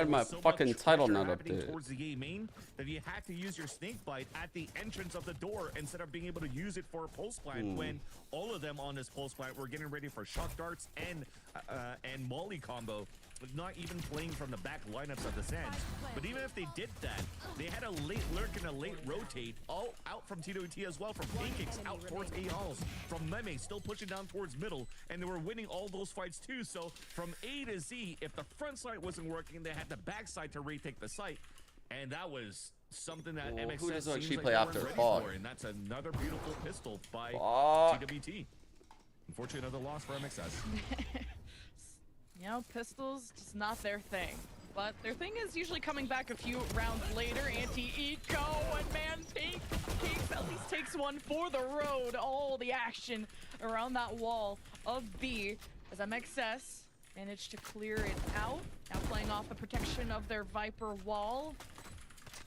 my so fucking much title pressure not happening updated. towards the A main that you had to use your snake bite at the entrance of the door instead of being able to use it for a pulse plant when all of them on this pulse plant were getting ready for shock darts and molly combo, but not even playing from the back lineups of the Sands. But even if they did that, they had a late lurk and a late rotate all out from TWT as well, from pancakes out towards A halls, from Meme still pushing down towards middle, and they were winning all those fights too. So from A to Z, if the front side wasn't working, they had the backside to retake the site, and that was something that MXS who does seems actually like play they after weren't ready Fog? for, and that's another beautiful pistol by Fuck. TWT. Unfortunately, another loss for MXS. You know, pistols, just not their thing. But their thing is usually coming back a few rounds later. Anti-eco, and man, Pancakes at least takes one for the road. All the action around that wall of B as MXS managed to clear it out. Now playing off the protection of their Viper wall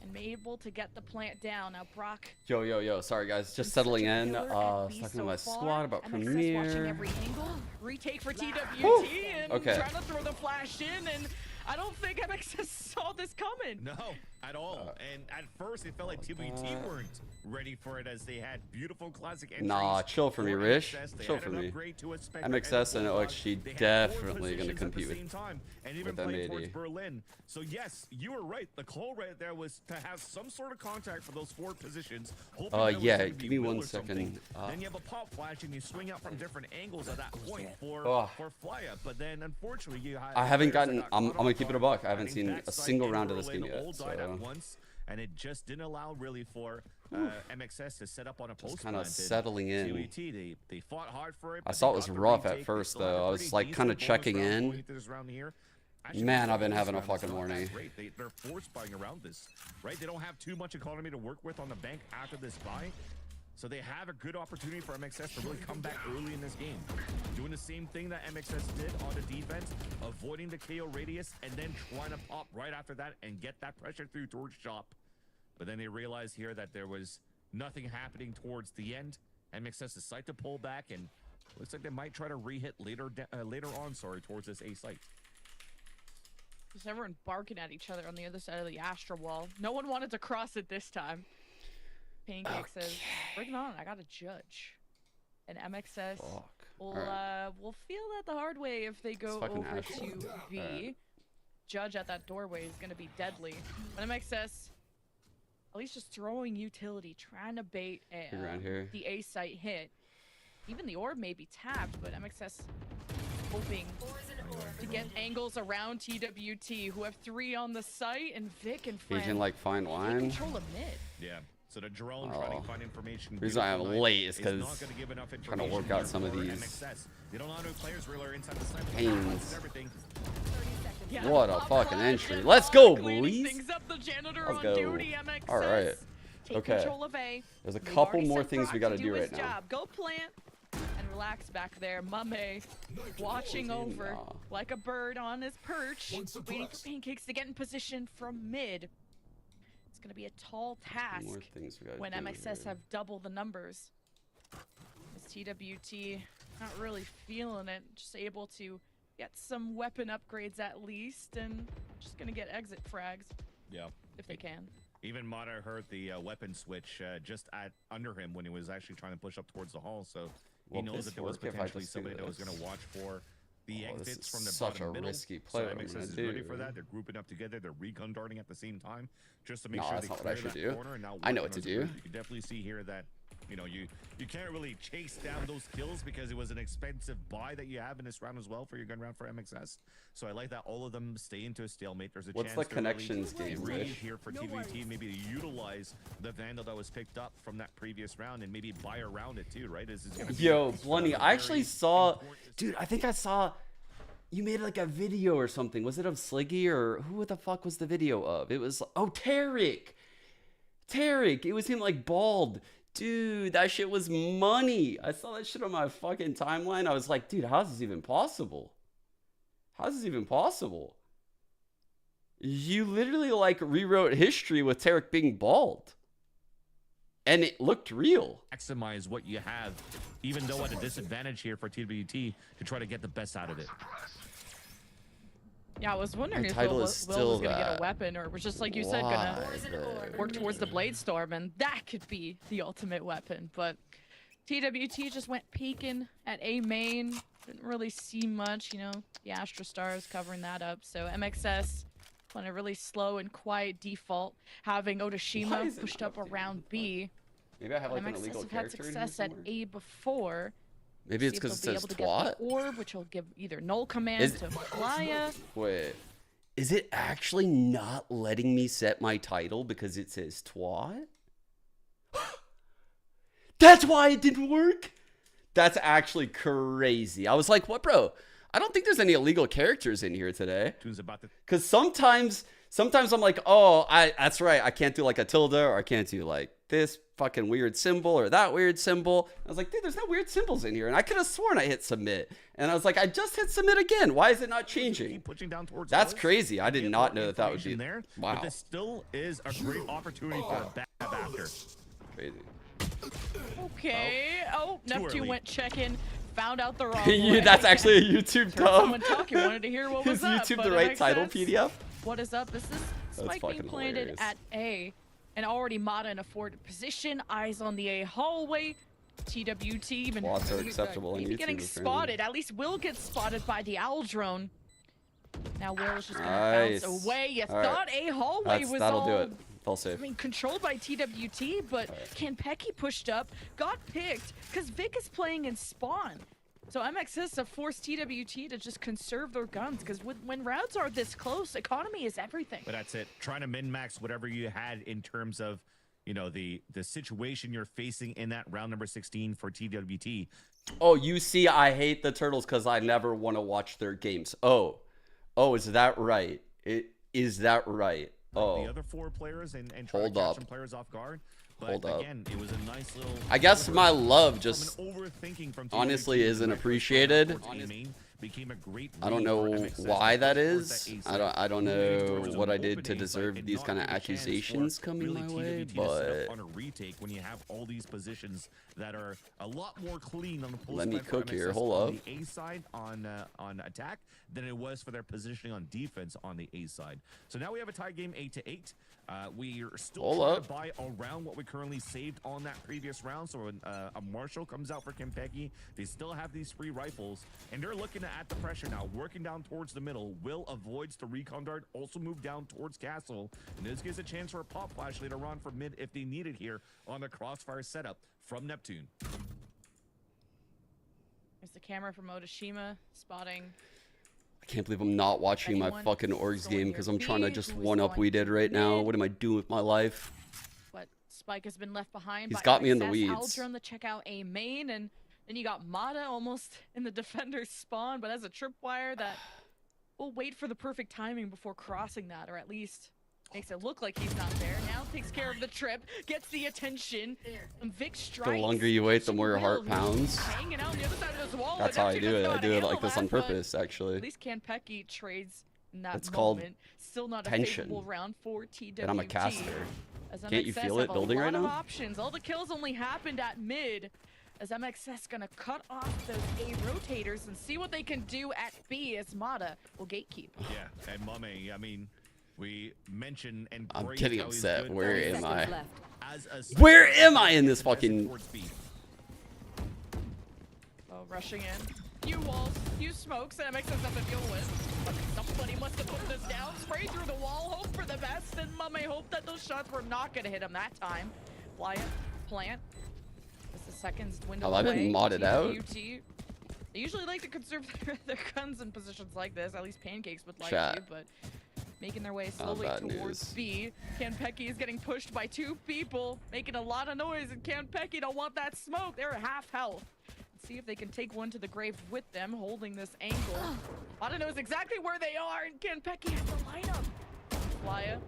and able to get the plant down. Now Brock. Yo, sorry guys, just settling in. Talking to my squad about MXS watching Premiere. every angle. Retake for TWT Woo! and Okay. trying to throw the flash in, and I don't think MXS saw this coming. No, at all. And at first, it felt like TWT weren't ready for it as they had beautiful classic entries. Nah, chill for me, Rish. MXS. They Chill had for an me. upgrade to a Spectre MXS and Bulldog. OXG They had definitely four gonna positions compete at the with- same time, and even with playing M80. towards Berlin. So yes, you were right. The call right there was to have some sort of contact for those four positions. hoping there was yeah, gonna be give me Will 1 or something. second. Then you have a pop flash and you swing out from different angles at that point for fly up. But then unfortunately you had I haven't players that gotten. got I'm caught gonna off keep it a guard. buck. I haven't think seen that a site single and round of this Berlin game yet. all died at So once, and it just didn't allow really for MXS to set up on a post kind of plant. settling in. TWT, they fought hard for it. I but saw they it was got the rough at retake. They first, still had a though. I was, pretty like, kinda decent bonus checking round in. going into this round here. Actually, Man, this I've been bonus having a round is fucking not that morning. great. They're force buying around this, right? They don't have too much economy to work with on the bank after this buy. So they have a good opportunity for MXS to really come back early in this game. Doing the same thing that MXS did on the defense, avoiding the KO radius, and then trying to pop right after that and get that pressure through towards Chop. But then they realized here that there was nothing happening towards the end. MXS decide to pull back, and looks like they might try to re-hit later on, towards this A site. Just everyone barking at each other on the other side of the Astra wall. No one wanted to cross it this time. Pancake says, bring it on, I got a judge. And MXS will feel that the hard way if they go over Astra. to B. Judge at that doorway is going to be deadly. But MXS, at least just throwing utility, trying to bait around here. the A site hit. Even the orb may be tapped, but MXS hoping to get angles around TWT, who have 3 on the site, and Vic and He Friend can like find take line. control of mid. Yeah. So the drone trying to find information. The reason I'm late is because not gonna give enough trying to work out some of these MXS. They don't allow no players really are inside the sniper. pains. Everything. Yeah, What a pop fucking flash entry. and Let's go, cleaning boys. things up, the janitor Let's on go. duty, MXS. All right. Take Okay. control of A. There's a We've couple already more sent things Brock we got to to do his right now. job. Go plant and relax back there. Mame watching over Nah. like a bird on his perch, waiting for Pancakes to get in position from mid. It's going to be a tall task More things we gotta when do MXS here. have double the numbers. As TWT not really feeling it, just able to get some weapon upgrades at least, and just gonna get exit frags Yeah. if they can. Even Mata heard the weapon switch just under him when he was actually trying to push up towards the hall. So he Well, knows this that there was work if I potentially just do somebody that was this. going to watch for the Oh, this exits is from the such bottom a middle. risky So play what I'm MXS gonna is ready do. for that. They're grouping up together. They're recon darting at the same time just to make No, sure that's they not what I clear should that do. corner. And now I know working what to on some do. moves. You can definitely see here that you can't really chase down those kills because it was an expensive buy that you have in this round as well for your gun round for MXS. So I like that all of them stay into a stalemate. There's a What's chance the to really connections game, read Rich? here for TWT, maybe to utilize the Vandal that was picked up from that previous round and maybe buy around it too, right? This is gonna be Yo, a Blunny, I very actually saw, important dude, I think I saw, you made like a video or something. Was it of Sliggy or who the fuck was the video of? It was, oh, Tarek. It was him like bald. Dude, that shit was money. I saw that shit on my fucking timeline. I was like, dude, how is this even possible? You literally like rewrote history with Tarek being bald. And it looked real. maximize what you have, even though at a disadvantage here for TWT to try to get the best out of it. Yeah, I was wondering My if title Will is was still gonna get that. a weapon, or was just like you said, gonna Why, work towards the Blade Storm, and that could be the ultimate weapon. But TWT just went peeking at A main. Didn't really see much, you know. The Astra Stars covering that up. So MXS on a really slow and quiet default, having Why Otoshima is it pushed not up updating? around B. Maybe I have like an MXS illegal have had character in here success at somewhere? A before. Maybe it's See if because it they'll be says able to get twat? the orb, which will give either null command Is- to Flya. Wait. Is it actually not letting me set my title because it says twat? That's why it didn't work? That's actually crazy. I was like, what, bro? I don't think there's any illegal characters in here today. Tune's about to Because sometimes I'm like, oh, that's right. I can't do like a tilde, or I can't do like this fucking weird symbol or that weird symbol. I was like, dude, there's no weird symbols in here. And I could have sworn I hit submit. And I was like, I just hit submit again. Why is it not changing? keep pushing down towards That's us. crazy. I did Get not more know that that would be. information there. Wow. But this still is a great opportunity for a bad after. Crazy. Okay. Oh, Too Neptune early. went checking, found out the wrong You- way. that's actually a YouTube Heard dub. someone talking, wanted to hear what was Is up. YouTube but the right MXS, title PDF? What is up? This is Spike being fucking planted hilarious. at A, and already Mata in a forward position. Eyes on the A hallway. TWT even Lots are acceptable on maybe YouTube, getting apparently. spotted. At least Will gets spotted by the owl drone. Now Will is just gonna Nice. bounce away. You All right. thought A hallway was That'll all do it. Fall I safe. mean, controlled by TWT, but Kanpeki pushed up, got picked, because Vic is playing in spawn. So MXS have forced TWT to just conserve their guns, because when rounds are this close, economy is everything. But that's it. Trying to min-max whatever you had in terms of, you know, the situation you're facing in that round number 16 for TWT. Oh, you see, I hate the Turtles because I never want to watch their games. Oh, is that right? Is that right? Oh, The other four players and try Hold to catch up. some players off guard. But Hold up. again, it was a nice little. I guess my love from just an overthinking from honestly TWT isn't that appreciated. towards A-main became a great I don't read know for MXS why that towards is. that A I don't side. Moving towards know an what I open did to A side deserve and these not kind of get a chance for accusations coming really my way, TWT to set up but on a retake when you have all these positions that are a lot more clean on the post Let me side for cook here, MXS hold on up. the A side on attack than it was for their positioning on defense on the A side. So now we have a tie game 8-8. We are still Hold trying up. to buy around what we currently saved on that previous round. So when a Marshall comes out for Kanpeki, they still have these free rifles, and they're looking at the pressure now, working down towards the middle. Will avoids the recon dart, also move down towards Castle, and this gives a chance for a pop flash later on for mid if they need it here on the crossfire setup from Neptune. There's the camera from Otoshima spotting. I can't believe I'm not watching my Anyone fucking Orgs going game near because I'm trying to B, just who's one up going we did right now. mid. What am I doing with my life? But Spike has been left behind. He's by got me in the MXS. weeds. Aldrin to check out A main, and then you got Mata almost in the defender's spawn, but as a tripwire that will wait for the perfect timing before crossing that, or at least makes it look like he's not there. Now takes care of the trip, gets the attention, and Vic strikes. The longer you wait, the more your heart Will, who's pounds. hanging out on the other side of this wall. That's and how I Neptune do does it. I not do it handle like this on that, but purpose, actually. At least Kanpeki trades in that That's called moment. Still not a tension. favorable round for TWT. And I'm a caster. As Can't you MXS feel have it building a right lot of now? options. All the kills only happened at mid. As MXS gonna cut off those A rotators and see what they can do at B as Mata will gatekeep. Yeah, and Mame, I mean, we mentioned and I'm praised getting how he's upset. good Where as am a- I? as a Where am I in this contested fucking... towards B. Oh, rushing in. Few walls, few smokes that MXS have to deal with. But somebody must have put this down. Spray through the wall, hope for the best, and Mame hope that those shots were not gonna hit him that time. Fly it, plant. As the seconds dwindle Have I been away, modded out? TWT, they usually like to conserve their guns in positions like this. At least Pancakes would like Chat. to, but making their way slowly bad towards news. B. Kanpeki is getting pushed by two people, making a lot of noise, and Kanpeki don't want that smoke. They're at half health. See if they can take one to the grave with them, holding this angle. Mata knows exactly where they are, and Kanpeki has to line up. Flya,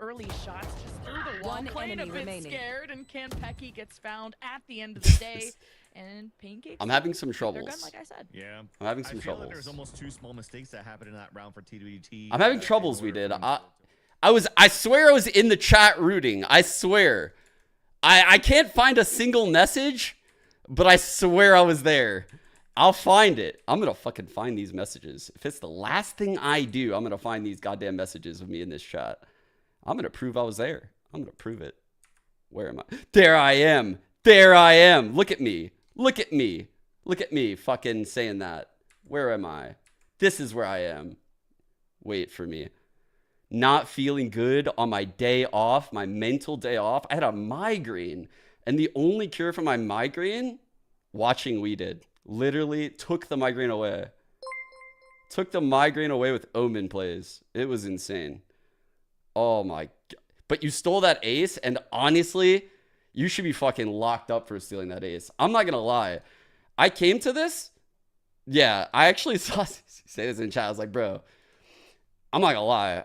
early shots just through the wall, One playing a enemy bit remaining. scared, and Kanpeki gets found at the end of the day. And Pancakes. I'm having some their troubles. gun, like I said. Yeah, I'm having some I feel troubles. that there's almost two small mistakes that happened in that round for TWT. I'm having troubles we did. I swear I was in the chat rooting. I swear. I can't find a single message, but I swear I was there. I'll find it. I'm gonna fucking find these messages. If it's the last thing I do, I'm gonna find these goddamn messages of me in this chat. I'm gonna prove I was there. I'm gonna prove it. Where am I? There I am. There I am. Look at me. Look at me. Look at me fucking saying that. Where am I? This is where I am. Wait for me. Not feeling good on my day off, my mental day off. I had a migraine. And the only cure for my migraine, watching We Did. Literally took the migraine away. Took the migraine away with Omen plays. It was insane. Oh my god. But you stole that ace, and honestly, you should be fucking locked up for stealing that ace. I'm not gonna lie. I came to this. Yeah, I actually saw say this in chat. I was like, bro, I'm not gonna lie.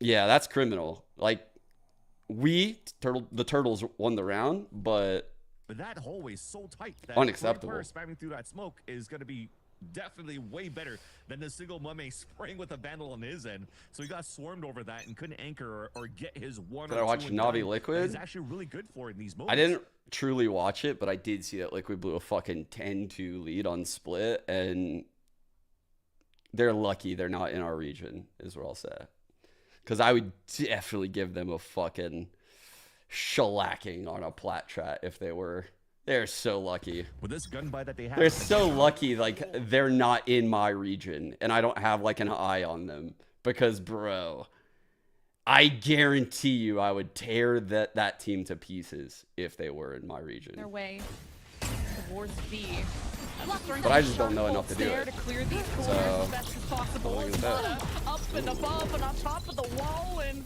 Yeah, that's criminal. Like, the turtles won the round, but that hallway is so tight that unacceptable. Spamming through that smoke is going to be definitely way better than the single Mummy spraying with a vandal on his end. So he got swarmed over that and couldn't anchor or get his one. Did I watch Navi Liquid? He's actually really good for in these moments. I didn't truly watch it, but I did see that Liquid blew a fucking 10-2 lead on Split, and they're lucky they're not in our region, is what I'll say. Because I would definitely give them a fucking shellacking on a plat chat if they were. They're so lucky. With this gun buy that they have, they're so lucky, like, they're not in my region, and I don't have, like, an eye on them. Because, bro, I guarantee you I would tear that team to pieces if they were in my region. Their way towards B. But I just don't know enough to do it. To clear these corners So, as best as possible. look at that. Up and above and on top of the wall, and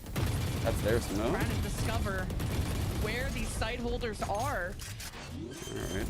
That's their smoke. trying to discover where these site holders are.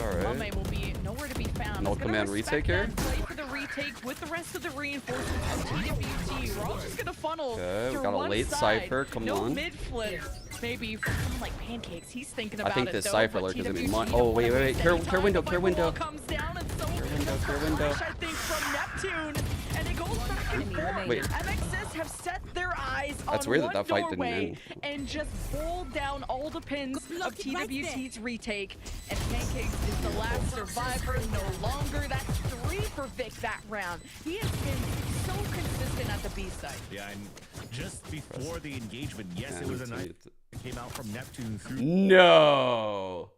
All right. Mame will be nowhere to be found. No He's gonna command respect retake here? that, play for the retake with the rest of the reinforcements from TWT. We're all just gonna funnel Okay, we to got a one late side. Cypher, come no on. mid flip. Maybe for someone like Pancakes, he's thinking about I think it this though, Cypher but lurk is gonna be TWT oh, wait. steady Clear window, time, clear the window. wall comes down, and so Clear window. I think from Neptune, and it goes back and forth. Wait. MXS have set their eyes That's on weird one that fight didn't doorway end. and just pulled down all the pins of TWT's retake. And Pancakes is the last survivor, no longer. That's 3 for Vic that round. He has been so consistent at the B side. Yeah, and just before the engagement, yes, Yeah, it was a it's- night that came out from Neptune through No.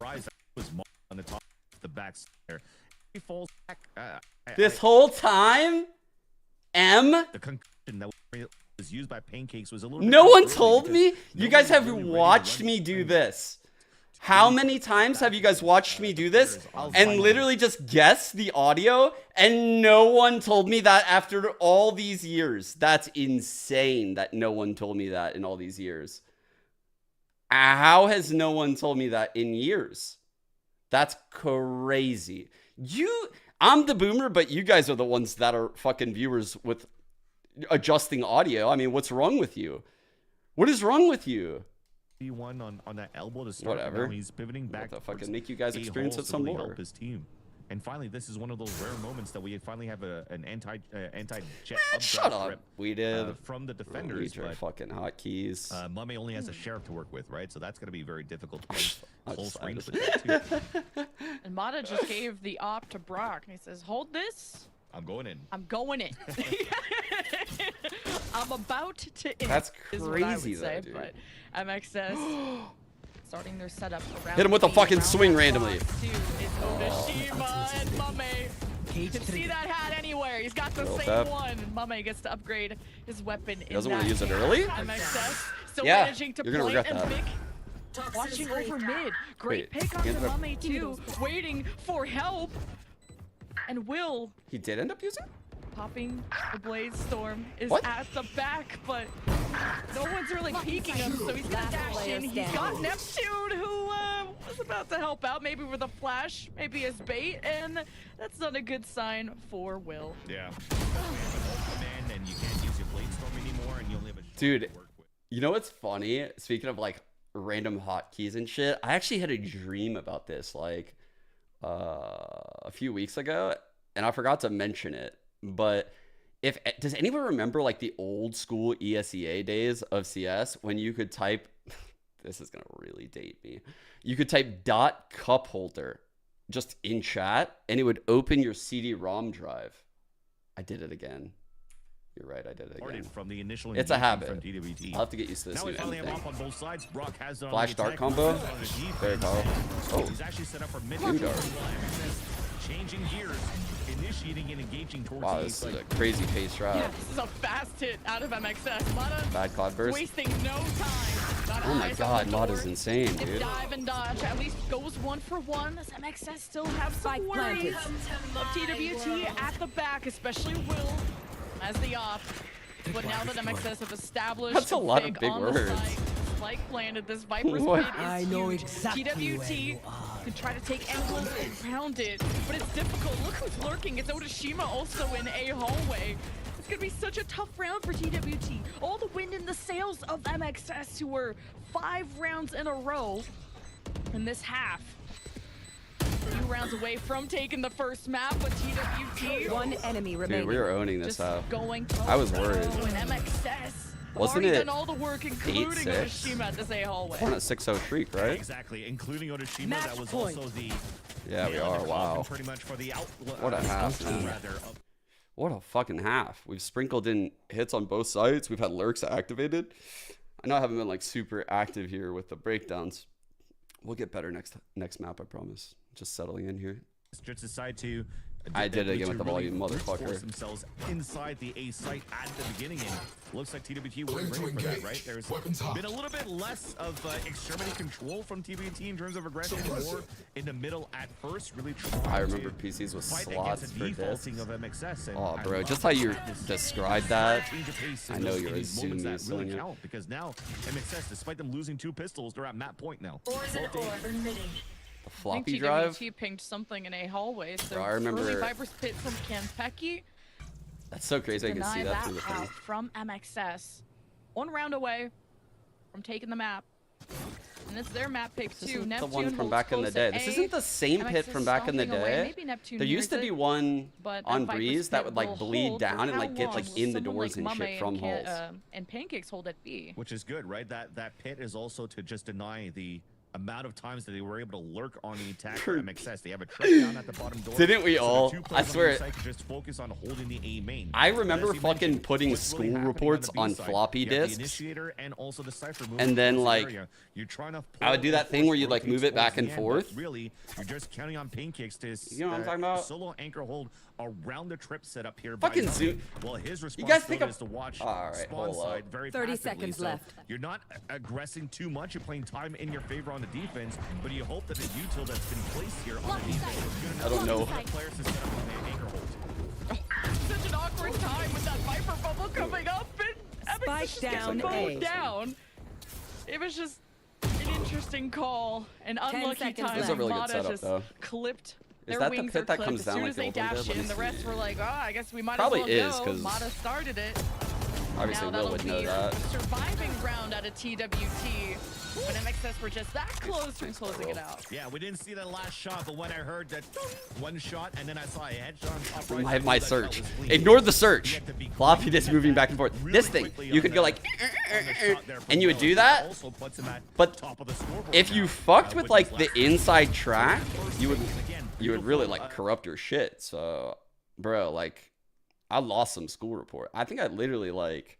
rise. Was on the top of the back there. He falls back. This whole time, The concussion that was used by Pancakes was a little. no bit one early told because me. You nobody guys was have really ready to watched run me do and this. How many times have you guys watched me do this and literally just guess the audio, and no one told me that after all these years? That's insane that no one told me that in all these years. How has no one told me that in years? That's crazy. I'm the boomer, but you guys are the ones that are fucking viewers with adjusting audio. I mean, what's wrong with you? What is wrong with you? One on that elbow to start. Whatever. Now he's pivoting back. What the fucking make you guys experience it some really more? help his team. And finally, this is one of those rare moments that we finally have an anti-jet Shut up. We did. from the Read defenders. your But fucking hotkeys. Mame only has a sheriff to work with, right? So that's going to be very difficult. Full Outside screens of with that too. And Mata just gave the op to Brock, and he says, hold this. I'm going in. I'm going in. I'm about to in. That's is what I crazy, would say, though, dude. but MXS starting their setup around. Hit him with a B, fucking round swing that randomly. box, too, is Onishima and Mame. You can see that hat anywhere. He's got the Little same tap. one. Mame gets to upgrade his weapon. He doesn't want to use it early? MXS still Yeah, managing to you're gonna plant regret and that. Vic watching over mid. Great Wait, pick on he ended the up- Mame too, waiting for help. And Will He did end up using? popping the Blade Storm is What? at the back, but no one's really peeking him, so he's gonna dash in. He's got Neptune, who was about to help out, maybe with a flash, maybe as bait, and that's not a good sign for Will. Yeah. Man, and you can't use your blade storm anymore, and you only have a Dude. to work with. You know what's funny? Speaking of like random hotkeys and shit, I actually had a dream about this like a few weeks ago, and I forgot to mention it. But does anyone remember like the old school ESEA days of CS when you could type? This is gonna really date me. You could type dot cup holder, just in chat, and it would open your CD-ROM drive. I did it again. You're right, I did it again. From the initial It's a habit. from TWT. I'll have to get used to this Now new we finally end have thing. off on both sides. Brock has it on Flash the dart attack, combo. on the defense. Very powerful. Oh, He's actually set up for mid Two dart. changing gears, initiating and engaging towards wow, the this is side. a crazy pace Yeah, route. this is a fast hit out of MXS. Mata Bad cloud burst. wasting no time. Got Oh my eyes god, on the Mata's door. insane, If dude. dive and dodge at least goes 1 for 1, as MXS still have some Spike worries planted. of TWT at the back, especially Will as the op. But now that MXS have established That's a lot of big big on words. the site, Spike planted, this Viper's What? pit is I know huge. exactly where TWT you are. can try to take angles around it, but it's difficult. Look who's lurking. It's Odashima also in a hallway. It's gonna be such a tough round for TWT. All the wind in the sails of MXS, who were 5 rounds in a row in this half. A few rounds away from taking the first map, but TWT One enemy Dude, remaining. we were owning this just half. going I was worried. And MXS Wasn't already it done all the work, including 8-6? Odashima at this A hallway. We're on a 6-0 streak, right? Exactly, including Odashima. Match That was point. also the Yeah, we nail in are. the Wow. coffin pretty much for the out. What a half, man. What a fucking half. We've sprinkled in hits on both sides. We've had lurks activated. I know I haven't been like super active here with the breakdowns. We'll get better next map, I promise. Just settling in here. Just decide to. I did it again to with the really volume, motherfucker. force themselves inside the A site at the beginning, and looks like TWT was ready for that, right? There's been a little bit less of extremity control from TWT in terms of aggression, more in the middle at first, really trying I remember to PCs with fight slots against for the defaulting discs. of MXS. And Oh, I bro, love just how you this described that. change of pace in I know those- you're in a these moments Zoomy, that really Sonya. count, because now MXS, despite them losing 2 pistols, they're at map point now. The I floppy think drive. TWT pinged something in a hallway, so Bro, I remember- early Viper's pit from Kanpeki. That's so crazy. I can Deny see that that through the thing. out from MXS. 1 round away from taking the map. And it's their map pick This too. isn't the Neptune one from holds back in the close day. at This A. isn't the same pit MXS from back in the stomping away. day. Maybe Neptune There used to hears be it, one but on Viper's Breeze that pit would like will bleed hold. down and How like get long like will in the someone doors like and shit Mame from holes. and Pancakes hold at B? Which is good, right? That pit is also to just deny the amount of times that they were able to lurk on the attack for MXS. They have a truck down at the bottom door. Didn't we so the all? 2 I players on swear the site can just focus on holding the A main. I But remember as you fucking mentioned, putting what's really school happening reports the B on side, floppy you have disks. The initiator and also the cipher moving And then, towards this like, area. You're trying to I would do pull that thing where you, like, rotates move it back towards and the end, but forth. Really, you're just counting on Pancakes to You know what I'm talking about? solo anchor hold around the trip setup here. by Fucking Mame. Zoom. Well, his You guys think responsibility I'm- is to watch All right, spawn hold up. side very 30 passively, seconds so left. You're not aggressing too much. You're playing time in your favor on the defense, but you hope that the util that's been placed here on the defense is good enough I don't know. for the players to set up on the anchor hold. Such an awkward time with that Viper bubble coming up and Spike MXS just down gets mowed A. down. It was just an interesting call, an unlucky seconds time. left. This is a really good Mata setup, just though. clipped. Is Their that the wings pit are that clipped comes as down soon like as the they old one dash did? Let in. me The see. rest were like, oh, I guess we might Probably as well is, go. 'cause Mata started it. Obviously, Now Will that'll would be know that. a surviving round out of TWT when MXS were just that close from closing it out. Yeah, we didn't see that last shot, but when I heard that one shot and then I saw a headshot on top right, I I have knew my that shot search. was clean. Ignore the You search. have to be Floppy quick. disk moving back and forth. Really This thing, quickly you on could the- go like, on the shot there from and you would Will. do that. Also puts him at But top of the scoreboard if you now, fucked with which like is the last. inside track, you would And again, you would really beautiful, like corrupt your shit. So, bro, like, I lost some school report. I think I literally like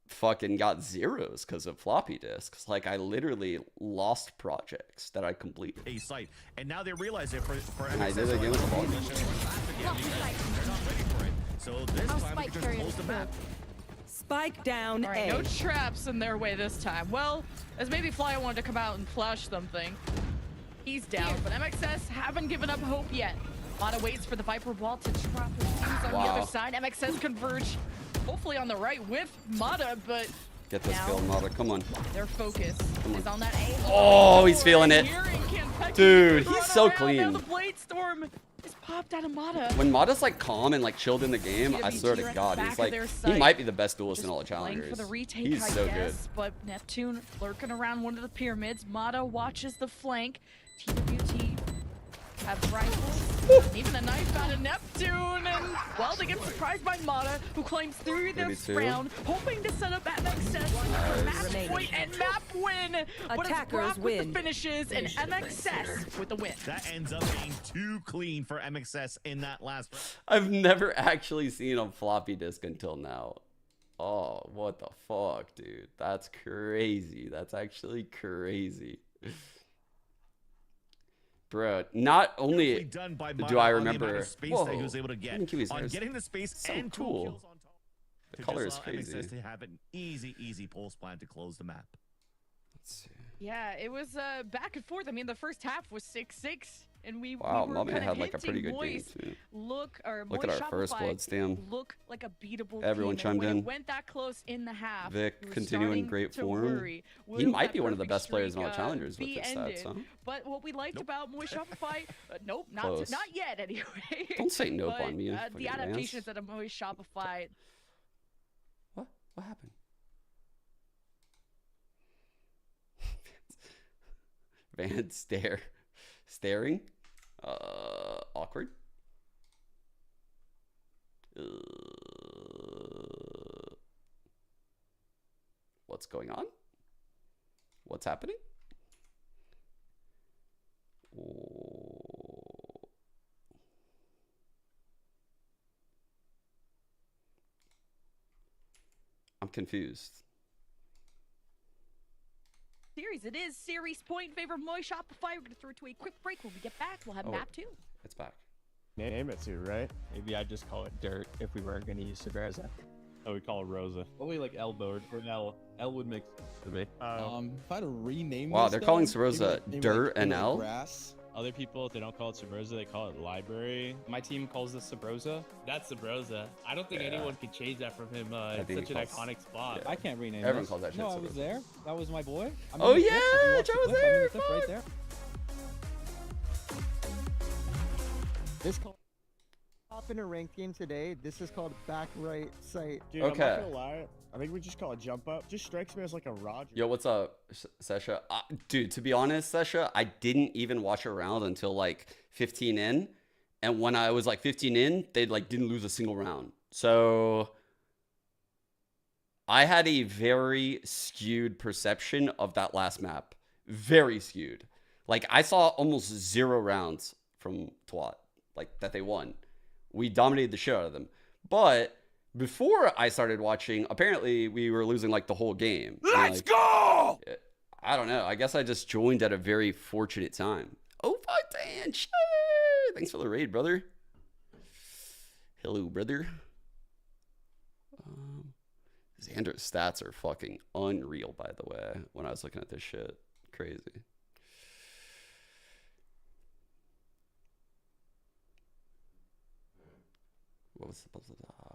fucking got zeros because of floppy disks. Like, I literally lost projects that I completed. a site, and now they realize it for And I MXS, did it again with the like, volume. again because they're not ready for it. So this time we can just close the map. Spike down All right, A. no traps in their way this time. Well, as maybe Fly wanted to come out and flash something. He's down, but MXS haven't given up hope yet. Mata waits for the Viper wall to drop his fuse on the Wow. other side. MXS converge, hopefully on the right with Mata, but Get this now kill, mother. Come on. their focus on. is on that A. Oh, he's feeling it. Hearing Kanpeki Dude, run he's so around. Now clean. the Blade Storm is popped out of Mata. When Mata's like calm and like chilled in the game, I swear to TWT are at God, the he's back like, of their he site. might be the best duelist Just in all the playing challengers. for the retake, He's I so guess, but Neptune lurking around one of the pyramids. Mata watches the flank. TWT have rifles, and even a knife out of Neptune, and well, they get surprised by Mata, who claims through this 32. round, hoping to set up MXS match point and map win. But it's Attackers Brock with win. the finishes and MXS with the win. That ends up being too clean for MXS in that last round. I've never actually seen a floppy disk until now. Oh, what the fuck, dude? That's crazy. That's actually crazy. Bro, not only Done by do Mata I on the amount remember... of space Whoa, that he was able to get Kiwi's on hair's getting the space so and cool. 2 kills on top. The color is just allow crazy. MXS to have an easy pulse plan to close the map. Let's see. Yeah, it was back and forth. I mean, the first half was 6-6. And we Wow, were Mummy kind had of like a pretty good game Moist too. look at Moist our first Shopify blood stam. look like a beatable Everyone team. And chimed when in. it went that close in the half. Vic we were continuing starting great to form. worry, He will might that be one of the perfect best players in all streak, challengers with be his ended? stats, huh? But what we liked about Moist Shopify, nope, Close. not yet anyway. Don't say nope But, on me. the fucking adaptations Vance. that Moist Shopify. What? What happened? Van staring. Awkward. What's going on? What's happening? Oh. I'm confused. Series. It is series point in favor of Moist Shopify. We're gonna throw it to a quick break. When we get back, we'll have Oh. map 2. It's back. Name it too, right? Maybe I'd just call it dirt if we weren't going to use Sabreza. Oh, we call it Rosa. Probably like elbow or an L. L would make sense to me. Oh, If I had to rename Wow, this, they're calling though, maybe Sarosa maybe dirt and maybe L? Grass. Other people, if they don't call it Sabreza, they call it library. My team calls this Sabrosa. That's Sabreza. I don't think Yeah. anyone can change that from him. I It's think such an he calls- iconic spot. yeah. I can't rename Everyone this. calls that shit No, I Sabrosa. was there. That was my boy. I'm Oh in the clip. If you yeah, watch the Joe was clip, I'm in there. the clip right Fuck. there. This called up in a ranked game today. This is called back right sight. dude, I'm Okay. not gonna lie. I think we just call it jump up. Just strikes me as like a Roger. Yo, what's up, Sesha? Dude, to be honest, Sesha, I didn't even watch a round until like 15 in. And when I was like 15 in, they like didn't lose a single round. So I had a very skewed perception of that last map. Very skewed. Like I saw almost 0 rounds from TWT, like that they won. We dominated the shit out of them. But before I started watching, apparently we were losing like the whole game. Let's go! I don't know. I guess I just joined at a very fortunate time. Oh, fuck, Dan. Thanks for the raid, brother. Hello, brother. Xander's stats are fucking unreal, by the way, when I was looking at this shit. Crazy. What was supposed to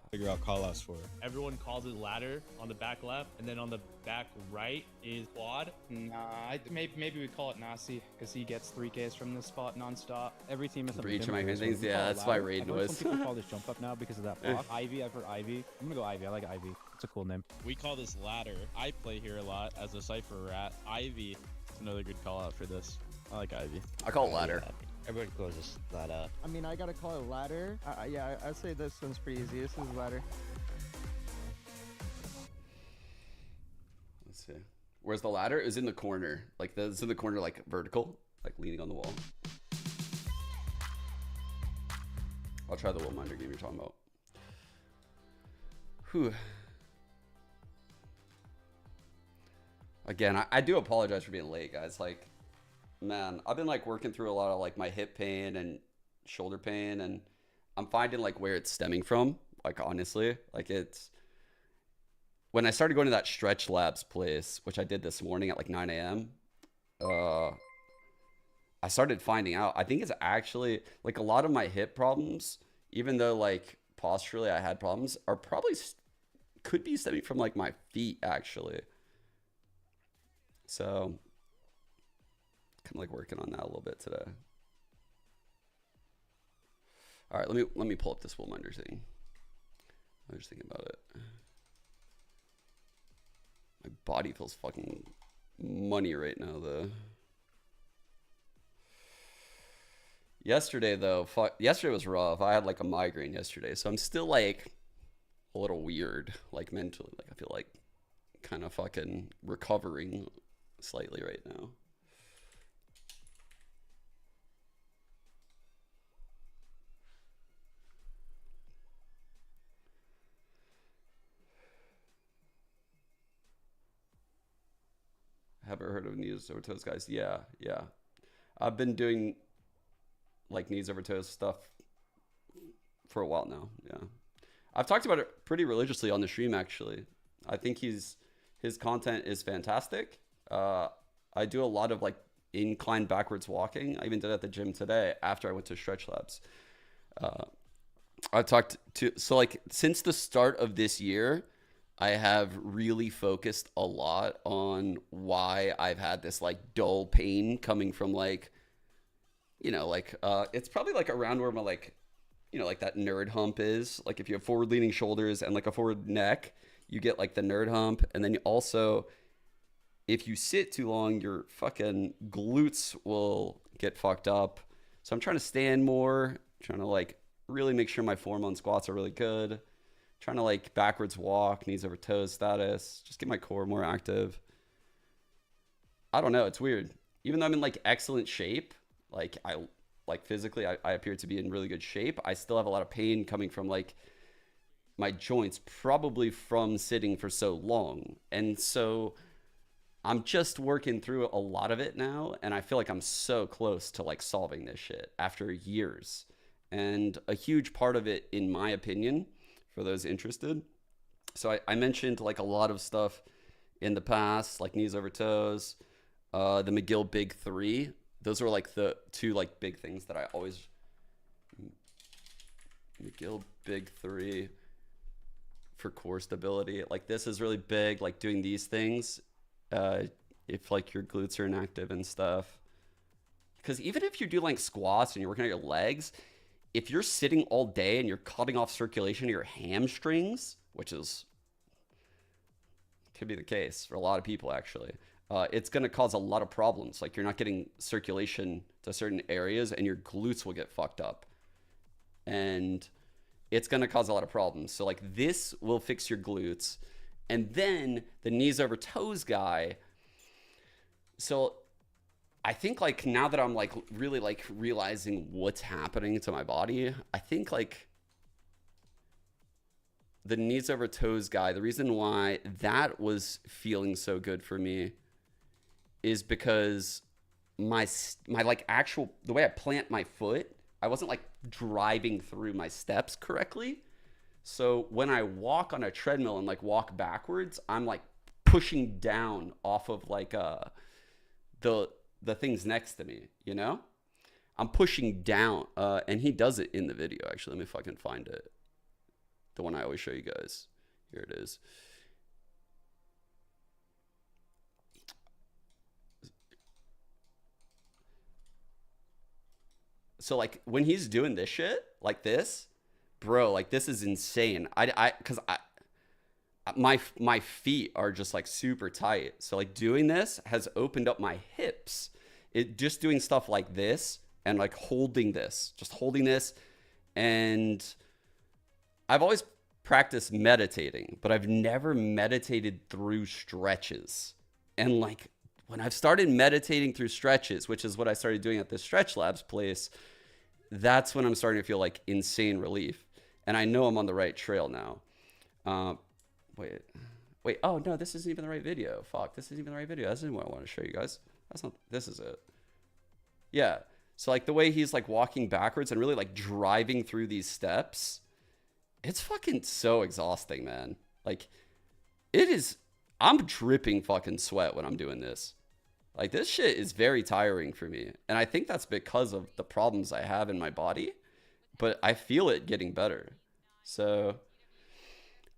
Figure out call outs for. Everyone calls it ladder on the back left, and then on the back right is quad. Nah, maybe we call it Nasi because he gets 3Ks from this spot nonstop. Every team has something Breach of my different. things? We Yeah, call it that's my ladder. raid I've heard noise. Some people call this jump up now because of that block. Ivy, I've heard Ivy. I'm gonna go Ivy. I like Ivy. It's a cool name. We call this ladder. I play here a lot as a Cypher rat. Ivy is another good call out for this. I like Ivy. I call it ladder. Everybody calls this ladder. I mean, I gotta call it ladder. Yeah, I'd say this one's pretty easy. This is ladder. Let's see. Where's the ladder? It was in the corner. Like, it's in the corner, like vertical, like leaning on the wall. I'll try the little minder game you're talking about. Whew. Again, I do apologize for being late, guys. Like, man, I've been like working through a lot of like my hip pain and shoulder pain, and I'm finding like where it's stemming from. Like, honestly, like it's when I started going to that Stretch Labs place, which I did this morning at like 9 a.m. I started finding out. I think it's actually like a lot of my hip problems, even though like posturally I had problems, are probably could be stemming from like my feet actually. So kind of like working on that a little bit today. All right, let me pull up this Woolminder thing. I was just thinking about it. My body feels fucking money right now, though. Yesterday though, yesterday was rough. I had like a migraine yesterday, so I'm still like a little weird, like mentally. Like I feel like kind of fucking recovering slightly right now. Have you heard of knees over toes, guys? Yeah, yeah. I've been doing like knees over toes stuff for a while now. Yeah, I've talked about it pretty religiously on the stream. Actually, I think his content is fantastic. I do a lot of like incline backwards walking. I even did it at the gym today after I went to Stretch Labs. I've talked to, so like since the start of this year, I have really focused a lot on why I've had this like dull pain coming from like, you know, like it's probably like around where my like, you know, like that nerd hump is. Like if you have forward leaning shoulders and like a forward neck, you get like the nerd hump. And then you also, if you sit too long, your fucking glutes will get fucked up. So I'm trying to stand more, trying to like really make sure my form on squats are really good. Trying to like backwards walk, knees over toes status, just get my core more active. I don't know, it's weird. Even though I'm in like excellent shape, like physically I appear to be in really good shape, I still have a lot of pain coming from like my joints, probably from sitting for so long. And so I'm just working through a lot of it now, and I feel like I'm so close to like solving this shit after years. And a huge part of it, in my opinion, for those interested. So I mentioned like a lot of stuff in the past, like knees over toes, the McGill Big Three. Those are like the two like big things that I always, McGill Big Three for core stability. Like this is really big, like doing these things, if like your glutes are inactive and stuff. Because even if you do like squats and you're working on your legs, if you're sitting all day and you're cutting off circulation to your hamstrings, which could be the case for a lot of people actually, it's going to cause a lot of problems. Like you're not getting circulation to certain areas and your glutes will get fucked up. And it's going to cause a lot of problems. So like this will fix your glutes. And then the knees over toes guy. So I think like now that I'm like really like realizing what's happening to my body, I think like the knees over toes guy, the reason why that was feeling so good for me is because my like actual, the way I plant my foot, I wasn't like driving through my steps correctly. So when I walk on a treadmill and like walk backwards, I'm like pushing down off of like the things next to me, you know? I'm pushing down, and he does it in the video, actually. Let me fucking find it. The one I always show you guys. Here it is. So, like, when he's doing this shit, like this, bro, like, this is insane. Because my feet are just, like, super tight. So, like, doing this has opened up my hips. Just doing stuff like this and like holding this, just holding this. And I've always practiced meditating, but I've never meditated through stretches. And like when I've started meditating through stretches, which is what I started doing at this Stretch Labs place, that's when I'm starting to feel like insane relief. And I know I'm on the right trail now. Wait, oh no, this isn't even the right video. Fuck, this isn't even the right video. That's not what I want to show you guys. That's not, this is it. Yeah. So like the way he's like walking backwards and really like driving through these steps, it's fucking so exhausting, man. Like it is, I'm dripping fucking sweat when I'm doing this. Like this shit is very tiring for me. And I think that's because of the problems I have in my body, but I feel it getting better. So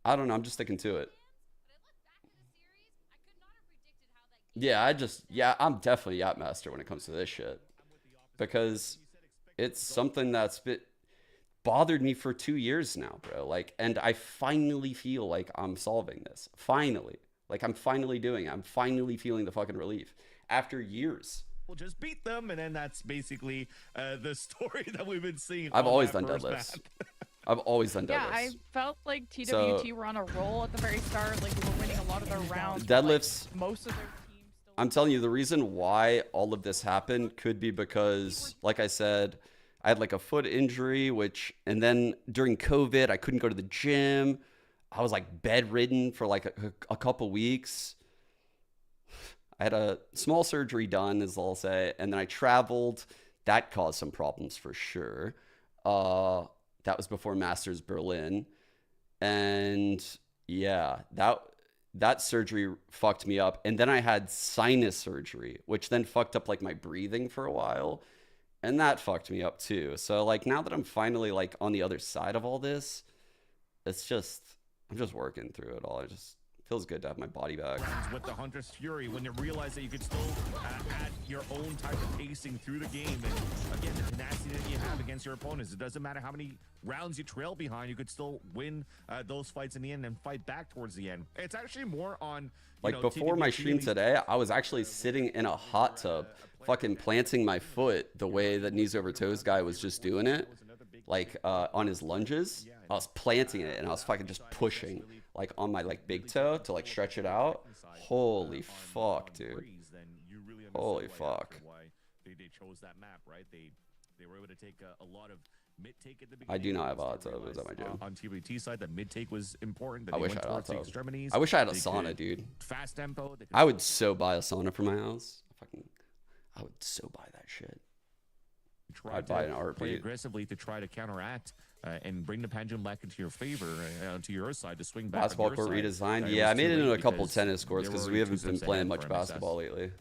I don't know. I'm just sticking to it. Yeah, I'm definitely Yacht Master when it comes to this shit. Because it's something that's bothered me for 2 years now, bro. Like, and I finally feel like I'm solving this. Finally. Like, I'm finally doing it. I'm finally feeling the fucking relief. After years. we'll just beat them, and then that's basically the story that we've been seeing. I've on always that done first deadlifts. map. I've always done deadlifts. Yeah, I felt like TWT were on a roll at the very start. Like, we were winning a lot of their rounds. but, Deadlifts. Like, most of their teams still. I'm telling you, the reason why all of this happened could be because, like I said, I had like a foot injury, and then during COVID, I couldn't go to the gym. I was like bedridden for like a couple weeks. I had a small surgery done, as I'll say, and then I traveled. That caused some problems for sure. That was before Masters Berlin. And yeah, that surgery fucked me up. And then I had sinus surgery, which then fucked up like my breathing for a while. And that fucked me up too. So like now that I'm finally like on the other side of all this, I'm just working through it all. It just feels good to have my body back. With the Hunter's Fury, when you realize that you can still add your own type of pacing through the game, and again, the tenacity that you have against your opponents. It doesn't matter how many rounds you trail behind, you could still win those fights in the end and fight back towards the end. It's actually more on like before my stream today, I was actually sitting in a hot tub, fucking planting my foot the way that knees over toes guy was just doing it, like on his lunges. I was planting it and I was fucking just pushing like on my like big toe to like stretch it out. Holy fuck, dude. Holy fuck. They chose that map, right? They were able to take a lot of mid take at the beginning. I do not have a hot tub. Is at my gym. On TWT side, the mid take was important. I wish I had a hot tub. Extremities. I wish I had a sauna, dude. Fast tempo. I would so buy a sauna for my house. I would so buy that shit. I'd buy an RP. Play aggressively to try to counteract and bring the pendulum back into your favor, to your side, to swing back. Basketball court redesigned. Yeah, I made it into a couple tennis courts because we haven't been playing much basketball lately.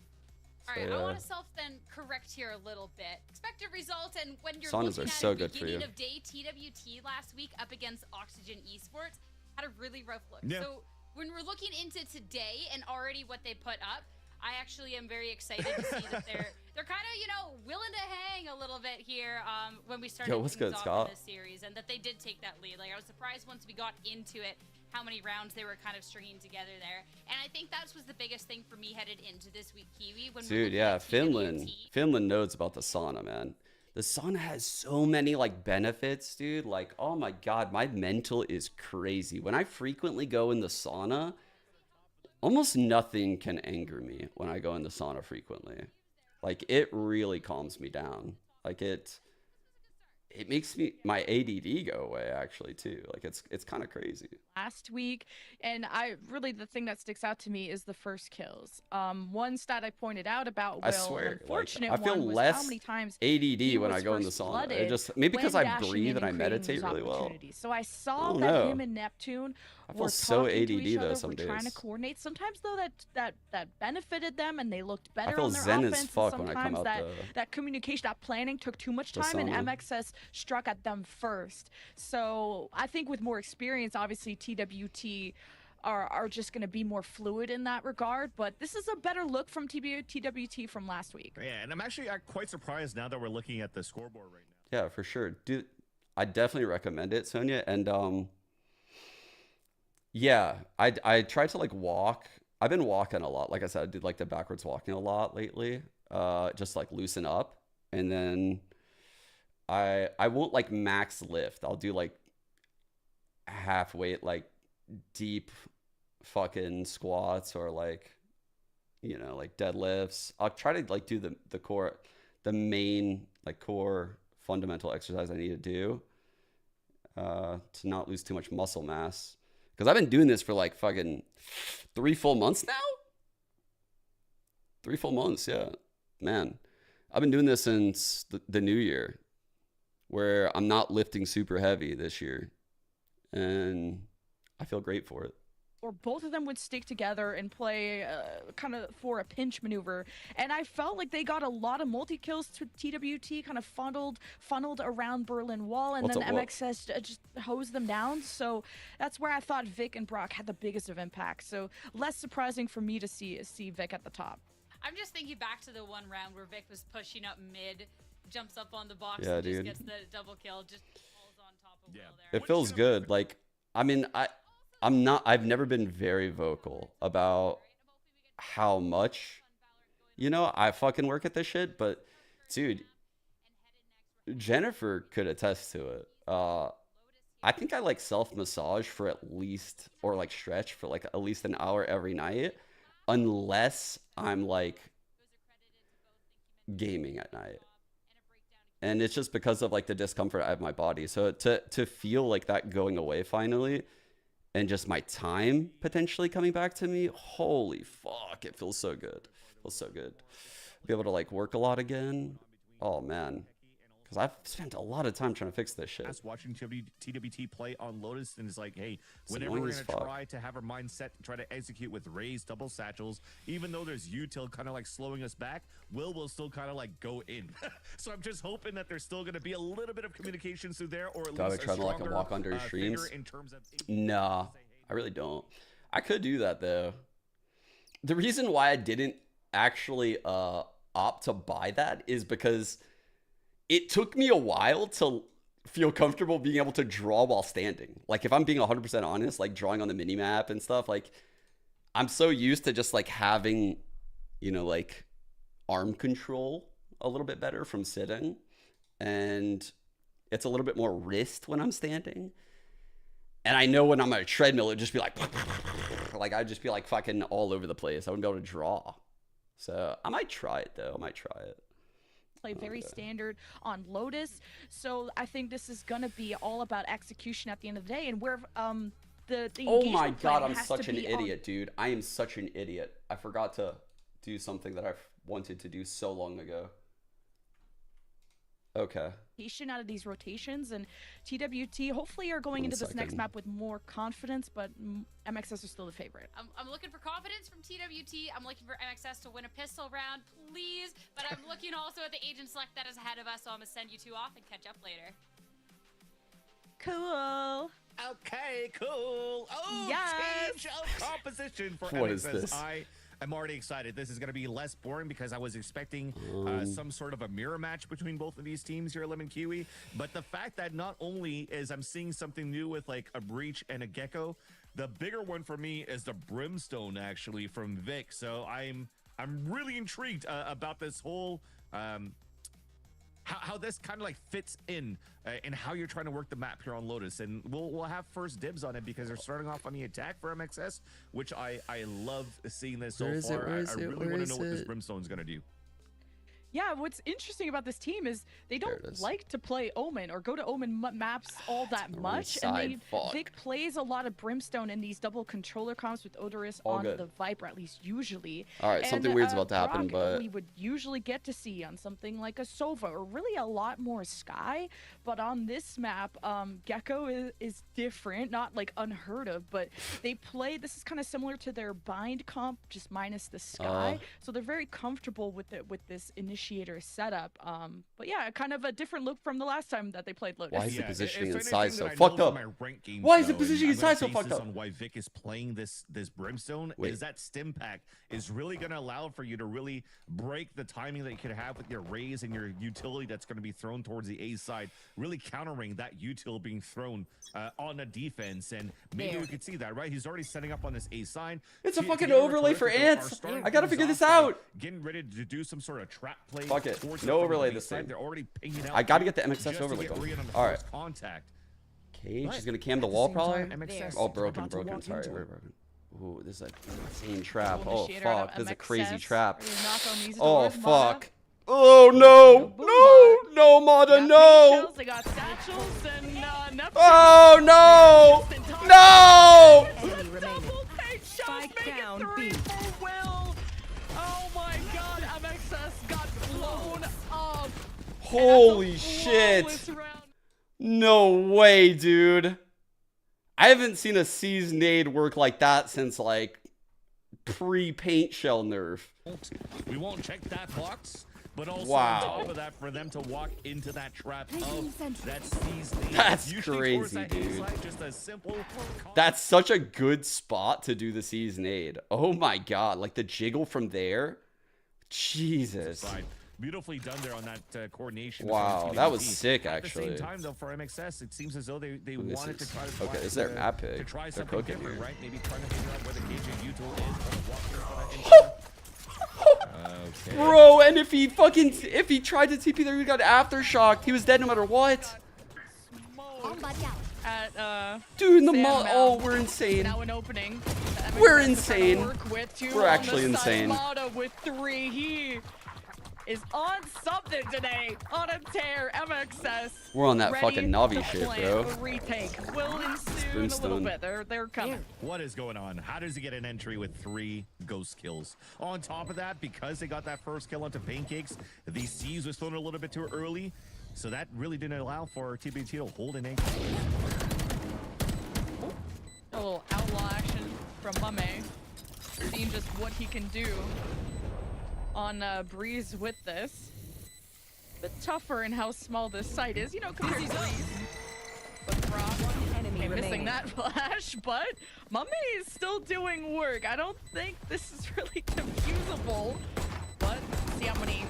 All right, I want to self-correct here a little bit. Expected result, and when you're Saunas looking are at so it, good for you. beginning of day, TWT last week up against Oxygen Esports had a really rough look. Yeah. So when we're looking into today and already what they put up, I actually am very excited to see that they're kind of, willing to hang a little bit here when we started what's things good, off Scott? in this series, and that they did take that lead. Like, I was surprised once we got into it how many rounds they were kind of stringing together there. And I think that was the biggest thing for me headed into this week, Kiwi. When Dude, yeah, Finland knows about the sauna, man. The sauna has so many like benefits, dude. Like, oh my God, my mental is crazy. When I frequently go in the sauna, almost nothing can anger me when I go in the sauna frequently. Like, it really calms me down. Like, it makes my ADD go away, actually, too. Like, it's kind of crazy. Last week, and the thing that sticks out to me is the first kills. One stat I pointed out about Will, I swear, unfortunate like, I feel one was less how many times ADD when I go in the sauna. It just maybe because I breathe and I meditate really well. So I saw don't that know. him and Neptune I feel were so talking to each ADD other, though some were trying to days. coordinate. Sometimes though that benefited them and they looked better feel on their zen as offense. fuck and when I come sometimes out that communication, that planning took too much the time, and sauna. MXS struck at them first. So I think with more experience, obviously TWT are just going to be more fluid in that regard, but this is a better look from TWT from last week. Yeah, and I'm actually quite surprised now that we're looking at the scoreboard right now. Yeah, for sure. Dude, I definitely recommend it, Sonia. And yeah, I tried to like walk. I've been walking a lot. Like I said, I did like the backwards walking a lot lately. Just like loosen up. And then I won't like max lift. I'll do like half weight, like deep fucking squats or like, like deadlifts. I'll try to like do the core, the main like core fundamental exercise I need to do to not lose too much muscle mass. Because I've been doing this for like fucking 3 full months now. 3 full months, yeah. Man, I've been doing this since the new year, where I'm not lifting super heavy this year. And I feel great for it. Or both of them would stick together and play kind of for a pinch maneuver. And I felt like they got a lot of multi-kills to TWT, kind of funneled around Berlin Wall, and then MXS just hosed them down. So that's where I thought Vic and Brock had the biggest of impact. So less surprising for me to see Vic at the top. I'm just thinking back to the one round where Vic was pushing up mid, jumps up on the box, yeah, and dude. just gets the double kill, just falls on top of Will there. It feels good. Like, I mean, I've never been very vocal about how much You know, I fucking work at this shit, but dude, Jennifer could attest to it. I think I like self-massage for at least, or like stretch for like at least an hour every night, unless I'm like gaming at night. And it's just because of like the discomfort I have in my body. So to feel like that going away finally, and just my time potentially coming back to me, holy fuck, it feels so good. It feels so good. Be able to like work a lot again. Oh man. Because I've spent a lot of time trying to fix this shit. Watching TWT play on Lotus, and it's like, hey, It's whenever we're annoying going as to fuck. try to have our mindset to try to execute with raised double satchels, even though there's util kind of like slowing us back, will still kind of like go in. So I'm just hoping that there's still going to be a little bit of communication through there, or at Do I least try a to like stronger walk under your figure streams? in terms of Nah, I really don't. I could do that though. The reason why I didn't actually opt to buy that is because it took me a while to feel comfortable being able to draw while standing. Like if I'm being 100% honest, like drawing on the mini map and stuff, like I'm so used to just like having, you know, like arm control a little bit better from sitting, and it's a little bit more wrist when I'm standing. And I know when I'm on a treadmill, it'd just be like I'd just be like fucking all over the place. I wouldn't be able to draw. So I might try it though. I might try it. Play very standard on Lotus, so I think this is gonna be all about execution at the end of the day, and where the Oh my engagement god, plan I'm has such to an be on- idiot, dude. I am such an idiot. I forgot to do something that I've wanted to do so long ago. Okay. Out of these rotations, and TWT hopefully are going One into this next second. map with more confidence, but MXS are still the favorite. I'm looking for confidence from TWT. I'm looking for MXS to win a pistol round, please. But I'm looking also at the agent select that is ahead of us, so I'm gonna send you two off and catch up later. Cool. Okay, cool. Oh, Yes. change of composition for What MXS. is this? I'm already excited. This is going to be less boring because I was expecting some sort of a mirror match between both of these teams here at Lemon Kiwi. But the fact that not only is I'm seeing something new with like a breach and a gecko, the bigger one for me is the brimstone actually from Vic. So I'm really intrigued about this whole how this kind of like fits in and how you're trying to work the map here on Lotus, and we'll have first dibs on it because they're starting off on the attack for MXS, which I love seeing this so Where is it? far. Where is I it? really Where want to is know what this it? brimstone's gonna do. Yeah, what's interesting about this team is they There it don't is. like to play Omen or go to Omen maps all that the much, wrong and side, fuck. Vic plays a lot of Brimstone in these double controller comps with Odorous All on good. the Viper, at least usually. All right, something weird's about to happen, Brock, but we would usually get to see on something like a Sova or really a lot more Sky, but on this map, Gecko is different, not like unheard of, but they play. This is kind of similar to their Bind comp, just minus the Sky, so they're very comfortable with it with this initiator setup. But yeah, kind of a different look from the last time that they played Lotus. Why is the Yeah, positioning if inside anything so that I fucked know up? from my ranked games Why is the go, and positioning I'm gonna inside so base fucked this up? on why Vic is playing this brimstone Wait. is that stim pack is really going to allow for you to really break the timing that you could have with your raise and your utility that's going to be thrown towards the A side, really countering that util being thrown on a defense. And maybe There. we could see that, right? He's already setting up on this A side. It's a T- fucking TR overlay for Terrific are ants. starting I gotta things figure this off by out. Getting ready to do some sort of trap play. Fuck it. towards No the front of overlay the this side. thing. They're already pinging out. I gotta get the MXS just to overlay get going. Rian on the All right. first contact. Cage But is gonna cam the at wall same probably. time, MXS Oh, is broken. about to walk Sorry, into very it. broken. Ooh, this is an insane trap. Full Oh initiator out of fuck, this is a crazy MXS. trap. Ready to knock on these Oh doors, Mata. fuck. Oh no, Boom no, no, Mata, They got no. shells, they got satchels, and Neptune Oh no, just in time. no. Enemy remaining. Double take shots, Spike make it down, 3 B. for Will. Oh my god, MXS got blown up. Holy And that's a shit. flawless round. No way, dude. I haven't seen a C's nade work like that since like pre-paint shell nerf. We won't check that box, but also Wow. on top of that, for them to walk into that trap of that sees nade. That's Usually towards crazy, that dude. inside, just a simple That's such a good spot to do the C's nade. Oh my god, like the jiggle from there. Jesus. side. Beautifully done there on that coordination. Wow, between that was TWT. sick, At the actually. same time, though, for MXS, it seems as though they Ooh, this wanted is- to try to okay, find, this is their map to pick. try They're something cooking different, here. right? Maybe trying to figure out where the KJ util is. Walk through for that intro. Bro, and if he tried to TP there, he got aftershocked. He was dead no matter what. At Dude, the Sandbound. oh, we're insane. Now an opening. We're MXS is trying to insane. work with two We're on actually the side. insane. Mata with 3. He is on something today. On a tear. MXS. We're on that ready fucking Navi to shit, plant. bro. A retake will ensue in a little Brimstone. bit. They're coming. What is going on? How does he get an entry with 3 ghost kills? On top of that, because they got that first kill onto Pancakes, the C's was thrown a little bit too early, so that really didn't allow for TBT to hold an anchor. A little outlaw action from Mame. Seeing just what he can do on Breeze with this. But tougher in how small this site is, you know, compared to Breeze. But Brock, okay, missing that flash, but Mame is still doing work. I don't think this is really defusable. But see how many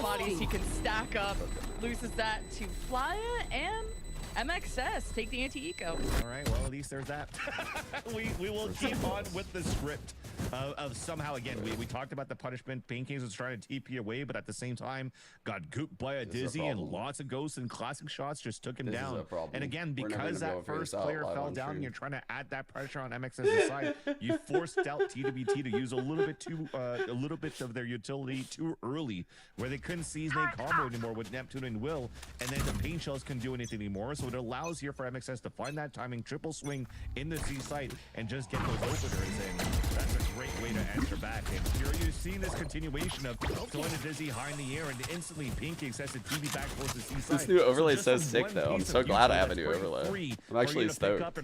bodies he can stack up. Loses that to Flya and MXS take the anti-eco. All right, well, at least there's that. we will keep on with the script of somehow, again, we talked about the punishment. Pancakes was trying to TP away, but at the same time, got gooped by a Dizzy, and lots of ghosts and classic shots just took him down. And again, because that first player fell down and you're trying to add that pressure on MXS's side, you forced out TWT to use a little bit of their utility too early, where they couldn't seize Nate combo anymore with Neptune and Will, and then the pain shells couldn't do anything anymore. So it allows here for MXS to find that timing, triple swing in the C site, and just get those openers in. That's a great way to answer back. And you're seeing this continuation of throwing a Dizzy high in the air, and instantly Pancakes has to TV back towards the C side. This new overlay is so just sick, one though. I'm piece so of glad I util have a that's new pretty overlay. free I'm actually for you to pick stoked. up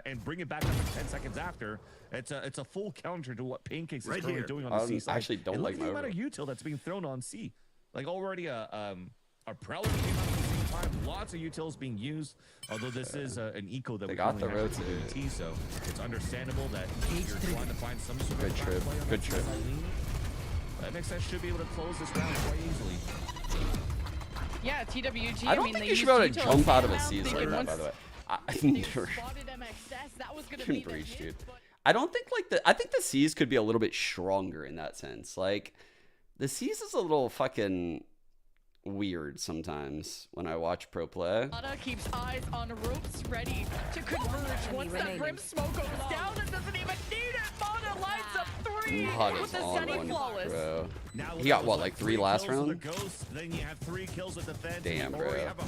and bring it back up in 10 seconds after. It's a full counter to what Pancakes is currently doing on the C side. I actually don't And like look at my the amount overlay. of util that's being thrown on C. Like already a Prowler came out at the same time. Lots of utils being used. Although this is an eco that They we got currently the have for rotate. TBT, so it's understandable that you're trying to find some sort Good of trip. play on Good that trip. C-side lead. MXS should be able to close this round quite easily. Yeah, TWG. I don't mean, think they you should be able to used jump out of a Sandbound, C's like thinking that, once by the way. they spotted MXS, that was gonna be Couldn't the breach, hit, dude. but I don't think I think the C's could be a little bit stronger in that sense. Like the C's is a little fucking weird sometimes when I watch pro play. Mata keeps eyes on ropes, ready to converge. Once that Brim smoke goes down, it doesn't even need it. Mata lines up 3 Mata's with the on semi one, flawless. bro. Now He got what, like 3 last kills with round? the Ghost, then you have 3 kills with the Fed. Damn, you already bro. have a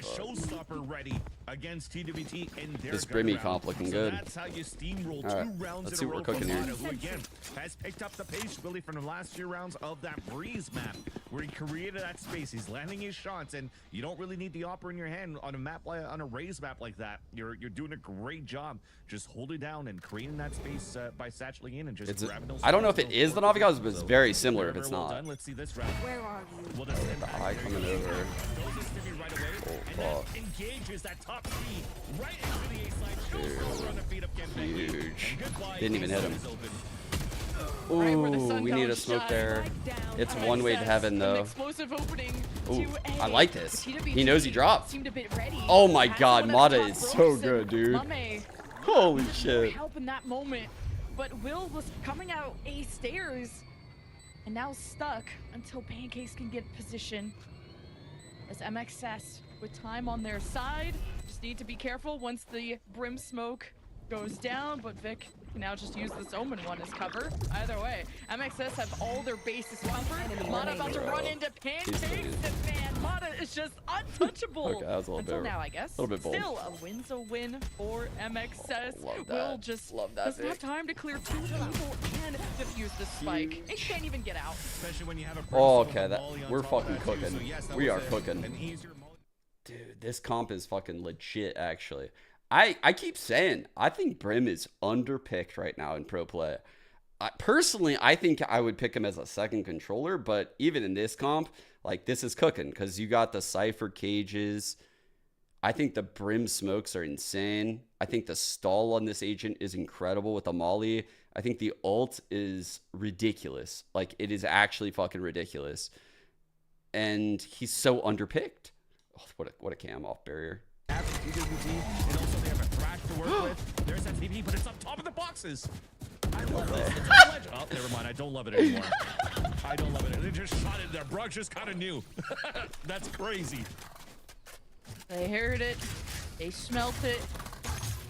showstopper ready against TWT in their This gun Brimmy round. comp looking So good. That's how you steamroll All right, 2 rounds let's in see a what row we're from cooking here. Mata, who again has picked up the pace really from the last few rounds of that Breeze map, where he created that space. He's landing his shots, and you don't really need the opera in your hand on a map on a raised map like that. You're doing a great job just holding down and creating that space by satchling in and just grabbing those. I don't know if shots, it is the Navi guys, but it's very similar if Very it's well not. done. Let's see this round. Where are you? We'll just send The back eye there. coming He over. goes to Stevie right away, and then engages that top C right into the A side. Showstopper on the feet of Kembe. Huge. And goodbye, Didn't even hit him. is open. Right where the Ooh, sun we need a don't smoke shine. there. It's MXS, one way to heaven, an though. explosive opening Ooh, to I A. like this. TWT He knows he dropped. seemed a bit ready. Oh my Has God, one at Mata the top is so ropes, good, and dude. Mame Holy just shit. help in that moment, but Will was coming out A stairs and now stuck until Pancakes can get position. As MXS with time on their side, just need to be careful once the Brim smoke goes down, but Vic can now just use this Omen one as cover. Either way, MXS have all their bases covered. Mata about to run into Pancakes, and man, Mata is just untouchable. Okay, that was a little Until bit- now, I guess. a little bit bold. Still, a win's a win for MXS. Oh, love that. Will just Love that, doesn't have Vic. time to clear 2 people and defuse the spike. It can't even get out. Especially when you have a Oh, Brimstone okay, volley on we're top of fucking that, too. cooking. So yes, that We was are cooking. an easier moment. Dude, this comp is fucking legit, actually. I keep saying, I think Brim is underpicked right now in pro play. Personally, I think I would pick him as a second controller, but even in this comp, like, this is cooking, because you got the Cypher cages. I think the Brim smokes are insane. I think the stall on this agent is incredible with the Molly. I think the ult is ridiculous. Like, it is actually fucking ridiculous. And he's so underpicked. Oh, what a cam off barrier. TWT, and also they have a Thrash to work with. There's that TP, but it's up top of the boxes. I love this. It's a legend. Oh, never mind. I don't love it anymore. I don't love it. They just shot it there. Bruggs just kind of knew. That's crazy. They heard it. They smelt it.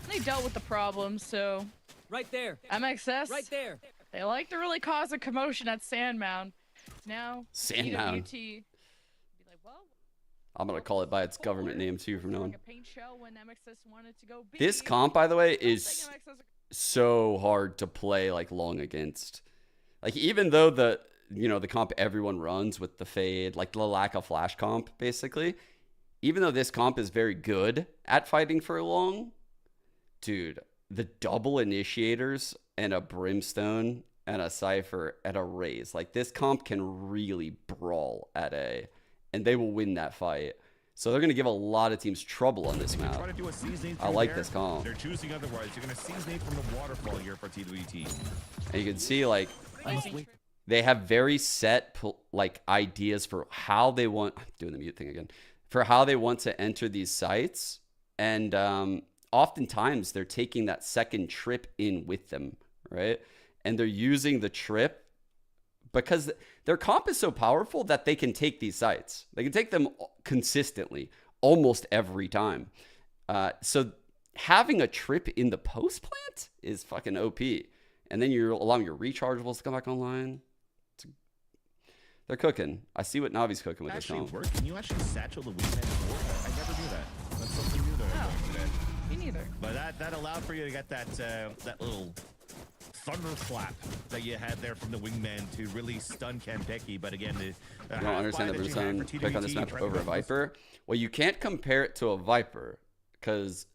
They dealt with the problem, so... Right there. MXS, Right there. they like to really cause a commotion at Sandmound. Now, Sandmound. TWT, be like, well, I'm gonna call it by its government name too from now on. a paint shell when MXS wanted to go B. This comp, by the way, I don't is think MXS so hard to play like long against. Like even though the comp everyone runs with the fade, like the lack of flash comp, basically. Even though this comp is very good at fighting for long, dude, the double initiators and a brimstone and a cypher and a raise, like this comp can really brawl at A, and they will win that fight. So they're gonna give a lot of teams trouble on this map. Try to do a seasoning I through like there. this comp. They're choosing otherwise. You're gonna season from the waterfall here for TWT. And you can see like they have very set like ideas for how they want. I'm doing the mute thing again. For how they want to enter these sites, and oftentimes they're taking that second trip in with them, right? And they're using the trip because their comp is so powerful that they can take these sites. They can take them consistently, almost every time. So having a trip in the post plant is fucking OP. And then you're allowing your rechargeables to come back online. They're cooking. I see what Navi's cooking with this comp. Work? Can you actually satchel the wingman before? I never knew that. That's something new that I learned today. Me neither. But that allowed for you to get that little thunderclap that you had there from the wingman to really stun Kampeki. But again, you don't understand the Brimstone pick on this map over a Viper? Well, you can't compare it to a Viper because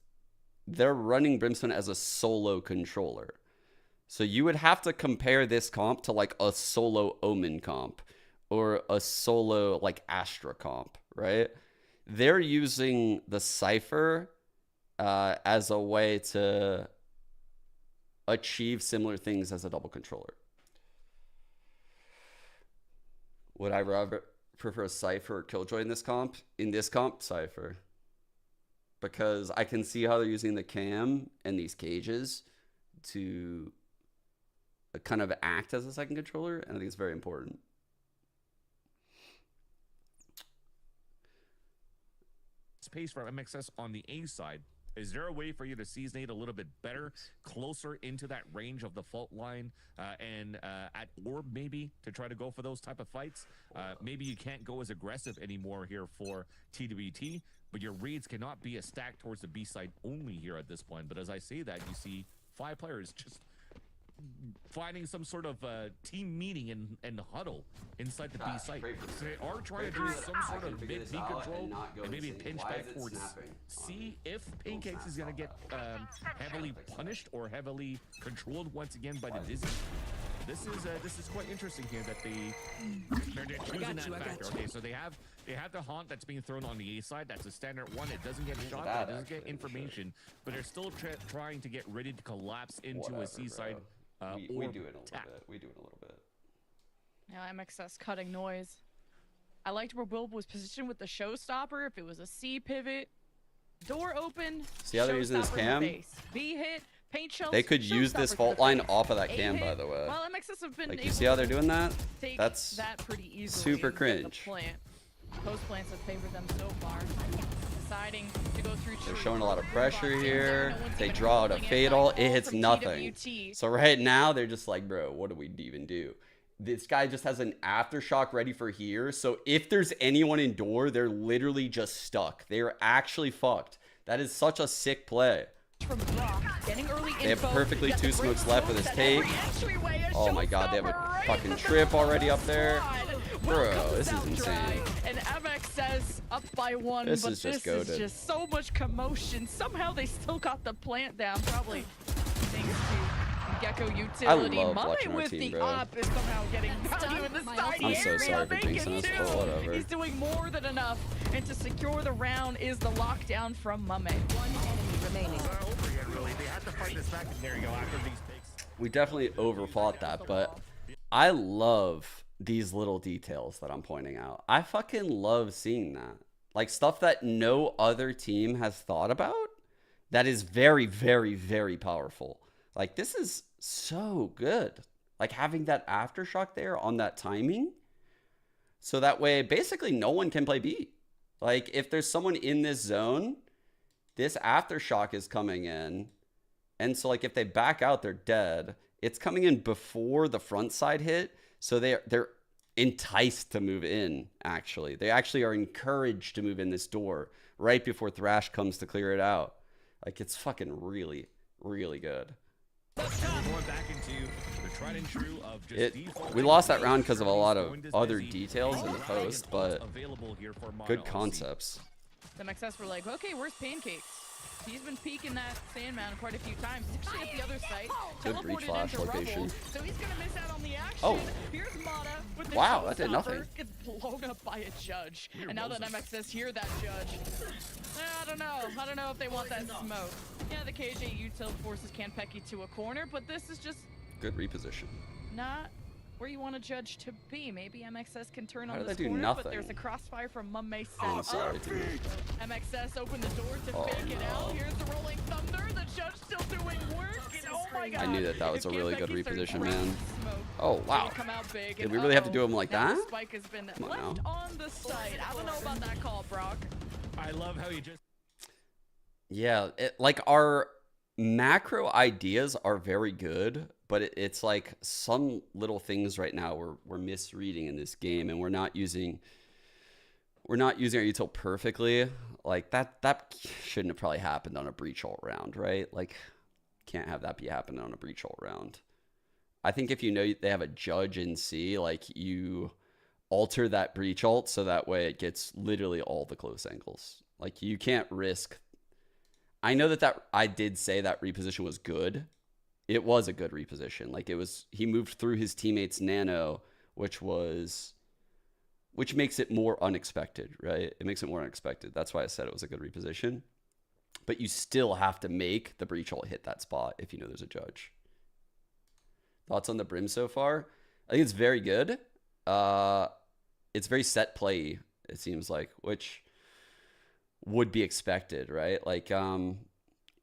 they're running Brimstone as a solo controller. So you would have to compare this comp to like a solo Omen comp or a solo like Astra comp, right? They're using the Cypher as a way to achieve similar things as a double controller. Would I rather prefer Cypher or Killjoy in this comp? In this comp, Cypher. Because I can see how they're using the cam and these cages to kind of act as a second controller, and I think it's very important. Space for MXS on the A side. Is there a way for you to season a little bit better, closer into that range of the fault line, and at orb maybe to try to go for those type of fights? Maybe you can't go as aggressive anymore here for TWT, but your raids cannot be a stack towards the B side only here at this point. But as I say that, you see 5 players just finding some sort of team meeting and huddle inside the B site. So they are trying to do some sort of mid B control and maybe pinch back towards C if Pancakes is going to get heavily punished or heavily controlled once again by the Dizzy. This is quite interesting here that they're choosing that factor. Okay, so they have the haunt that's being thrown on the A side. That's a standard one. It doesn't get shot. It doesn't get information, but they're still trying to get ready to collapse into a C side. We do it a little bit. We do it a little bit. Now MXS cutting noise. I liked where Will was positioned with the showstopper. If it was a C pivot, door open. See how they're using this cam? B hit. Paint shells, they could use this fault line off of that cam, by the way. Well, MXS have been like, you see how they're doing that? That's that pretty easily. Super cringe. Post plants have favored them so far. Deciding to go through. They're showing a lot of pressure here. They draw out a fatal. It hits nothing. So right now they're just like, bro, what do we even do? This guy just has an aftershock ready for here. So if there's anyone in door, they're literally just stuck. They're actually fucked. That is such a sick play. They have perfectly 2 smokes left with his take. Oh my god, they have a fucking trip already up there. Bro, this is insane. And MXS up by 1, this but is just this is just so much commotion. Somehow they still got the plant down, probably thanks to Gecko utility. I love watching our with team, the bro. op is somehow getting value in the side I'm so area. sorry for jinxing us, but whatever. He's doing more than enough, and to secure the round is the lockdown from Mame. 1 enemy remaining. They had to fight this back, and there you go after these picks. We definitely overfought that, but I love these little details that I'm pointing out. I fucking love seeing that. Like stuff that no other team has thought about that is very, very, very powerful. Like this is so good. Like having that aftershock there on that timing. So that way, basically no one can play B. Like if there's someone in this zone, this aftershock is coming in. And so like if they back out, they're dead. It's coming in before the front side hit. So they're enticed to move in, actually. They actually are encouraged to move in this door right before Thrash comes to clear it out. Like it's fucking really, really good. Going back into the tried and true of just We lost that round because of a lot of other details in the post, but good concepts. The MXS were like, okay, where's Pancakes? He's been peeking that Sandman quite a few times. He's actually at the other site. Good breach flash location. Rubble, so he's gonna miss out on the action. Oh. Here's Mata with the wow, that did nothing. Gets blown up by a judge. And now that MXS hear that judge, I don't know. I don't know if they want that smoke. Yeah, the KJ util forces Kanpeki to a corner, but this is just good reposition. not where you want a judge to be. Maybe MXS can turn How on did this that do corner, nothing? but there's a crossfire from Mummay Oh, sorry, dude. MXS opened the door to fake it out. Here's the rolling thunder. The judge still doing work. And oh my god. I knew that was a really good reposition, man. Smoke, Oh, wow. come out big, Did and we really have to do him like now that? the spike has been Come on left now. on the site. I don't know about that call, Brock. I love how you just Yeah, like our macro ideas are very good, but it's like some little things right now we're misreading in this game, and we're not using our util perfectly. Like that shouldn't have probably happened on a breach ult round, right? Like can't have that be happening on a breach ult round. I think if you know they have a judge in C, like you alter that breach ult so that way it gets literally all the close angles. Like you can't risk. I know that I did say that reposition was good. It was a good reposition. Like he moved through his teammate's nano, which makes it more unexpected, right? It makes it more unexpected. That's why I said it was a good reposition. But you still have to make the breach ult hit that spot if you know there's a judge. Thoughts on the Brim so far? I think it's very good. It's very set play, it seems like, which would be expected, right? Like,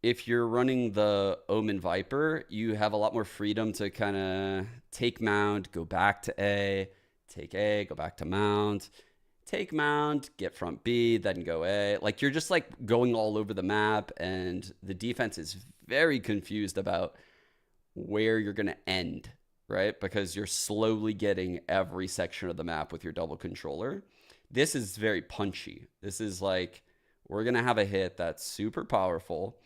if you're running the Omen Viper, you have a lot more freedom to kind of take Mount, go back to A, take A, go back to Mount, take Mount, get front B, then go A. Like, you're just like going all over the map, and the defense is very confused about where you're going to end, right? Because you're slowly getting every section of the map with your double controller. This is very punchy. This is like, we're going to have a hit that's super powerful.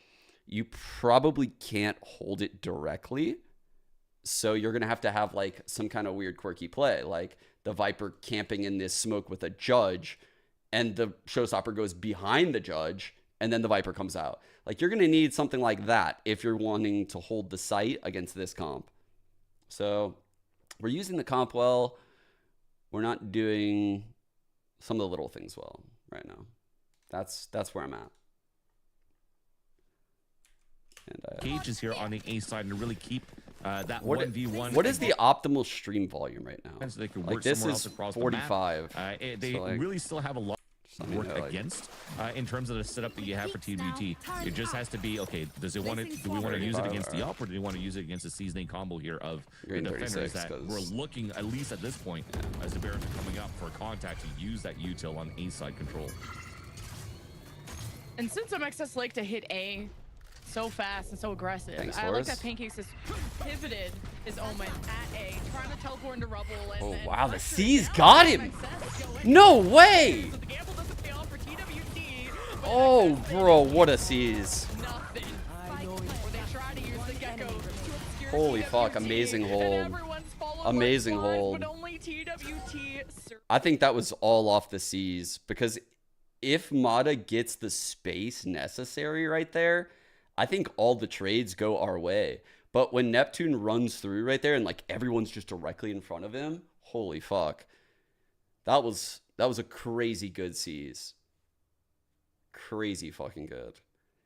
You probably can't hold it directly. So you're going to have like some kind of weird quirky play, like the Viper camping in this smoke with a judge, and the showstopper goes behind the judge, and then the Viper comes out. Like you're going to need something like that if you're wanting to hold the site against this comp. So we're using the comp well. We're not doing some of the little things well right now. That's where I'm at. And Cage is here on the A side and really keep that 1v1. What is the optimal stream volume right now? So they can Like work this somewhere is else across 45. The map. They so like, really still have a lot to work like, against in terms of the setup that you have for TWT. It just has to be okay. Do we want to use it against the up, or do we want to use it against the seasoning combo here of the defenders that we're looking, at least at this point, as the Barons are coming up for contact, to use that util on A side control. And since MXS like to hit A so fast and so aggressive, Thanks, I like Horace. that Pancakes has pivoted his Omen at A, trying to teleport into Rubble. And oh then wow, the pressure C's down got by him. MXS. No way. So the gamble doesn't pay off for TWT. but Oh MXS bro, what a C's. nothing. Or they try to use the Gecko to obscure Holy TWT, fuck, amazing and hold. everyone's followed by Amazing Flies, hold. But only TWT I think that was all off the C's, because if Mata gets the space necessary right there, I think all the trades go our way. But when Neptune runs through right there and like everyone's just directly in front of him, holy fuck. That was a crazy good C's. Crazy fucking good.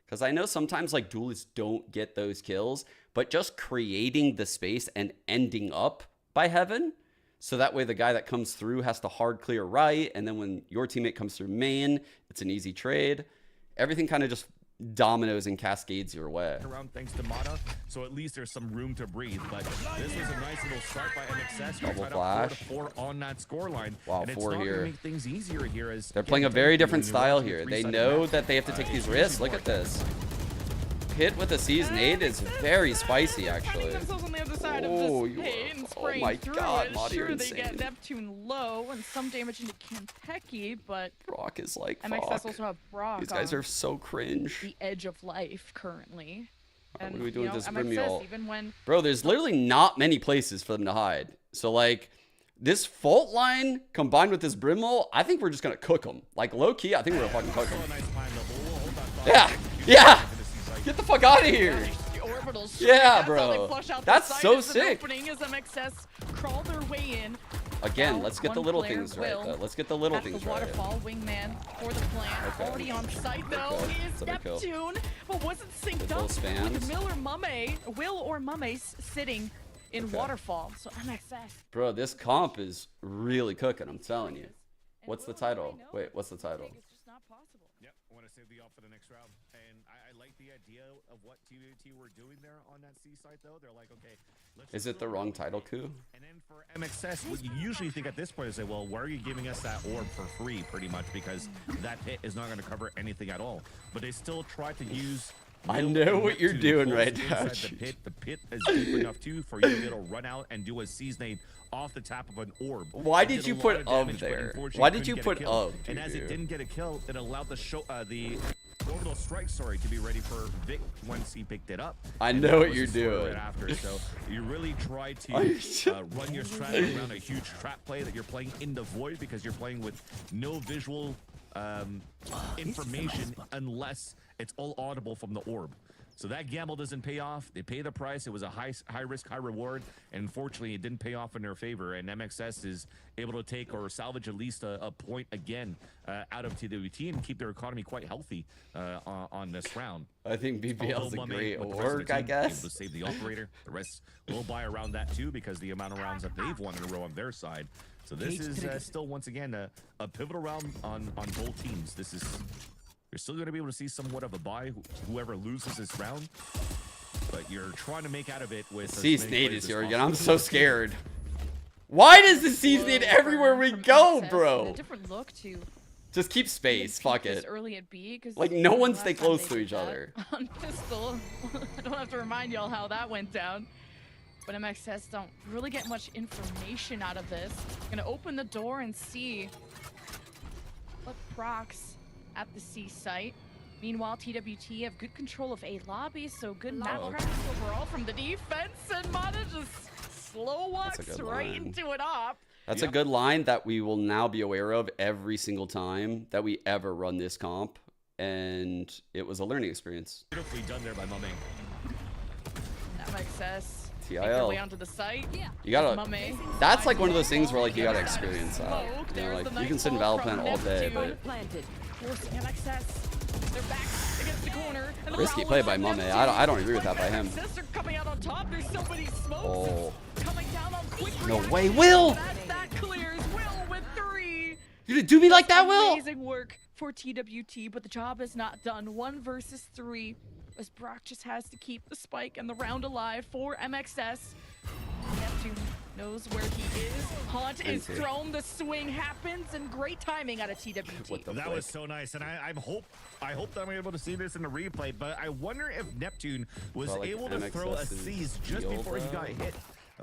Because I know sometimes like duelists don't get those kills, but just creating the space and ending up by heaven, so that way the guy that comes through has to hard clear right, and then when your teammate comes through main, it's an easy trade. Everything kind of just dominoes and cascades your way. Around thanks to Mata, so at least there's some room to breathe. But this was a nice little start by MXS. Double Tied up flash. 4-4 on that scoreline. Wow, and it's 4 not here. gonna make things easier here as They're playing a very different style here. They know that they have to take these risks. Look at this. Hit with a season 8 is very spicy, actually. Themselves on the other side Oh, of you this pit and are- oh spraying my through God, it. Madi, you're Sure, they get insane. Neptune low and some damage into Kentucky, but Brock is like, MXS fuck. also have Brock These guys on are so cringe. the edge of life currently. What And are we doing you know, with this MXS, Brimule? even when Bro, there's literally not many places for them to hide. So, like, this fault line combined with this Brimule, I think we're just going to cook them. Like, low-key, I think we're going to fucking cook them. Yeah, yeah. Get the fuck out of here. the orbital Yeah, that's how bro. they flush out That's the site. so It's an sick. opening as MXS crawl their way in. Again, Now, let's get the one little player things right, will though. Let's get the little at things the right. waterfall wingman for the plant. Okay. Already on site though Okay. is That's a kill. Neptune, but wasn't synced Good up little spams. with Will or Mame sitting in Okay. waterfall. So MXS. Bro, this comp is really cooking, I'm telling you. And What's the Will title? already knows Wait, what's the title? It's just not possible. Yep, I want to save the off for the next round. And I like the idea of what TWT were doing there on that C site, though. They're like, okay, let's Is just it the throw wrong it title, away. coup? And then for MXS, what you usually think at this point is say, well, why are you giving us that orb for free, pretty much, because that pit is not going to cover anything at all. But they still try to use. I Will know and what you're Neptune doing both right now, inside the jeez. pit. The pit is deep enough too for you to be able to run out and do a season off the top of an orb. Why It did a you lot put of of damage, but there? unfortunately Why did couldn't you get a put kill. of, And as it dude? didn't get a kill, it allowed the orbital strike, sorry, to be ready for Vic once he picked it up. I And know that what was you're the story doing. Right after, so you really try Are you to run your strategy around a huge trap play that you're playing in the void because you're playing with no visual information unless it's all audible from the orb. So that gamble doesn't pay off. They pay the price. It was a high risk, high reward, and unfortunately, it didn't pay off in their favor. And MXS is able to take or salvage at least a point again out of TWT and keep their economy quite healthy on this round. I think BBL's a Although Mame, great with the rest of the org, I team, guess. able to save the operator. The rest will buy around that too because the amount of rounds that they've won in a row on their side. So this is still once again a pivotal round on both teams. This is. You're still going to be able to see somewhat of a buy, whoever loses this round. But you're trying to make out of it with Season 8 is here again. I'm so scared. Why does the Season 8 everywhere we go, A bro? different look to Just keep space. Fuck this it. early at B, 'cause Like, no one last stay time close they to did each that other. On pistol, I don't have to remind y'all how that went down. But MXS don't really get much information out of this. Gonna open the door and see what procs at the C site. Meanwhile, TWT have good control of A lobby, so good map Oh. practice overall from the defense, and Mata just slow walks good right line. into it op. That's a good line that we will now be aware of every single time that we ever run this comp. And it was a learning experience. Beautifully done there by Mame. MXS TIL. make their way onto the site. You gotta. Mame. That's like one of those things where like you gotta experience that. You know, like you can sit in Valorant all day, but Forcing MXS. They're back against the corner. And the risky foul play is by on Mame. Neptune. I don't agree with that by him. MXS are coming out on top. There's so many smokes. Oh. Coming down on quick No reaction. way, Will! That clears. Will with 3. You didn't do me like that, Will. Amazing work for TWT, but the job is not done. 1 versus 3, as Brock just has to keep the spike and the round alive for MXS. Neptune knows where he is. Haunt is thrown. The swing happens, and great timing out of TWT. That was so nice, and I hope that I'm able to see this in the replay. But I wonder if Neptune was Well, like able to throw a seize just deal, before he bro. got hit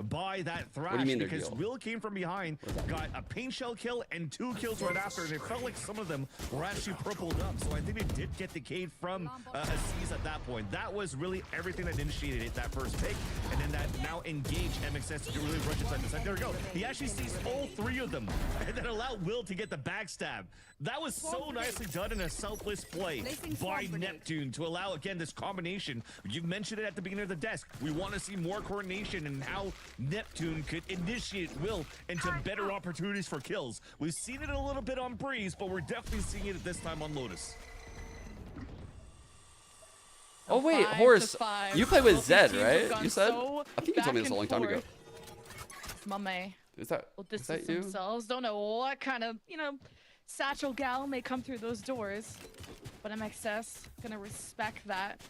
by that thrash. do you mean they're because deal? Will came from behind, got a paint shell kill and 2 kills right after, and it felt like some of them were actually purpled up. So I think they did get decayed from a seize at that point. That was really everything that initiated it, that first pick, and then that now engaged MXS to really rush inside the side. There we go. He actually sees all 3 of them, and then allowed Will to get the backstab. That was so nicely done in a selfless play by Neptune to allow, again, this combination. You mentioned it at the beginning of the desk. We want to see more coordination and how Neptune could initiate Will into better opportunities for kills. We've seen it a little bit on Breeze, but we're definitely seeing it this time on Lotus. Oh wait, 5 to Horse, 5. you play with Both Zed, teams have right? gone You said? so I think you told me back this a long and time ago. forth. Mame Is that will is distance that you? themselves. Don't know what kind of, satchel gal may come through those doors. But MXS gonna respect that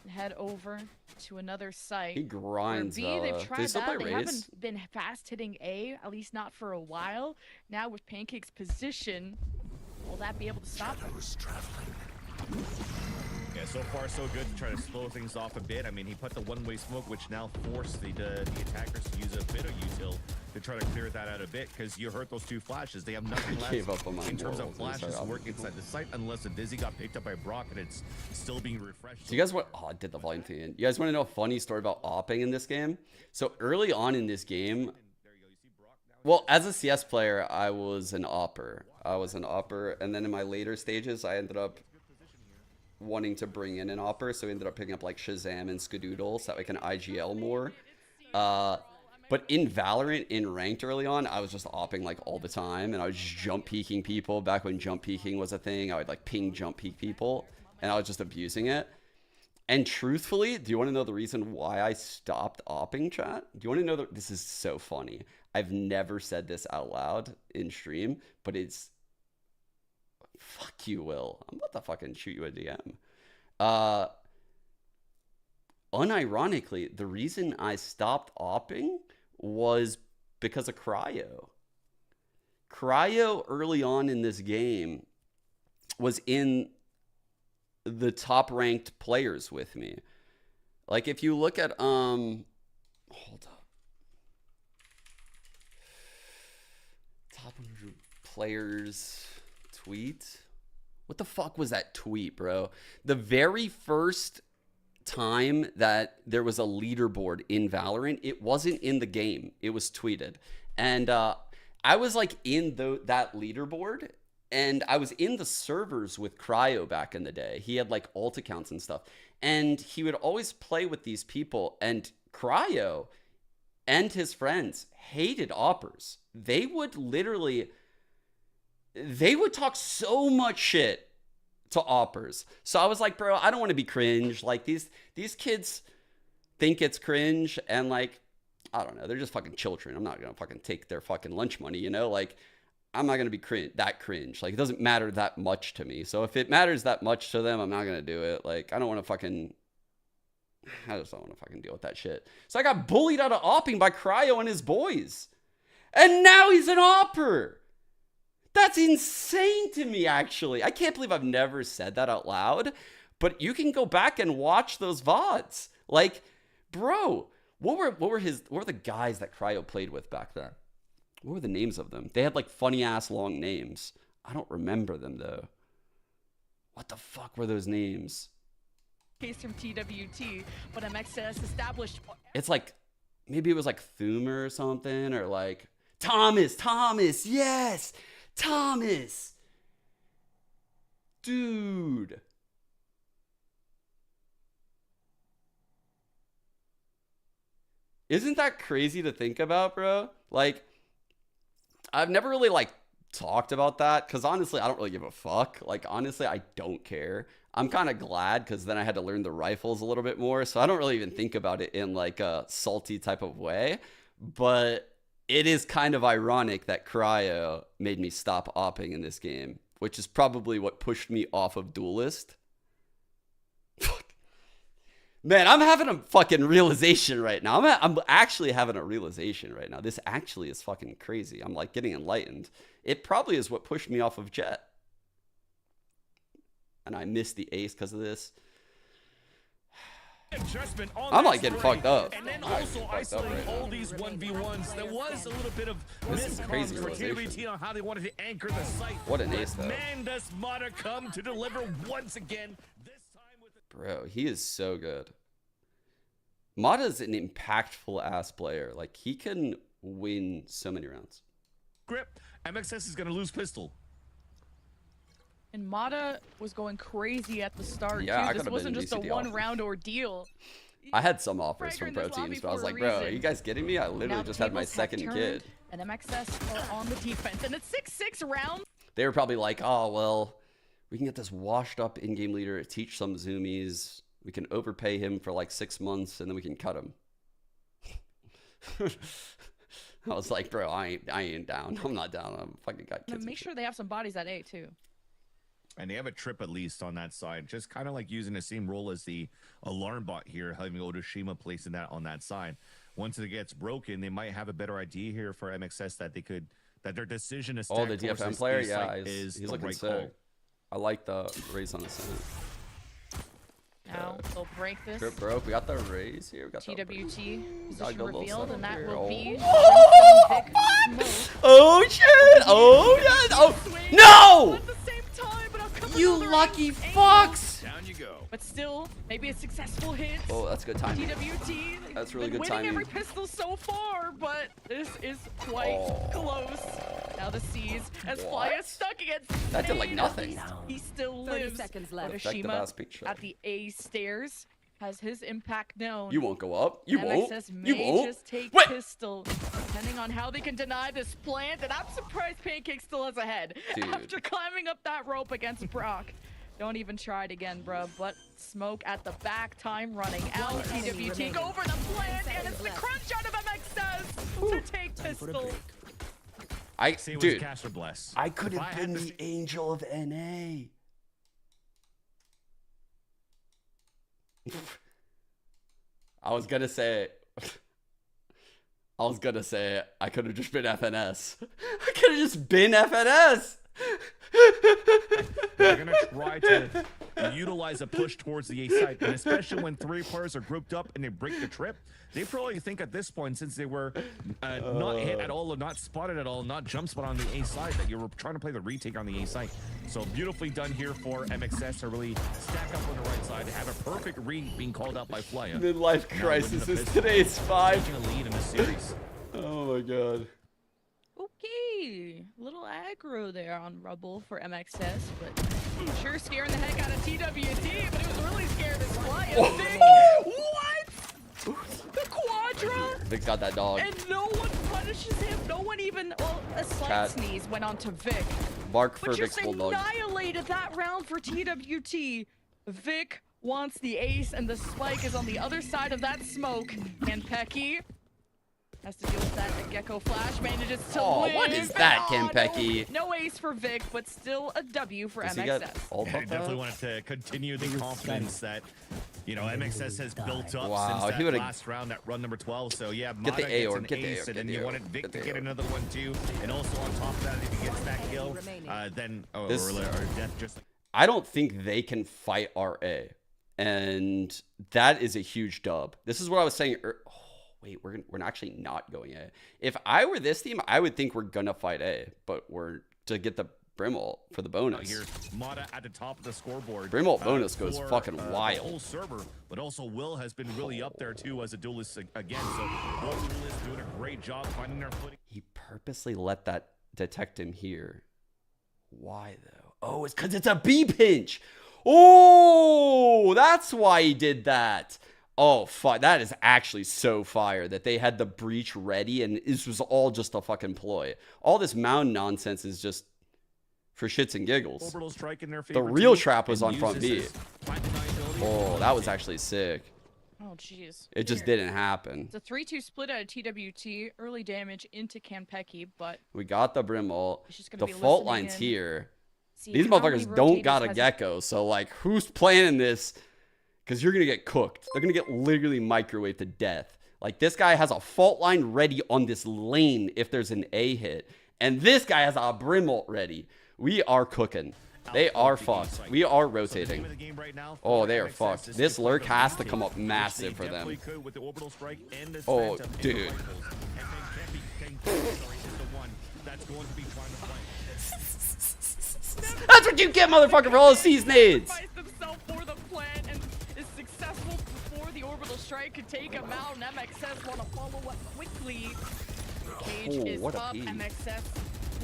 and head over to another site. He grinds, B, they've Vela. Do tried they still that. play They Raze? haven't been fast hitting A, at least not for a while. Now with Pancake's position, will that be able to stop them? Yeah, so far so good to try to slow things off a bit. I mean, he put the one-way smoke, which now forced the attackers to use a bit of util to try to clear that out a bit, because you heard those two flashes. They have nothing left gave up on my in terms of morals and flashes to started work opping inside the site, unless the Dizzy got picked up by Brock and it's still being refreshed. Do you guys want? Oh, I did the volume thing. You guys want to know a funny story about opping in this game? So early on in this game, well, as a CS player, I was an opper. And then in my later stages, I ended up wanting to bring in an opper, so we ended up picking up like Shazam and Skadoodle so that we can IGL more. But in Valorant, in ranked early on, I was just opping like all the time, and I was just jump peeking people. Back when jump peeking was a thing, I would like ping jump peek people, and I was just abusing it. And truthfully, do you want to know the reason why I stopped opping, chat? Do you want to know that this is so funny? I've never said this out loud in stream, but it's... Fuck you, Will. I'm about to fucking shoot you a DM. Unironically, the reason I stopped opping was because of Cryo. Cryo early on in this game was in the top ranked players with me. Like if you look at hold up. Top 100 players tweet. What the fuck was that tweet, bro? The very first time that there was a leaderboard in Valorant, it wasn't in the game. It was tweeted. And I was like in that leaderboard, and I was in the servers with Cryo back in the day. He had like alt accounts and stuff. And he would always play with these people, and Cryo and his friends hated oppers. They would talk so much shit to oppers. So I was like, bro, I don't want to be cringe. Like these kids think it's cringe, and like, I don't know, they're just fucking children. I'm not gonna fucking take their fucking lunch money, you know? Like, I'm not gonna be that cringe. Like, it doesn't matter that much to me. So if it matters that much to them, I'm not gonna do it. Like, I just don't want to fucking deal with that shit. So I got bullied out of opping by Cryo and his boys. And now he's an opper. That's insane to me, actually. I can't believe I've never said that out loud. But you can go back and watch those VODs. Like, bro, what were the guys that Cryo played with back then? What were the names of them? They had like funny ass long names. I don't remember them though. What the fuck were those names? Case from TWT, but MXS established. It's like, maybe it was like Thumer or something, or like Thomas, yes, Thomas. Dude. Isn't that crazy to think about, bro? Like, I've never really like talked about that because honestly, I don't really give a fuck. Like, honestly, I don't care. I'm kind of glad because then I had to learn the rifles a little bit more. So I don't really even think about it in like a salty type of way. But it is kind of ironic that Cryo made me stop opping in this game, which is probably what pushed me off of Duelist. Man, I'm having a fucking realization right now. I'm actually having a realization right now. This actually is fucking crazy. I'm like getting enlightened. It probably is what pushed me off of Jet. And I missed the ace because of this. I'm like getting fucked up. And then also isolating all these 1v1s. There was a little bit of miscomms for TWT on how they wanted to anchor the site. What an ace, though. Man, does Mata come to deliver once again. This time with Bro, he is so good. Mata's an impactful ass player. Like, he can win so many rounds. Grip. MXS is going to lose pistol. And Mata was going crazy at the start, yeah, too. This wasn't just a one-round ordeal. I had some offers from pro teams, but I was like, bro, are you guys kidding me? I literally just had my second kid. And MXS are on the defense, and it's 6-6 rounds. They were probably like, oh, well, we can get this washed up in-game leader to teach some zoomies. We can overpay him for like 6 months, and then we can cut him. I was like, bro, I ain't down. I'm not down. I'm fucking got kids. Make sure they have some bodies at A, too. And they have a trip at least on that side, just kind of like using the same role as the alarm bot here, having Otoshima placing that on that side. Once it gets broken, they might have a better idea here for MXS that they could, that their decision to stack Oh, the DFM player, yeah, he's looking sick. call. I like the raise on the Senate. Now they'll break this. Trip broke. We got the raise here. We got TWT Got a position little revealed, and that setup will here. be. Oh shit! Oh yeah! Oh no! At the same time, but I'll come with You another lucky angle. fucks! Down you go. But still, maybe a successful hit. Oh, that's good timing. TWT. That's really been good winning timing. every pistol so far, but this is quite close. Now the C's as Flya stuck against. That did like Spain. nothing. He still 30 lives. seconds left. Effective ass Otoshima picture. at the A stairs has his impact known. You won't go up. You won't. MXS You may won't. just take Wait. pistol, depending on how they can deny this plant. And I'm surprised Pancake still has a head Dude. after climbing up that rope against Brock. Don't even try it again, bruh. But smoke at the back, time running out. enemy TWT remaining. go over the plant, and it's the Left. crunch out of MXS to take pistol. See, it was Dude, Cash or Bless. I could If have had been to the angel of NA. I was gonna say I could have just been FNS. I could have just been FNS. They're gonna try to utilize a push towards the A side, and especially when three players are grouped up and they break the trip, they probably think at this point, since they were not hit at all, or not spotted at all, not jump spot on the A side, that you were trying to play the retake on the A side. So beautifully done here for MXS to really stack up on the right side, have a perfect read being called out by Flya. Midlife Now crisis looking to is pistol, today's 5. taking a lead in the series. Oh my god. Okay, little aggro there on Rubble for MXS, but sure scaring the heck out of TWT, but it was really scared as Flya. Big, what? The Quadra? Vic's got that dog. And no one punishes him. No one even, well, a slight Cat. sneeze went on to Vic. Bark for But Vic's just bulldog. annihilated that round for TWT. Vic wants the ace, and the spike is on the other side of that smoke. And Pecky has to deal with that. The Gecko Flash manages to Oh, what live. is that, And, Kenpecky? No ace for Vic, but still a W for Does he MXS. get all I buffed definitely up? wanted to continue the confidence that, you know, MXS has built up Wow, since he that would've- last round, that run number 12. So yeah, Get Mata the gets Aor, an get the ace, Aor, and get then the you Aor, wanted Vic get to the get Aor. another one too. And also on top of that, if he gets that kill, then or death just like. I don't think they can fight RA. And that is a huge dub. This is what I was saying. Oh, wait, we're actually not going A. If I were this team, I would think we're gonna fight A, but we're to get the Brimble for the bonus. Here, Mata at the top of the scoreboard. Brimble bonus goes for, fucking the wild. whole server, but also Will has been really up there too as a duelist again. So both duelists doing a great job finding their footing. He purposely let that detect him here. Why though? Oh, it's because it's a B pinch. Oh, that's why he did that. Oh, fuck. That is actually so fire that they had the breach ready and this was all just a fucking ploy. All this mountain nonsense is just for shits and giggles. Orbital strike in their The favor real too, trap was and on front B. uses his plant deniability. Oh, that was actually sick. Oh, jeez. It just didn't happen. It's a 3-2 split out of TWT. Early damage into Kanpeki, but We got the Brim ult. it's just gonna The be fault listening line's in. here. See These how many motherfuckers don't rotators got a has- gecko, so like, who's planning this? Because you're gonna get cooked. They're gonna get literally microwaved to death. Like, this guy has a fault line ready on this lane if there's an A hit, and this guy has a Brim ult ready. We are cooking. They are fucked. We are rotating. Oh, they are fucked. This lurk has to come up massive for them. Oh, dude. That's what you get, motherfucker, for all the C's nades. Sacrificed himself for the plant and is successful before the orbital strike could take him out, and MXS want to follow up quickly. Cage Oh, is what a up. pee. MXS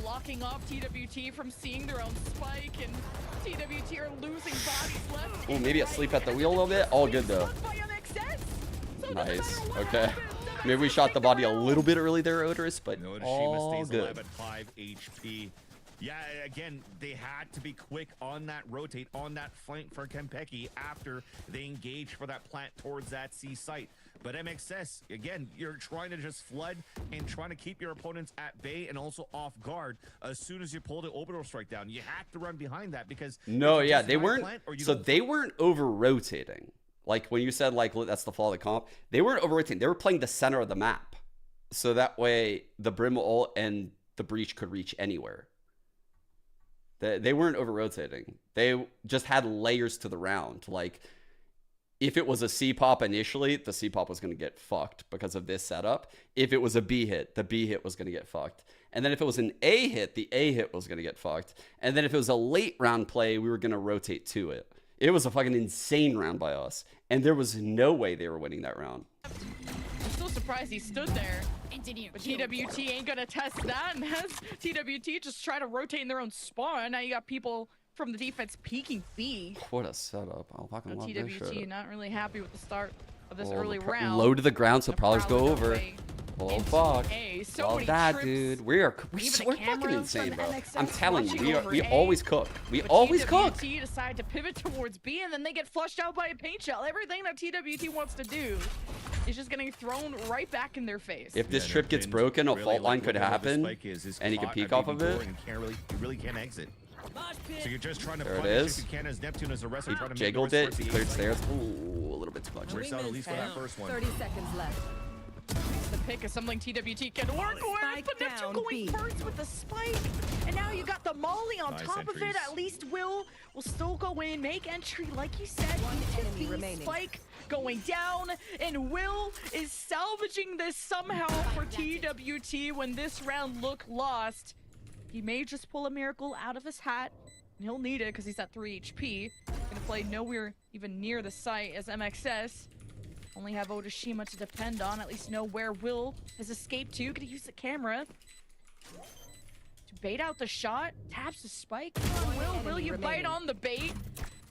blocking off TWT from seeing their own spike, and TWT are losing bodies left. Oh, maybe a sleep at the wheel a little bit. All good though. By MXS. So no Nice. matter what Okay. happens, Maybe we MXS shot the take body a round. little bit early there, Odorous, but No, all Shima stays good. alive at 5 HP. Yeah, again, they had to be quick on that rotate, on that flank for Kenpeki after they engaged for that plant towards that C site. But MXS, again, you're trying to just flood and trying to keep your opponents at bay and also off guard as soon as you pull the orbital strike down. You have to run behind that because No, if you yeah, just they high weren't. plant or you So go they weren't over rotating. Like when you said like that's the flaw of the comp, they weren't over rotating. They were playing the center of the map, so that way the Brim ult and the Breach could reach anywhere. They weren't over rotating. They just had layers to the round. Like if it was a C pop initially, the C pop was going to get fucked because of this setup. If it was a B hit, the B hit was going to get fucked. And then if it was an A hit, the A hit was going to get fucked. And then if it was a late round play, we were going to rotate to it. It was a fucking insane round by us. And there was no way they were winning that round. I'm still surprised he stood there. But TWT ain't gonna test that, and as TWT just try to rotate in their own spawn. Now you got people from the defense peeking B. What a setup. I'll fucking love this TWT shit. not really happy with the start of this early round. Low to the ground so prowlers go over. away Oh into fuck. A. So Love many that, trips. dude. We're Even we're a camera fucking insane, from bro. MXS I'm telling you, watching over we A. always cook. We But always cook. TWT decide to pivot towards B, and then they get flushed out by a paint shell. Everything that TWT wants to do is just getting thrown right back in their face. If this trip gets broken, a fault line could happen, and he can peek off of it. You really can't exit. So you're just trying to There it punish is. if you can as Neptune as a wrestler He trying to make jiggled noise it. towards He the cleared A side. stairs. Ooh, a little bit too much. Works out at least for that first one. 30 seconds left. The pick is something TWT can work with, but Neptune down going B. first with the spike. And now you got the Molly on Nice top of it. entries. At least Will still go in, make entry, like you said. One enemy B remaining. spike going down, and Will is salvaging this somehow for TWT when this round looked lost. He may just pull a miracle out of his hat, and he'll need it because he's at 3 HP. Gonna play nowhere even near the site as MXS only have Odashima to depend on, at least know where Will has escaped to. Gonna use the camera to bait out the shot. Taps the spike. Come on, Will you bite on the bait?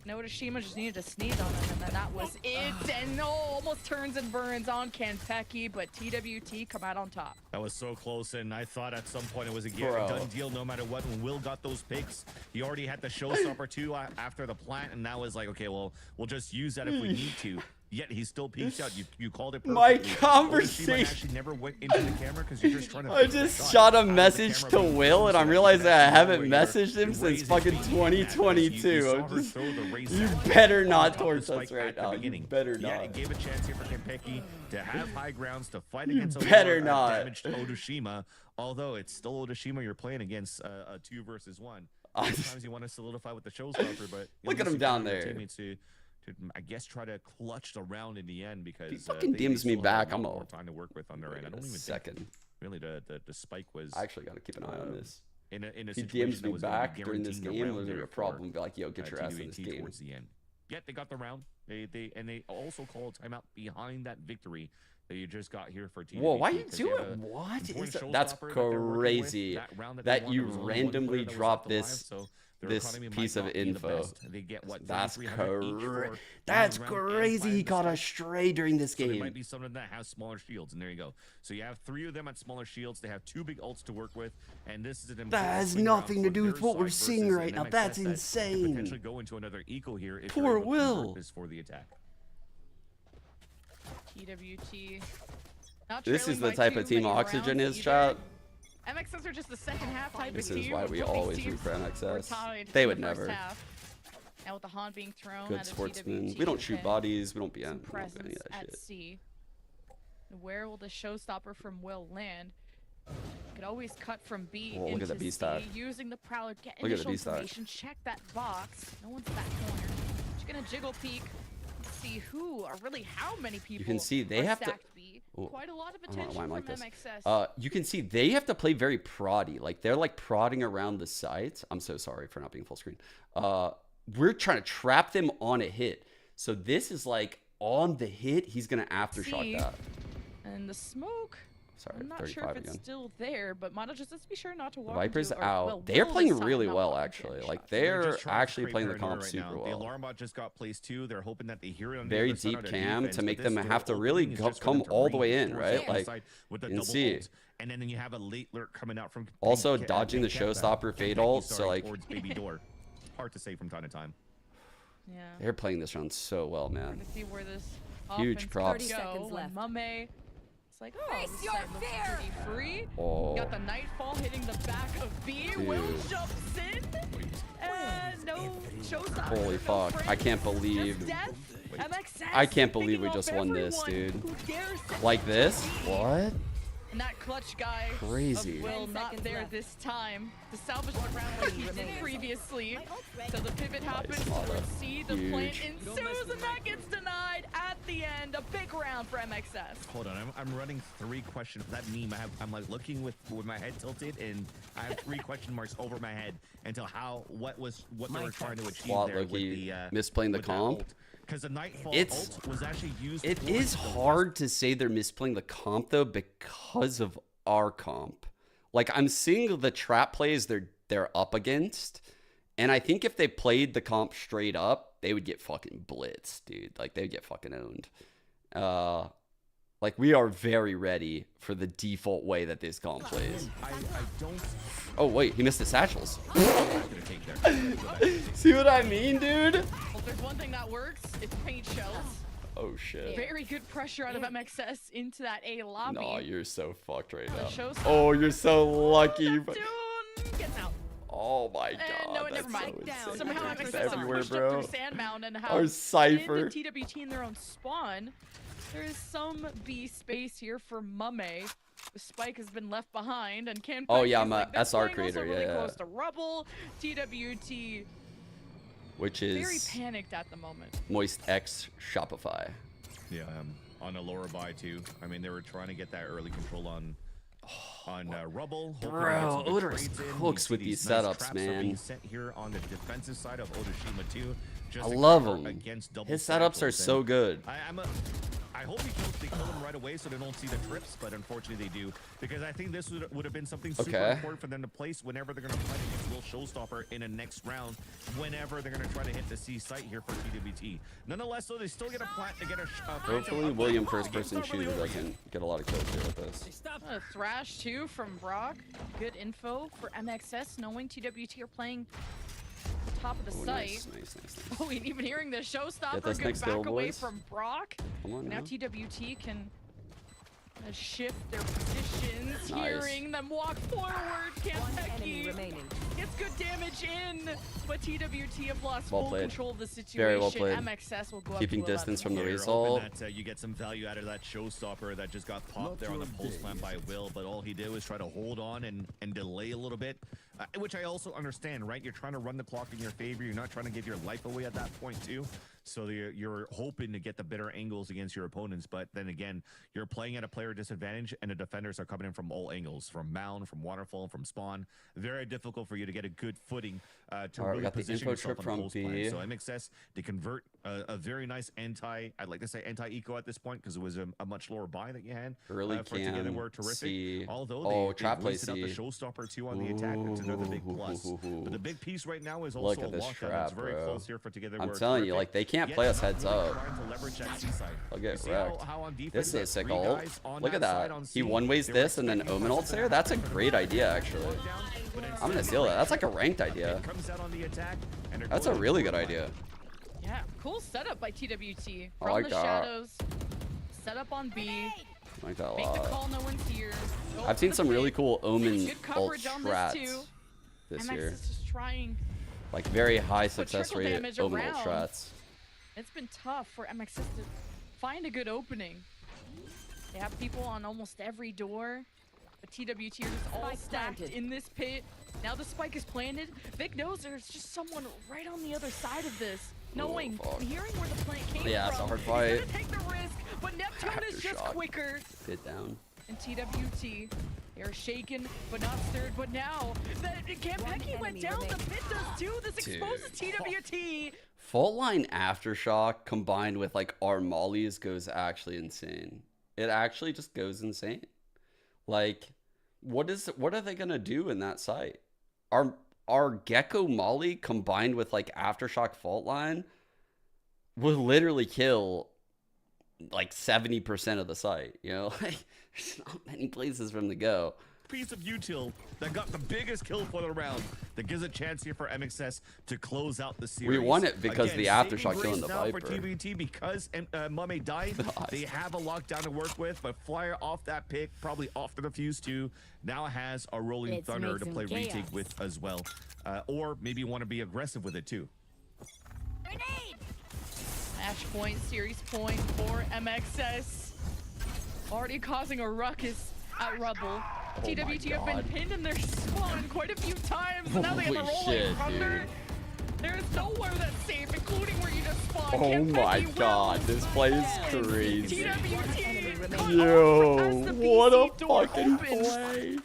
No, Odashima just needed to sneeze on him, and then that was it. And no, almost turns and burns on Kanpeki, but TWT come out on top. That was so close, and I thought at some point it was a Bro. done deal no matter what. When Will got those picks, he already had the showstopper too after the plant, and now was like, okay, well, we'll just use that if we need to. Yet he still peeked out. You called it perfectly. My Odashima conversation. actually never went into the camera because you're just trying to. I fix the just shot shot a out of the message camera to being Will, close and I'm so realizing that I you haven't know messaged him you since raise his fucking feet in that, 2022. you saw I'm her just, throw the raise you out better on not top of the torch spike us right at the now. You beginning. better Yeah, not. it gave a chance here for Kanpeki to have high grounds to fight You against a better more, not. damaged Odashima. Although it's still Odashima you're playing against a 2 versus 1. Sometimes you want to solidify with the showstopper, but Look at unless him you down can your there. teammates to I guess try to clutch the round in the end because He fucking they DMs me still have back. a I'm lot all- more time to work with on their end. I don't even think second. really the spike was. I actually got to keep an eye on this. In a If he situation DMs that me was gonna be back during this guaranteeing a game, round there's gonna be there a problem. for, Be like, yo, get your ass in this TWT game. towards the end. Yet they got the round. They also called a timeout behind that victory that you just got here for TWT. Whoa, why you because do they have it? a What important is that? That's showstopper that they're working with. crazy. That round that That they won, you there was only one randomly player that was dropped left alive, this- so their this economy might piece of not be the info. best. They get what? That's 3,300 each for That's losing round and crazy. He finding caught the a spike. stray during this So there might game. be someone that has smaller shields, and there you go. So you have 3 of them at smaller shields. They have 2 big ults to work with, and this is an important That has swing round nothing for to do with their what we're side seeing versus right an now. MXS That's that could insane. potentially go into another eco here if Poor you're able to Will. convert this for the attack. TWT. Not This is trailing the by type too of team many Oxygen rounds is, either. chat. MXS are just the second half type This of is team. why we Both always these root for teams were MXS. tied They in would the first never. half. Now with the haunt being thrown Good at a sportsmen. TWT We don't shoot pin, bodies. We don't BM. some We don't do presence any of that at shit. C. Where will the showstopper from Will land? Could always cut from B Whoa, look into at the B C, stat. using the Prowler, get Look at the initial B stat. information, check that box. No one's in that corner. Just gonna jiggle peek, see who or really how many people. can see they are have to- stacked B. Ooh, Quite a lot of I don't know attention why I'm from like this. MXS. You can see they have to play very proddy. Like they're like prodding around the sides. I'm so sorry for not being full screen. We're trying to trap them on a hit. So this is like on the hit, he's gonna aftershock See, that. And the smoke. Sorry, I'm not sure 35 if it's again. still there, but Mata just let's be sure not to The walk Viper's into, or, out. well, They're Will playing this time really not well, walk into actually. any Like shots. They're they're just trying to actually create playing the paranoia comp right now. super The well. alarm bot just got placed too. They're hoping that they hear it on the Very other side deep of their cam defense, to but make this them door have to opening really is just for come them to all the raid way in, towards right? the Like, side with the you can double see. ult. And then you have a late lurk coming out from Also Pink- dodging the Pink Cat, showstopper fade Kanpeki, ult, so, sorry, like- towards baby door. Hard to say from time to time. Yeah. They're playing this round so well, Hard man. to see where this Huge props. 30 seconds left. Mame. It's like, oh, this side looks pretty free. Oh. Got the Nightfall hitting the back of B. Dude. Will jumps in. And no showstopper. Holy no fuck. frame. I can't believe. Just death. MXS I can't believe we picking just off won this, everyone dude. who dares to Like this? What? And that clutch guy Crazy. of Will 10 not seconds there left. this time to salvage the round like he did previously. So the pivot happens Mata. towards C. The Huge. plant ensues and that gets denied at the end. A big round for MXS. Hold on, I'm running 3 questions. That meme, I'm like looking with my head tilted, and I have 3 question marks over my head until what they were trying to achieve What, there with Loki the misplaying the with that comp? ult. Because the Nightfall It's- ult was actually used. It for is the hard to say they're misplaying the comp though because of our comp. Like I'm seeing the trap plays they're up against, and I think if they played the comp straight up, they would get fucking blitzed, dude. Like they would get fucking owned. Like we are very ready for the default way that this comp plays. I don't. Oh wait, he missed the satchels. I'm gonna take there. See what I mean, dude? Well, if there's one thing that works, it's paint shells. Oh shit. Very good pressure out of MXS into that A lobby. No, you're so fucked right now. Showstopper. Oh, you're so lucky. But... Neptune gets out. Oh my And god. no, that's never mind. so insane. Somehow It's MXS have everywhere, pushed bro. up through Sandmound and have Our Cypher. the TWT in their own spawn. There is some B space here for Mame. The Spike has been left behind and can. Oh, yeah, I'm I'm a SR creator, really yeah. close to Rubble. TWT Which very is panicked at the moment. Moist X Shopify. Yeah, on a lower buy too. I mean, they were trying to get that early control on Rubble. hoping Bro, to get some good Odorous trades in. cooks We with see these nice setups, traps are man. being sent here on the defensive side of Otoshima too. Just I to love cover him. against double His setups are satchels, so and good. I hope they kill them right away so they don't see the trips, but unfortunately they do. Because I think this would have been something super Okay. important for them to place whenever they're going to fight against Will Showstopper in the next round, whenever they're going to try to hit the C site here for TWT. Nonetheless, though, they still get a plant to get a Hopefully William first person shooter doesn't get a lot of kills here with this. A thrash too from Brock. Good info for MXS, knowing TWT are playing top of the Oh, site. nice. Oh, and even hearing the showstopper this good next back kill, away boys. from Brock. Come on Now now. TWT can shift their positions, Nice. hearing them walk forward. One enemy Kampeki remaining. gets good damage in, but TWT have lost Well full played. control of the situation. Very well played. MXS will go Keeping up to 11. distance from the Yeah, you're result. hoping that you get some value out of that showstopper that just got popped there on the post plant by Will, but all he did was try to hold on and delay a little bit, which I also understand, right? You're trying to run the clock in your favor. You're not trying to give your life away at that point too. So you're hoping to get the better angles against your opponents, but then again, you're playing at a player disadvantage, and the defenders are coming in from all angles, from mound, from waterfall, from spawn. Very difficult for you to get a good footing to All right, we really got the position info yourself trip on from the post plant. B. So MXS, they convert a very nice I'd like to say anti-eco at this point because it was a much lower buy that you had. Early for together cam, were terrific. C. Although Oh, they trap play wasted out the C. showstopper too on the attack. That's another big plus. But the big piece right now is Look also at this a lockdown. trap, It's very bro. close here for together. I'm were telling you, terrific. like they can't Yet play us not heads really up. trying to leverage that C side. I'll You get see wrecked. how on defense This is you a have sick 3 ult. guys on Look at side that. on He C. one-ways They were this and then expecting Omen ults there. That's a something great to idea, lockdown, actually. but I'm gonna steal that. That's like a ranked idea. it comes out on the attack, and they're That's a going really for good it. idea. Yeah, cool setup by TWT. I From like the that. shadows, set up on B, I like that a make the lot. call, no one's here. Go I've for seen the some really pick. cool Omen Good ult coverage on this strats too. this MX year. is just trying. Like very high success trickle rate damage Omen ult around. strats. It's been tough for MXS to find a good opening. They have people on almost every door, but TWT are just all Spike stacked planted. in this pit. Now the spike is planted. Vic knows there's just someone right on the other side of this. Knowing, fuck. hearing where the plant came Yeah, it's a from. hard He's fight. gonna take the risk, but Neptune is just Aftershock. quicker. Hit down. And TWT, they're shaken but not stirred. But now that Kampeki went enemy down, the remaining. pit does too. This exposes Dude. TWT. Fault line aftershock combined with like our mollies goes actually insane. It actually just goes insane. Like, what are they gonna do in that site? Our Gecko Molly combined with like aftershock fault line will literally kill like 70% of the site. You know, like there's not many places for them to go. piece of util that got the biggest kill for the round that gives a chance here for MXS to close out the series. We won it because Again, the saving aftershock killing the grace now Viper. for TWT because Mame died. They have a lockdown to work with, but Flyer off that pick, probably off the defuse too, now has a rolling Let's thunder make to some play chaos. retake with as well. Or maybe want to be aggressive with it too. Match point, series point for MXS. Already causing a ruckus at Rubble. TWT have been God. pinned in their spawn quite a few times, and now they have the Holy rolling shit, thunder. dude. There is nowhere that's safe, including where you just spawned. Oh Can't my Becky god, Will. this play is crazy. TWT cut Yo, off as the what a PC door fucking opens. play.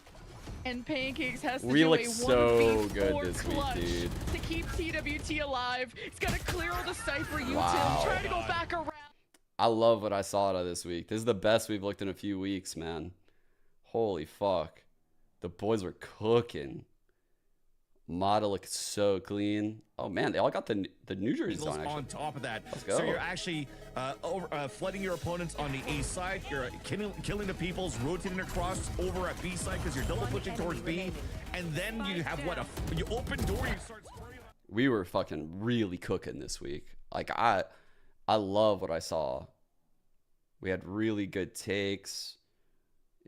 And Pancakes has to We do look a so 1v4 good this week, clutch dude. to keep TWT alive. He's gonna clear all the Cypher util, Wow. try to go back around. I love what I saw out of this week. This is the best we've looked in a few weeks, man. Holy fuck. The boys were cooking. Mata looked so clean. Oh man, they all got the New Jerseys on, On actually. top of that, Let's go. so you're actually flooding your opponents on the A side. You're killing the peoples, rotating across over at B side because you're double pushing towards B, and then you have what you open door. You start spraying. We were fucking really cooking this week. Like I love what I saw. We had really good takes.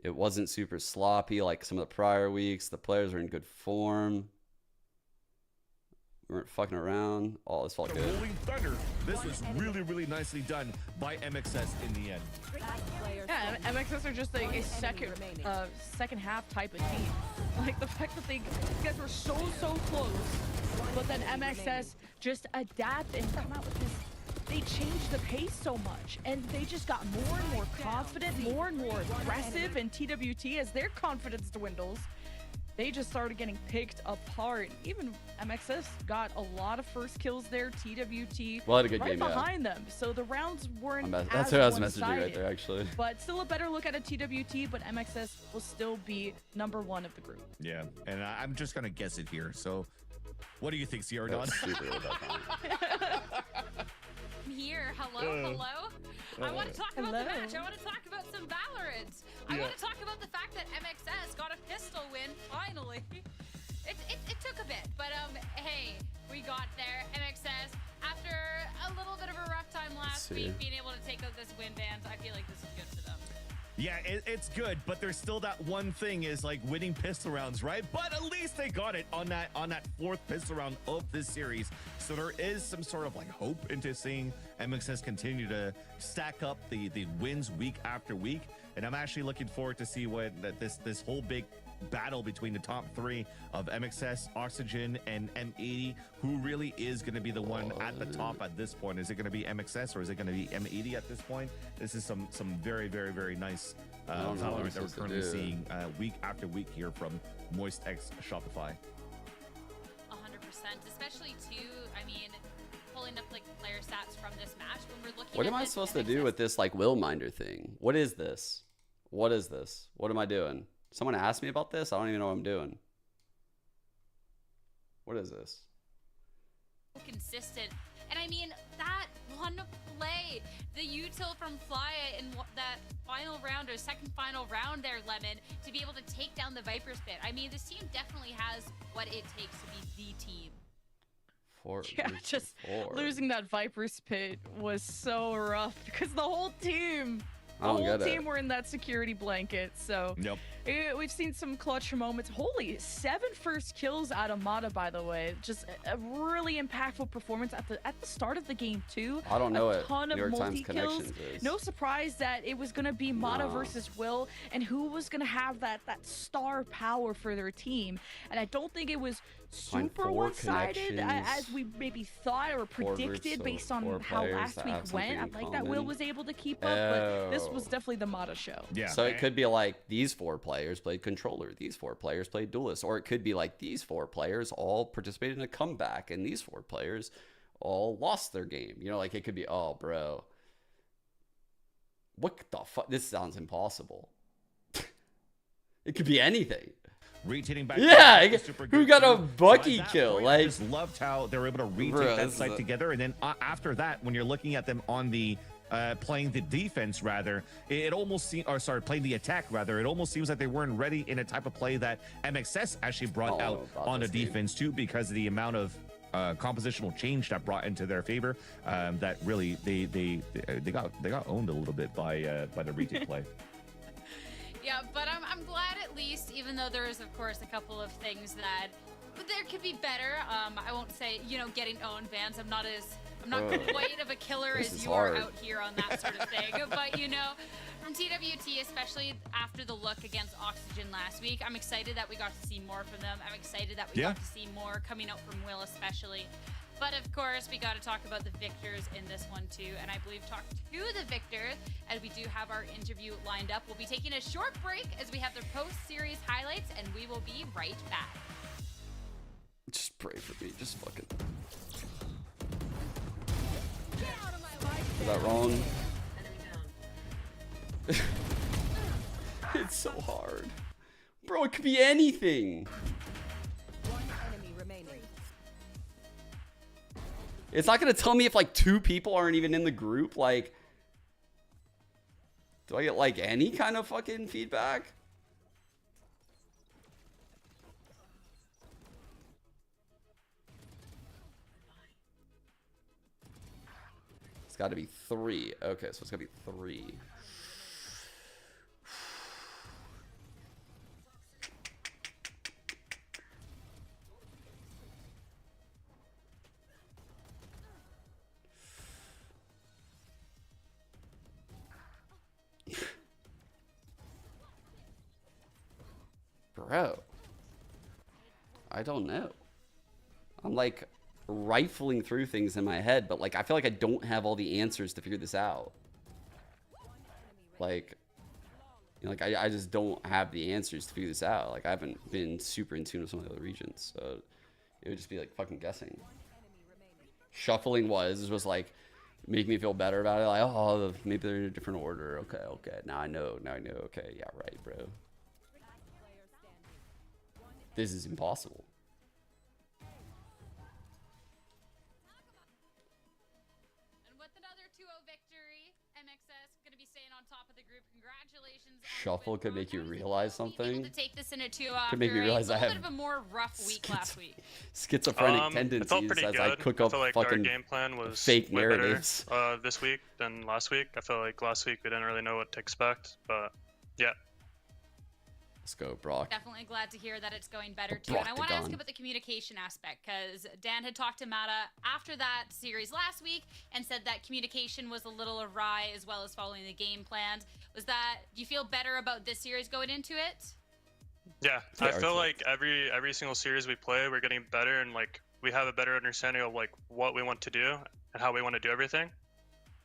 It wasn't super sloppy like some of the prior weeks. The players were in good form. We weren't fucking around. Oh, this felt The good. rolling thunder. This was really, really nicely done by MXS in the end. Yeah, MXS are just a second half type of team. Like the fact that these guys were so close, but then MXS just adapt and come out with this. They changed the pace so much, and they just got more and more confident, more and more aggressive. And TWT, as their confidence dwindles, they just started getting picked apart. Even MXS got a lot of first kills there. TWT Well, had a good right game, yeah. behind them, so the rounds weren't That's as what I was messaging one-sided. right there, actually. But still a better look at a TWT, but MXS will still be #1 of the group. Yeah, and I'm just gonna guess it here. So, what do you think, Sierra That Dawn? was super good, that comment. I'm here. Hello. I want to talk about the match. I want to talk about some Valorant. I want to talk about the fact that MXS got a pistol win finally. It took a bit, but hey, we got there. MXS, after a little bit of a rough time last week, being able to take out this win band, I feel like this is good for them. Yeah, it's good, but there's still that one thing is like winning pistol rounds, right? But at least they got it on that fourth pistol round of this series. So there is some sort of like hope into seeing MXS continue to stack up the wins week after week. And I'm actually looking forward to see what this whole big battle between the top three of MXS, Oxygen, and M80. Who really is going to be the one at the top at this point? Is it going to be MXS or is it going to be M80 at this point? This is some very, very, very nice Valorant that we're currently seeing week after week here from Moist X Shopify. 100%, especially too. I mean, pulling up like player stats from this match when we're looking. What at am I this supposed to MXS do with this like will minder thing? What is this? What is this? What am I doing? Someone asked me about this? I don't even know what I'm doing. What is this? consistent. And I mean, that one play, the util from Flya in that final round or second final round there, Lemon, to be able to take down the Viper's Pit. I mean, this team definitely has what it takes to be the team. Just losing that Viper's Pit was so rough because the whole team, were in that security blanket. So we've seen some clutch moments. Holy, 7 first kills out of Mata, by the way. Just a really impactful performance at the start of the game too. I don't know a what ton of New York Times multi kills. Connections is. No surprise that it was gonna be Mata versus Will, and who was gonna have that star power for their team. And I don't think it was super one-sided as we maybe thought or predicted based on how last week went. I like that Will was able to keep up, but this was definitely the Mata show. Yeah. So it could be like these 4 players played controller, these 4 players played duelist, or it could be like these 4 players all participated in a comeback, and these 4 players all lost their game. You know, like it could be, oh, bro, what the fuck? This sounds impossible. It could be anything. Rotating back. Yeah, who got a too. Bucky So at that kill? point, Like, I just loved how they were able to retake that site together. And then after that, when you're looking at them on the playing the defense rather, it almost seemed, or sorry, playing the attack rather, it almost seems like they weren't ready in a type of play that MXS actually brought out on the defense too, because of the amount of compositional change that brought into their favor. That really they got owned a little bit by the retake play. Yeah, but I'm glad at least, even though there is of course a couple of things that there could be better. I won't say, you know, getting owned, Vance. I'm not quite of a killer as you are out here on that sort of thing. But you know, from TWT, especially after the look against Oxygen last week, I'm excited that we got to see more from them. I'm excited that we got to see more coming out from Will especially. But of course, we got to talk about the victors in this one too, and I believe talk to the victors as we do have our interview lined up. We'll be taking a short break as we have the post-series highlights, and we will be right back. Just pray for me. Just fucking. Is that wrong? It's so hard. Bro, it could be anything. One enemy remaining. It's not gonna tell me if like 2 people aren't even in the group. Like, do I get like any kind of fucking feedback? It's got to be 3. Okay, so it's got to be 3. Bro, I don't know. I'm like rifling through things in my head, but like I feel like I don't have all the answers to figure this out. Like, you know, like I just don't have the answers to figure this out. Like I haven't been super in tune with some of the other regions, so it would just be like fucking guessing. Shuffling was like make me feel better about it. Like, oh, maybe they're in a different order. Okay. Now I know. Okay, yeah, right, bro. This is impossible. And with another 2-0 victory, MXS going to be staying on top of the group. Congratulations. Shuffle could make you realize something. To take this in a 2 Could make me realize I have a bit of a more rough week last week. Schizophrenic tendencies as I cook up like fucking our game plan was fake narratives. Better, this week than last week. I feel like last week we didn't really know what to expect, but yeah. Let's go, Brock. Definitely glad to hear that it's going better too. And I want to ask about the communication aspect, because Dan had talked to Mata after that series last week and said that communication was a little awry as well as following the game plans. Do you feel better about this series going into it? Yeah, I feel like every single series we play, we're getting better, and like we have a better understanding of like what we want to do and how we want to do everything.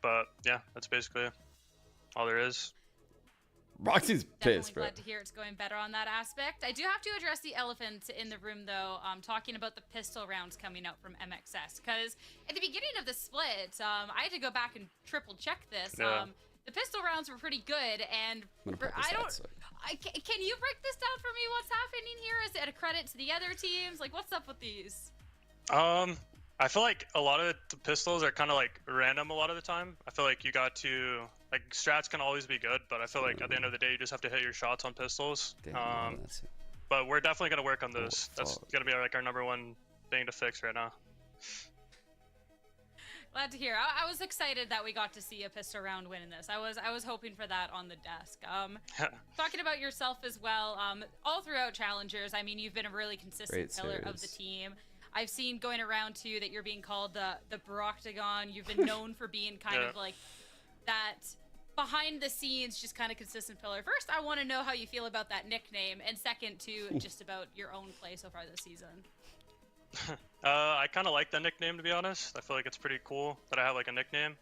But yeah, that's basically all there is. Roxy's pissed, bro. Glad to hear it's going better on that aspect. I do have to address the elephant in the room, though. Talking about the pistol rounds coming out from MXS, because at the beginning of the split, I had to go back and triple check this. Yeah. The pistol rounds were pretty good, and can you break this down for me? What's happening here? Is it a credit to the other teams? Like, what's up with these? I feel like a lot of the pistols are kind of like random a lot of the time. I feel like you got to, like, strats can always be good, but I feel like at the end of the day, you just have to hit your shots on pistols. But we're definitely going to work on those. That's going to be like our #1 thing to fix right now. Glad to hear. I was excited that we got to see a pistol round win in this. I was hoping for that on the desk. Talking about yourself as well, all throughout Challengers, I mean, you've been a really consistent pillar of the team. I've seen going around too that you're being called the Baroctagon. You've been known for being kind of like that behind the scenes, just kind of consistent pillar. First, I want to know how you feel about that nickname, and second, too, just about your own play so far this season. I kind of like that nickname, to be honest. I feel like it's pretty cool that I have like a nickname.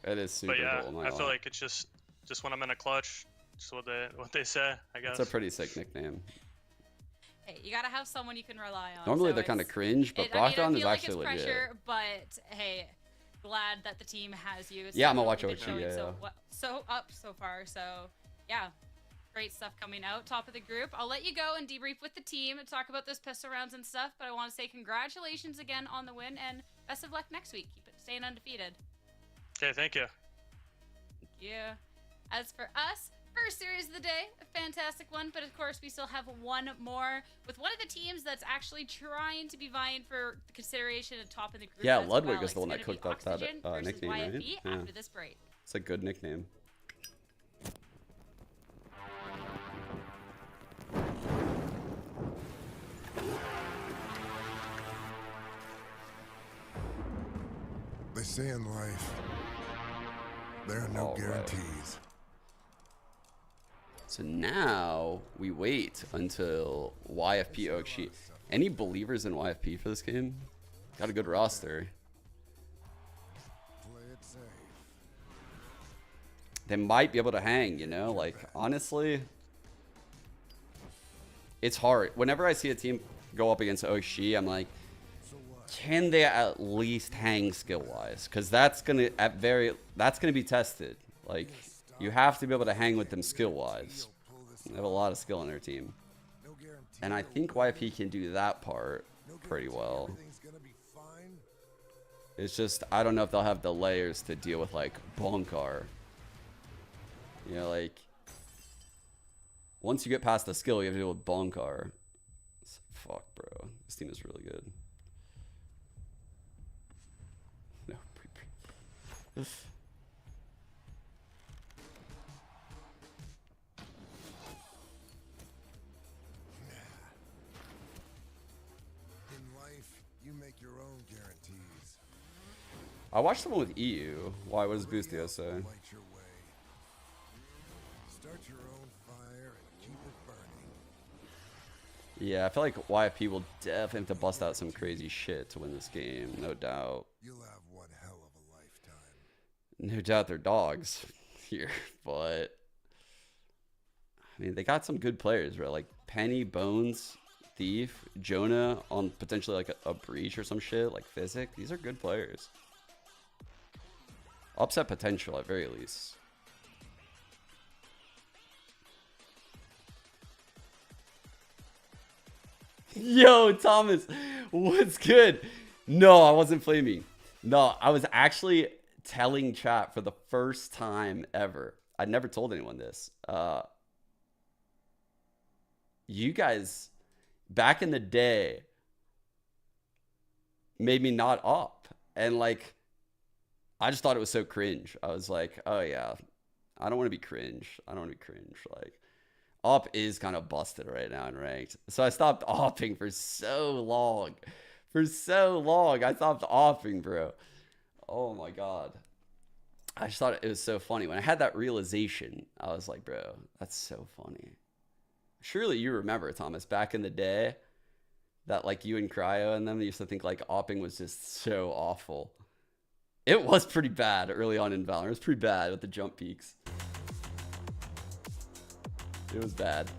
It is super cool. I feel like it's just when I'm in a clutch, just what they say, I guess. It's a pretty sick nickname. Hey, you gotta have someone you can rely on. Normally they're kind of cringe, but Brockdown is actually like it's legit. pressure, but hey, glad that the team has you. Yeah, I'm gonna watch OG. So up so far. So yeah, great stuff coming out. Top of the group. I'll let you go and debrief with the team and talk about those pistol rounds and stuff. But I want to say congratulations again on the win and best of luck next week. Keep it staying undefeated. Okay, thank you. you. As for us, first series of the day, a fantastic one, but of course we still have one more with one of the teams that's actually trying to be vying for the consideration at top of the group. Yeah, as Ludwig well. is the one that It's gonna cooked be up that Oxygen versus nickname, right? YFB Yeah. after this break. It's a good nickname. They say in life, there are no guarantees. So now we wait until YFP Oakshi. Any believers in YFP for this game? Got a good roster. Play it safe. They might be able to hang, you know? Like, honestly, it's hard. Whenever I see a team go up against Oakshi, I'm like, can they at least hang skill-wise? Because that's gonna be tested. Like, you have to be able to hang with them skill-wise. They have a lot of skill on their team, and I think YP can do that part pretty well. It's just I don't know if they'll have the layers to deal with like Bonkar. You know, like once you get past the skill, you have to deal with Bonkar. Fuck, bro. This team is really good. No, In life, you make your own guarantees. I watched the one with EU. Why? What does Boostio say? Light your way. Start your own fire and keep it burning. Yeah, I feel like YFP will definitely have to bust out some crazy shit to win this game, no doubt. You'll have one hell of a lifetime. No doubt they're dogs here, but I mean, they got some good players, right? Like Penny, Bones, Thief, Jonah on potentially like a breach or some shit, like Physic. These are good players. Upset potential at very least. Yo, Thomas, what's good? No, I wasn't flaming. No, I was actually telling chat for the first time ever. I'd never told anyone this. You guys, back in the day, made me not up. And like, I just thought it was so cringe. I was like, oh yeah, I don't want to be cringe. I don't want to be cringe. Like, op is kind of busted right now in ranked. So I stopped opping for so long. For so long, I stopped opping, bro. Oh my God. I just thought it was so funny. When I had that realization, I was like, bro, that's so funny. Surely you remember, Thomas, back in the day, that like you and Cryo and them used to think like opping was just so awful. It was pretty bad early on in Valorant. It was pretty bad with the jump peaks. It was bad.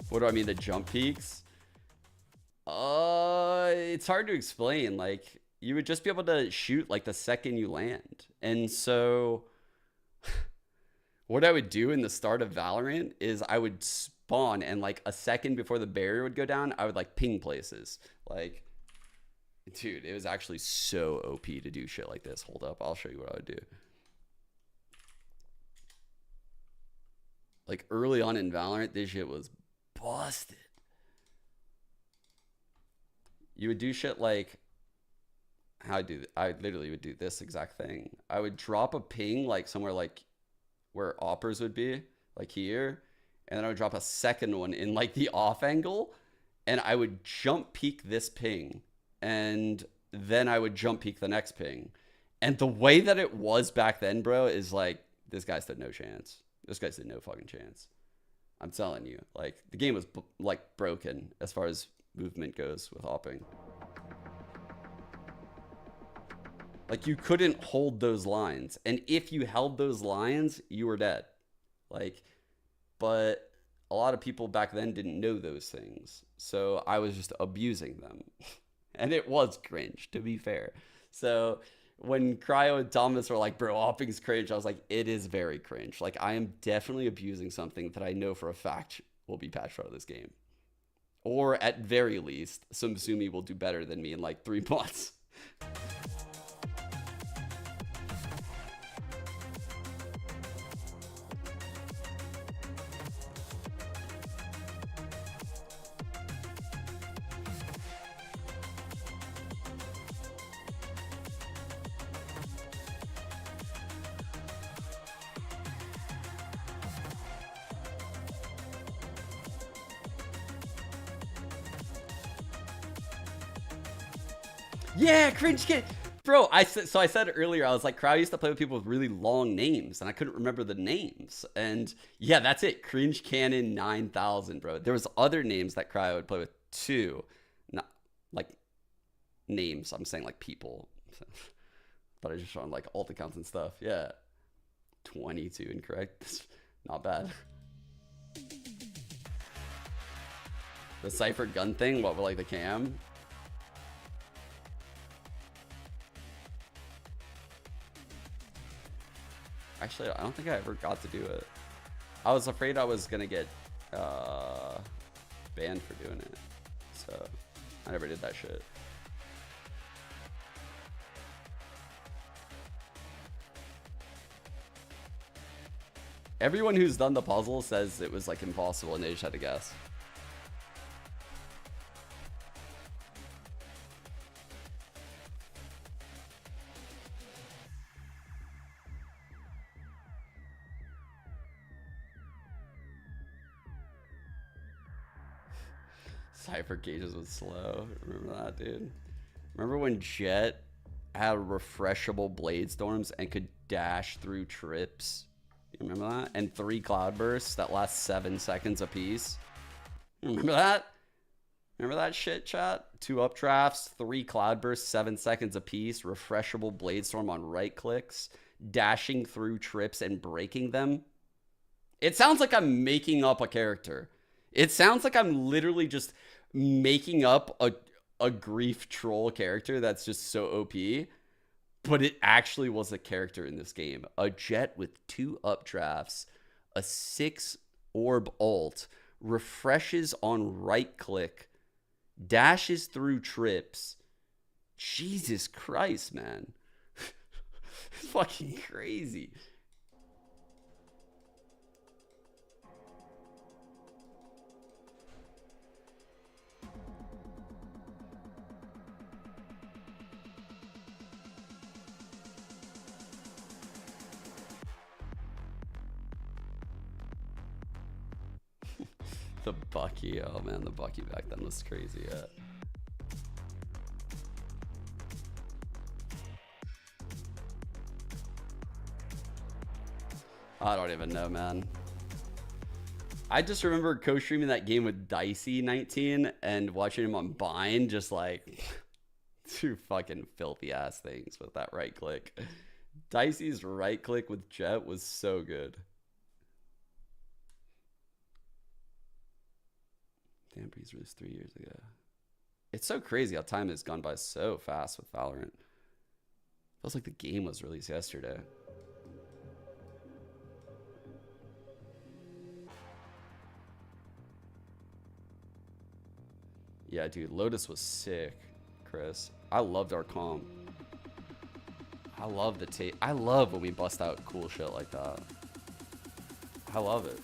What do I mean, the jump peaks? It's hard to explain. Like, you would just be able to shoot like the second you land. And so what I would do in the start of Valorant is I would spawn, and like a second before the barrier would go down, I would like ping places. Like, dude, it was actually so OP to do shit like this. Hold up, I'll show you what I would do. Like early on in Valorant, this shit was busted. You would do shit like, I literally would do this exact thing. I would drop a ping like somewhere like where oppers would be, like here, and then I would drop a second one in like the off angle, and I would jump peek this ping, and then I would jump peek the next ping. And the way that it was back then, bro, is like, this guy stood no chance. This guy stood no fucking chance. I'm telling you, like, the game was like broken as far as movement goes with opping. Like, you couldn't hold those lines, and if you held those lines, you were dead. Like, but a lot of people back then didn't know those things, so I was just abusing them. And it was cringe, to be fair. So when Cryo and Thomas were like, bro, opping's cringe, I was like, it is very cringe. Like, I am definitely abusing something that I know for a fact will be patched out of this game. Or at very least, Sumsumi will do better than me in like 3 months. Yeah, cringe kid. Bro, I said earlier, I was like, Crowd used to play with people with really long names, and I couldn't remember the names. And yeah, that's it. Cringe Cannon 9000, bro. There was other names that Crowd would play with too. Not like names, I'm saying like people. But I just showed like alt accounts and stuff. Yeah. 22 incorrect. Not bad. The Cypher gun thing, what, with like the cam? Actually, I don't think I ever got to do it. I was afraid I was gonna get banned for doing it, so I never did that shit. Everyone who's done the puzzle says it was like impossible and they just had to guess. Cypher gauges was slow. Remember that, dude? Remember when Jet had refreshable blade storms and could dash through trips? You remember that? And 3 cloudbursts that last 7 seconds apiece? Remember that? Remember that shit, chat? 2 updrafts, 3 cloudbursts, 7 seconds apiece, refreshable blade storm on right clicks, dashing through trips and breaking them. It sounds like I'm making up a character. It sounds like I'm literally just making up a grief troll character that's just so OP, but it actually was a character in this game. A Jet with 2 updrafts, a 6 orb ult, refreshes on right click, dashes through trips. Jesus Christ, man. It's fucking crazy. The Bucky, oh man, the Bucky back then was crazy. Yeah. I don't even know, man. I just remember co-streaming that game with Dicey19 and watching him on Bind, just like 2 fucking filthy ass things with that right click. Dicey's right click with Jet was so good. Damn, Breeze released 3 years ago. It's so crazy how time has gone by so fast with Valorant. Feels like the game was released yesterday. Yeah, dude, Lotus was sick, Chris. I loved our comp. I love the I love when we bust out cool shit like that. I love it.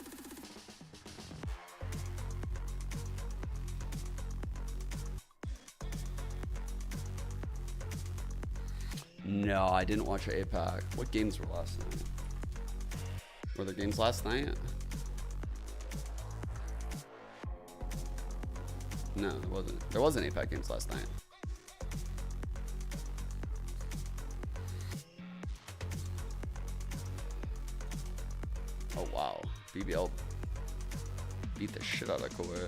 No, I didn't watch APAC. What games were last night? Were there games last night? No, there wasn't. There wasn't APAC games last night. Oh wow, BBL beat the shit out of Korea.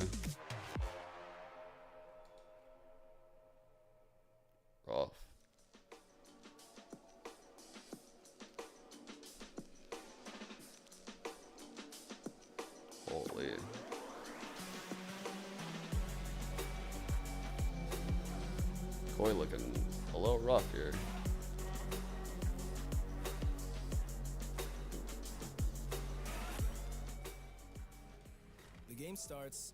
Rough. Holy. Koi looking a little rough here. game starts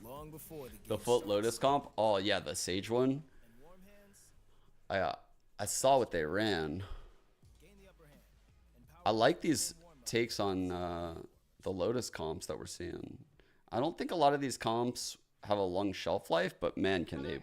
long before the game The Foot Lotus comp? Oh yeah, the Sage one. I saw what they ran. I like these takes on the Lotus comps that we're seeing. I don't think a lot of these comps have a long shelf life, but man, can they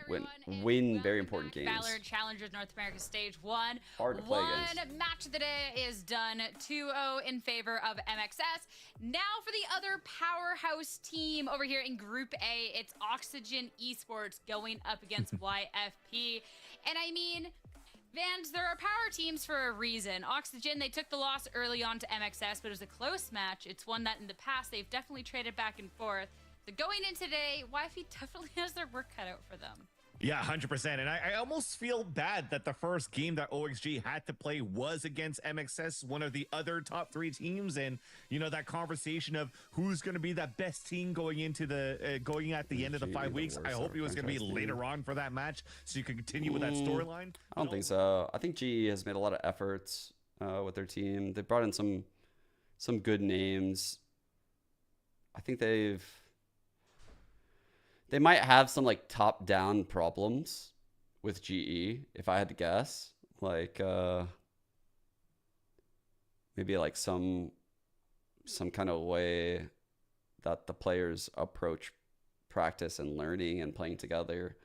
win very important games. Valorant Challengers North America Stage 1. Hard to play against. One match of the day is done. 2-0 in favor of MXS. Now for the other powerhouse team over here in Group A, it's Oxygen Esports going up against YFP. And I mean, Vans, there are power teams for a reason. Oxygen, they took the loss early on to MXS, but it was a close match. It's one that in the past they've definitely traded back and forth. So going in today, YFP definitely has their work cut out for them. Yeah, 100%. And I almost feel bad that the first game that OXG had to play was against MXS, one of the other top 3 teams. And, you know, that conversation of who's going to be that best team going into the going at the end of the 5 weeks. I hope it was going to be later on for that match so you can continue with that storyline. I don't think so. I think GE has made a lot of efforts with their team. They brought in some good names. I think they might have some like top-down problems with GE, if I had to guess. Like maybe like some kind of way that the players approach practice and learning and playing together.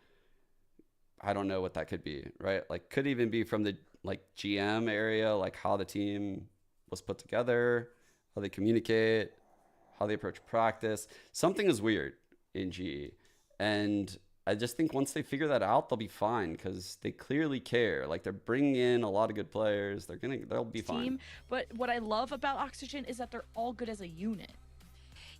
I don't know what that could be, right? Like could even be from the like GM area, like how the team was put together, how they communicate, how they approach practice. Something is weird in GE. And I just think once they figure that out, they'll be fine because they clearly care. Like they're bringing in a lot of good players. They'll be fine. But what I love about Oxygen is that they're all good as a unit.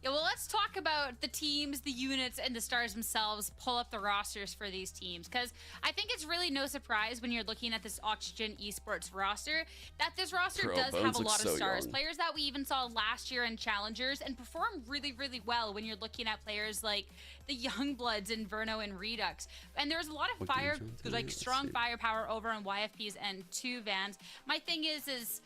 Yeah, well, let's talk about the teams, the units, and the stars themselves. Pull up the rosters for these teams, because I think it's really no surprise when you're looking at this Oxygen Esports roster that this roster does have a lot of stars. Players that we even saw last year in Challengers and perform really, really well when you're looking at players like the Youngbloods, Inferno, and Redux. And there's a lot of strong firepower over on YFP's end too, Vans. My thing is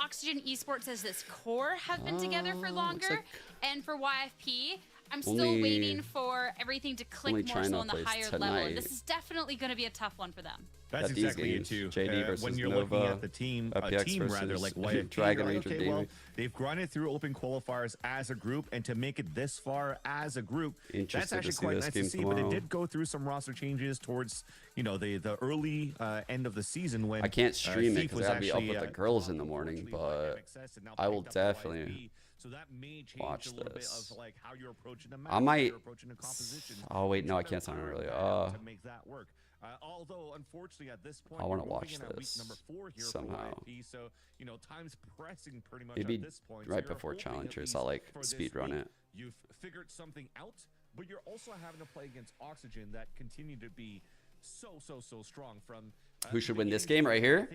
Oxygen Esports as this core have been together for longer, and for YFP, I'm still waiting for everything to click more so on the higher level. And this is definitely going to be a tough one for them. That's exactly it too. JD versus when you're looking at the team, a team rather like YFP, Dragon Ranger. Okay, well, they've grinded through open qualifiers as a group, and to make it this far as a group, that's actually quite nice to see. But it did go through some roster changes towards, you know, the early end of the season when I can't stream it because I gotta be up with the girls in the morning, but I will definitely watch this. I might. Oh wait, no, I can't sign early. To make that work. Although unfortunately at this point I want to watch this somehow. So, you know, time's pressing pretty much maybe at this point. right before Challengers I'll like speed run it. You've figured something out, but you're also having to play against Oxygen that continue to be so strong. From who should win this game right here?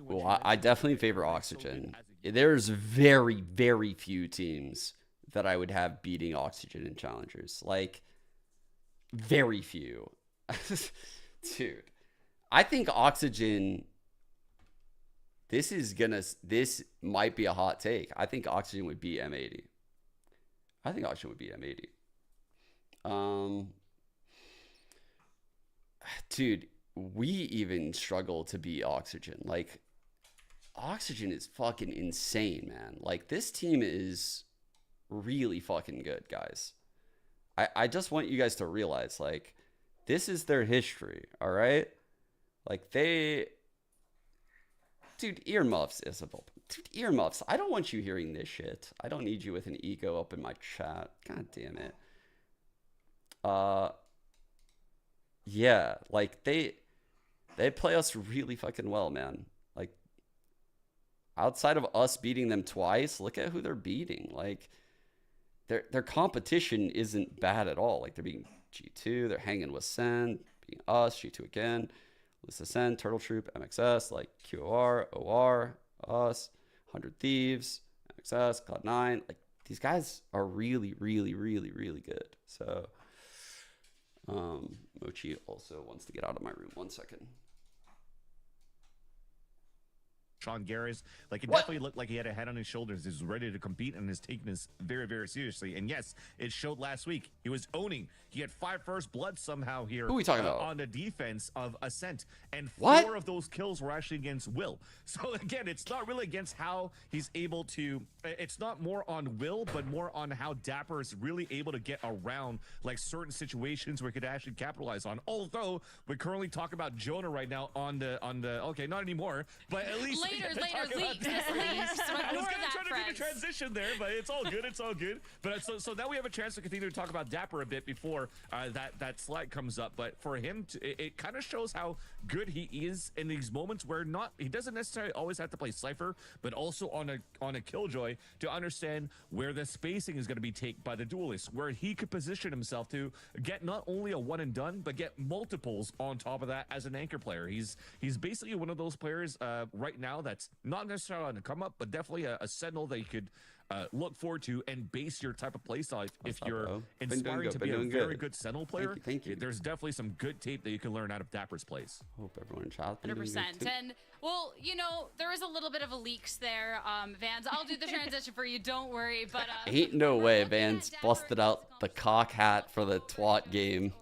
Well, I definitely favor Oxygen. There's very few teams that I would have beating Oxygen in Challengers. Like very few. Dude, I think Oxygen, this might be a hot take. I think Oxygen would beat M80. I think Oxygen would beat M80. Dude, we even struggle to beat Oxygen. Like, Oxygen is fucking insane, man. Like, this team is really fucking good, guys. I just want you guys to realize, like, this is their history, all right? Like, dude, earmuffs, Isabel. Dude, earmuffs. I don't want you hearing this shit. I don't need you with an ego up in my chat. God damn it. Yeah, like, they play us really fucking well, man. Like, outside of us beating them twice, look at who they're beating. Like, their competition isn't bad at all. Like, they're beating G2, they're hanging with Sen, being us, G2 again, Lisa Sen, Turtle Troop, MXS, like QOR, OR, us, 100 Thieves, MXS, Cloud9. Like, these guys are really good. So, Mochi also wants to get out of my room. 1 second. Sean Garris. Like, it definitely looked like he had a head on his shoulders. He was ready to compete and is taking this very, very seriously. And yes, it showed last week. He was owning. He had 5 first blood somehow here. Who are we talking about? On the defense of Ascent. And What? 4 of those kills were actually against Will. So again, it's not really against how he's able to, it's not more on Will, but more on how Dapper is really able to get around like certain situations where he could actually capitalize on. Although we're currently talking about Jonah right now on the okay, not anymore, but at least later leaks. So I was ignore gonna that, try to do the transition there, but it's all good. It's all good. But so now we have a chance to continue to talk about Dapper a bit before that slide comes up. But for him, it kind of shows how good he is in these moments where he doesn't necessarily always have to play Cypher, but also on a Killjoy to understand where the spacing is going to be taken by the duelist, where he could position himself to get not only a one and done, but get multiples on top of that as an anchor player. He's basically one of those players right now that's not necessarily on the come up, but definitely a sentinel that you could look forward to and base your type of play style if you're inspiring to be a very good sentinel player. Thank you. There's definitely some good tape that you can learn out of Dapper's plays. Hope everyone in chat's been doing 100%. good too. And well, you know, there is a little bit of a leaks there, Vans. I'll do the transition for you. Don't worry. But Ain't no way Vans busted out the cock hat for the twat game.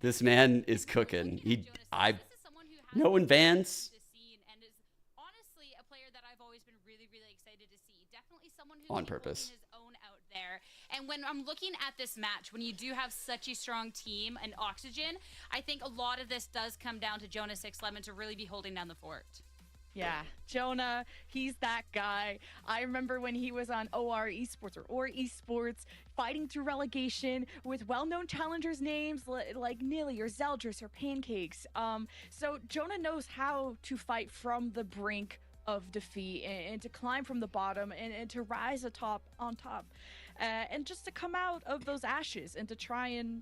This man is cooking. Knowing Vans. On purpose. His own out there. And when I'm looking at this match, when you do have such a strong team and Oxygen, I think a lot of this does come down to Jonah 611 to really be holding down the fort. Yeah, Jonah, he's that guy. I remember when he was on OR Esports or Esports, fighting through relegation with well-known challengers' names like Nilly or Zeldris or Pancakes. So Jonah knows how to fight from the brink of defeat and to climb from the bottom and to rise on top and just to come out of those ashes and to try and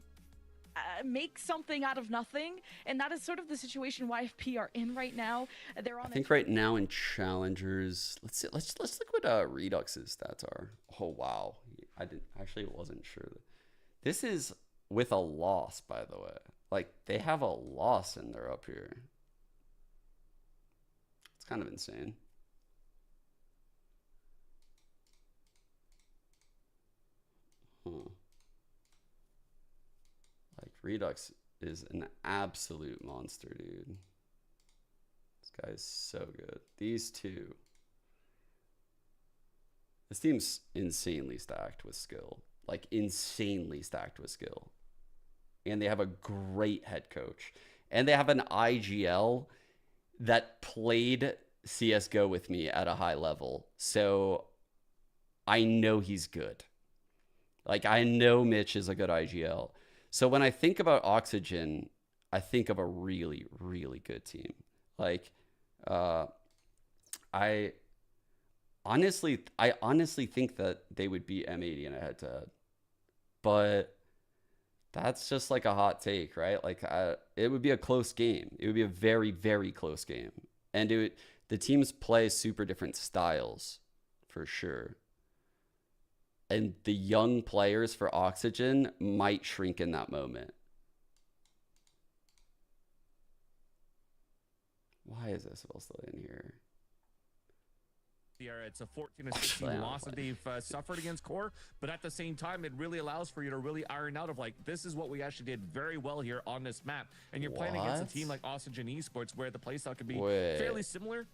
make something out of nothing. And that is sort of the situation YFP are in right now. They're on I think right now in challengers, let's look what Redux's stats are. Oh wow, it wasn't sure. This is with a loss, by the way. Like, they have a loss and they're up here. It's kind of insane. Like, Redux is an absolute monster, dude. This guy is so good. These two. This team's insanely stacked with skill. Like, insanely stacked with skill. And they have a great head coach. And they have an IGL that played CSGO with me at a high level. So I know he's good. Like, I know Mitch is a good IGL. So when I think about Oxygen, I think of a really, really good team. Like, I honestly think that they would beat M80 in a head-to-head. But that's just like a hot take, right? Like, it would be a close game. It would be a very, very close game. And the teams play super different styles, for sure. And the young players for Oxygen might shrink in that moment. Why is Isabel still in here? It's a 14-16 loss that they've suffered against Core, but at the same time, it really allows for you to really iron out of, like, this is what we actually did very well here on this map. And you're playing against a team like Oxygen Esports, where the playstyle can be fairly similar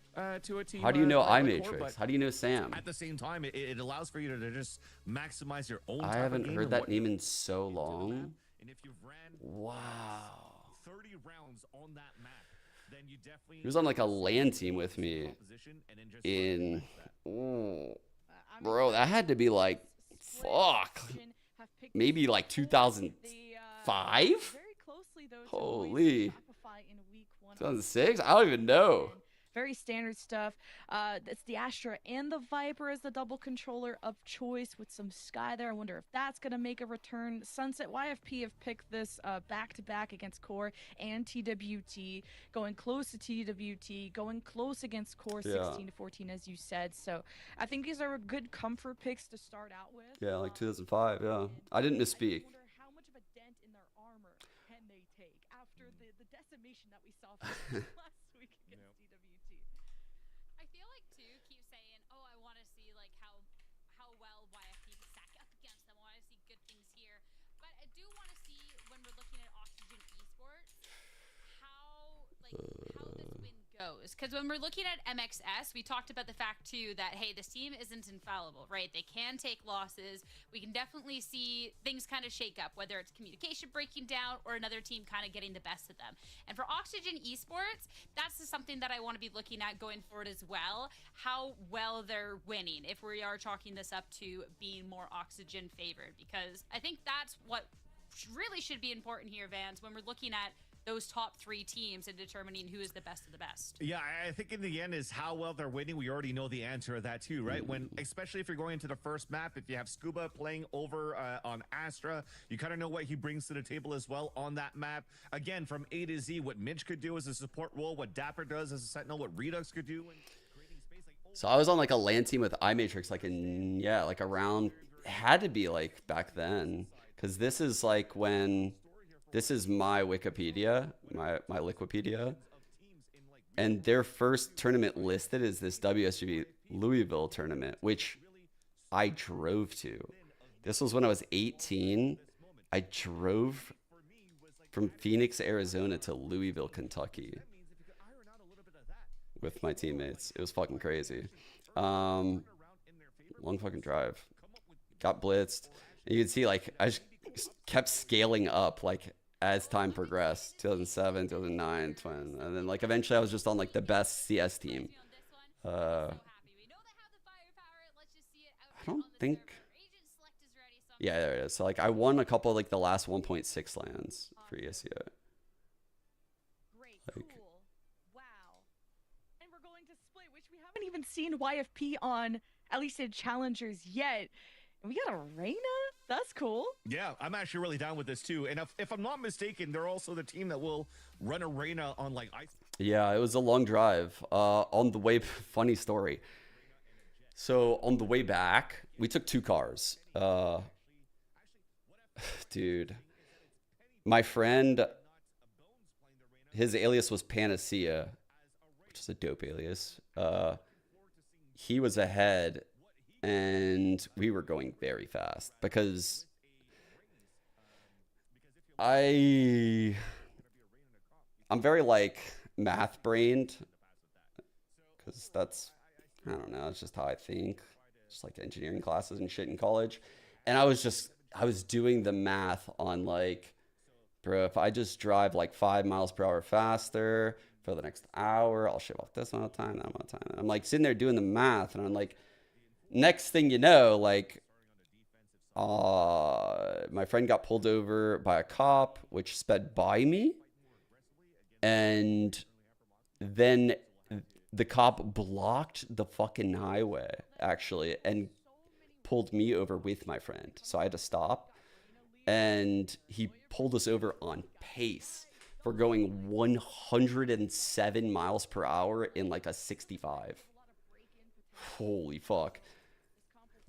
to a team. How do you know like iMatrix? Core, How do you know Sam? At the same time, it allows for you to just maximize your own. I haven't heard that name in so long. And if you've ran wow 30 rounds on that map, then you definitely. He was on like a LAN team with me in. Bro, that had to be like, fuck, maybe like 2005? Holy. 2006? I don't even know. Very standard stuff. It's the Astra and the Viper as the double controller of choice with some Sky there. I wonder if that's going to make a return. Sunset YFP have picked this back-to-back against Core and TWT, going close to TWT, going close against Core 16-14, as you said. So I think these are good comfort picks to start out with. Yeah, like 2005, yeah. I didn't misspeak. I wonder how much of a dent in their armor can they take after the decimation that we saw from last week against TWT. I feel matters, because when we're looking at MXS, we talked about the fact too that, hey, this team isn't infallible, right? They can take losses. We can definitely see things kind of shake up, whether it's communication breaking down or another team kind of getting the best of them. And for Oxygen Esports, that's just something that I want to be looking at going forward as well, how well they're winning, if we are chalking this up to being more Oxygen favored, because I think that's what really should be important here, Vans, when we're looking at those top 3 teams and determining who is the best of the best. Yeah, I think in the end is how well they're winning. We already know the answer to that too, right? When, especially if you're going into the first map, if you have Scuba playing over on Astra, you kind of know what he brings to the table as well on that map. Again, from A to Z, what Mitch could do as a support role, what Dapper does as a sentinel, what Redux could do. So I was on like a LAN team with iMatrix, like in, yeah, like around, had to be like back then. Because this is like when, this is my Wikipedia, my Liquipedia. And their first tournament listed is this WSGB Louisville tournament, which I drove to. This was when I was 18. I drove from Phoenix, Arizona to Louisville, Kentucky with my teammates. It was fucking crazy. Long fucking drive. Got blitzed. And you can see like I just kept scaling up like as time progressed. 2007, 2009, 20, and then like eventually I was just on like the best CS team. I don't think. Yeah, there it is. So like I won a couple of like the last 1.6 lands for ESEA. Like, Wow. And we're going to split, which we haven't even seen YFP on, at least in challengers yet. And we got a Reyna? That's cool. Yeah, I'm actually really down with this too. And if I'm not mistaken, they're also the team that will run Arena on like ice. yeah, it was a long drive. On the way, funny story. So on the way back, we took 2 cars. Dude, my friend, his alias was Panacea, which is a dope alias. He was ahead. And we were going very fast because I'm very like math brained because that's, I don't know, it's just how I think, just like engineering classes and shit in college. And I was doing the math on like, bro, if I just drive like 5 miles per hour faster for the next hour, I'll shave off this amount of time, that amount of time. And I'm like sitting there doing the math and I'm like, next thing you know, like, my friend got pulled over by a cop, which sped by me. And then the cop blocked the fucking highway, actually, and pulled me over with my friend. So I had to stop. And he pulled us over on pace for going 107 miles per hour in like a 65. Holy fuck.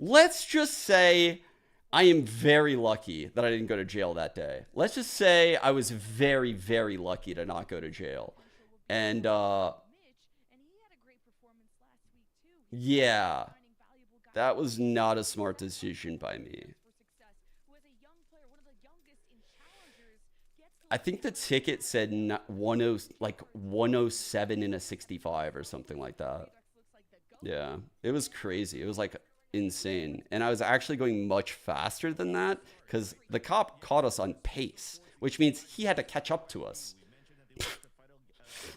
Let's just say I am very lucky that I didn't go to jail that day. Let's just say I was very, very lucky to not go to jail. And, yeah, that was not a smart decision by me. I think the ticket said 107 in a 65 or something like that. Yeah, it was crazy. It was like insane. And I was actually going much faster than that because the cop caught us on pace, which means he had to catch up to us.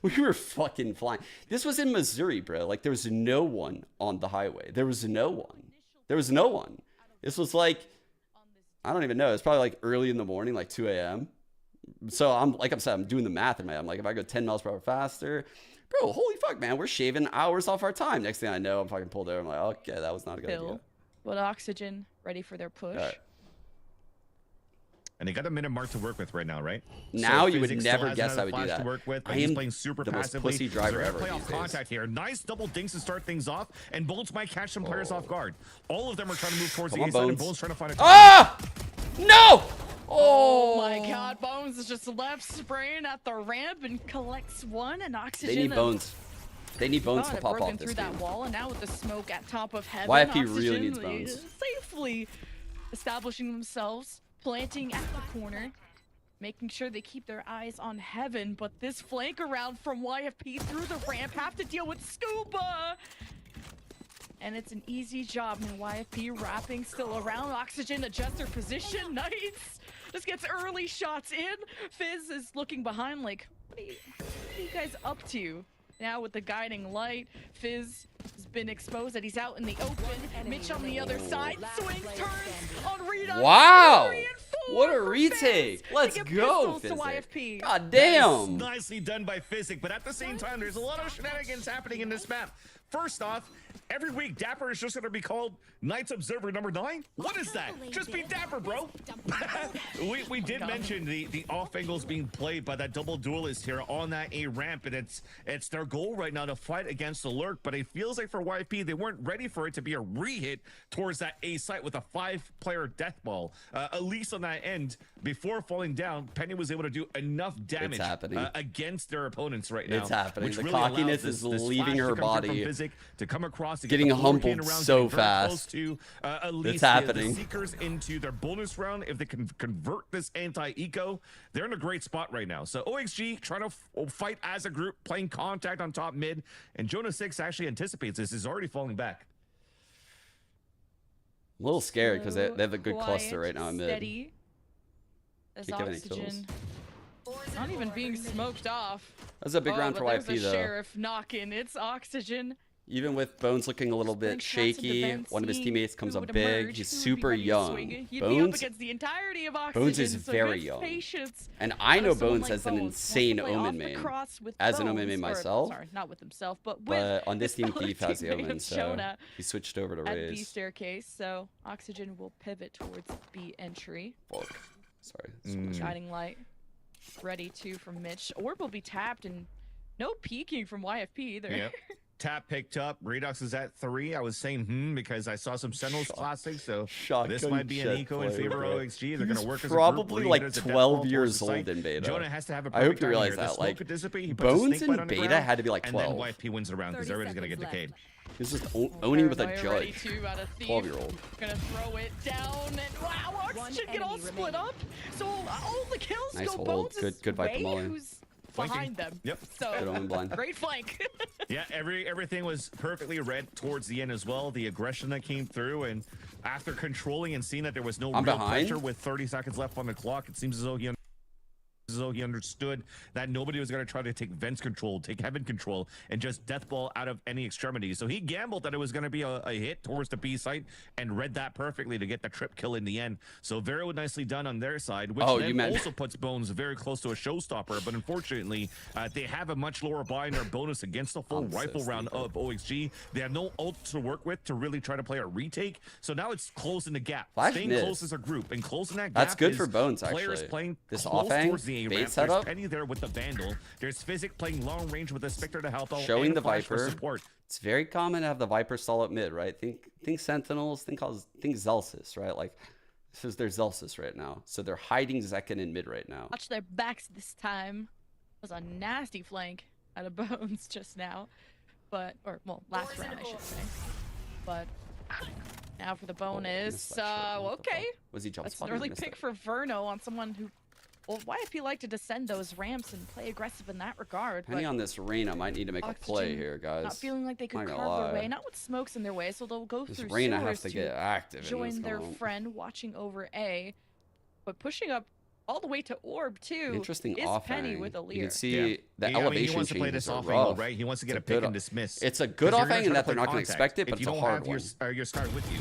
We were fucking flying. This was in Missouri, bro. Like there was no one on the highway. There was no one. There was no one. This was like, I don't even know. It's probably like early in the morning, like 2 a.m. So I'm doing the math in my head. I'm like, if I go 10 miles per hour faster, bro, holy fuck, man, we're shaving hours off our time. Next thing I know, I'm fucking pulled over. I'm like, okay, that was not a good idea. But Oxygen ready for their push. Right. And they got a minute mark to work with right now, right? Now so you would Physics never still guess has I would do another flash that. to work with, but I he's am playing super the most passively. pussy driver so they're ever gonna play these off days. contact here. Nice double dinks to start things off, and Bolts might catch some players off guard. All of them are trying to move towards Come the on, A side, and Bones. Bolts trying to find a Ah! No! Oh my god, Bones is just left spraying at the ramp and collects one, and Oxygen. They need Bones. They need Bones to pop broken off this through game. that wall, and now with the smoke at top of heaven, YFP Oxygen really needs Bones. safely establishing themselves, planting at the corner. making sure they keep their eyes on heaven, but this flank around from YFP through the ramp have to deal with Scuba. And it's an easy job. And YFP wrapping still around. Oxygen adjusts their position. Nice. Just gets early shots in. Fizz is looking behind like, what are you guys up to? Now with the guiding light, Fizz has been exposed that he's out in the open. Mitch on the other side, swings, turns on Redux. Wow! 3 and 4 What a for retake! Fizz. Let's They get go, pistols to Physic. YFP. God damn! Nicely done by Physic, but at the same time, there's a lot of shenanigans happening in this map. First off, every week Dapper is just going to be called Knights Observer number 9. What is that? Just be Dapper, bro. we did mention the off angles being played by that double duelist here on that A ramp, and it's their goal right now to fight against the lurk. But it feels like for YFP, they weren't ready for it to be a re-hit towards that A site with a 5-player death ball. At least on that end, before falling down, Penny was able to do enough damage against their opponents right now. It's happening. Which The really cockiness allows is this leaving flash her to come through body. from Physic to come across, to Getting get the humbled around, so getting very fast. close to at least happening. the Seekers into their bonus round. If they can convert this anti-eco, they're in a great spot right now. So OXG trying to fight as a group, playing contact on top mid, and Jonah 6 actually anticipates this. Is already falling back. A little scared because they have a good Quiet, cluster right now in mid. Steady. As Can't get any Oxygen not even being smoked off. That's a big round for but YFP there's a though. Sheriff knocking. It's Oxygen. Even with Bones looking a little bit shaky, one of his teammates comes up big. He's super young. He'd be up Bones, against the entirety of Oxygen, Bones is so very good young. patience. And I know Someone Bones like as an Bones insane wants to play off Omen the main. cross with As an Omen Bones, main or, myself. sorry, not with himself, but with But on this his team, fellow Thief has the teammate Omen, of so Jonah he switched over to at B Raze. staircase, so Oxygen will pivot towards B entry. Fuck. Sorry. Shining light. Ready to from Mitch. Orb will be tapped and no peeking from YFP either. Yep. Tap picked up. Redux is at 3. I was saying because I saw some Sentinels classic, so this might be an eco in favor of OXG. They're going to work as a group. Probably like Reed has a death 12 ball years towards the old site. in beta. Jonah has to have a I hope perfect you timing realize here. The that. smoke like, could dissipate. He puts a Bones snake bite in on the beta ground, had to be like 12. And then YFP wins the round because everybody's going to get decayed. He's just owning with a Paranoia ready judge. to out of Thief. 12-year-old. Gonna throw it down and wow, Oxygen get all split up. So all the kills Nice go hold. Bones' Good Viper way, Molly. who's Flanking. behind them. Yep. So Good Omen blind. great flank. Yeah, everything was perfectly read towards the end as well. The aggression that came through, and after controlling and seeing that there was no I'm real behind. pressure with 30 seconds left on the clock, it seems as though he understood that nobody was going to try to take Vents control, take Heaven control, and just death ball out of any extremity. So he gambled that it was going to be a hit towards the B site and read that perfectly to get the trip kill in the end. So very nicely done on their side, which then also puts Bones very close to a showstopper. But unfortunately, they have a much lower buy in their bonus against the full rifle round of OXG. They have no ult to work with to really try to play a retake. So now it's closing the gap, staying close as a group, and closing that gap. That's good is for Bones, players actually. playing This close off-ang towards the bait A-ramp. setup. There's Penny there with the Vandal. There's Physic playing long range with the Spectre to help out. Showing and the Flash for Viper. support. It's very common to have the Viper stall up mid, right? Think Sentinels, think Zelsis, right? Like, this is their Zelsis right now. So they're hiding Zekin in mid right now. Watch their backs this time. It was a nasty flank out of Bones just now. But, well, last round I should say. But now for the bonus. Okay. Was he jump That's an spotting? early pick for Verno on someone who, well, YFP like to descend those ramps and play aggressive in that regard. Depending but on this Reyna, might need to make a play Oxygen here, guys. Not feeling like they could Not gonna carve their lie. way, not with smokes in their way, so they'll go This through Reyna sewers has to get active in join this their comp. friend watching over A, but pushing up all the way to Orb too. Interesting is off Penny hang. with a You leer. can see the he elevation wants to play changes this are off angle, rough. right? He wants to get a It's pick good- and dismiss. It's a good 'Cause you're off gonna hang in try that they're play not going to contact expect it, but if you it's a don't hard have one. your scar with you.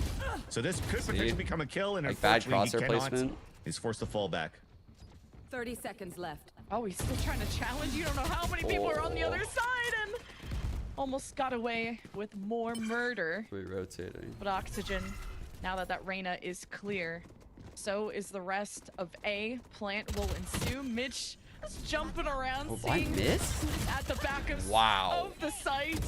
So this could potentially become a kill, and Like bad unfortunately crosshair he cannot. placement. He's forced to fall back. 30 seconds left. Oh, he's still trying to challenge. You don't know how many people are on the other side, and almost got away with more murder. Rotating. But Oxygen, now that Reyna is clear, so is the rest of A. Plant will ensue. Mitch is jumping around, Oh, I seeing missed? who's at the back of, Wow. of the site.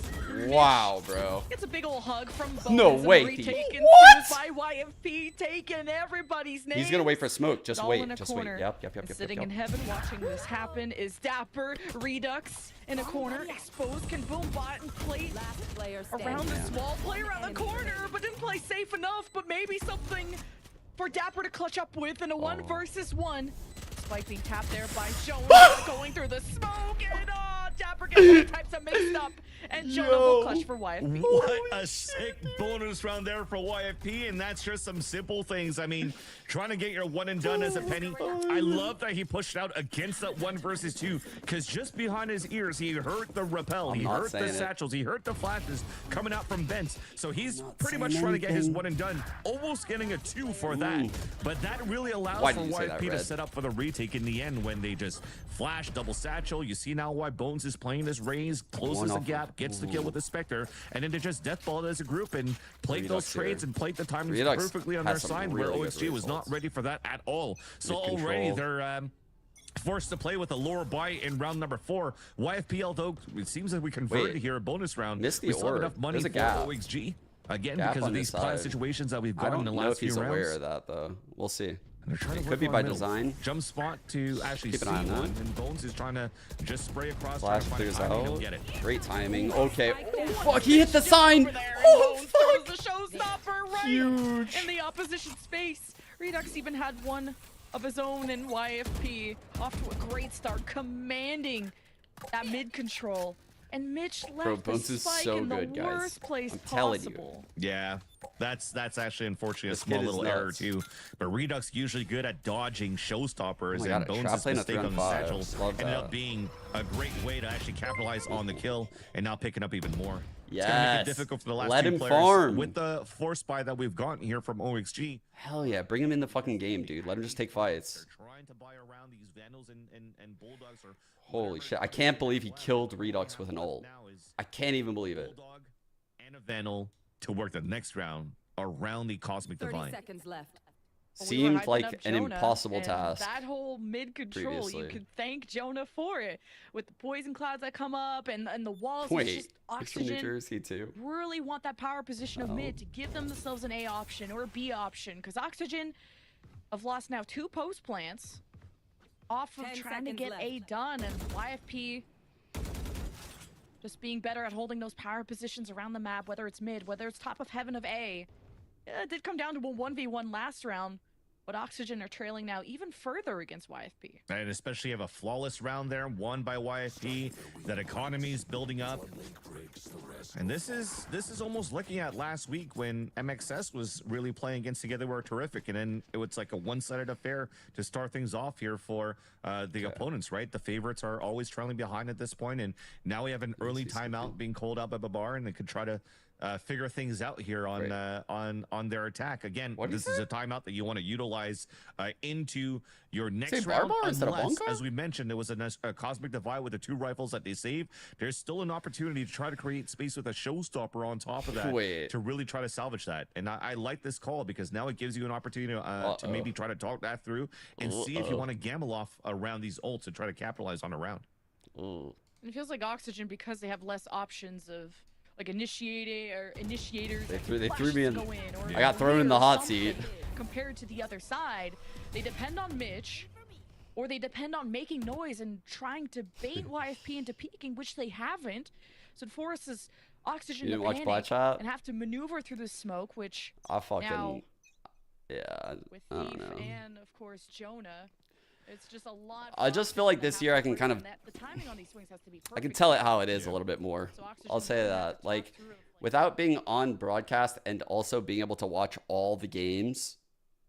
Wow, bro. Gets a big old hug from Bones. No and way, retake Thief. ensues What? by YFP, taking everybody's name. He's going to wait for smoke. Just All wait. in a Just wait. corner. Yep. And sitting in heaven watching this happen is Dapper. Redux in a corner. Exposed can boom bot and plate around this wall. Play around the corner, but didn't play safe enough. But maybe something for Dapper to clutch up with in a 1 versus 1. spike being tapped there by Jonah going through the smoke, and Dapper gets all types of mixed up, and Jonah will clutch for YFP. What a sick bonus round there for YFP, and that's just some simple things. I mean, trying to get your one and done as a penny. I love that he pushed out against that 1 versus 2, because just behind his ears, he heard the rappel, he heard the satchels, he heard the flashes coming out from vents. So he's pretty much trying to get his one and done, almost getting a 2 for that. But that really allows for YFP to set up for the retake in the end when they just flash, double satchel. You see now why Bones is playing this raise, closes the gap, gets the kill with the Spectre, and then they just deathballed as a group and played those trades and played the timings perfectly on their side, where OXG was not ready for that at all. So already they're forced to play with a lower buy in round number 4. YFP, although it seems like we converted here a bonus round, we still have enough money for OXG. Again, because of these planned situations that we've got in the last few rounds. I don't know if he's aware of that, though. We'll see. It could be by design. Jump spot to actually see one, and Bones is trying to just spray across. Flash clears out. Get it. Great timing. Okay. Oh, fuck, he hit the sign! Oh, fuck! The showstopper right in the opposition's face. Redux even had one of his own, and YFP off to a great start, commanding that mid control. And Mitch left the spike in the worst place possible. Yeah, that's actually unfortunately a small little error too. But Redux usually good at dodging showstoppers, and Bones' mistake on the satchel ended up being a great way to actually capitalize on the kill, and now picking up even more. It's gonna make it difficult for the last two players farm. With the force buy that we've gotten here from OXG. Hell yeah, bring him in the fucking game, dude. Let him just take fights. They're trying to buy around these Vandals and Bulldogs. Or holy shit, I can't believe he killed Redux with an ult. I can't even believe it. Bulldog and a Vandal to work the next round around the Cosmic Divine. 30 seconds left. Seemed like an impossible task. That whole mid control, you could thank Jonah for it. With the poison clouds that come up and the walls, Wait, Oxygen from New Jersey too. Really want that power position of mid to give themselves an A option or a B option, because Oxygen have lost now 2 post plants off of trying to get A done, and YFP just being better at holding those power positions around the map, whether it's mid, whether it's top of heaven of A. It did come down to a 1v1 last round, but Oxygen are trailing now even further against YFP. And especially have a flawless round there, won by YFP. That economy is building up. And this is almost looking at last week when MXS was really playing against Together We're Terrific, and then it was like a one-sided affair to start things off here for the opponents, right? The favorites are always trailing behind at this point, and now we have an early timeout being called out by Babar, and they could try to figure things out here on their attack. Again, this is a timeout that you want to utilize into your next round, unless, as we mentioned, there was a Cosmic Divide with the 2 rifles that they saved. There's still an opportunity to try to create space with a showstopper on top of that to really try to salvage that. And I like this call because now it gives you an opportunity to maybe try to talk that through and see if you want to gamble off around these ults and try to capitalize on a round. It feels like Oxygen, because they have less options of like initiators. They threw me in. I got thrown in the hot seat. Compared to the other side, they depend on Mitch, or they depend on making noise and trying to bait YFP into peeking, which they haven't. So it forces Oxygen to panic and have to maneuver through the smoke, which I fucking now, with Thief and of course Jonah. It's just a lot. I just feel like this year I can kind of, the timing on these swings has to be perfect. I can tell it how it is a little bit more. I'll say that, like, without being on broadcast and also being able to watch all the games,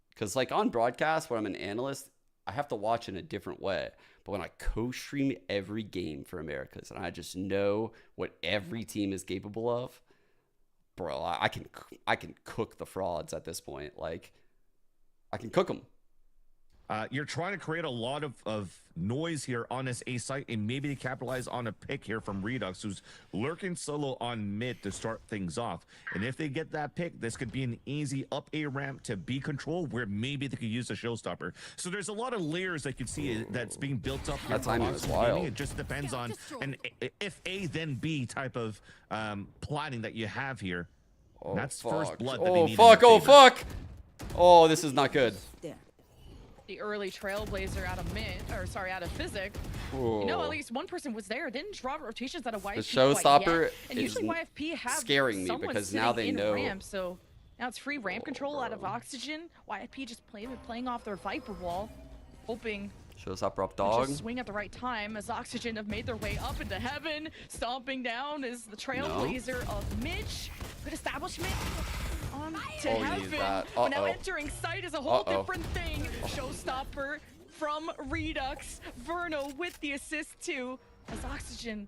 because like on broadcast when I'm an analyst, I have to watch in a different way. But when I co-stream every game for Americas and I just know what every team is capable of, bro, I can cook the frauds at this point. Like, I can cook them. You're trying to create a lot of noise here on this A site and maybe to capitalize on a pick here from Redux, who's lurking solo on mid to start things off. And if they get that pick, this could be an easy up A ramp to B control where maybe they could use a showstopper. So there's a lot of layers that you see that's being built up here. That timing was wild. It just depends on an if A then B type of planning that you have here. Oh, that's fuck. first blood that oh, fuck. Oh, fuck. Oh, this is not good. The early trailblazer out of out of Physic. Ooh. You know, at least one person was there. Didn't draw rotations out of YFP. The showstopper and usually YFP have scaring me because now they know. Ramp, so now it's free ramp control out of Oxygen. YFP just playing off their Viper wall, hoping Shows up, rough They dog. just swing at the right time as Oxygen have made their way up into heaven. Stomping down is the trailblazer of Mitch. Good establishment on to Oh, heaven. he needs that. But now Uh-oh. entering sight is a whole Uh-oh. different thing. Showstopper from Redux. Verno with the assist too. As Oxygen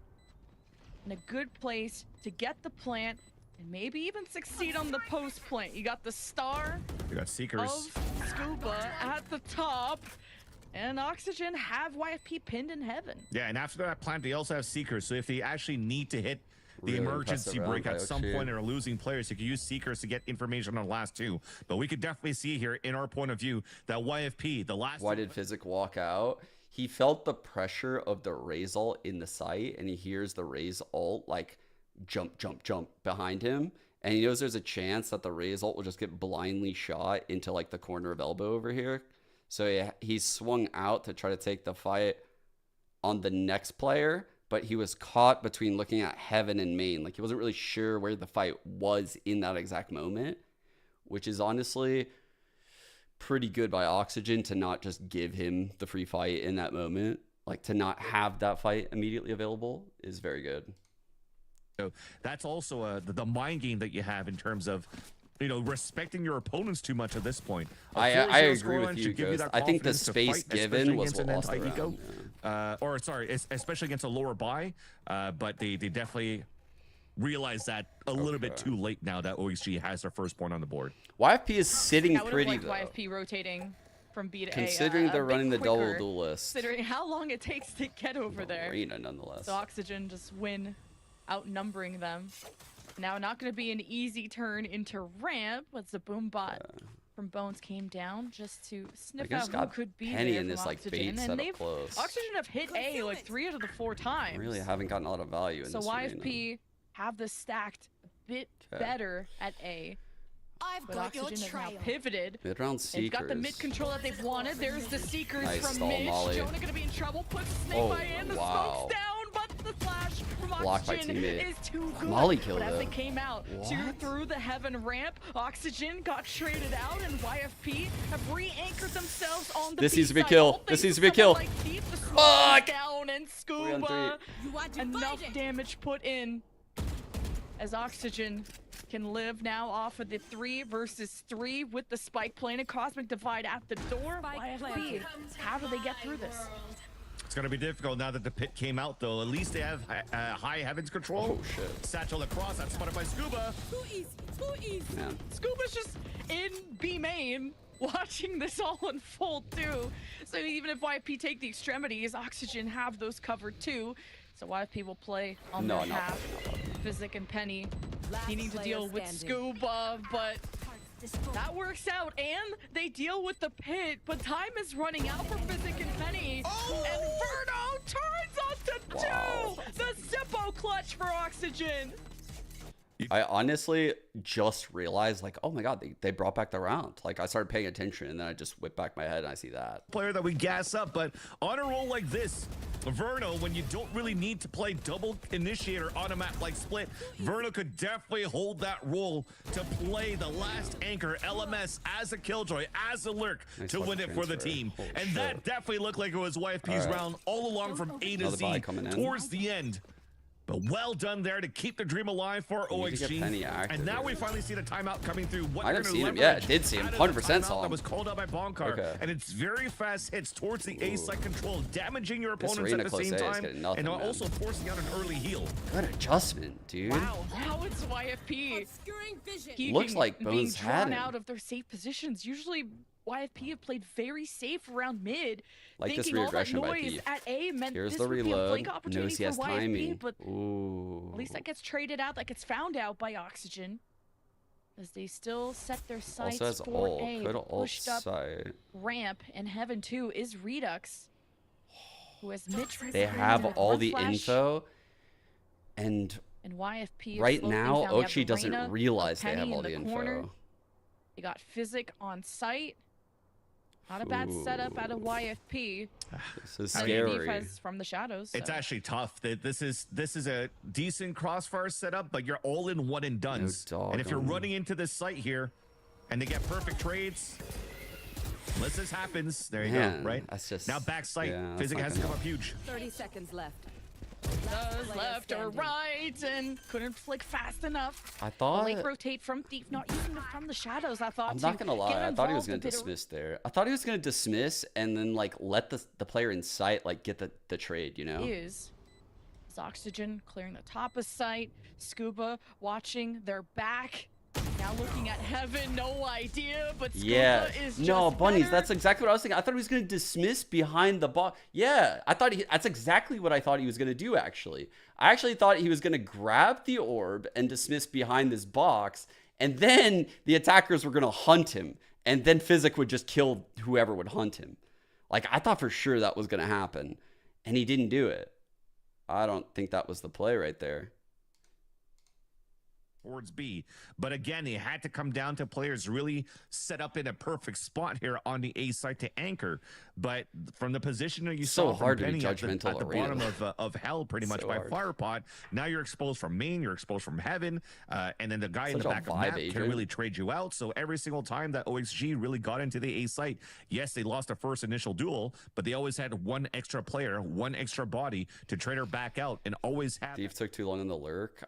in a good place to get the plant and maybe even succeed on the post plant. You got the star You got Seekers. of Scuba at the top. And Oxygen have YFP pinned in heaven. Yeah, and after that plant, they also have Seekers. So if they actually need to hit the Really emergency impressive break round at by some Oxy. point and are losing players, you can use Seekers to get information on the last two. But we could definitely see here, in our point of view, that YFP, the last... Why did Physic walk out? He felt the pressure of the Raze ult in the site, and he hears the Raze ult like jump, jump, jump behind him. And he knows there's a chance that the Raze ult will just get blindly shot into like the corner of elbow over here. So he swung out to try to take the fight on the next player, but he was caught between looking at heaven and main. Like he wasn't really sure where the fight was in that exact moment, which is honestly pretty good by Oxygen to not just give him the free fight in that moment. Like to not have that fight immediately available is very good. So that's also the mind game that you have in terms of, you know, respecting your opponents too much at this point. I agree with you, Ghost. I think the space given was what lost the round. Or sorry, especially against a lower buy, but they definitely realize that a little bit too late now that OXG has their first point on the board. YFP is sitting pretty liked though. YFP rotating from B to Considering A. they're running the double quicker, duelist. Considering how long it takes to get over there. Arena nonetheless. So Oxygen just win, outnumbering them. Now not going to be an easy turn into ramp, but the boom bot from Bones came down just to sniff out who could be Penny there in from this like Oxygen. bait And setup they've close. Oxygen have hit A like 3 out of the 4 times. Really haven't gotten a lot of value in So this YFP arena. have this stacked a bit Okay. better at A. I've But got your Oxygen has now trail. pivoted. Mid-round They've got the Seekers. mid control that they've wanted. There's the Seekers Nice from stall Mitch. molly. Jonah gonna be in trouble. Puts Snake Oh, by in. The wow. smoke's down, but the flash from Blocked by Oxygen teammate. is too good. Molly killed but as they him. came out through the heaven ramp, Oxygen got traded out, and YFP have re-anchored themselves on the This needs to be a B-side. kill. All This thanks needs to to be a kill. someone like Keith, the smoke Fuck! down, and 3 on Scuba. 3. Enough damage put in as Oxygen can live now off of the 3 versus 3 with the spike plane and cosmic divide at the door. YFP, how do they get through this? It's going to be difficult now that the pit came out, though. At least they have high heavens control. Oh shit. Satchel across, that's spotted by Scuba. Too easy. Man. Scuba's just in B main watching this all unfold too. So even if YFP take the extremities, Oxygen have those covered too. So YFP will play on their half. Physic and Penny needing to deal with Scuba, but that works out, and they deal with the pit, but time is running out for Physic and Penny, and Verno turns onto 2! The Zippo clutch for Oxygen! I honestly just realized, like, oh my god, they brought back the round. Like, I started paying attention, and then I just whipped back my head, and I see that. Player that we gas up, but on a roll like this, Verno, when you don't really need to play double initiator on a map like Split, Verno could definitely hold that role to play the last anchor, LMS, as a Killjoy, as a Lurk, Nice to win it for the transfer. team. Holy And shit. that definitely looked like it was YFP's round all along from A to Another buy Z coming in. towards the end. But well done there to keep the dream alive for We need to get Penny OXG. active And now here. we finally see the timeout coming through. What I they're haven't gonna seen him yet. leverage Did see him. out of the 100% timeout saw him. That was called out by Bonkar. Okay. And it's very fast hits towards the A side control, damaging your This opponents arena at the close same A is time. getting nothing, and man. also forcing out an early heal. Good adjustment, dude. Wow, now it's YFP. Obscuring vision. Keeping Looks like being Bones had drawn him. out of their safe positions. Usually YFP have played very safe around mid, Like this thinking all that reaggression by noise Thief. at A meant Here's this the would be a reload. flank opportunity Knows he has for YFP, timing. but Ooh. at least that gets traded out, that gets found out by Oxygen. As they still set their sights Also has for ult. A. Could ult Pushed up side. ramp in Heaven 2 is Redux, who has Mitch. They have all One the flash, info, and and YFP right slowed things now, down. You have Ochi doesn't Reina, realize they Penny have all in the corner. info. They got Physic on site. Not a bad setup out of YFP. This is And scary. defense from the shadows. It's so. actually tough. This is a decent crossfire setup, but you're all in one and done. No dog And if you're on. running into this site here, and they get perfect trades, Unless this happens, there you Man, go, right? that's just Now back sight. yeah, that's Physic not has to gonna come up help. huge. 30 seconds left. Does left or standing. right and couldn't flick fast enough. I A thought. late rotate from Thief, not using it from the shadows. I thought. I'm not gonna lie. I thought he was gonna to dismiss there. I thought he was gonna dismiss and then like let the player in sight like get the trade. You know. Is Oxygen clearing the top of sight. Scuba watching their back. Now looking at Heaven, no idea, but Scuba Yeah. is No, just bunnies. better. That's exactly what I was thinking. I thought he was gonna dismiss behind the box. Yeah, I thought that's exactly what I thought he was gonna do. Actually, I actually thought he was gonna grab the orb and dismiss behind this box, and then the attackers were gonna hunt him, and then Physic would just kill whoever would hunt him. Like I thought for sure that was gonna happen, and he didn't do it. I don't think that was the play right there. Towards B. But again, it had to come down to players really set up in a perfect spot here on the A side to anchor. But from the position that you So saw from hard to be Penny at judgmental the arena. bottom of hell pretty much So by hard. Firepot, now you're exposed from main, you're exposed from Heaven, and then the guy in Such the a back of vibe, map can Adrian. really trade you out. So every single time that OXG really got into the A site, yes, they lost the first initial duel, but they always had one extra player, one extra body to trade her back out and always had Thief took too long in the lurk.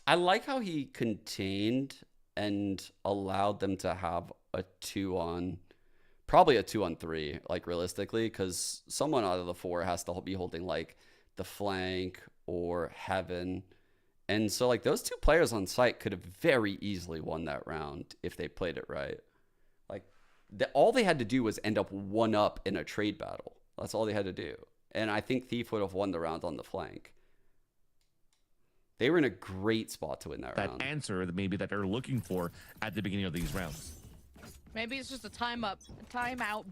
I like how he contained and allowed them to have a 2-on, probably a 2-on-3, like realistically, because someone out of the 4 has to be holding like the flank or Heaven. And so like those 2 players on site could have very easily won that round if they played it right. Like all they had to do was end up 1-up in a trade battle. That's all they had to do. And I think Thief would have won the round on the flank. They were in a great spot to win that round. answer that maybe that they're looking for at the beginning of these rounds. Maybe it's just a timeout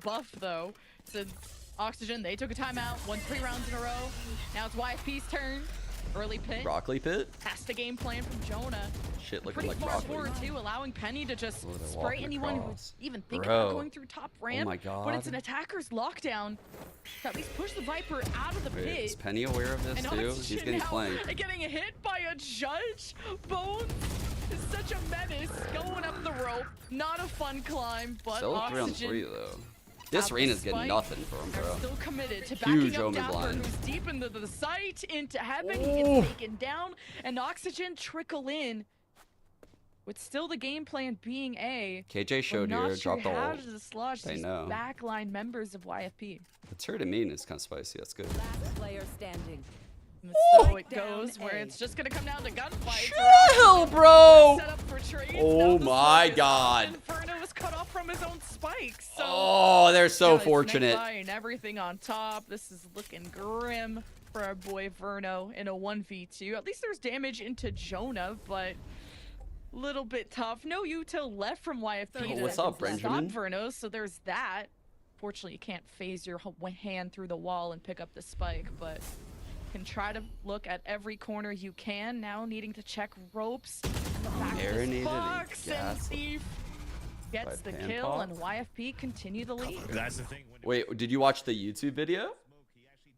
buff though. Since Oxygen, they took a timeout, won 3 rounds in a row. Now it's YFP's turn. Early pit. Broccoli pit? That's the game plan from Jonah. Shit looking Pretty like far broccoli. forward too, allowing Penny to just Oh, they're spray walking anyone across. who even think Bro. about going through top ramp. my But it's God. an attacker's lockdown to at least push the Viper out of the Wait, pit. is Penny aware of this And too? Oxygen He's getting now flanked. getting hit by a judge. Bones is such a menace going up the rope. Not a fun climb, but Still 3 on Oxygen 3 though. This at rain the is getting spike, nothing for him, they're bro. still committed to Huge backing up omen Dapper, blind. who's deep into the sight, into Heaven. He Ooh. gets taken down, and Oxygen trickle in. With still the game plan being A. KJ showed we're not here, sure dropped the how ult. to dislodge They these know. backline members of YFP. The turret and main is kind of spicy. That's good. Last player standing. And so it goes, Down where A. it's just gonna come down to gunfights. Chill, bro! Set up for trades. Oh Now the my smoke is God. off. Inferno was cut off from his own spikes. So Oh, they're so now it's fortunate. Snakebite and everything on top. This is looking grim for our boy Verno in a 1v2. At least there's damage into Jonah, but little bit tough. No util left from YFP to what's up, stop Benjamin? Verno, so there's that. Fortunately, you can't phase your hand through the wall and pick up the spike, but can try to look at every corner you can. Now needing to check ropes in the back of Marinated this and box, and gas Thief gets by the Pan kill, Pop. and YFP continue the lead. That's the thing. Wait, did you watch the YouTube video?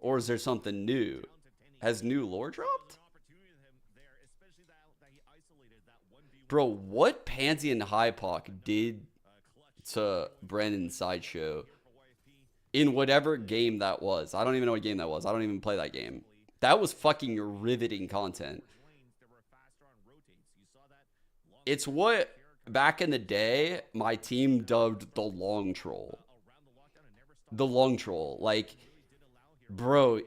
Or is there something new? Has new lore dropped? Bro, what Pansy and Hypoc did to Brandon's sideshow in whatever game that was. I don't even know what game that was. I don't even play that game. That was fucking riveting content. It's what, back in the day, my team dubbed the long troll. The long troll. Like, bro,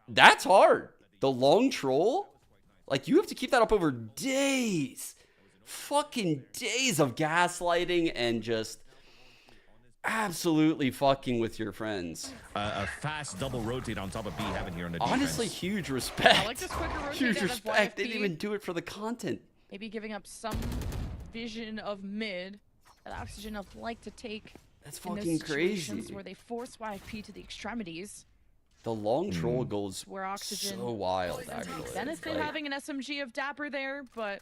that's hard. The long troll? Like, you have to keep that up over days. Fucking days of gaslighting and just absolutely fucking with your friends. A fast double rotate on top of B Heaven here on the Honestly, defense. huge respect. I like this quicker rotate Huge out of respect. They YFP. didn't even do it for the content. Maybe giving up some vision of mid that Oxygen would like to take. That's in those fucking situations crazy. Where they force YFP to the extremities. The long troll goes Where Oxygen so wild, actually. benefit Like, having an SMG of Dapper there, but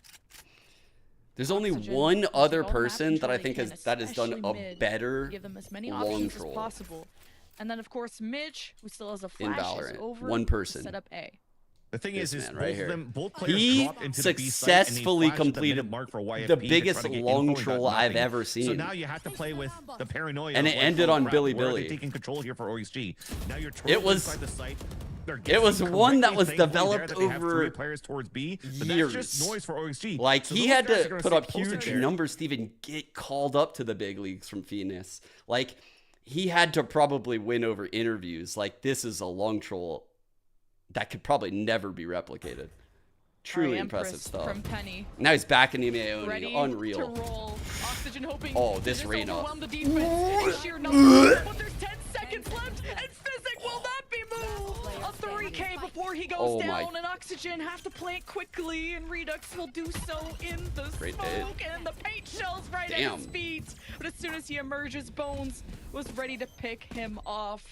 there's only Oxygen one using other all the map person that control I they think can, has done especially a mid, better give them as many long options troll. as possible. And then of course Mitch, who still has a In flash, is Valorant. over One to person. set up A. The thing This is man both right of here. them, both players He dropped into the B site and they successfully flashed at the completed minute mark for YFP the to biggest try to get long info and got troll I've nothing. ever seen. So now you have to play with the paranoia. And of it like, ended oh, on crap, Billy where are they Billy. taking control here for OXG. Now you're It was- inside the site. It was one that was developed that they have over 3 players towards B, but years. that's just noise for OXG. Like, So he those had guys are to gonna put stay up closer huge there. numbers to even get called up to the big leagues from Phoenix. Like, he had to probably win over interviews. Like, this is a long troll that could probably never be replicated. Truly impressive Empress stuff. from Penny. Now he's back in the EMEA Ready owning. Unreal. to roll. Oxygen hoping Oh, to this just Reyna. overwhelm the defense in sheer numbers. But there's 10 seconds left, and Physic will not be moved. A 3K before he goes Oh my- down, and Oxygen have to play it quickly, and Redux will do so in the Great smoke, and the paint shells right at Damn. his feet. But as soon as he emerges, Bones was ready to pick him off.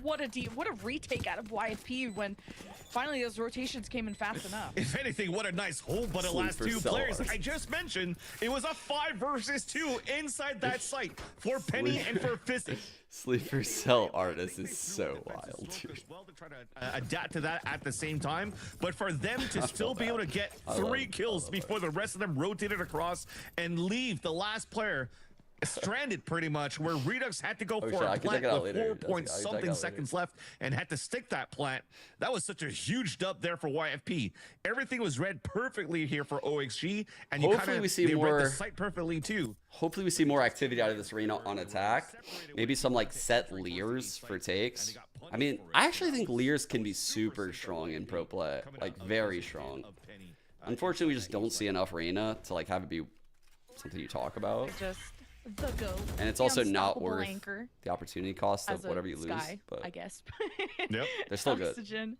What a retake out of YFP when finally those rotations came in fast enough. If anything, what a nice hole, but the last Sleeper 2 cell players artist. I just mentioned, it was a 5 versus 2 inside that site for Penny and for Physic. Sleeper Cell Artist is so wild, dude. Well, to try to adapt to that at the same time, but for them to still be able to get I 3 love kills before the rest of them rotated across and leave the last player stranded pretty much, where Redux had to go Oh, for shit, I a can plant check it out with later. 4 point I can check it something out seconds left and had to stick that plant. That was such a huge dub there for YFP. Everything was read perfectly here for OXG, and you Hopefully kind we of see read more- the site perfectly too. Hopefully we see more activity out of this arena on attack. Maybe some like set Lears for takes. I mean, I actually think Lears can be super strong in pro play, like very strong. Unfortunately, we just don't see enough Reyna to like have it be something you talk about. Just the GOAT. And it's the also not unstoppable worth anchor the opportunity cost of as a whatever you lose. Sky, But I guess. Yep. they're still good. Oxygen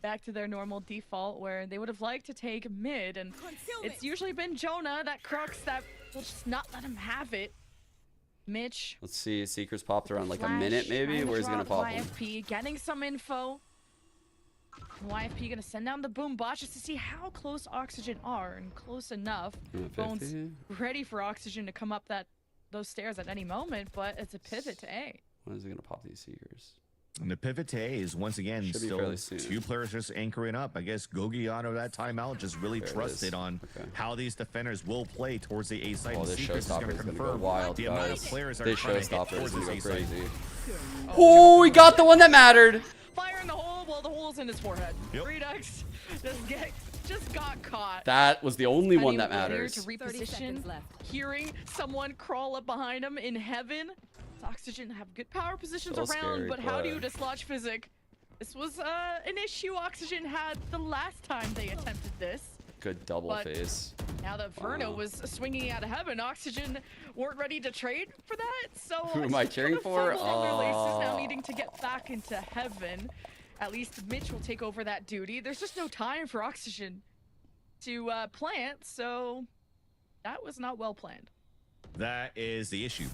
back to their normal default where they would have liked to take mid, and it's usually been Jonah, that crux that will just not let him have it. Mitch. Let's see, Seekers popped around like a Flash minute maybe. trying to Where's he gonna drop pop him? YFP, getting some info. YFP gonna send down the boom bot just to see how close Oxygen are, and close enough. Bones 50. ready for Oxygen to come up those stairs at any moment, but it's a pivot to A. When is he gonna pop these Seekers? And the pivot to A is once again Should be still fairly soon. 2 players just anchoring up. I guess Gogi out of that timeout just really There it trusted is. on Okay. how these defenders will play towards the A site. Oh, and this Secrets showstopper is gonna go confirm wild, the amount of guys. players are This trying to hit showstopper is towards gonna go this A site. crazy. Oh, we got the one that mattered. Fire in the hole, well, the hole's in his forehead. Yep. Redux just got caught. That was the only one that Penny matters. to 30 reposition, seconds left. hearing someone crawl up behind him in heaven. Oxygen have good power positions So around, scary but how do play. you dislodge Physic? This was an issue Oxygen had the last time they attempted this. Good double But- face. Now that Verno Wow. was swinging out of heaven, Oxygen weren't ready to trade for that. So Who am I cheering for? Their laces now Oh. needing to get back into heaven. At least Mitch will take over that duty. There's just no time for Oxygen to plant, so that was not well planned. That is the issue.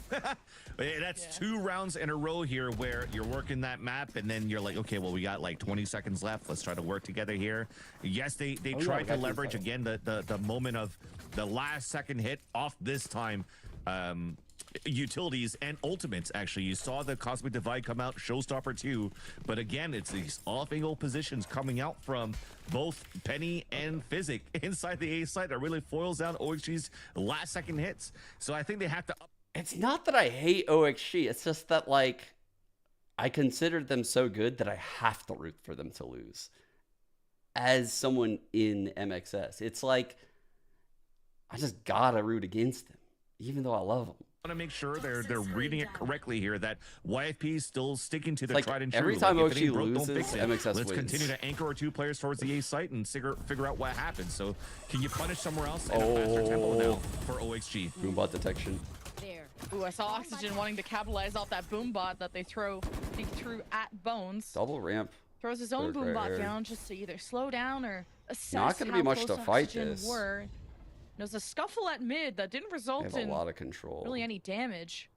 That's 2 rounds in a row here where you're working that map and then you're like, okay, well, we got like 20 seconds left. Let's try to work together here. Yes, they yeah, tried we to got leverage 2 again the moment of the last second hit off this time. Utilities and ultimates, actually. You saw the Cosmic Divide come out, Showstopper 2, but again, it's these off-angle positions coming out from both Penny and Physic inside the A site that really foils down OXG's last second hits. So I think they have to up. It's not that I hate OXG. It's just that, like, I considered them so good that I have to root for them to lose. As someone in MXS, it's like, I just gotta root against them, even though I love them. Want to make sure they're reading it correctly here, that YFP is still sticking to the Like, tried and true. every time if it OXG ain't broke, don't loses, fix it. MXS Let's wins. continue to anchor our 2 players towards the A site and figure out what happens. So can you punish somewhere else in a faster tempo now for OXG? Boombot detection. There. Ooh, I saw Oxygen wanting to capitalize off that boom bot that they threw at Bones. Double ramp. Throws his own Third boom bot rare. down just to either slow down or assess Not gonna how be much close to fight Oxygen this. were. There's a scuffle at mid that didn't They result have a in lot of control. really any damage.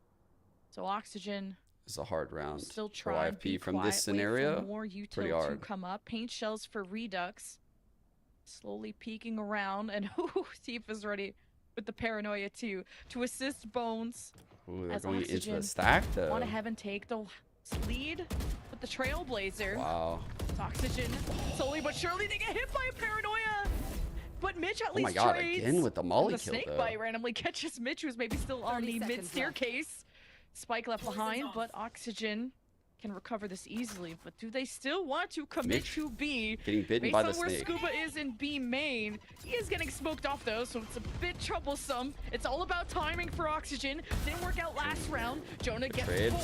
So Oxygen It's a hard round. still for try and be YFP from quiet, this wait for scenario. more util Pretty to hard. come up. Paint shells for Redux. Slowly peeking around, and Thief is ready with the paranoia too to assist Bones. Ooh, they're as going into Oxygen the stack though. Want to have and take the lead with the Trailblazer. Wow. Oxygen, slowly but surely they get hit by a paranoia. But Mitch at least my god, trades. again with the molly The kill snake though. bite randomly catches Mitch, who's maybe still on 30 the seconds mid staircase. Spike left behind, but Oxygen can recover this easily. But do they still want to commit Mitch to B? getting bitten Based by on the where snake. Scuba is in B main, he is getting smoked off though, so it's a bit troublesome. It's all about timing for Oxygen. Didn't work out last round. Jonah gets Trade. pulled.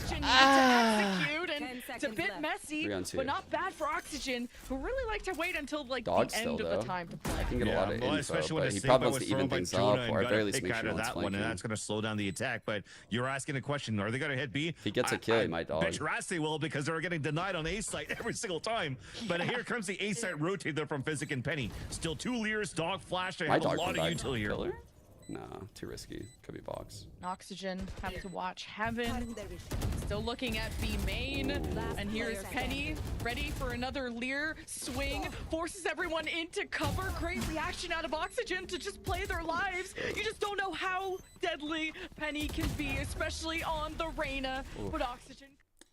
Oxygen needs to execute, and 10 it's a seconds bit left. messy, 3 on 2. but not bad for Oxygen, who really like to wait until like Dog the still, end of though. the time to play. I can get a lot of info, especially when but the he snake probably bite wants was to even thrown by things Jonah up, and or at got very a least pick make out sure of no one's that one, and flanking. that's going to slow down the attack. But you're asking a question: are they going to hit B? If he gets a kill, he might dog. Bet your ass they will, because they're getting denied on A site every single time. But here comes the A site rotator from Physic and Penny. Still 2 Leers, dog flash. They My have a dog lot can of die. util here. Killer? Nah, too risky. Could be box. Oxygen have to watch Heaven. Still looking at B main. And here's Penny, ready for another Leer swing. Forces everyone into cover. Great reaction out of Oxygen to just play their lives. You just don't know how deadly Penny can be, especially on the Reyna. But Oxygen...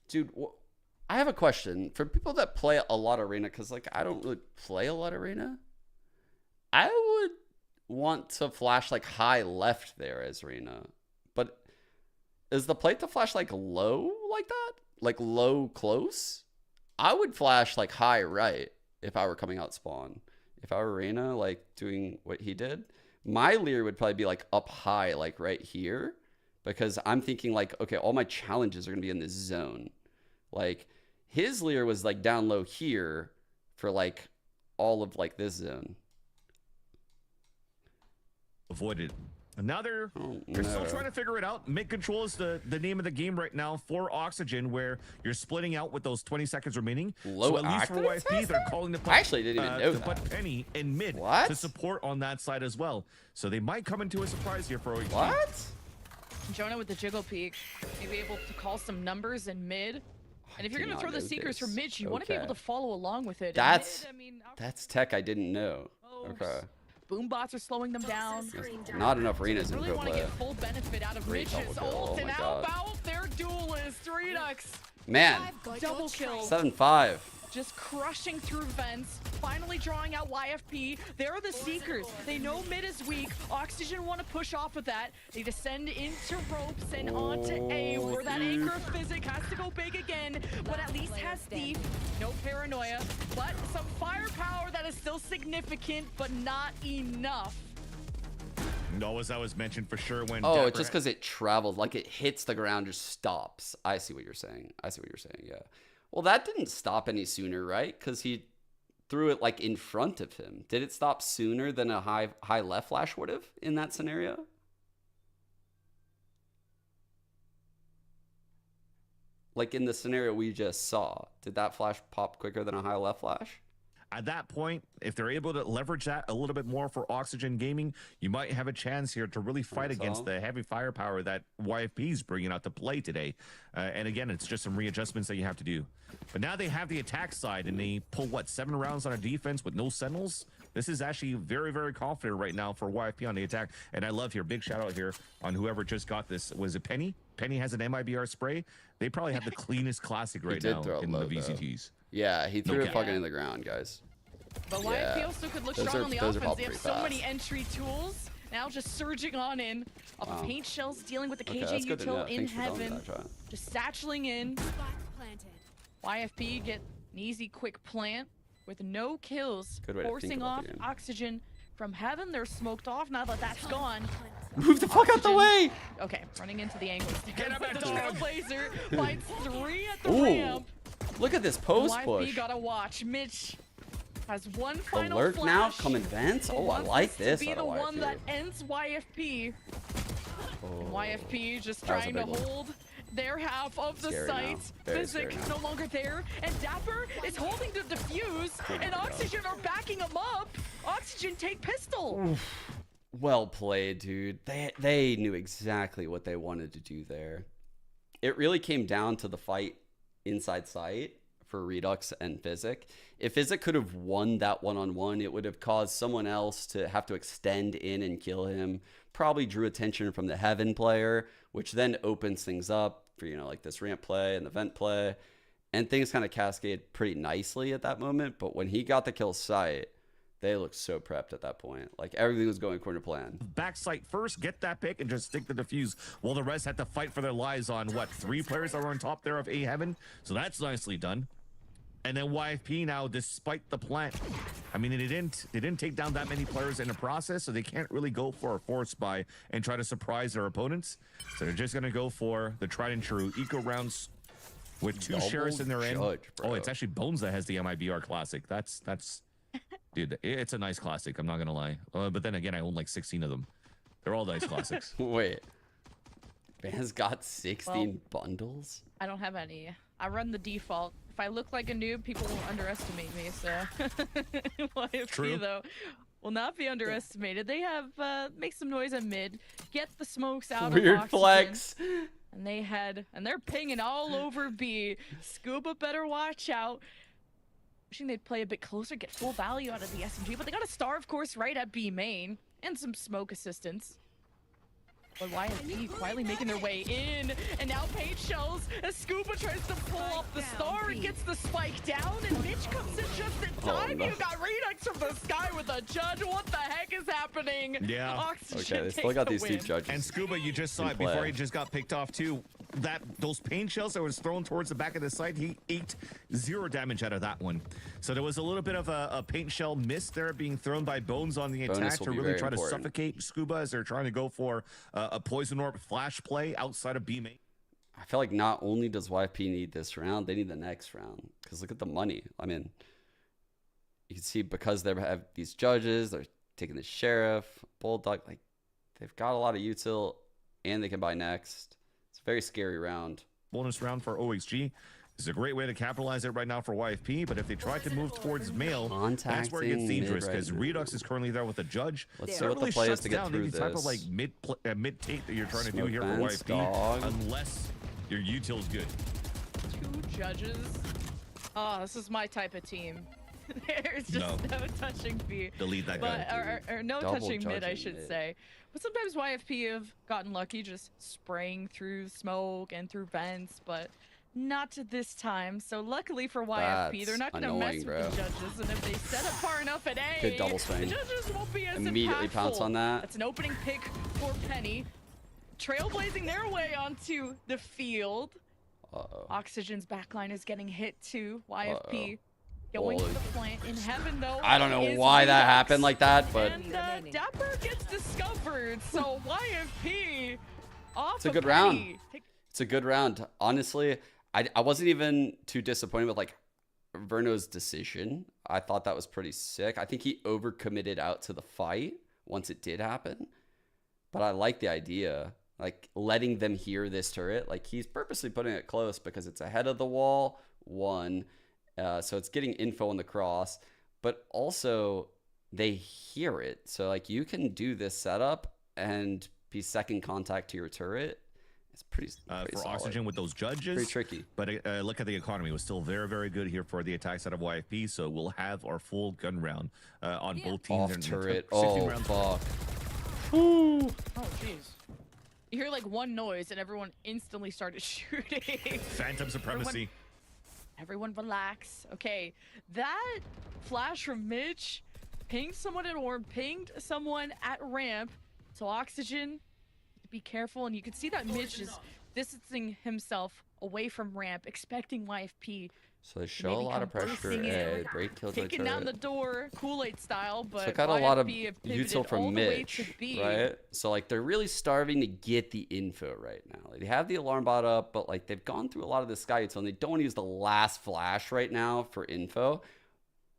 Dude, I have a question. For people that play a lot of Arena, because like I don't really play a lot of Arena, I would want to flash like high left there as Reyna. But is the plate to flash like low like that? Like low close? I would flash like high right if I were coming out spawn. If I were Reyna, like doing what he did, my Leer would probably be like up high, like right here. Because I'm thinking like, okay, all my challenges are going to be in this zone. Like his Leer was like down low here for like all of like this zone. Avoided. And now they're no. still trying to figure it out. Mid control is the name of the game right now for Oxygen, where you're splitting out with those 20 seconds remaining. Low so at least for active YFP, they're calling to put, I actually didn't even know to that. put Penny in mid What? to support on that side as well. So they might come into a surprise here for OHG. What? Jonah with the jiggle peek, maybe able to call some numbers in mid. And if you're did going to not throw the know Seekers this. from mid, you want to be able Okay. to follow along with it. That's And mid, I mean, that's tech I didn't know. Okay. boom bots are slowing them down. Not enough Renas in Really pro want to play. get full benefit out of Great Mitch's double kill. ult, Oh and my how God. about their duelist, Redux? Man, Double kill. 7-5. Just crushing through vents, finally drawing out YFP. They're the Seekers. They know mid is weak. Oxygen want to push off of that. They descend into ropes and onto A, where that anchor of Physic has to go big again, but at least has Thief. No paranoia, but some firepower that is still significant, but not enough. No, as I was mentioned for sure when. Oh, Dapper it's just because it traveled, like it hits the ground, just stops. I see what you're saying. I see what you're saying. Yeah. Well, that didn't stop any sooner, right? Because he threw it like in front of him. Did it stop sooner than a high left flash would have in that scenario? Like in the scenario we just saw, did that flash pop quicker than a high left flash? At that point, if they're able to leverage that a little bit more for Oxygen Gaming, you might have a chance here to really fight That's against all. the heavy firepower that YFP is bringing out to play today. And again, it's just some readjustments that you have to do. But now they have the attack side, and they pull, what, 7 rounds on a defense with no sentinels? This is actually very, very confident right now for YFP on the attack. And I love here, big shout out here on whoever just got this. Was it Penny? Penny has an MIBR spray. They probably have the cleanest classic right did now throw it in low, the though. VCTs. Yeah, he threw it cap. fucking in the ground, guys. But Yeah. YFP also could look Those strong are- on the those are offense. probably They have pretty so many fast. entry tools. Now just surging on in. Off Wow. of paint shells, dealing with the Okay, KJ that's good to know. util in Thanks for telling me heaven. that, John. Just satcheling in. YFP get an easy quick plant with no kills. Good way to think Forcing about off the game. Oxygen from heaven. They're smoked off now that that's gone. Move the fuck out the way! Okay, running into the angle. Get him, The dog. Trailblazer finds 3 at the Ooh, ramp. look at this post YFP push. gotta watch. Mitch has one final Alert now, flash. come advance. He Oh, I wants like this. To be out the of one YFP. that ends YFP. Oh, YFP just that was a trying to big one. hold their half of the Scary site. now. Very Physic scary no longer there, and Dapper is holding the defuse, Oh and my God. Oxygen are backing him up. Oxygen take pistol. Well played, dude. They knew exactly what they wanted to do there. It really came down to the fight inside sight for Redux and Physic. If Physic could have won that one-on-one, it would have caused someone else to have to extend in and kill him. Probably drew attention from the Heaven player, which then opens things up for, you know, like this ramp play and the vent play. and things kind of cascade pretty nicely at that moment. But when he got the kill site, they looked so prepped at that point. Like everything was going according to plan. Backside first, get that pick, and just stick the defuse. While the rest had to fight for their lives on what 3 players that were on top there of A Heaven. So that's nicely done. And then YFP now, despite the plant, I mean, they didn't take down that many players in the process, so they can't really go for a force buy and try to surprise their opponents. So they're just gonna go for the tried and true eco rounds with 2 sheriffs in their end. Oh, it's actually Bones that has the MIBR classic. That's dude, it's a nice classic. I'm not gonna lie. But then again, I own like 16 of them. They're all nice classics. Wait, Van's got 16 bundles? I don't have any. I run the default. If I look like a noob, people will underestimate me, so YFP True. though will not be underestimated. They have make some noise at mid, get the smokes out Weird of Oxygen, flex. and they're pinging all over B. Scuba better watch out. Wishing they'd play a bit closer, get full value out of the SMG, but they got a star, of course, right at B main, and some smoke assistance. But YFP quietly making their way in, and now paint shells as Scuba tries to pull off the star and gets the spike down, and Mitch comes in just in time. no. You got Redux from the sky with a judge. What the heck is happening? Yeah. Oxygen Okay, they still takes got the these 2 win. judges. And Scuba, you just saw in it before play. he just got picked off too. Those paint shells that was thrown towards the back of the site, he ate 0 damage out of that one. So there was a little bit of a paint shell miss there being thrown by Bones on the Bonus attack will to be really very try important. to suffocate Scuba as they're trying to go for a poison orb flash play outside of B main. I feel like not only does YFP need this round, they need the next round. Because look at the money. I mean, you can see because they have these judges, they're taking the sheriff, bulldog. Like, they've got a lot of util, and they can buy next. It's a very scary round. Bonus round for OXG. It's a great way to capitalize it right now for YFP, but if they try to move towards mail, that's where it gets dangerous because Redux is currently there with a judge. Let's see That what the really play is shuts to get down through any type of this. like mid tape that you're trying to do Smoke here for vents, YFP, dog. unless your util's good. 2 judges. Oh, this is my type of team. There's just no touching B. Delete that but, guy. or no Double touching mid, I judging should mid. say. But sometimes YFP have gotten lucky just spraying through smoke and through vents, but not this time. So luckily for YFP, they're That's not going to annoying, mess bro. with the judges. And if they set up far enough at A, Good double the swing. judges won't be as Immediately impactful. pounce on that. That's an opening pick for Penny. Trailblazing their way onto the field. Uh-oh. Oxygen's backline is getting hit too. YFP going to Holy. the plant in heaven though. I don't know is why that Redux. happened like that, but And Dapper gets discovered, so YFP off it's a of good Penny. round. It's a good round. Honestly, I wasn't even too disappointed with like Verno's decision. I thought that was pretty sick. I think he overcommitted out to the fight once it did happen. But I like the idea. Like letting them hear this turret. Like he's purposely putting it close because it's ahead of the wall, one. So it's getting info on the cross. But also they hear it. So like you can do this setup and be second contact to your turret. It's pretty For solid. Oxygen with those judges. Pretty tricky. But look at the economy. It was still very, very good here for the attack side of YFP. So we'll have our full gun round on both teams. Off and turret. 16 Oh, rounds. fuck. Oh jeez. You hear like one noise and everyone instantly started shooting. Phantom supremacy. Everyone relax. Okay, that flash from Mitch pinged someone at orb, pinged someone at ramp. So Oxygen, be careful. And you can see that Mitch is distancing himself away from ramp, expecting YFP. So they show Maybe a lot of come pressure. bursting in. Hey, great killjoy Kicking down the turret. door, Kool-Aid style, but So got a lot of YFP have pivoted util all from the way Mitch, to B. right? So like they're really starving to get the info right now. Like, they have the alarm bot up, but like they've gone through a lot of the sky util and they don't want to use the last flash right now for info.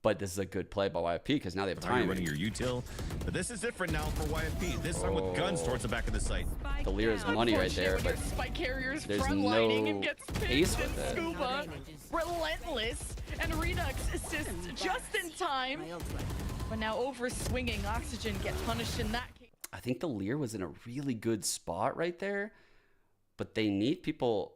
But this is a good play by YFP because now they have How you're time. running your util. But this is different now for YFP. This time with guns towards the back of the site. The Lyra's money right there, Unfortunate when but your spike carrier's there's frontlining no and gets pace pinned, with and it. Scuba, relentless, and Redux assists just in time. But now over swinging, Oxygen get punished in that case. I think the Lyra was in a really good spot right there, but they need people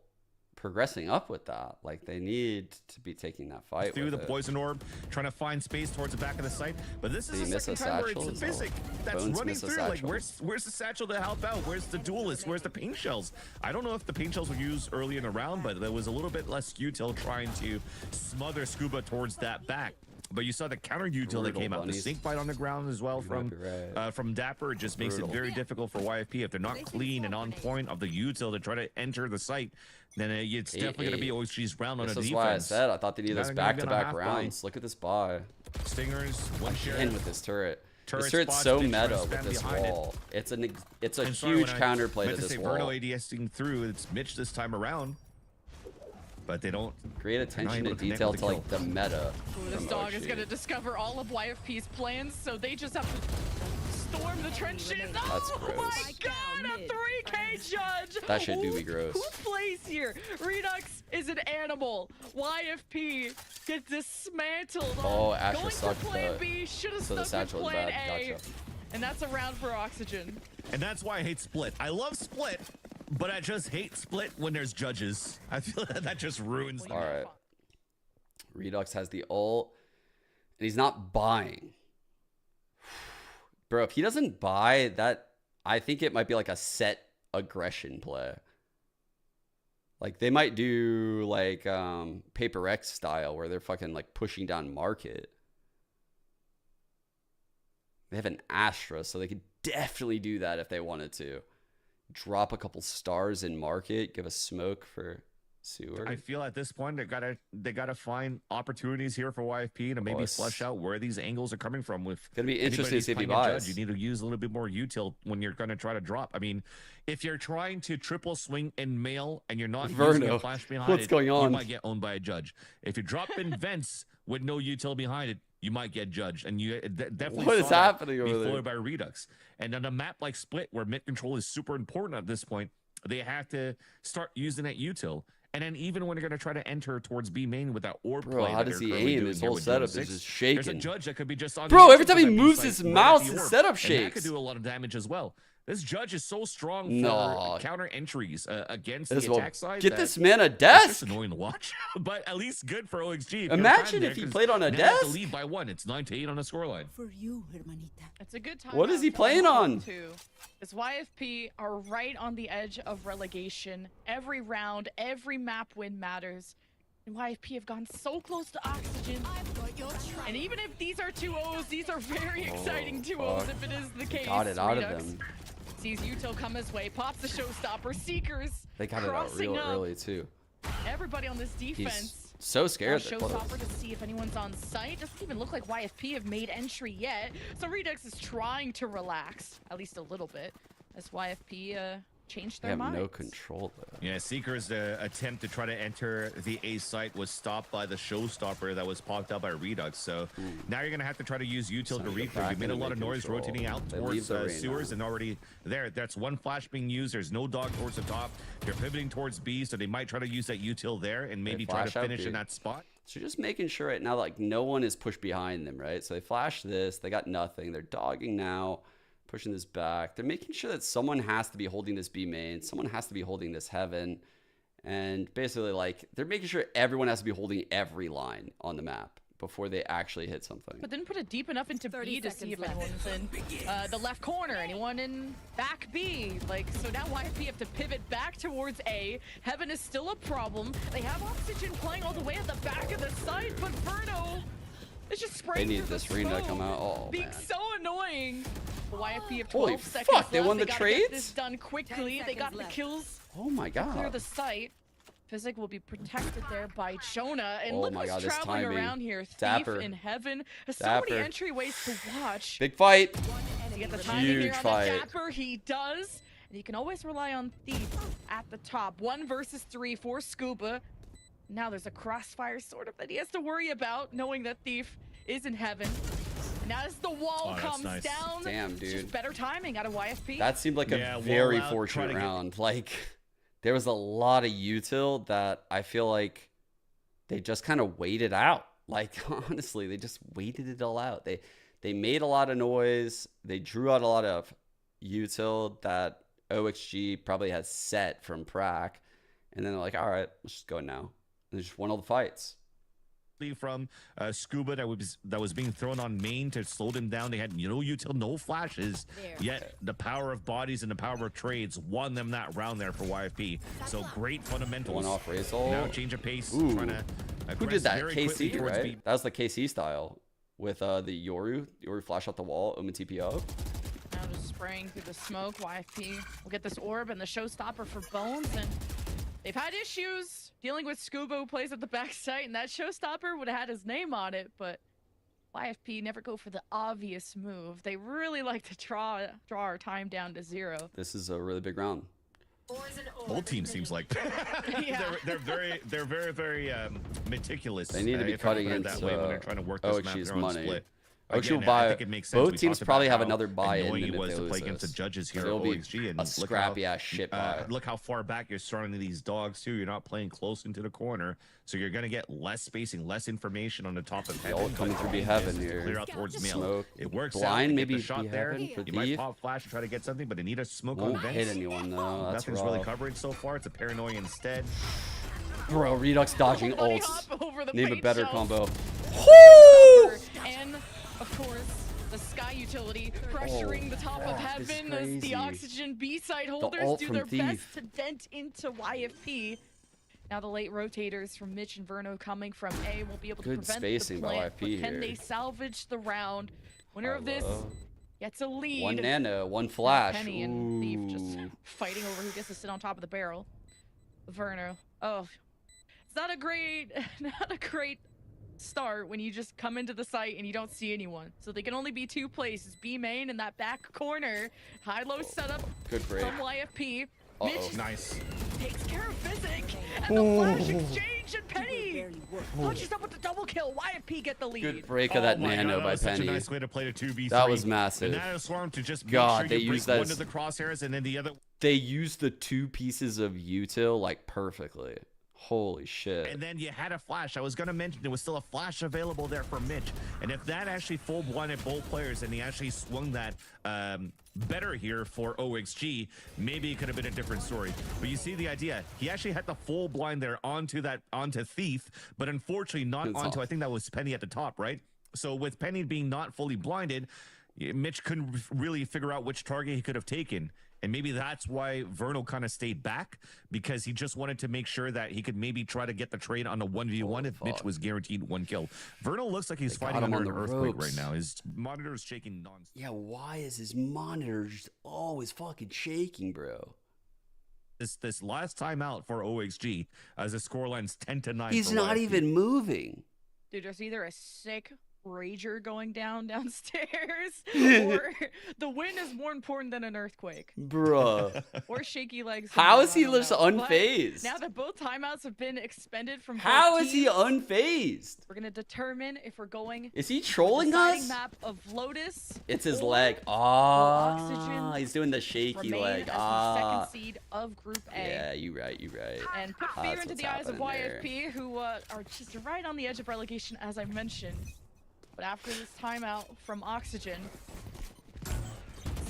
progressing up with that. Like, they need to be taking that fight through with the it. poison orb, trying to find space towards the back of the site. But this Did is he the miss second a time where it's satchel? the Physic that's Bones running miss a through. Like, satchel. where's the satchel to help out? Where's the duelist? Where's the paint shells? I don't know if the paint shells were used early in the round, but there was a little bit less util trying to smother Scuba towards that back. But you saw the counter util that Brutal came out. The bunnies. snake bite on the ground as well You might be from Dapper. It just makes Brutal. it very difficult for YFP if they're not clean and on point of the util to try to enter the site. Then it's definitely going to be OXG's round on a This defense. is why I said I thought they needed Now this they're gonna be on a back-to-back half rounds. Look at this buy. Stingers, one share. Again with this turret. Turret This turret's spots, so big meta spam with this behind it. wall. It's a And sorry, huge when I counterplay to meant this say wall. Verno ADSing through. It's Mitch this time around. But they don't. Great attention to able to connect detail with to the like the meta. Ooh, this from dog is OG. going to discover all of YFP's plans, so they just have to storm the trenches. That's Oh gross. my god, a 3K judge! That shit do be gross. Who plays here? Redux is an animal. YFP gets dismantled. Oh, Asher going to sucked, plan but- B, should have so the stuck with satchel is plan bad. A. Gotcha. And that's a round for Oxygen. And that's why I hate Split. I love Split, but I just hate Split when there's judges. I feel that just ruins All right. Redux has the ult, and he's not buying. Bro, if he doesn't buy that, I think it might be like a set aggression play. Like, they might do like Paper X style where they're fucking like pushing down market. They have an Astra, so they could definitely do that if they wanted to. Drop a couple stars in market, give a smoke for sewer. I feel at this point they gotta find opportunities here for YFP to maybe it's flush out where these angles are coming from. With gonna be interesting to see if he playing a buys. judge, you need to use a little bit more util when you're gonna try to drop. I mean, if you're trying to triple swing in mail and you're not using Verno, a flash behind what's it, going on? you might get owned by a judge. If you drop in vents with no util behind it, you might get judged, and you definitely What saw is that happening over before there? by Redux. And on a map like Split, where mid control is super important at this point, they have to start using that util. And then even when they're going to try to enter towards B main with that orb Bro, play, how that does they're he currently aim? doing His here whole with setup Zone is 6, just shaking. There's a judge that could be just on Bro, the every edge time of he that moves site his right at mouse, the his orb. setup And that shakes. could do a lot of damage as well. This judge is so strong for No. counter entries against This the will attack side. get that this man a It's desk. just annoying to watch, but at least good for OXG. Imagine if he played on a They have to desk. lead by 1. It's 9-8 on the scoreline. For you, hermanita. It's a good time. What is he playing on? As YFP are right on the edge of relegation. Every round, every map win matters. And YFP have gone so close to Oxygen. And even if these are 2-0s, these are very exciting 2-0s fuck. if it is the case. Got it out of Redux them. sees util come his way, pops the showstopper, Seekers They got it out crossing real up. early too. Everybody on this He's defense. so scared. that Showstopper to see if anyone's on site. Doesn't even look like YFP have made entry yet. So Redux is trying to relax, at least a little bit, as YFP changed They their have minds. no control though. Yeah, Seeker's attempt to try to enter the A site was stopped by the showstopper that was popped out by Redux. So now you're going to have to try to use util to Son of a recruit. back You made a and lot of make noise control. rotating out They towards leave the arena. sewers and already there. That's one flash being used. There's no dog towards the top. They're pivoting towards B, so they might try to use that util there and maybe try to flash out finish B. in that spot. So just making sure right now, like no one is pushed behind them, right? So they flash this, they got nothing. They're dogging now, pushing this back. They're making sure that someone has to be holding this B main, someone has to be holding this heaven, and basically like they're making sure everyone has to be holding every line on the map before they actually hit something. But didn't put it deep enough into 30 B to see if seconds left. anyone's in the left corner, anyone in back B. Like, so now YFP have to pivot back towards A. Heaven is still a problem. They have Oxygen playing all the way at the back of the site, but Verno is just spraying They need through this the ring to smoke, come out. Oh, being man. so annoying. The YFP have 12 Holy seconds fuck, they left. won the gotta get trades? this done quickly. 10 They got seconds the left. kills. Oh my Clear god. the site. Physic will be protected there by Chona. And Oh look my who's God, this traveling timing. around here. Dapper. Thief in Heaven. There's so Dapper. many entryways to watch. Big fight. To get the timing Huge here on fight. the Dapper, he does. And you can always rely on Thief at the top. 1 versus 3 for Scuba. Now there's a crossfire sort of that he has to worry about, knowing that Thief is in Heaven. And as the wall that's comes nice. down, Damn, it's dude. just better timing out of YFP. That seemed like a Yeah, wall very out, fortunate try to get- round. Like, there was a lot of util that I feel like they just kind of waited out. Like, honestly, they just waited it all out. They made a lot of noise. They drew out a lot of util that OXG probably has set from Prac. And then they're like, all right, let's just go now. And they just won all the fights. From Scuba that was being thrown on main to slow them down. They had no util, no flashes. Yet the power of bodies and the power of trades won them that round there for YFP. So great fundamentals. One off Razor. Now change of pace. Ooh. Trying to Who did that? very quickly KC, towards right? B. That was the KC style with the Yoru flash out the wall, Uma TPO. Now just spraying through the smoke. YFP will get this orb and the showstopper for Bones, and they've had issues dealing with Scuba, who plays at the backside, and that showstopper would have had his name on it, but YFP never go for the obvious move. They really like to draw our time down to 0. This is a really big round. Both teams seems like Yeah. they're very meticulous. They need to be if I cutting put it that way when they're into trying to work this map OXG's their own money. split. OXG will Again, buy. I think it makes sense. Both We teams talked probably about have how another buy-in annoying if it was they to lose play against the this. judges here at It'll be OXG, and a look scrappy how, ass shit buy. look how far back you're surrounding these dogs too. You're not playing close into the corner, so you're gonna get less spacing, less information on the top of heaven. Ult coming but through B is heaven to here. Clear out towards mill. Smoke. It works out. Blind, They get maybe the shot B there. heaven for You might Thief. pop flash and try to get something, but they need a smoke Won't on vents. hit anyone though. That's Nothing's rough. really covering so far. It's a paranoia instead. Bro, Redux dodging Bunny ults. hop over the Name a paint better shelf. combo. And of course, the Sky utility pressuring the top of fuck, this is heaven as the crazy. Oxygen B-side holders ult do from their best Thief. to dent into YFP. Now the late rotators from Mitch and Verno coming from A will be able to Good prevent spacing the by plant, YFP but can here. they salvage the round? Winner of this Hello. gets a lead. One nano, one flash. Penny and Thief just Ooh. fighting over who gets to sit on top of the barrel. Verno. Oh, it's not a great start when you just come into the site and you don't see anyone. So they can only be 2 places: B main and that back corner. High-low setup Good break. from YFP. Uh-oh. Mitch Nice. takes care of Physic, and the flash exchange, and Penny punches up with the double kill. YFP get the lead. Good break of that Oh my nano God, by that was such Penny. a nice way to play the 2v3. That was massive. The nano swarm to just make God, sure they you used break that one as- of the crosshairs and then the other. They used the 2 pieces of util like perfectly. Holy shit. And then you had a flash. I was going to mention there was still a flash available there for Mitch. And if that actually full blinded both players and he actually swung that better here for OXG, maybe it could have been a different story. But you see the idea. He actually had the full blind there onto Thief, but unfortunately not It's onto, off. I think that was Penny at the top, right? So with Penny being not fully blinded, Mitch couldn't really figure out which target he could have taken. And maybe that's why Vernal kind of stayed back, because he just wanted to make sure that he could maybe try to get the trade on a 1v1 if Mitch was guaranteed 1 kill. Vernal looks like he's They got fighting him under on an the earthquake ropes. right now. His monitor is shaking non-stop. Yeah, why is his monitor just always fucking shaking, bro? This last time out for OXG, as the scoreline's 10-9. He's for not YFP. even moving. Dude, there's either a sick rager going downstairs, or the win is more important than an earthquake. Bruh. Or shaky legs. How is he I don't just know. But unfazed? Now that both timeouts have been expended from How both is he teams, unfazed? we're gonna determine if we're going Is he with the trolling deciding us? map of Lotus. It's his or leg. will Ah, Oxygen he's doing the shaky remain leg. as the Ah. second seed of Group A. Yeah, you right, you right. And put Ah, fear that's into what's the eyes of happening there. YFP, who are just right on the edge of relegation, as I mentioned. But after this timeout from Oxygen,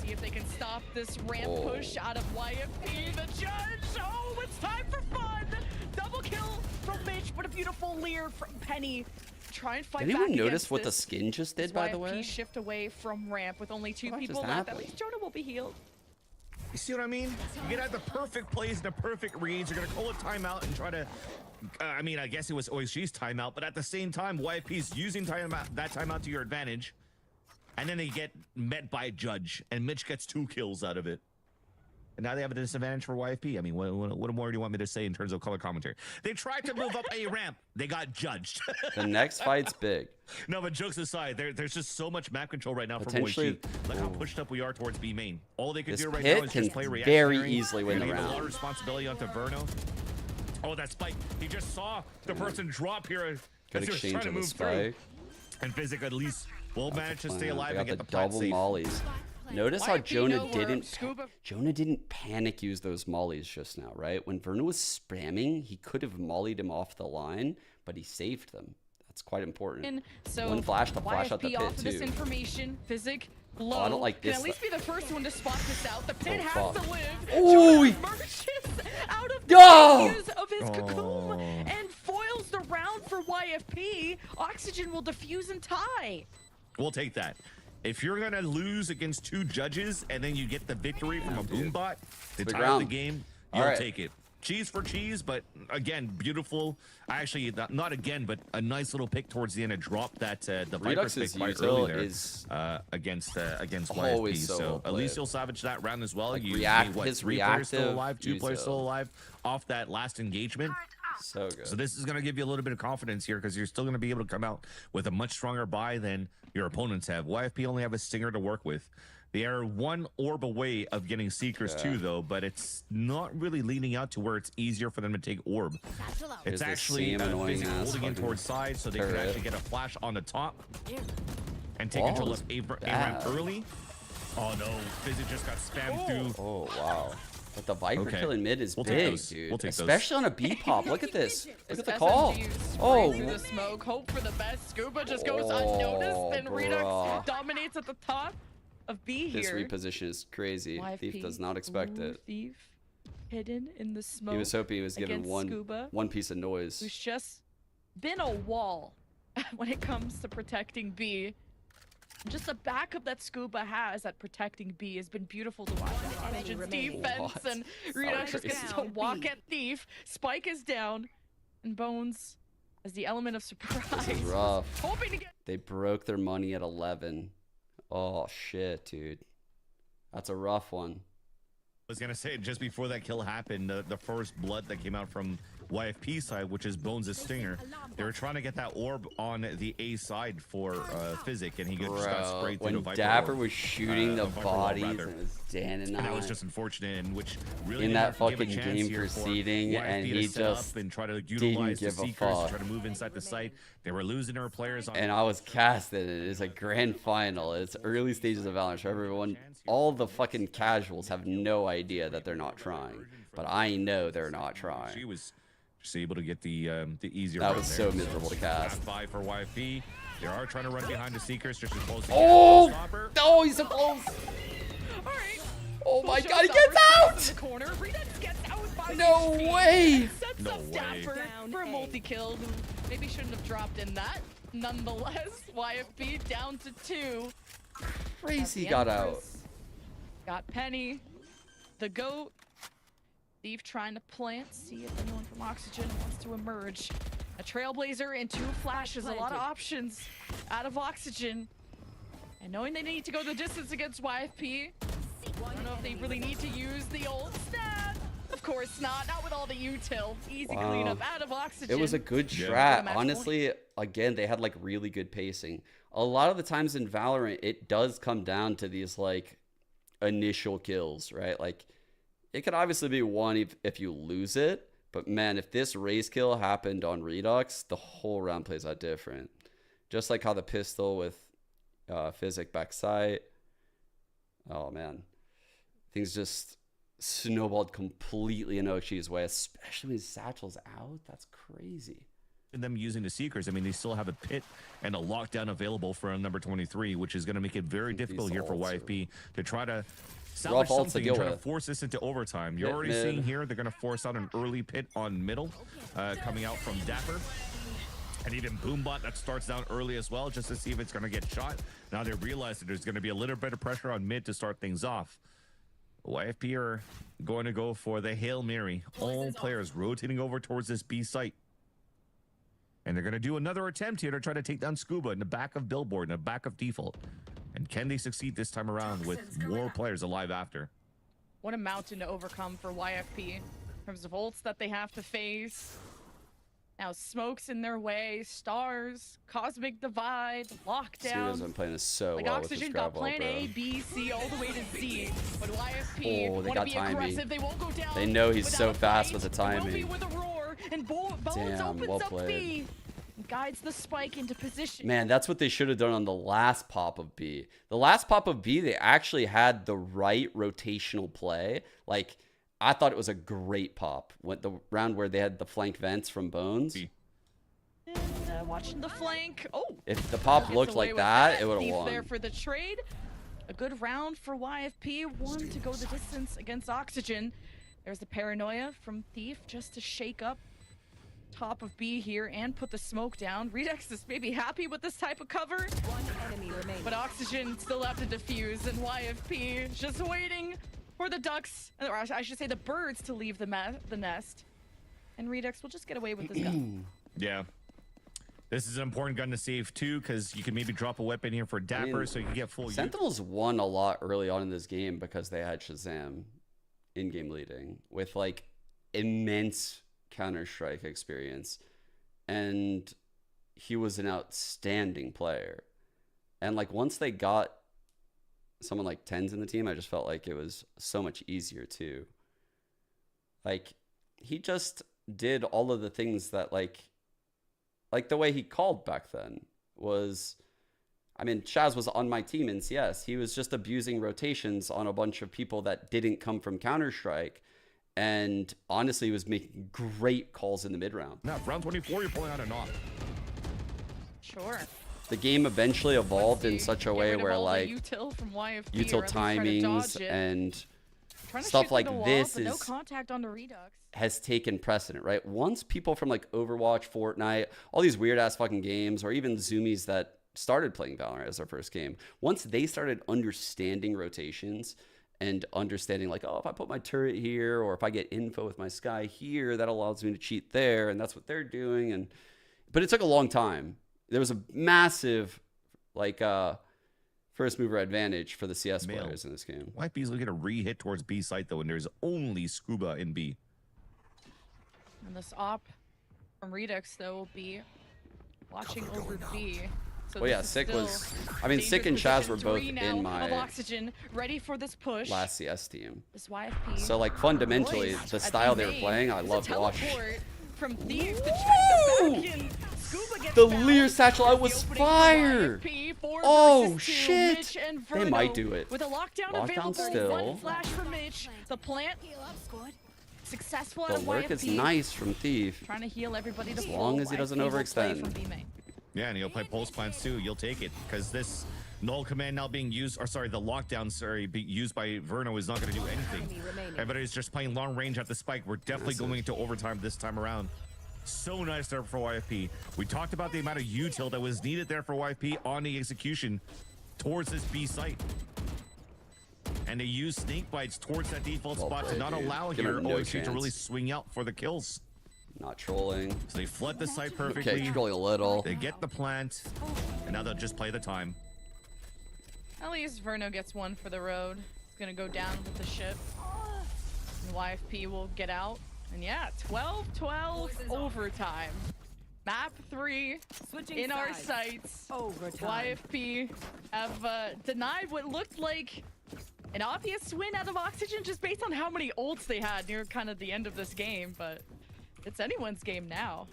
see if they can stop this ramp push out of YFP. The judge, oh, it's time for fun! Double kill from Mitch, but a beautiful leer from Penny. Try and fight Did anyone back notice against what the this. skin just As did, by the YFP way? shift away from ramp with only 2 What people just left. At happened? least Jonah will be healed. You see what I mean? You get at the perfect plays and the perfect reads. You're going to call a timeout and try to... I mean, I guess it was OXG's timeout, but at the same time, YFP's using that timeout to your advantage. And then they get met by a judge, and Mitch gets 2 kills out of it. And now they have a disadvantage for YFP. I mean, what more do you want me to say in terms of color commentary? They tried to move up a ramp. They got judged. The next fight's big. No, but jokes aside, there's just so much map control right now from Potentially- OXG. Look how pushed up we are towards B main. All they can This do right pit now is can just play very reactionary. easily win They're the gonna give a lot round. of responsibility onto Verno. Oh, that spike. He just saw the person drop here Good as he was exchange trying to of the move through. spike. And Physic at least will manage to stay Plan. alive They and got get the the plant double safe. mollies. Notice how YFP Jonah know where didn't Scuba- Jonah didn't panic use those mollies just now, right? When Verno was spamming, he could have mollied him off the line, but he saved them. That's quite important. So One flash to flash out the YFP pit off of this too. information. Physic low. Oh, I don't like Can this at least be the first one to spot this out. The pit Oh, has fuck. to live. Ooh, Jonah emerges out of No! the use of his cocoon and foils the round for YFP. Oxygen will defuse and tie. We'll take that. If you're gonna lose against 2 judges and then you get the victory from a boombot to Big tie round. the game, All you'll right. take it. Cheese for cheese, but again, beautiful. Actually, not again, but a nice little pick towards the end to drop that the Viper's pick Redux's quite util early there is against always YFP. so So well at played. least you'll salvage that round as well. Like You react- made, what, his 3 players still reactive alive, 2 players util. still alive off that last engagement. So good. So this is going to give you a little bit of confidence here because you're still going to be able to come out with a much stronger buy than your opponents have. YFP only have a Stinger to work with. They are 1 orb away of getting Seekers too, though, but it's not really leading out to where it's easier for them to take orb. Here's It's the actually same annoying Physic ass holding in fucking towards side, so they can turret. actually get a flash on the top and take Oh, control that's of A-ramp bad. early. Oh no, Physic just got spammed through. Oh wow. But the Viper Okay. killing mid is We'll take big, those. dude. We'll take those. Especially on a B pop. Look at this. Look at the SMG call. spray Oh, through the smoke. Hope for the best. Scuba just goes Oh, unnoticed, and Redux bruh. dominates at the top of B this here. reposition is crazy. YFP, Thief does not expect Blue it. Thief hidden in the smoke. He was hoping he was given against one Scuba, piece of noise. who's just been a wall when it comes to protecting B. Just the backup that Scuba has at protecting B has been beautiful to watch. Oxygen's remaining. defense, What? and Redux just gets to Down walk B. at Thief. Spike is down, and Bones as the element of surprise. This is rough. Hoping to get. They broke their money at 11. Oh shit, dude. That's a rough one. I was gonna say just before that kill happened, the first blood that came out from YFP side, which is Bones' Stinger, they were trying to get that orb on the A side for Physic, and he just got Bro, sprayed through the when Viper Dapper orb. was shooting the Viper wall, bodies, rather. and it was Dan and And that was I just unfortunate, in which really in didn't that have to give a fucking chance game here for proceeding, YFP and to he set up just and try to didn't utilize the give a Seekers to fuck. try to move inside the site. They were losing their players on. and I was casted. It's a grand final. It's early stages of Valorant. So everyone, all the fucking casuals have no idea that they're not trying, but I know they're not trying. She was just able to get the easier. That round was there. so miserable to cast. Buy for YFP. They are trying to run behind the Seekers just as close to Oh, Stopper. no, he's so close. All right. Oh my Full god, he showstopper gets stays out! in the corner. Redux gets out by No HP, way! and sets No up way. Dapper Down for a A. multi-kill, who maybe shouldn't have dropped in that. Nonetheless, YFP down to 2. Crazy The got out. Empress got Penny, the GOAT. Thief trying to plant, see if anyone from Oxygen wants to emerge. A Trailblazer and 2 flashes, a lot of options out of Oxygen. And knowing they need to go the distance against YFP, I don't know if they really need to use the old stat. Of course not with all the util. Easy Wow. cleanup out of Oxygen. It was a good Yeah. strat. Match Honestly, again, they had like really good pacing. A lot of the times in Valorant, it does come down to these like initial kills, right? Like it could obviously be one if you lose it, but man, if this race kill happened on Redux, the whole round plays out different. Just like how the pistol with Physic backside. Oh man, things just snowballed completely in OXG's way, especially when Satchel's out. That's crazy. And them using the Seekers, I mean, they still have a pit and a lockdown available for number 23, which is going to make it very difficult here for ults are YFP to try to salvage ults to something deal and try to with. force this into overtime. You're Pit already mid. seeing here they're going to force out an early pit on middle, coming out from Dapper. And even Boombot that starts down early as well, just to see if it's going to get shot. Now they realize that there's going to be a little bit of pressure on mid to start things off. YFP are going to go for the Hail Mary. All players rotating over towards this B site. And they're going to do another attempt here to try to take down Scuba in the back of Billboard, in the back of Default. And can they succeed this time around with more players alive after? What a mountain to overcome for YFP in terms of ults that they have to face. Now smokes in their way, stars, cosmic divide, Suda's lockdown. been playing this so Like well with this Oxygen grab got wall, plan bro. A, B, C, all the way to Z. But YFP Oh, they want to got be timing. aggressive. They won't go down. They know he's without so a fast fight. with the It will be timing. with a roar, and Bones Damn, opens well up played. B. Guides the spike into position. Man, that's what they should have done on the last pop of B. The last pop of B, they actually had the right rotational play. Like, I thought it was a great pop. Went the round where they had the flank vents from Bones. And watching the flank. Oh, If the pop gets looked away like with that, it would Thief have there won. for the trade. A good round for YFP. One to go the distance against Oxygen. There's the paranoia from Thief just to shake up top of B here and put the smoke down. Redex is maybe happy with this type of cover. One enemy remaining. But Oxygen still have to defuse, and YFP just waiting for the ducks, or I should say the birds, to leave the nest. And Redux will just get away with this gun. Yeah. This is an important gun to save too, because you can maybe drop a weapon here for Dapper, so you can get full. Sentinels won a lot early on in this game because they had Shazam in-game leading with like immense Counter-Strike experience, and he was an outstanding player. And like once they got someone like Tens in the team, I just felt like it was so much easier too. Like he just did all of the things that like the way he called back then was, I mean, Shaz was on my team in CS. He was just abusing rotations on a bunch of people that didn't come from Counter-Strike. And honestly, he was making great calls in the mid round. Now, round 24, you're pulling out a knock. Sure. The game eventually evolved in such a way where like util from YFP, util timings and stuff like this no contact on the Redux has taken precedent, right? Once people from like Overwatch, Fortnite, all these weird ass fucking games, or even Zoomies that started playing Valorant as their first game, once they started understanding rotations and understanding like, oh, if I put my turret here, or if I get info with my Sky here, that allows me to cheat there, and that's what they're doing. But it took a long time. There was a massive like first mover advantage for the CS players in this game. YP's looking to re-hit towards B site though, and there's only Scuba in B. And this op from Redux though will be watching over B. So well, yeah, Sick was. I mean, Sick and Chaz were both in my Oxygen, ready for this push. last CS team. This YFP. So like fundamentally, the style they were playing, I loved watching. From Thief to check the back in. Scuba gets The Lear satchel out was fire. Oh shit! They might do it. With a lockdown available, still. one flash for Mitch. The plant successful. The lurk is nice from Thief. Trying to heal everybody to as long as he doesn't overextend. Yeah, and he'll play pulse plants too. You'll take it because this null command now being used, or sorry, the lockdown, being used by Verno is not going to do anything. Everybody's just playing long range at the spike. We're definitely going into overtime this time around. So nice there for YFP. We talked about the amount of util that was needed there for YFP on the execution towards this B site. And they use snake bites towards that default spot to not allow here OXG to really swing out for the kills. Not trolling. So they flood the site perfectly. Okay, trolling a little. They get the plant, and now they'll just play the time. At least Verno gets one for the road. He's gonna go down with the ship. And YFP will get out. And yeah, 12-12 overtime. Map 3 in our sights. YFP have denied what looked like an obvious win out of Oxygen just based on how many ults they had near kind of the end of this game, but it's anyone's game now.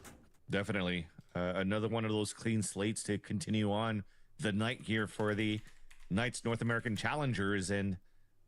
Definitely. Another one of those clean slates to continue on the night here for the Knights North American Challengers. And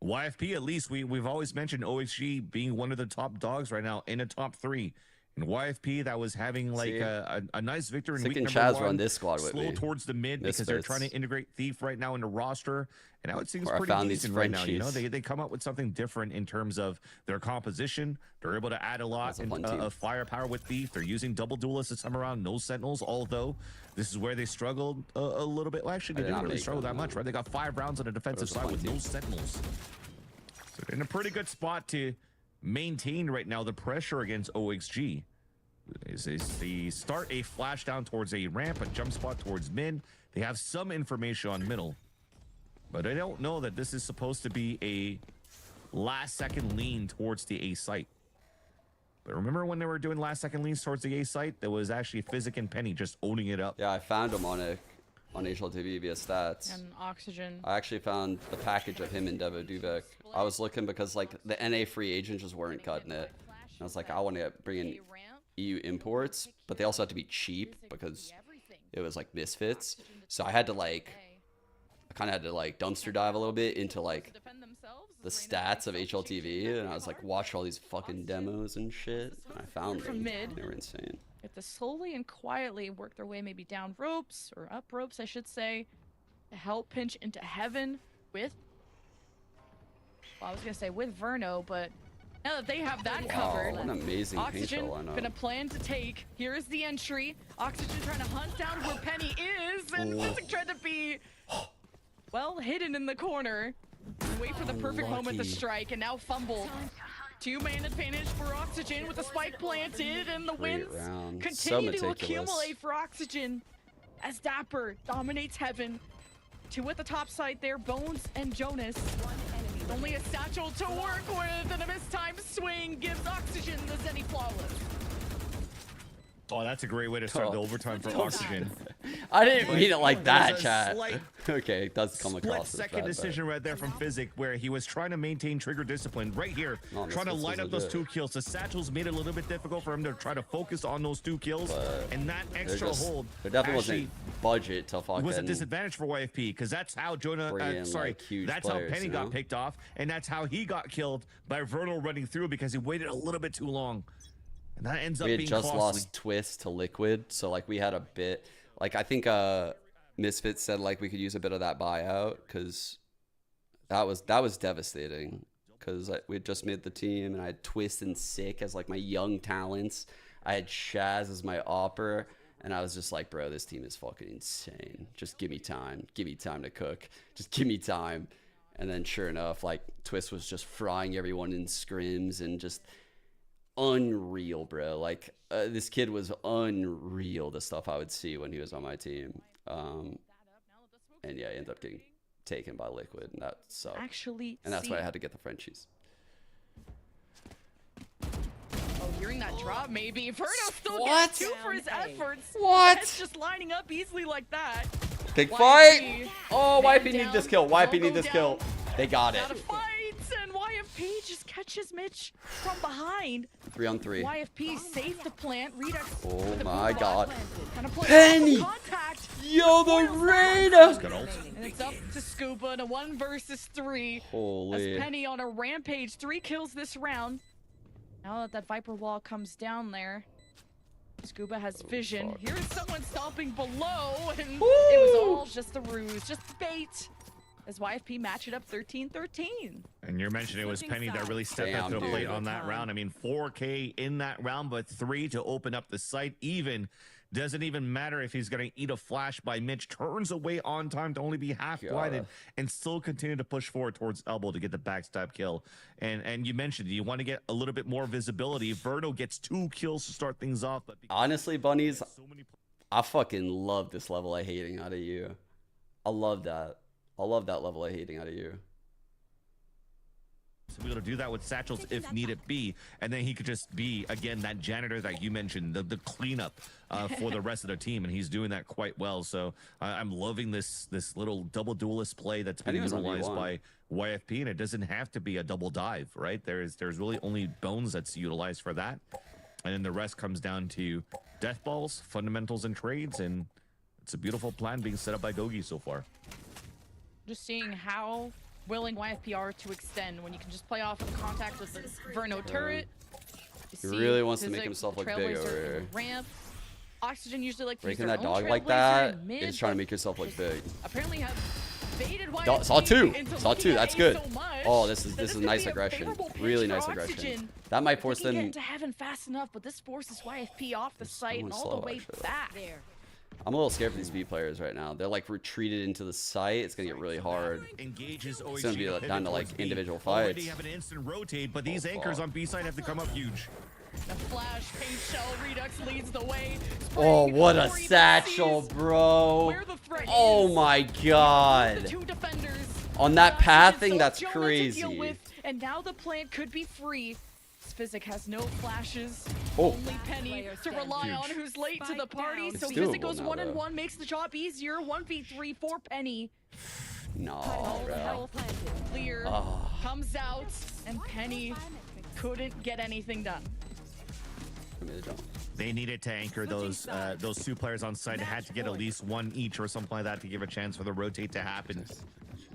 YFP, at least, we've always mentioned OXG being one of the top dogs right now in a top 3. And YFP that was having like a nice victory in week number 1. Run this squad with slow me. Towards the mid because they're trying to integrate Thief right now into roster. And I would say it's pretty decent right now. You know, they come up with something different in terms of their composition. They're able to add a lot of firepower with Thief. They're using double duelists this time around, no sentinels, although this is where they struggled a little bit. Well, actually, they didn't really struggle that much, right? They got 5 rounds on the defensive side with no sentinels. So they're in a pretty good spot to maintain right now the pressure against OXG. Is they start a flash down towards a ramp, a jump spot towards mid. They have some information on middle, but I don't know that this is supposed to be a last second lean towards the A site. But remember when they were doing last second leans towards the A site? There was actually Physic and Penny just owning it up. Yeah, I found him on HLTV via stats. And Oxygen. I actually found the package of him and Devo Duvek. I was looking because like the NA free agents just weren't cutting it. And I was like, I want to bring in EU imports, but they also have to be cheap because it was like misfits. So I had to like, I kind of had to like dumpster dive a little bit into like the stats of HLTV, and I was like, watch all these fucking demos and shit. And I found them. They were insane. They have to slowly and quietly work their way maybe down ropes or up ropes, I should say, to help pinch into heaven with. Well, I was gonna say with Verno, but Now that they have that Wow, covered, what an amazing paint Oxygen shell lineup. gonna plan to take. Here is the entry. Oxygen trying to hunt down where Penny is, and Physic tried to be, well, hidden in the corner. Wait for the perfect moment to Unlucky. strike, and now fumble. 2-man advantage for Oxygen with the spike planted, and the Great wins round. continue So to meticulous. accumulate for Oxygen as Dapper dominates Heaven. 2 at the top side there, Bones and Jonas. Only a satchel to work with, and a mistimed swing gives Oxygen the Zenny flawless. Oh, that's a great way to start the overtime for Oxygen. I didn't mean it like that, There's a chat. slight Okay, it does come across as Split-second bad, decision right there from Physic, where he was trying to maintain trigger discipline right here, No, trying to this line was up those legit. 2 kills. The satchels made it a little bit difficult for him to try to focus on those 2 kills, and that extra hold There definitely actually wasn't budget to fucking. was a disadvantage for YFP, because that's how Bring in, like, huge that's players, how Penny you got know? picked off, and that's how he got killed by Vernal running through because he waited a little bit too long. And that ends up We had being just costly. lost Twist to Liquid, so like we had a bit. Like I think Misfit said like we could use a bit of that buyout because that was devastating. Because we had just made the team and I had Twist and Sick as like my young talents. I had Shaz as my opper, and I was just like, bro, this team is fucking insane. Just give me time to cook. Just give me time. And then sure enough, like Twist was just frying everyone in scrims and just unreal, bro. Like this kid was unreal, the stuff I would see when he was on my team. And yeah, he ended up getting taken by Liquid, and that sucked. Actually, and that's why I had to get the Frenchies. Oh, hearing that drop, maybe. Verno still What? gets 2 for his efforts. What? It's just lining up easily like that. Big YFP, fight! Oh, man YP need down, this kill. YP will need go this kill. down. They got it. Out of fights, and YFP just catches Mitch from behind. 3-on-3. YFP safe to plant. Redux. Oh with the my boom god. bot. Kinda play Penny! off the contact. Yo, the Foils Raider! that. And it's up to Scuba in a 1 versus 3. Holy. As Penny on a rampage, 3 kills this round. Now that that Viper wall comes down there, Scuba has vision. fuck. Here's someone stomping below, and it was all just a ruse, just bait. As YFP match it up 13-13. And you're mentioning it was Penny that really stepped up to the Damn, plate dude. on that round. I mean, 4K in that round, but 3 to open up the site. Doesn't even matter if he's going to eat a flash by Mitch. Turns away on time to only be half blinded and still continue to push forward towards Elbow to get the backstab kill. And you mentioned you want to get a little bit more visibility. Verno gets 2 kills to start things off. But Honestly, bunnies, I fucking love this level of hating out of you. I love that. I love that level of hating out of you. to be able to do that with satchels if needed be, and then he could just be again that janitor that you mentioned, the cleanup for the rest of the team, and he's doing that quite well. So I'm loving this little double duelist play that's been utilized by YFP, and it doesn't have to be a double dive, right? There's really only Bones that's utilized for that, and then the rest comes down to death balls, fundamentals, and trades, and it's a beautiful plan being set up by Gogi so far. Just seeing how willing YFP are to extend when you can just play off of contact with the Verno turret. He really wants to make himself look big over here. Ramp. Oxygen usually like to use Breaking their that own dog like Trailblazer that in mid, is trying to but make yourself look big. apparently have baited YFP Saw two. into Saw two. looking That's at good. so much Oh, this is that nice could be a aggression. favorable pitch Really for nice Oxygen. aggression. That might force They can them. get to heaven fast enough, but this forces YFP off the site and going all slow, the way actually. back. I'm a little scared for these B players right now. They're like retreated into the site. It's gonna get really hard. Engages It's gonna be like, down to like individual Already fights. have an instant rotate, but these anchors on B side have to come up huge. The flash, paint shell, Redux leads the way. Oh, what a before he satchel, sees bro. where the threat Oh is. my The god. two defenders. On that Oxygen pathing, still that's Jonah to deal crazy. with, and now the plant could be free. Physic has no flashes. Oh. Only Penny to rely on, Huge. who's late to the party. It's So Physic doable goes now, 1-1, makes the job easier. 1v3 for Penny. No, bro. Health clear Oh. comes out, and Penny couldn't get anything done. I mean, they don't. They needed to anchor those two players on site. Had to get at least one each or something like that to give a chance for the rotate to happen.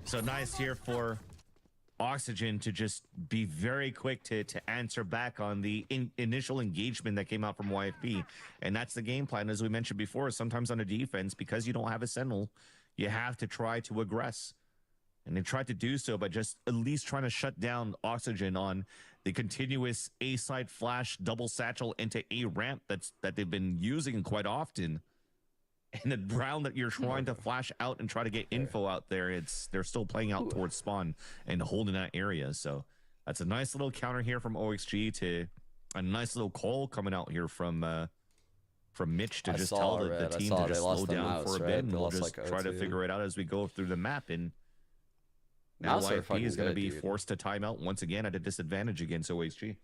So nice here for Oxygen to just be very quick to answer back on the initial engagement that came out from YFP. And that's the game plan, as we mentioned before. Sometimes on a defense, because you don't have a Sentinel, you have to try to aggress. And they tried to do so by just at least trying to shut down Oxygen on the continuous A side flash double satchel into A ramp that they've been using quite often. And the round that you're trying to flash out and try to get info out there, they're still playing out towards spawn and holding that area. So that's a nice little counter here from OXG to a nice little call coming out here from Mitch to just tell the team to just slow down for a bit, and we'll just try to figure it out as we go through the map. And now YFP is going to be forced to time out once again at a disadvantage against OXG.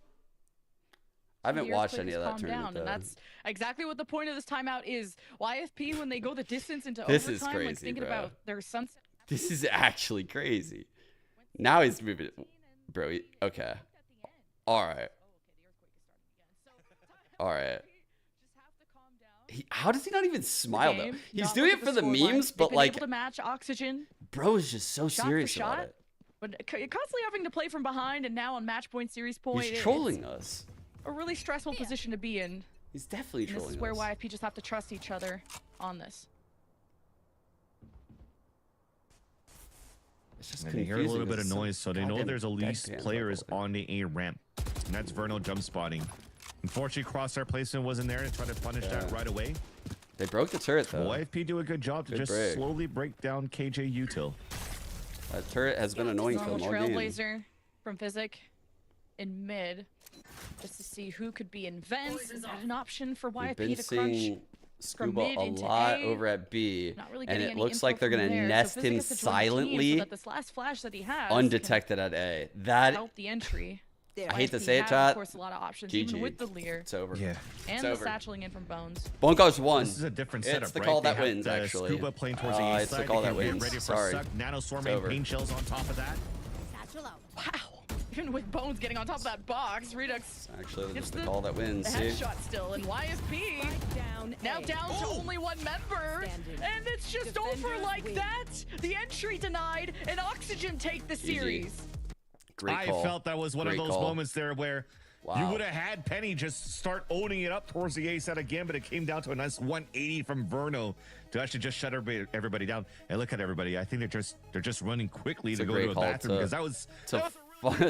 I haven't watched any of that tournament, and that's exactly what the point of this timeout is. YFP, when they go the distance into this overtime, is crazy, like thinking bro. about their sunset. This is actually crazy. Now he's moving, bro. Okay. All right. All right. How does he not even smile though? He's doing it for the memes, but like, able to match Oxygen. Bro is just so serious about it. But constantly having to play from behind, and now on match point, series point, he's trolling us. A really stressful position to be in. He's definitely trolling us. This is where YFP just have to trust each other on this. It's just they hear a little bit of noise, so they know there's at least players on the A ramp. And that's Verno jump spotting. Unfortunately, crosshair placement wasn't there to try to punish that right away. They broke the turret though. YFP do a good job to just slowly break down KJ Util. That turret has been annoying for them all game. Trailblazer from Physic in mid, just to see who could be in vents. Is that an option for YFP to crunch? Scuba a lot over at B, and it looks like they're gonna nest him silently, this last flash that he has undetected at A. That helped the entry. I hate to say it, chat. Of course, a lot of options, even with the Lear. It's over. Yeah, and the satcheling in from Bones. Bone goes one. This is a different setup. It's the call that wins, actually. Scuba playing towards the east it's side. the call that wins. Ready for Sorry. Nanoswarm and pain shells on top of that. Wow. Even with Bones getting on top of that box, Redux actually just the call that wins. The headshot still, and YFP now down to only one member, and it's just over like that. The entry denied, and Oxygen take the series. Great call. I felt that was one of those moments there where you would have had Penny just start owning it up towards the A side again, but it came down to a nice 180 from Verno to actually just shut everybody down. And look at everybody. I think they're just running quickly to go to a bathroom because that was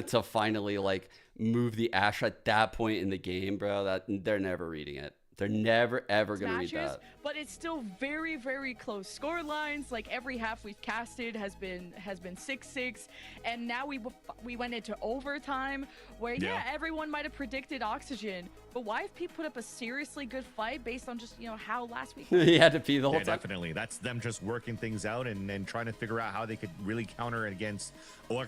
to finally like move the Ash at that point in the game, bro. That they're never reading it. They're never ever gonna read that. But it's still very, very close score lines. Like every half we've casted has been 6-6, and now we went into overtime where everyone might have predicted Oxygen, but YFP put up a seriously good fight based on just how last week he had to pee the whole time. Definitely, that's them just working things out and trying to figure out how they could really counter it against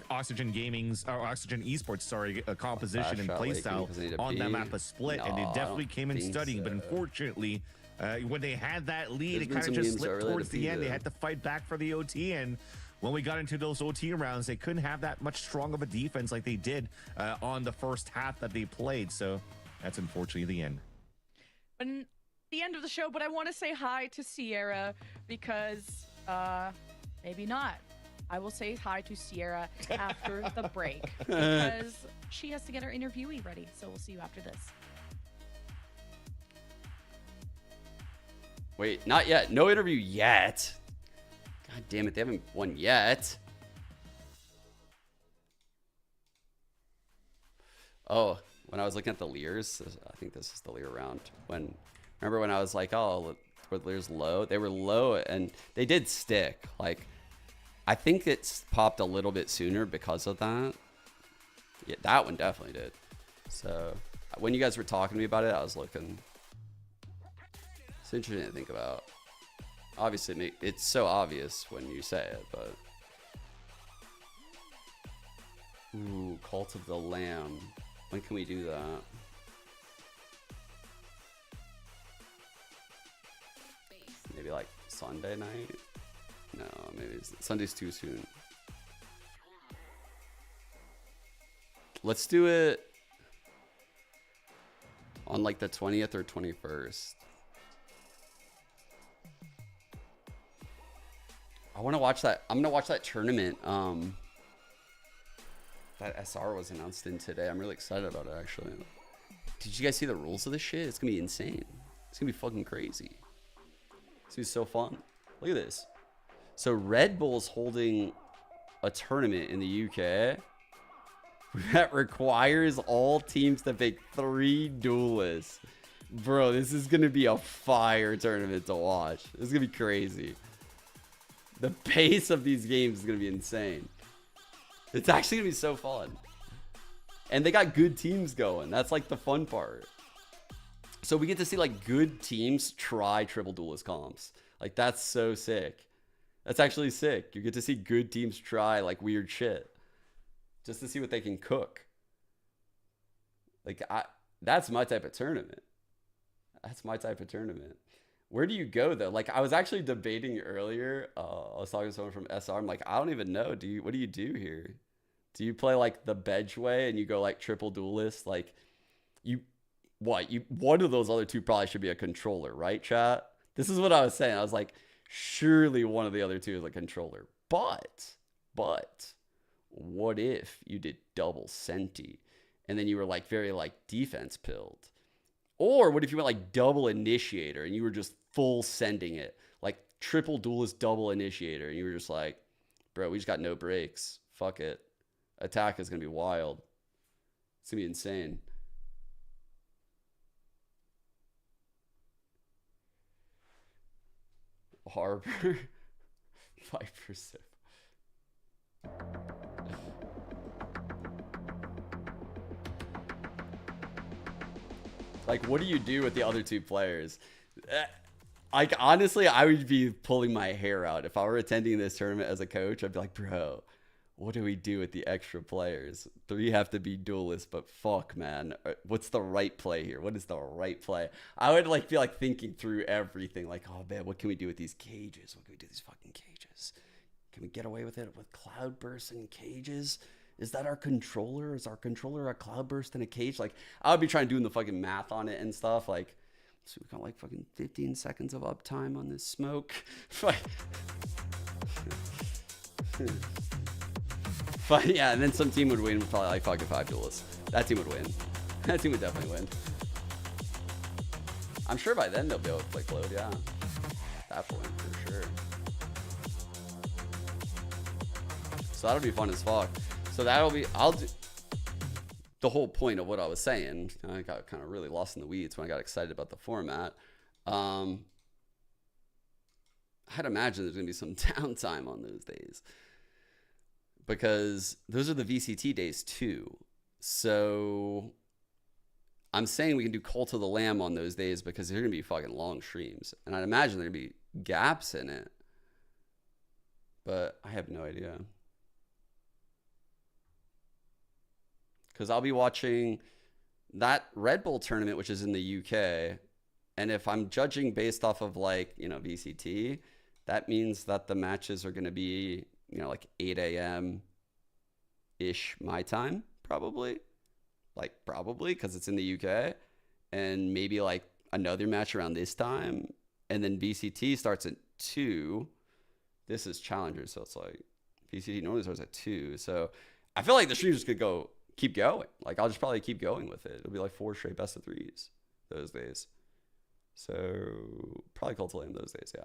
Oxygen Gaming's or Oxygen Esports composition and playstyle on that map of split, and they definitely came in studying, but unfortunately, when they had that lead, it kind of just slipped towards the end. They had to fight back for the OT, and when we got into those OT rounds, they couldn't have that much strong of a defense like they did on the first half that they played. So that's unfortunately the end. And the end of the show, but I want to say hi to Sierra because maybe not. I will say hi to Sierra after the break because she has to get her interviewee ready. So we'll see you after this. Wait, not yet. No interview yet. God damn it, they haven't won yet. Oh, when I was looking at the Lears, I think this is the Lear round. Remember when I was like, oh, were Lears low? They were low, and they did stick. Like, I think it's popped a little bit sooner because of that. Yeah, that one definitely did. So when you guys were talking to me about it, I was looking. It's interesting to think about. Obviously, it's so obvious when you say it, but... Ooh, Cult of the Lamb. When can we do that? Maybe like Sunday night? No, maybe Sunday's too soon. Let's do it on like the 20th or 21st. I want to watch that. I'm gonna watch that tournament. That SR was announced in today. I'm really excited about it, actually. Did you guys see the rules of this shit? It's gonna be insane. It's gonna be fucking crazy. It's gonna be so fun. Look at this. So Red Bull's holding a tournament in the UK. that requires all teams to pick 3 duelists. Bro, this is going to be a fire tournament to watch. This is going to be crazy. The pace of these games is going to be insane. It's actually going to be so fun. And they got good teams going. That's like the fun part. So we get to see like good teams try triple duelist comps. Like that's so sick. That's actually sick. You get to see good teams try like weird shit. Just to see what they can cook. Like that's my type of tournament. That's my type of tournament. Where do you go though? Like I was actually debating earlier. I was talking to someone from SR. I'm like, I don't even know. What do you do here? Do you play like the Bedge way and you go like triple duelist? Like one of those other two probably should be a controller, right, chat? This is what I was saying. I was like, surely one of the other two is a controller. But what if you did double Senti and then you were like very like defense pilled? Or what if you went like double initiator and you were just full sending it? Like triple duelist double initiator and you were just like, bro, we just got no breaks. Fuck it. Attack is going to be wild. It's going to be insane. Harbor. 5%. Like, what do you do with the other two players? Like, honestly, I would be pulling my hair out. If I were attending this tournament as a coach, I'd be like, bro, what do we do with the extra players? 3 have to be duelists, but fuck, man. What's the right play here? What is the right play? I would like be like thinking through everything. Like, oh man, what can we do with these cages? What can we do with these fucking cages? Can we get away with it with cloudburst and cages? Is that our controller? Is our controller a cloudburst and a cage? Like, I would be trying to do the fucking math on it and stuff. Like, so we got like fucking 15 seconds of uptime on this smoke. But yeah, and then some team would win with probably like fucking 5 duelists. That team would win. That team would definitely win. I'm sure by then they'll be able to play load, yeah. At that point, for sure. So that'll be fun as fuck. So that'll be, I'll do the whole point of what I was saying. I got kind of really lost in the weeds when I got excited about the format. I'd imagine there's gonna be some downtime on those days, because those are the VCT days too. So I'm saying we can do Cult of the Lamb on those days because they're going to be fucking long streams. And I'd imagine there'd be gaps in it. But I have no idea. Because I'll be watching that Red Bull tournament, which is in the UK. And if I'm judging based off of like, you know, VCT, that means that the matches are going to be, you know, like 8 a.m.-ish my time, probably. Like, probably, because it's in the UK. And maybe, like, another match around this time. And then VCT starts at 2. This is Challenger, so it's like, VCT normally starts at 2. So I feel like the stream's just going to keep going. Like, I'll just probably keep going with it. It'll be like 4 straight best of 3s those days. So probably Cult of Lamb those days, yeah.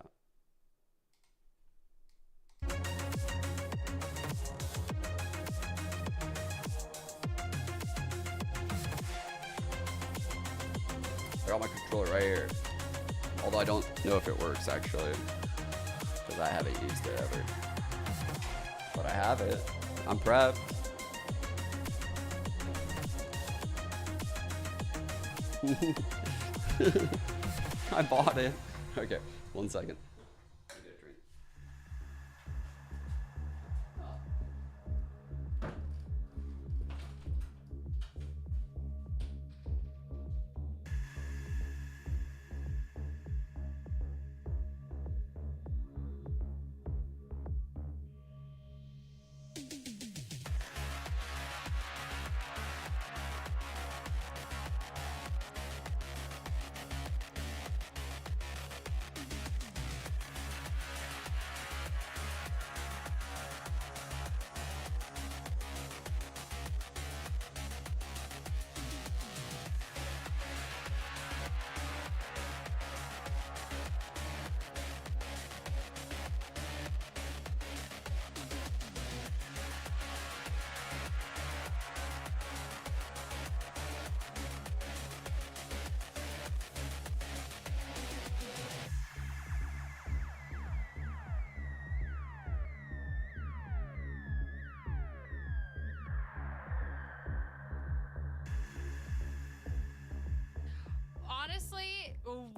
I got my controller right here. Although I don't know if it works actually, because I haven't used it ever. But I have it. I'm prepped. I bought it. Okay, 1 second.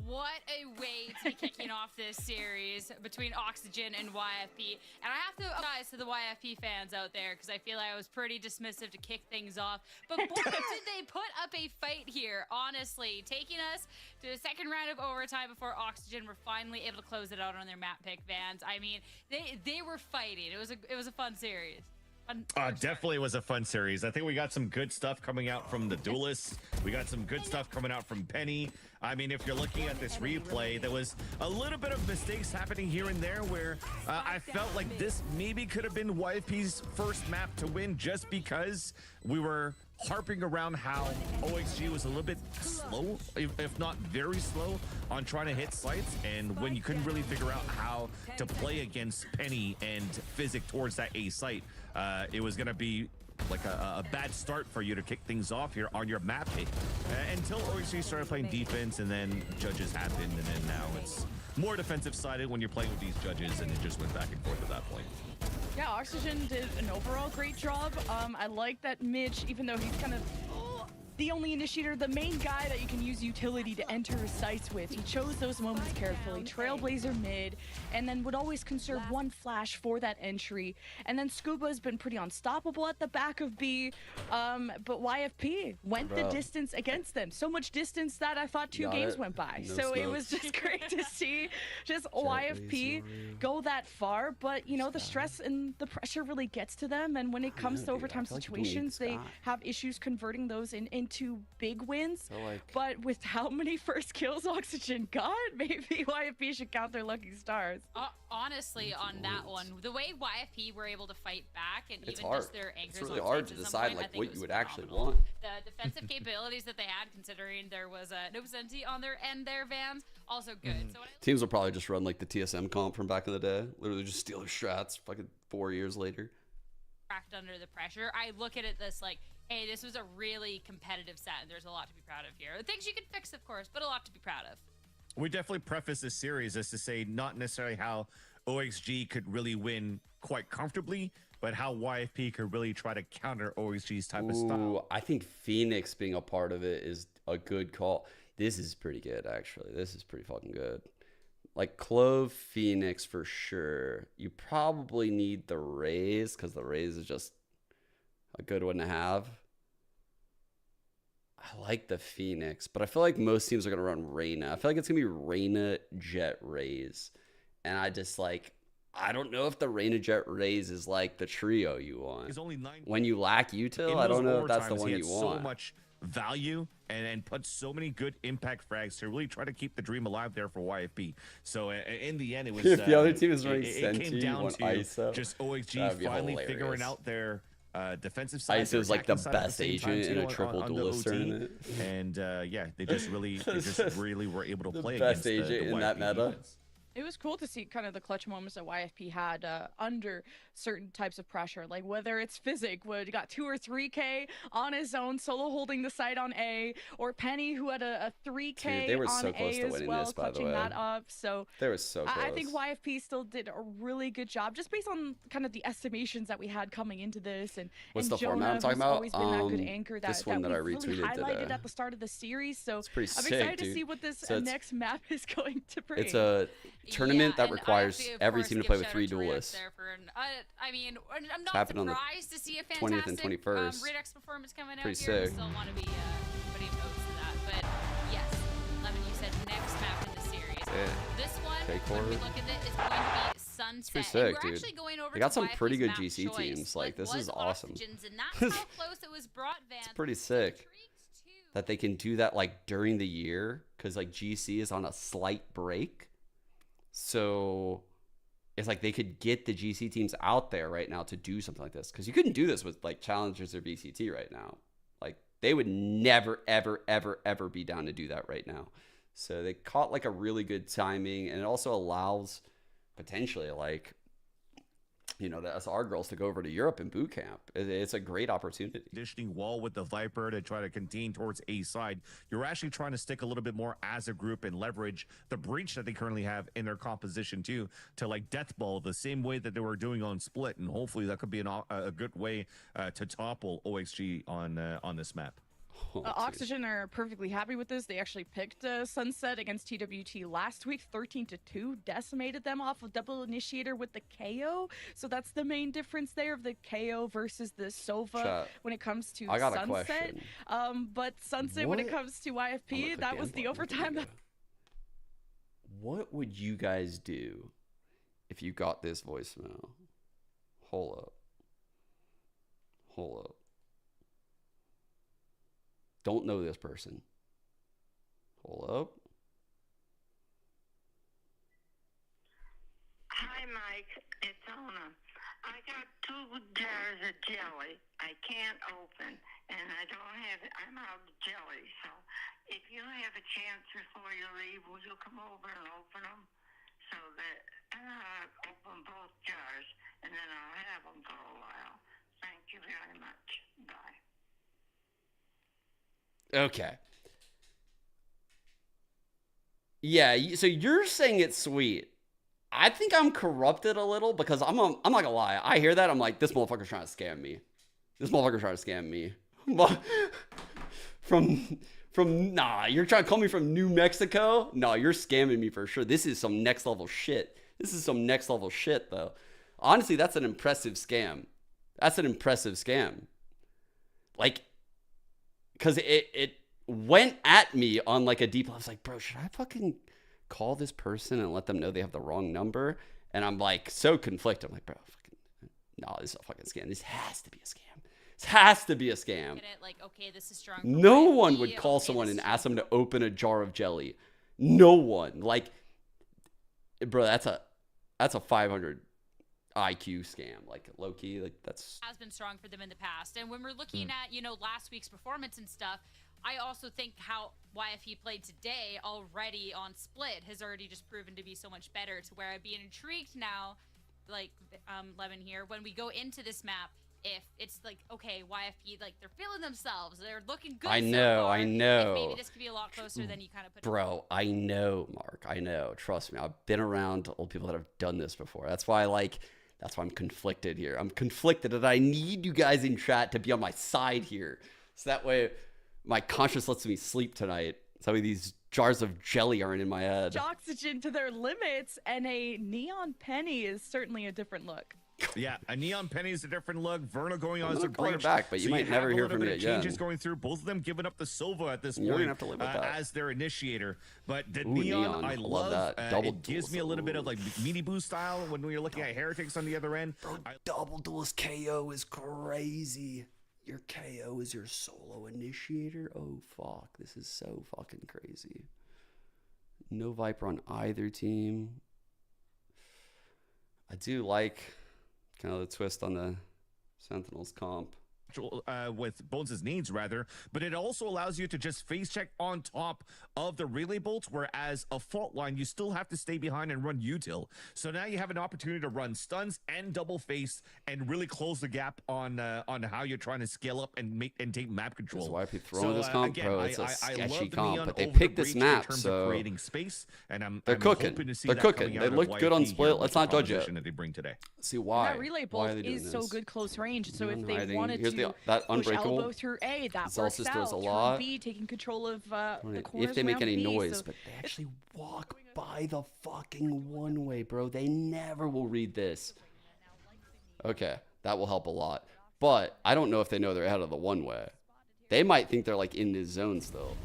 what a way to be kicking off this series between Oxygen and YFP. And I have to apologize to the YFP fans out there because I feel like I was pretty dismissive to kick things off. But boy, did they put up a fight here, honestly, taking us to the second round of overtime before Oxygen were finally able to close it out on their map pick vans. I mean, they were fighting. It was a fun series. Definitely was a fun series. I think we got some good stuff coming out from the duelists. We got some good stuff coming out from Penny. I mean, if you're looking at this replay, there was a little bit of mistakes happening here and there where I felt like this maybe could have been YFP's first map to win just because we were harping around how OXG was a little bit slow, if not very slow, on trying to hit sites, and when you couldn't really figure out how to play against Penny and Physic towards that A site, it was going to be like a bad start for you to kick things off here on your map pick until OXG started playing defense, and then judges happened, and then now it's more defensive sided when you're playing with these judges, and it just went back and forth at that point. Yeah, Oxygen did an overall great job. I like that Mitch, even though he's kind of the only initiator, the main guy that you can use utility to enter sites with. He chose those moments carefully, Trailblazer mid, and then would always conserve one flash for that entry. And then Scuba's been pretty unstoppable at the back of B, but YFP went the distance against them. So much distance that I thought two games went by. So it was just great to see just YFP go that far, but you know, the stress and the pressure really gets to them, and when it comes to overtime situations, they have issues converting those into big wins. But with how many first kills Oxygen got, maybe YFP should count their lucky stars. Honestly, on that one, the way YFP were able to fight back, and It's even hard. just their anchors, It's really hard to decide point, like what you would actually phenomenal. want. The defensive capabilities that they had, considering there was no Senti on their end, their vans, also good. So Teams will probably just run like the TSM comp from back in the day. Literally just steal their strats fucking 4 years later. cracked under the pressure, I look at it this like, hey, this was a really competitive set, and there's a lot to be proud of here. Things you can fix, of course, but a lot to be proud of. We definitely preface this series as to say not necessarily how OXG could really win quite comfortably, but how YFP could really try to counter OXG's type of style. I think Phoenix being a part of it is a good call. This is pretty good, actually. This is pretty fucking good. Like, Clove, Phoenix for sure. You probably need the Raze, because the Raze is just a good one to have. I like the Phoenix, but I feel like most teams are going to run Reyna. I feel like it's going to be Reyna, Jet, Raze. And I just like, I don't know if the Reyna, Jet, Raze is like the trio you want. When you lack util, I don't know if that's the one you want. So much value and put so many good impact frags to really try to keep the dream alive there for YFP. So in the end, it was if the other team is running it came down to ISO, just OXG finally figuring out their defensive side. ISO is like the best agent in a triple duelist tournament, and yeah, they just really were able to play the best against agent the in that YFP meta. defense. It was cool to see kind of the clutch moments that YFP had under certain types of pressure, like whether it's Physic would got 2 or 3K on his own, solo holding the site on A, or Penny who had a 3K Dude, they were on so close A to as winning well, this, by the clutching way. that up. So They were so close. I think YFP still did a really good job, just based on kind of the estimations that we had coming into this. And What's and the format I'm Jonah, talking who's about? always been that good anchor that, this one that I we really retweeted highlighted today. at the start of the series. So It's pretty I'm sick, excited to dude. see what this So it's- next map is going to bring. It's a tournament that and requires IFP, of every course, team to give play with shout 3 out to Retakes duelists. there for I mean, I'm not happening on the surprised to see a 20th and fantastic 21st. Retakes performance coming out Pretty here. We sick. still want to be putting notes to that, but yes, Lemon, you said next map in the series. Yeah. This one, Take when we forward. look at it, is going to be Sunset. pretty And sick, we're dude. actually going over They got to some pretty YFP's good map GC choice. teams. Like, this was is awesome. Oxygen's, and that's how close it was brought Van. It's pretty sick that they can do that like during the year, because like GC is on a slight break. So it's like they could get the GC teams out there right now to do something like this, because you couldn't do this with like Challengers or VCT right now. Like, they would never, ever, ever, ever be down to do that right now. So they caught like a really good timing, and it also allows potentially like, you know, the SR girls to go over to Europe in boot camp. It's a great opportunity. Conditioning wall with the Viper to try to contain towards A side. You're actually trying to stick a little bit more as a group and leverage the breach that they currently have in their composition too, to like deathball the same way that they were doing on Split, and hopefully that could be a good way to topple OXG on this map. Oxygen are perfectly happy with this. They actually picked Sunset against TWT last week, 13-2, decimated them off of double initiator with the KO. So that's the main difference there of the KO versus the Sova Chat. when it comes to I got a Sunset. question. But Sunset, when it What? comes to I'm gonna IFP, click that the was end the button. overtime. What would you guys do if you got this voicemail? Hold up. Hold up. Don't know this person. Hold up. Hi, Mike. It's Ona. I got 2 jars of jelly I can't open, and I don't have it. I'm out of jelly. So if you have a chance before you leave, will you come over and open them so that open both jars, and then I'll have them for a while. Thank you very much. Bye. Okay. Yeah, so you're saying it's sweet. I think I'm corrupted a little because I'm not gonna lie. I hear that, I'm like, this motherfucker's trying to scam me. This motherfucker's trying to scam me. Nah, you're trying to call me from New Mexico? No, you're scamming me for sure. This is some next level shit. This is some next level shit, though. Honestly, that's an impressive scam. That's an impressive scam. Like, because it went at me on like a deep level. I was like, bro, should I fucking call this person and let them know they have the wrong number? And I'm like so conflicted. I'm like, bro, fucking, no, this is a fucking scam. This has to be a scam. This has to be a scam. Like, okay, this is strong. No one would call someone and ask them to open a jar of jelly. No one. Like, bro, that's a 500 IQ scam. Like, low key, like that's has been strong for them in the past. And when we're looking at, you know, last week's performance and stuff, I also think how YFE played today already on Split has already just proven to be so much better, to where I'd be intrigued now, like Levin here, when we go into this map, if it's like, okay, YFP, like they're feeling themselves, they're looking good. I know, so far. I know. If maybe this could be a lot closer than you kind of put. Bro, I know, Mark. I know. Trust me. I've been around old people that have done this before. That's why I'm conflicted here. I'm conflicted, and I need you guys in chat to be on my side here. So that way my conscience lets me sleep tonight. So these jars of jelly aren't in my head. Oxygen to their limits, and a neon penny is certainly a different look. Yeah, a neon penny is a different look. Verno going on as a call her breach. back, but you might never hear from me again. Changes going through. Both of them giving up the Sova at this You're point gonna have to live with that. as their initiator. But the Ooh, neon, I love love. that. Double it gives me a little bit of like mini boost style when we're looking at heretics on the other end. Bro, double duelist KO is crazy. Your KO is your solo initiator. Oh fuck, this is so fucking crazy. No Viper on either team. I do like kind of the twist on the Sentinels comp. With Bones' needs rather, but it also allows you to just phase check on top of the relay bolts, whereas a fault line you still have to stay behind and run util. So now you have an opportunity to run stuns and double face and really close the gap on how you're trying to scale up and take map control. That's why I keep throwing this comp, again, bro. It's a sketchy comp, but they over picked the this breach in map, terms so of creating space, and I'm cooking. hoping to see They're that cooking. coming They out of look good on YP Split. here Let's with not the judge it. composition that they bring today. See why? That relay Why are bolt they doing is so this? good close range. So if they Hiding. wanted Here's to that push unbreakable. elbow through A, that Zal works Sisters out. a Turn lot. B, taking control of the corners If they make around any B, noise, so but they actually walk by the fucking one way, bro. They never will read this. Okay, that will help a lot. But I don't know if they know they're ahead of the one way. They might think they're like in this zone still.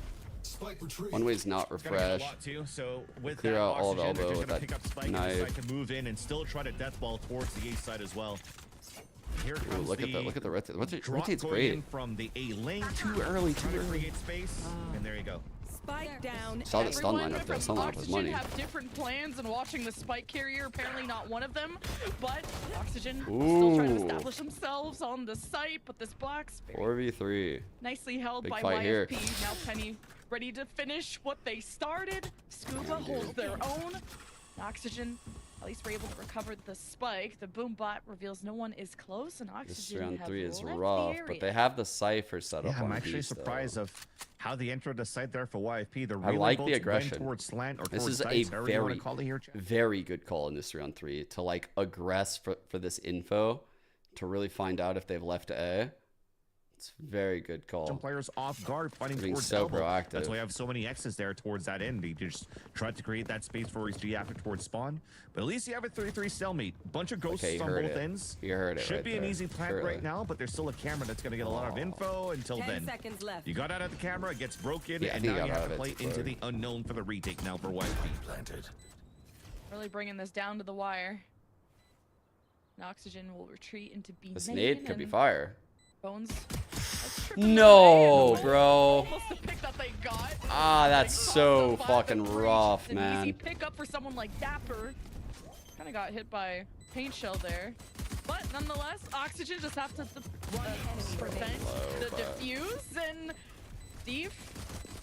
One way is not refresh. So with Clear that out all the oxygen, they're elbow just with gonna that pick up Spike and knife. decide to move in and still try to death ball towards the A side as well. Here Ooh, comes look at the rotate. drop Rotate's going great. in from the A lane. Too early, too Trying to early. create space, and there you go. Spike down. Saw the stun Everyone line up there. from Stun line up was Oxygen money. have different plans, and watching the spike carrier, apparently not one of them. But Oxygen still Ooh. trying to establish themselves on the site. But this box 4v3. nicely held Big by fight here. YFP. Now Penny ready to finish what they started. Scuba holds their own. Oxygen, at least we're able to recover the spike. The boom bot reveals no one is close, and This Oxygen round have 3 is left the rough, area. but they have the Cypher set up Yeah, I'm on actually Beast, surprised though. of how they entered the site there for YFP. The I relay like the bolts went aggression. towards slant or This towards is a dice, however you wanna very, call it here, chat. very good call in this round 3 to like aggress for this info to really find out if they've left A. It's a very good call. Some players off guard, fighting Being towards so elbow. proactive. That's why I have so many X's there towards that end. He just tried to create that space for OXG after towards spawn. But at least you have a 3-3 stalemate. Bunch of ghosts on both ends. You heard it. Should right be an there. easy plant Surely. right now, but there's still a camera that's going to get a lot of info until 10 then. seconds left. You got out of the camera, it gets broken, Yeah, and he now got you out have of to it play too into far. the unknown for the retake now for YP. Planted. Really bringing this down to the wire. And Oxygen will retreat into B This main, nade could be and fire. Bones. No, bro. Almost the pick that they got. Ah, that's so fucking rough, An man. easy pick up for someone like Dapper. Kind of got hit by paint shell there. But nonetheless, Oxygen just have to prevent the defuse, and Steve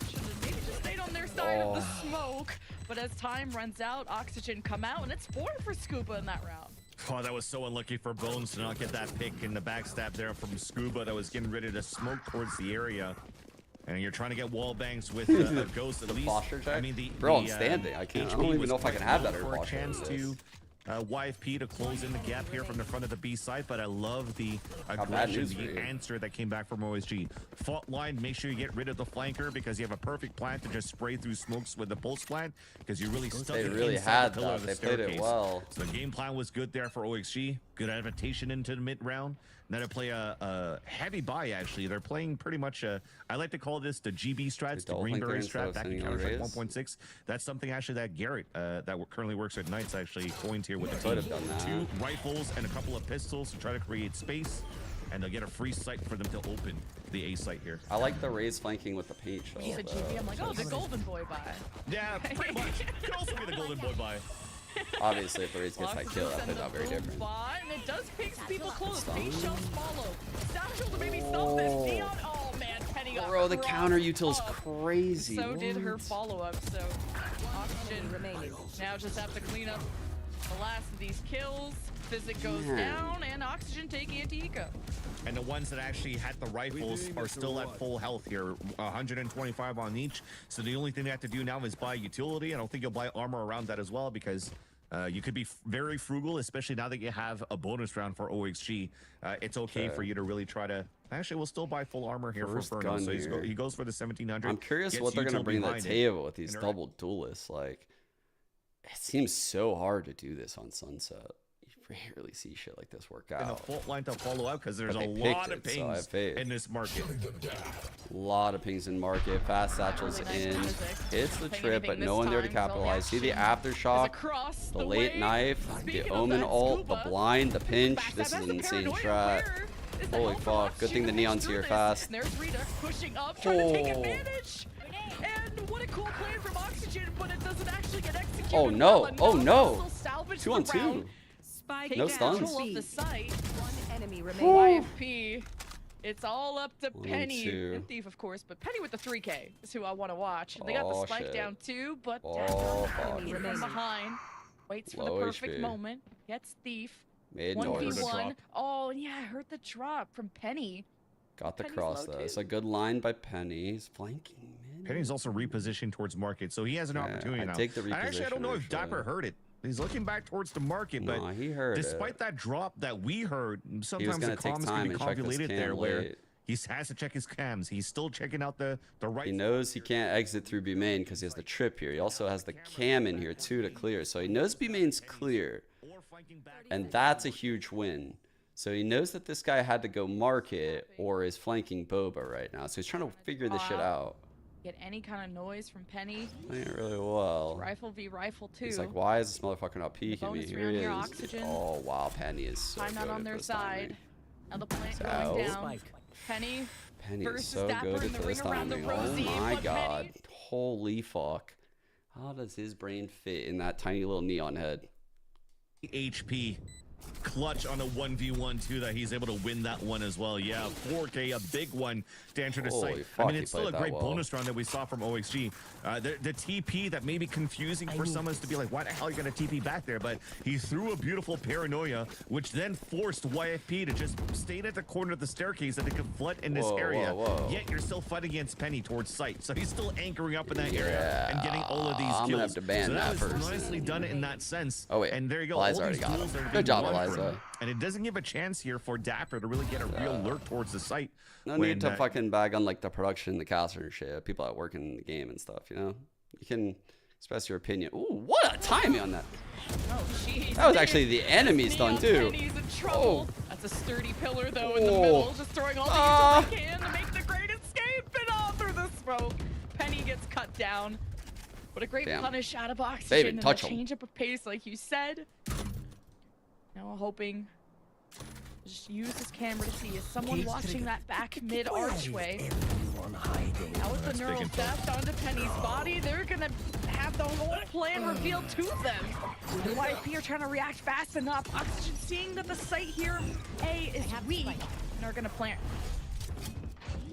should have maybe just stayed on their side of the smoke. But as time runs out, Oxygen come out, and it's 4 for Scuba in that round. Oh, that was so unlucky for Bones to not get that pick in the backstab there from Scuba that was getting ready to smoke towards the area. And you're trying to get wall bangs with a Ghost at least. Posture check? I mean, Bro, I'm standing. I can't. I don't even know if I can have that for or a posture. chance to YFP to close in the gap here from the front of the B side, but I love the bad aggression, news for you. the answer that came back from OSG. Fault line, make sure you get rid of the flanker because you have a perfect plant to just spray through smokes with the pulse plant because you really stuck They it really inside had the pillar that. of the They played it staircase. well. So the game plan was good there for OXG. Good adaptation into the mid round. Now to play a heavy buy, actually. They're playing pretty much I like to call this the GB strats, the Greenberry strat, that can counter like 1.6. That's something actually that Garrett, that currently works at Knights, actually coined here with the Could team. have done that. 2 rifles and a couple of pistols to try to create space, and they'll get a free site for them to open the A site here. I like the Raze flanking with the paint shell. You said GB, I'm like, oh, the Golden Boy buy. Yeah, pretty much. Could also be the Golden Boy buy. Obviously, if the Raze gets that kill, that plays out very different. And it does pick people close. Paint shells follow. Satchel to maybe stop this. Neon. Oh man, Penny got Bro, the counter crossed util's up. crazy. So did her What? follow-up. So Oxygen remaining. Now just have to clean up the last of these kills. Physic goes Man. down, and Oxygen take anti-eco. And the ones that actually had the rifles are still at full health here, 125 on each. So the only thing they have to do now is buy utility. I don't think you'll buy armor around that as well because you could be very frugal, especially now that you have a bonus round for OXG. It's okay for you to really try to... Actually, we'll still buy full armor here First for Ferno. gun So here. he goes for the 1700. I'm curious gets what they're going to util bring to the behind it. table with these And double duelists. Like, it seems so hard to do this on Sunset. You rarely see shit like this work And a out. fault line to follow out because there's But a they picked lot of it, so I have pings faith. in this market. A lot of pings in market. Fast satchels in. Hits the Ping trip, anything but no this one there to time, so capitalize. See the action aftershock, across the the late way. knife, Speaking the of omen that, ult, the Scuba, blind, the pinch. backstab This is has an the insane paranoia. strat. Where is the Holy health fuck. box? Good thing the Shooting Neon's through here this. fast. There's Rita pushing up, trying to take Oh. advantage. And what a cool play from Oxygen, but it doesn't actually get executed. Oh no. well Oh enough. no. Still salvage 2 on the 2. round. Spike No Take stuns. control of the site. One enemy YFP. remaining. It's all up to 1 Penny 2. and Thief, of course, but Penny with the 3K is who I want to watch. They got Oh, the spike shit. down too, but Oh, fuck. Penny from behind waits for Low the perfect HP. moment. Gets Thief. Made noise. 1v1. Oh, and yeah, I heard the drop from Penny. Got the Penny's cross low, though. too. It's a good line by Penny. He's flanking mid. Penny's also repositioned towards market, so he has an Yeah, opportunity I now. take the And actually, I don't reposition, know if actually. Dapper heard it. He's looking back towards the market, but Nah, he heard despite it. that drop that we heard, sometimes gonna the take comms time can be and check this convoluted cam there where late. he has to check his cams. He's still checking out the right. He knows he can't exit through B main because he has the trip here. He also has the cam in here too to clear. So he knows B main's clear. And that's a huge win. So he knows that this guy had to go market or is flanking Boba right now. So he's trying to figure this shit out. Get any kind of noise from Penny. Playing it really well. Rifle v rifle too. He's like, why is this motherfucker not peeking me? bonus Here round he here, is. Oxygen. Oh, wow. Penny is so Time not good on at their this side. timing. Now the plant So- going down. Penny Penny is versus so Dapper good in at the this ring around the timing. Oh Rosie, my but god. Penny- Holy fuck. How does his brain fit in that tiny little neon head? HP. Clutch on a 1v1 too that he's able to win that one as well. Yeah, 4K, a big one to enter the Holy site. fuck, I mean, he it's still a played that great well. bonus round that we saw from OXG. The TP that may be confusing for some is to be like, why the hell are you going to TP back there? But he threw a beautiful paranoia, which then forced YFP to just stay at the corner of the staircase that they could flood in this Whoa, area. whoa. Yet you're still fighting against Penny towards site. So he's still anchoring up in that area and getting all of these I'm kills. gonna have to ban so that was first. nicely done in that sense. Oh, wait. And there you go. Eli's All already these got duels him. are Good being job, Eliza. And it doesn't give a chance here for Dapper to really get a real lurk towards the site. No need to fucking bag on like the production, the caster and shit. People that work in the game and stuff, you know? You can express your opinion. Ooh, what a timing on that. Oh, jeez. That was actually the enemy's done too. Penny's in trouble. That's a sturdy pillar though in the middle, just throwing all the use they can to make the great escape and all through the smoke. Penny gets cut down. What a great punish out of Oxygen and a change up of pace, like you said. Now hoping just use his camera to see is someone watching that back mid archway. Now with the neural theft onto Penny's body, they're gonna have the whole plan revealed to them. And YP are trying to react fast enough. Oxygen seeing that the site here, A, is weak, and are gonna plant.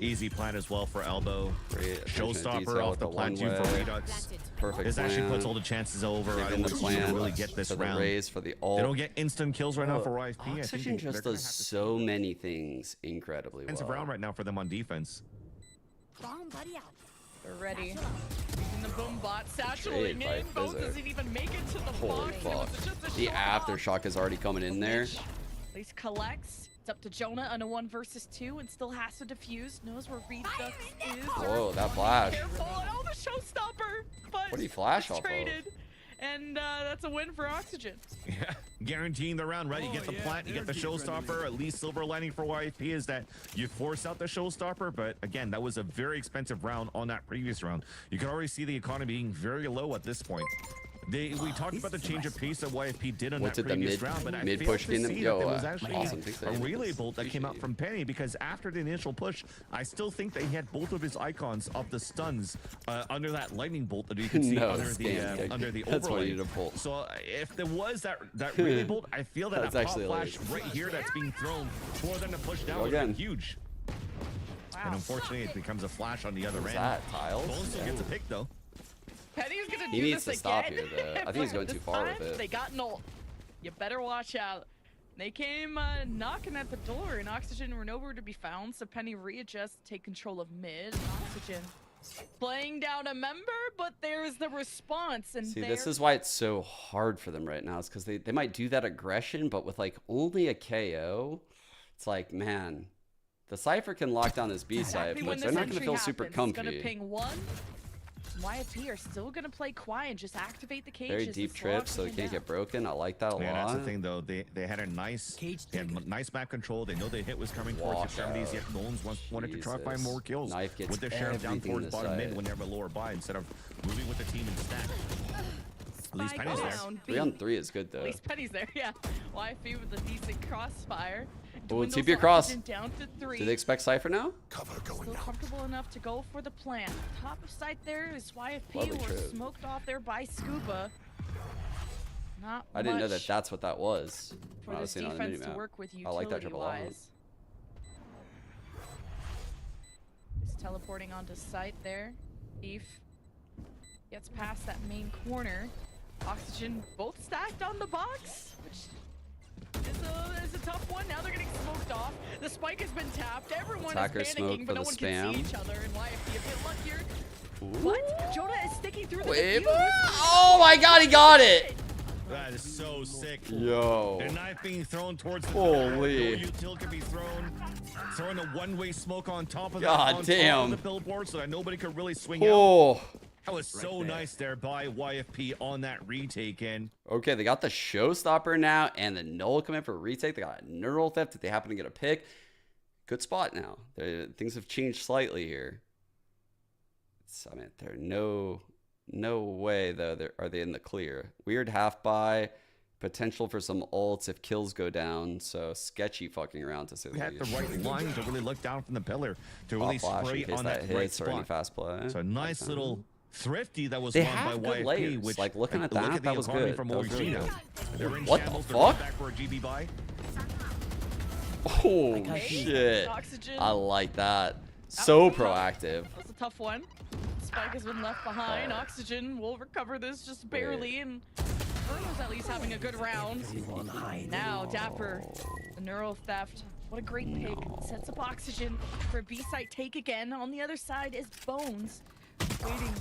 Easy plan as well for Elbow. Showstopper off the plant for Redux. Perfect. This actually puts all the chances over. I don't want to really get this round. Raise for the ult. They don't get instant kills right now for YFP. Oxygen just does so many things incredibly well. It's a round right now for them on defense. They're ready. Using the boom bot, satchelating in. Both doesn't even make it to the box. The aftershock is already coming in there. At least collects. It's up to Jonah on a 1 versus 2 and still has to defuse. Knows where Redux is. Whoa, that flash. Careful. Oh, the showstopper. But what do you flash off traded. And that's a win for Oxygen. Yeah, guaranteeing the round, right? You get the plant, you get the showstopper. At least silver lining for YFP is that you force out the showstopper. But again, that was a very expensive round on that previous round. You can already see the economy being very low at this point. We talked about the change of pace that YFP did on that previous round, but I failed to see that there was actually a relay bolt that came out from Penny, because after the initial push, I still think they had both of his icons of the stuns under that lightning bolt that you can see under the overlay. So if there was that relay bolt, I feel that a pop flash right here that's being thrown for them to push down would be huge. Wow. And unfortunately, it becomes a flash on the other end. That tiles? Bone still gets a pick though. Penny's gonna he do needs this to stop again. here, though. I think he's going too far with it. They got an ult. You better watch out. They came knocking at the door, and Oxygen were nowhere to be found, so Penny readjusts, take control of mid. Oxygen playing down a member, but there's the response. And see, this is why it's so hard for them right now. It's because they might do that aggression, but with like only a KO, it's like, man, the Cypher can lock down this B side, but they're not going to feel super comfy. It's gonna ping one. YFP are still gonna play quiet and just activate the cages. Very deep trips, so they can't get broken. I like that a lot. That's the thing, though. They had a nice map control. They know the hit was coming towards extremities. Yet Bones wanted to try to find more kills with their sheriff down towards bottom mid when they have a lower buy instead of moving with the team and stack. At least Penny's there. 3 on 3 is good though. At least Penny's there, yeah. YFP with a decent crossfire. Oh, TP across. Down to 3. Do they expect Cypher now? Still comfortable enough to go for the plant. Top of sight there is YFP. Were smoked off there by Scuba. Not I didn't know that that's what that was. For this defense to work with I like that triple A. Just teleporting onto site there. Thief gets past that main corner. Oxygen both stacked on the box, which is a tough one. Now they're getting smoked off. The spike has been tapped. Everyone is panicking, but no one can see each other. And YFP a bit luckier. What? Jonah is sticking through the defuse. Oh my god, he got it! That is so sick. Yo. The knife being thrown towards the holy. Util can be thrown. Throwing a one-way smoke on top of God damn. the billboard so that nobody could really swing out. That was so nice there by YFP on that retake in. Okay, they got the showstopper now and the null coming for a retake. They got a neural theft if they happen to get a pick. Good spot now. Things have changed slightly here. I mean, there's no way though. Are they in the clear? Weird half buy. Potential for some ults if kills go down, so sketchy fucking around to say the least. Had the right line to really look down from the pillar to really spray on that right spot. Or any fast play. So a nice little thrifty that was won by YFP, layers. which like looking at that, that was good. From that was really good. What the fuck? Back for a GB buy. Oh shit! I like that. So proactive. That's a tough one. Spike has been left behind. Oxygen will recover this just barely, and Bruno's at least having a good round. Now Dapper, the neural theft. What a great pick. Sets up Oxygen for a B-site take again. On the other side is Bones. Waiting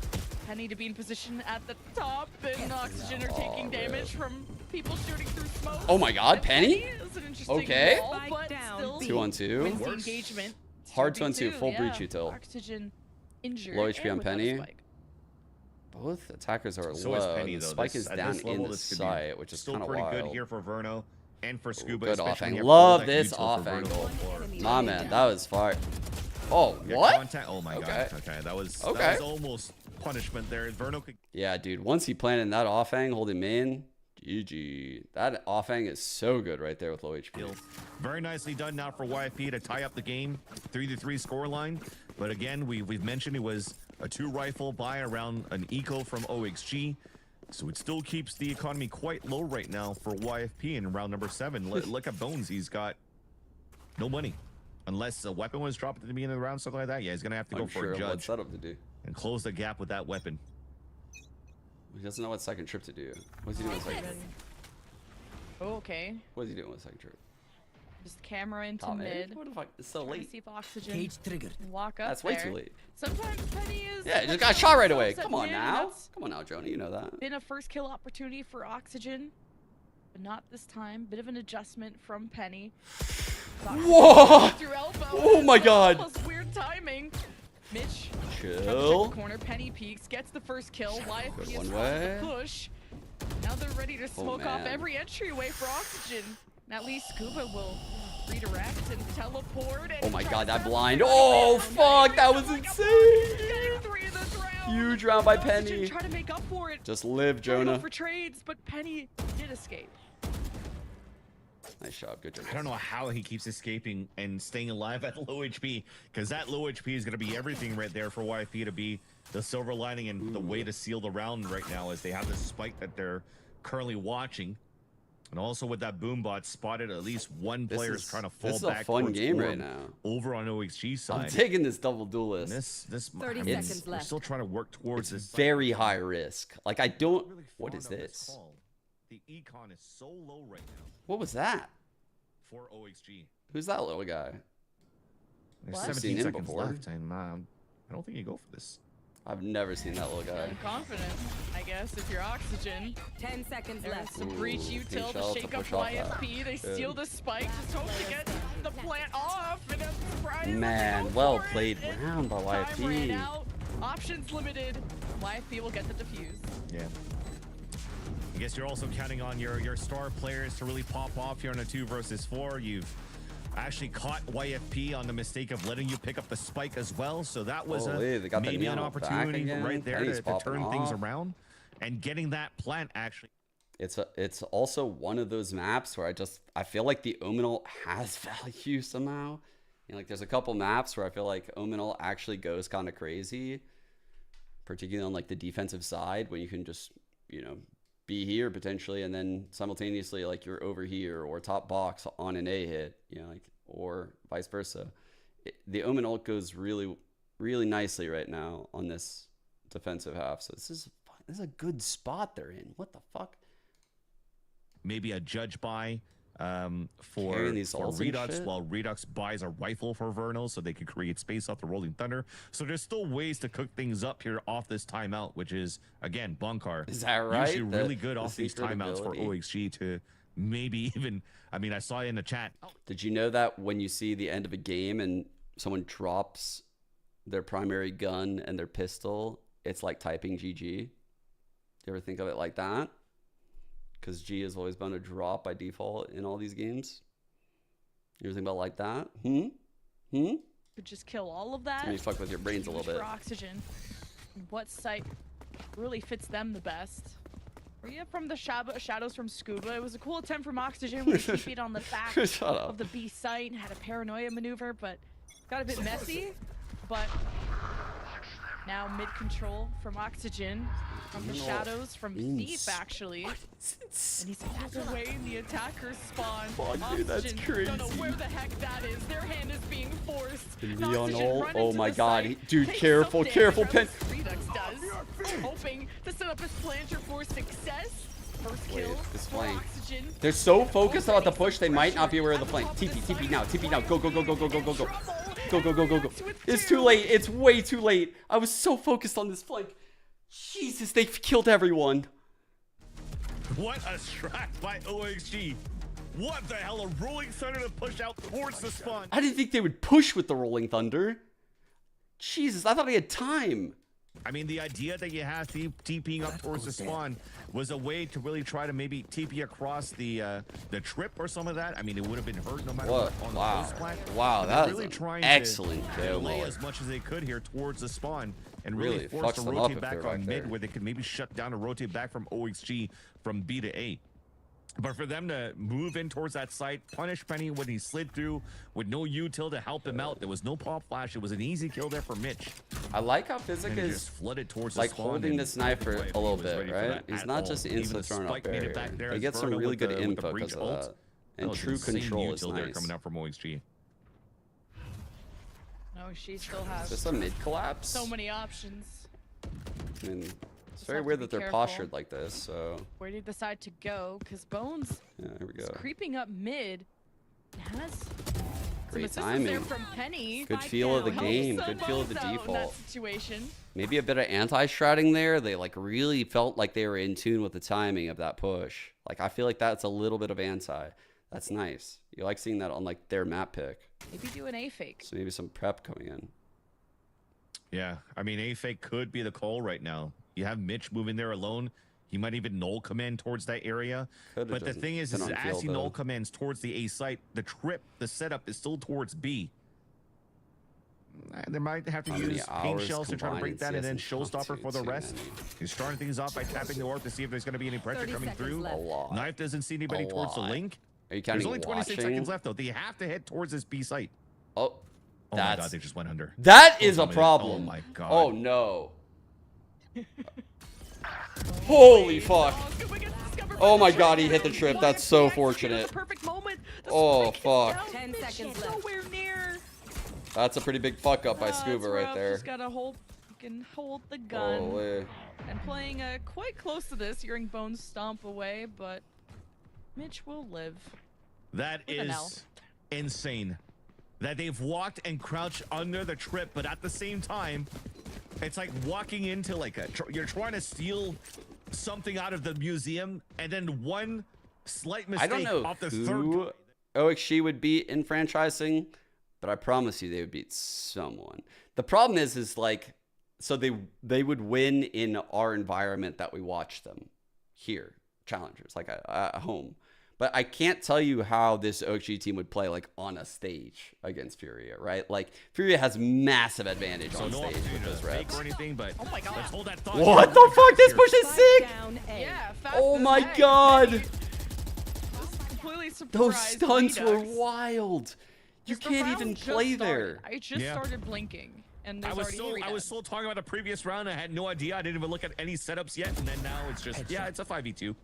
Penny to be in position at the top, and Oxygen are taking damage from people shooting through smoke. Oh my God, And Penny? is an interesting Okay. wall, but still 2-on-2. wins the engagement. Hard 2v2, 2-on-2, full yeah. breach util. Oxygen injured. Low HP and on without a Penny. spike. Both attackers are So is low. Penny, The though. spike This- is at down this level, in this could be sight, which is still kind of pretty wild. good here for Verno and for Scuba. Good especially off when angle. you have all Love that this util off for Verno angle. for- My man, that was fire. Oh, Your what? contact- Oh my Okay. god. Okay, that was Okay. almost punishment there. Verno could. Yeah, dude. Once he planted that offhang, holding main, GG. That offhang is so good right there with low HP. Very nicely done now for YFP to tie up the game, 3-3 scoreline. But again, we've mentioned it was a 2-rifle buy around an eco from OXG. So it still keeps the economy quite low right now for YFP in round number 7. Look at Bones, he's got no money. Unless a weapon was dropped at the beginning of the round, something like that. Yeah, he's going to have to go for a What judge setup to do. and close the gap with that weapon. He doesn't know what second trip to do. What's he doing with second trip? Oh, okay. What is he doing with second trip? Just camera into Top mid. What the fuck? It's so Trying to late. see if oxygen Cage triggered. walk up That's way there. too late. Sometimes Penny is. Yeah, he just got shot right away. At Come on mid, now. that's Come on now, Jonah. You know that. Been a first kill opportunity for oxygen, but not this time. Bit of an adjustment from Penny. Whoa! Through elbow. Oh my God. Almost weird timing. Mitch. Chill. trying to check the corner. Penny peeks, gets the first kill. YFP Good is one on way. the push. Now they're ready to smoke off man. every entryway for oxygen. And at least Scuba will redirect and teleport. And Oh my try God, to that set up blind. the Oh, round. fuck. That was insane. Getting 3 this round. Huge round by Oxygen Penny. try to make up for it. Just live, Try to go Jonah. for trades, but Penny did escape. Nice job. Good job. I don't know how he keeps escaping and staying alive at low HP, because that low HP is going to be everything right there for YFP to be the silver lining and the way to seal the round right now, as they have this spike that they're currently watching. And also with that boom bot spotted, at least one player is trying to fall this is back a fun towards game Orb right now. over on OXG side. I'm taking this double duelist. This 30 I mean, seconds we're left. still trying to work towards It's this. very high risk. Like, I don't... Really What fond is of this? call. The econ is so low right now What was that? for OXG. Who's that little guy? There's What? I've 17 seen him seconds before. left, and I don't think you go for this. I've never seen that little guy. I'm confident, I guess, if you're oxygen. 10 seconds There's left. some breach Ooh, util pink to shell to shake up push off that. YFP. They Good. steal the spike, just hope to get the plant off. And a surprise, Man, they go well for it, played and round by time ran YFP. out. Options limited. YFP will get the defuse. Yeah. I guess you're also counting on your star players to really pop off here on a 2 versus 4. You've actually caught YFP on the mistake of letting you pick up the spike as well. So that was Holy, they got the maybe an neon back opportunity again. right there Penny's to popping turn things off. around. And getting that plant actually. It's also one of those maps where I feel like the Ominal has value somehow. You know, like there's a couple maps where I feel like Ominal actually goes kind of crazy, particularly on like the defensive side when you can just, you know, be here potentially and then simultaneously like you're over here or top box on an A hit, you know, like, or vice versa. The Omen ult goes really, really nicely right now on this defensive half. So this is a good spot they're in. What the fuck? Maybe a judge buy for Carrying these ults and Redux, shit? while Redux buys a rifle for Vernal so they can create space off the Rolling Thunder. So there's still ways to cook things up here off this timeout, which is, again, Bunkar. Is that right? Usually really good off these secret timeouts for ability? OXG to maybe even, I mean, I saw in the chat. Did you know that when you see the end of a game and someone drops their primary gun and their pistol, it's like typing GG? You ever think of it like that? Because G has always been a drop by default in all these games. You ever think about it like that? Could just kill all of that. Let me fuck with your brains a little Huge bit. for oxygen. And what site really fits them the best? Were you from the shadows from Scuba? It was a cool attempt from Oxygen with a feet on the back Shut up. of the B site and had a paranoia maneuver, but got a bit messy. But now mid control from Oxygen, from the shadows, from Thief actually. And he's pulled away in the attacker's spawn. Fuck, dude, that's Oxygen, don't know crazy. where the heck that is. Their hand is being forced. The And neon Oxygen ult. run Oh into my the god. site, Dude, takes careful, some careful, damage, Pen. Redux does, hoping to set up his planter for success. First kill Wait, this for flank. Oxygen. They're so focused about the push, they might not be aware of the flank. TP now, TP now. Go, go, go, go, go, go, go, go. Go, go, go, go, go. It's too late. It's way too late. I was so focused on this flank. Jesus, they've killed everyone. What a strat by OXG. What the hell? A rolling thunder to push out towards the spawn. I didn't think they would push with the Rolling Thunder. Jesus, I thought he had time. I mean, the idea that you have TPing up towards the spawn was a way to really try to maybe TP across the trip or some of that. I mean, it would have been hurt no matter what on the post plant. Wow, They're that really was trying an excellent to kill. delay as much as they could here towards the spawn and really Really force fucks to them up rotate if back they're on right mid there. where they could maybe shut down or rotate back from OXG from B to A. But for them to move in towards that site, punish Penny when he slid through with no util to help him out. There was no pop flash. It was an easy kill there for Mitch. I like how Physic And he is just flooded towards like the spawn holding and this knife for no a way little he was ready bit, for right? that He's at not all. just Even instant the throwing up spike made it barrier. back there He as gets some Verno really with good the- with the info breach because of ult. that. That And was true insane control is util there nice. coming out from OXG. No, she still has Is this a mid collapse? so many options. I mean, it's Just very have to weird be that they're careful. postured like this, so Where do you decide to go? Because Bones yeah, here we is go. creeping up mid. Has Great some assistance there timing. from Penny. Good feel of the Helps game. some Good feel of the Bones out in default. that situation. Maybe a bit of anti-stratting there. They like really felt like they were in tune with the timing of that push. Like I feel like that's a little bit of anti. That's nice. You like seeing that on like their map pick. Maybe do an A fake. So maybe some prep coming in. Yeah, I mean, A fake could be the call right now. You have Mitch moving there alone. He might even null command towards that area. Could've But the doesn't thing is been on as field, he though. null commands towards the A site, the setup is still towards B. They might have to How many use pink hours shells to try to break combined that, and then CS and showstopper for the too rest. many. He's starting things off by tapping the orb to see if there's going to be any pressure 30 coming seconds through. left. A lot. Knife doesn't see anybody A towards the lot. link. Are you There's counting only 26 watching? seconds left, though. They have to head towards this B site. Oh, Oh my god, they just went under. that Oh is a my- problem. Oh my god. Oh no. Holy fuck. Oh my god, he hit the trip. That's so fortunate. Perfect moment. The Oh spike is fuck. down. 10 Mitch seconds is left. nowhere near. That's a pretty big fuck up by It's Scuba right rough. there. Just gotta hold. You can hold the gun. Holy. And playing quite close to this, hearing Bones stomp away, but Mitch will live. That With an L. is insane. That they've walked and crouched under the trip, but at the same time, it's like walking into like you're trying to steal something out of the museum, and then one slight I mistake don't know off the who third. OXG would beat in franchising, but I promise you they would beat someone. The problem is like, so they would win in our environment that we watch them here, challengers, like at home. But I can't tell you how this OXG team would play like on a stage against Furia, right? Like Furia has massive advantage So on no stage opportunity with to those fake reps. or anything, but Oh my god. let's hold that thought. What the fuck? This push is sick! Down A. Yeah, fast Oh as my heck. god! Penny just completely surprised Those stunts were Redux. wild. You Just the can't round even just play started. there. I just Yeah. started blinking, and there's I was already three still dead. talking about the previous round. I had no idea. I didn't even look at any setups yet, and then now it's just it's a 5v2.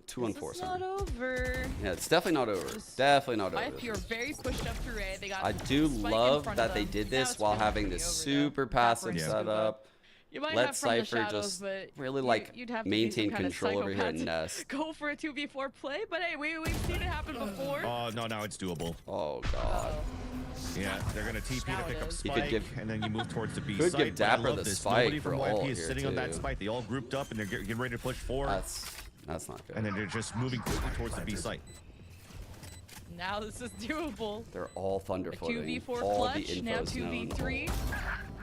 2-on-4, It's not sorry. over. Yeah, it's definitely not over. Just- Definitely not over. If you're very pushed up through A, they got I do Spike in love front that of they them. did Now this it's while gonna having be this over, though. super Dapper passive and setup. You might Let have from the Cypher shadows, just but really you- like you'd have to be maintain some kind of control over here psychopath and to nest. Go for a 2v4 play, but hey, we've seen it happen before. Oh no, now it's doable. Oh god. Yeah, they're gonna TP to Now pick it up is. He Spike, could give- and then you move towards the B could site. give but I Dapper love the this. spike Nobody from for YP ult is here, sitting on that too. spike. They all grouped up and they're getting ready to push forward. That's not good. And then they're just moving quickly towards the B site. Now this is doable. They're all thunder A footing. 2v4 All the clutch, now info's known. 2v3.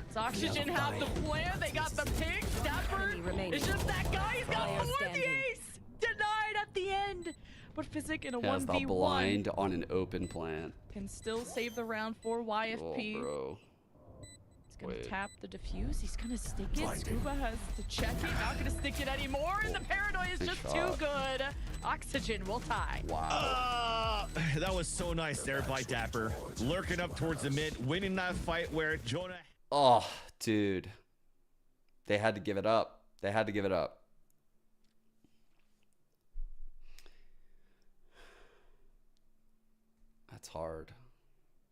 It's Oxygen have the plan. They got the ping. Dapper Enemy remaining. is just that guy. He's got Player the standing. ace. Denied at the end. But Physic in a He has the 1v1 blind on an open plant. can still save the round for Oh, YFP. bro. He's gonna Wait. tap the defuse. He's gonna stick it. Scuba has to check it. Not gonna stick it anymore. And the paranoia is Good just shot. too good. Oxygen will tie. Wow. That was so nice there by Dapper. Lurking up towards the mid, winning that fight where Jonah... Oh, dude. They had to give it up. They had to give it up. That's hard.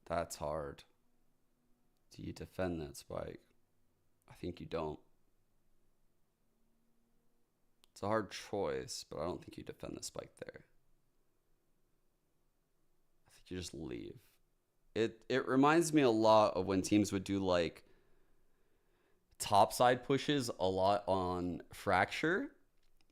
That's hard. Do you defend that spike? I think you don't. It's a hard choice, but I don't think you defend the spike there. I think you just leave. It reminds me a lot of when teams would do like topside pushes a lot on Fracture,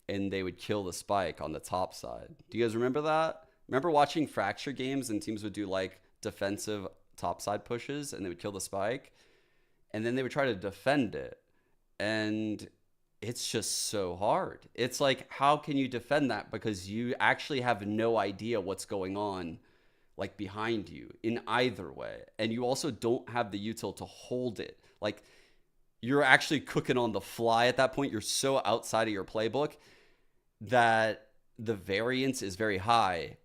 and they would kill the spike on the top side. Do you guys remember that? Remember watching Fracture games and teams would do like defensive topside pushes and they would kill the spike, and then they would try to defend it, and it's just so hard. It's like, how can you defend that? Because you actually have no idea what's going on like behind you in either way, and you also don't have the util to hold it. Like, you're actually cooking on the fly at that point. You're so outside of your playbook that the variance is very high.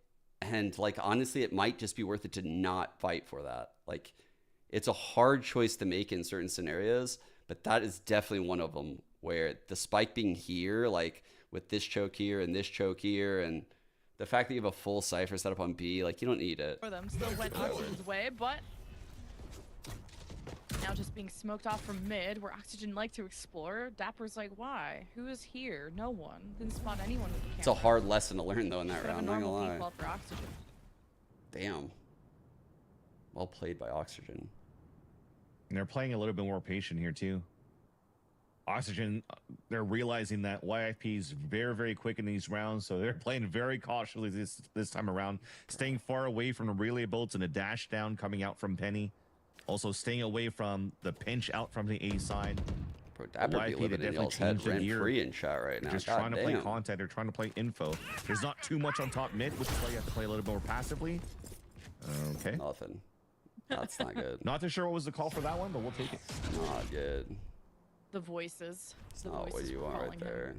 And like, honestly, it might just be worth it to not fight for that. Like, it's a hard choice to make in certain scenarios, but that is definitely one of them, where the spike being here, like with this choke here and this choke here, and the fact that you have a full Cypher set up on B, like, you don't need it. For them, still went Oxygen's way, but now just being smoked off from mid, where Oxygen like to explore. Dapper's like, why? Who is here? No one. Didn't spot anyone with the camera. It's a hard lesson to learn, though, in that Could have round. a I'm not normal gonna lie. default for Oxygen. Damn. Well played by Oxygen. And they're playing a little bit more patient here too. Oxygen, they're realizing that YIP is very, very quick in these rounds, so they're playing very cautiously this time around, staying far away from the relay bolts and the dash down coming out from Penny. Also staying away from the pinch out from the A side. Bro, Dapper be YIP, living they in definitely y'all's head changed the gear. rent-free in chat right now. Just God trying to play damn. content. They're trying to play info. There's not too much on top mid, which is why you have to play a little bit more passively. Okay. Nothing. That's not good. Not too sure what was the call for that one, but we'll take it. Not good. The voices. It's The not what voices you were want right calling him. there.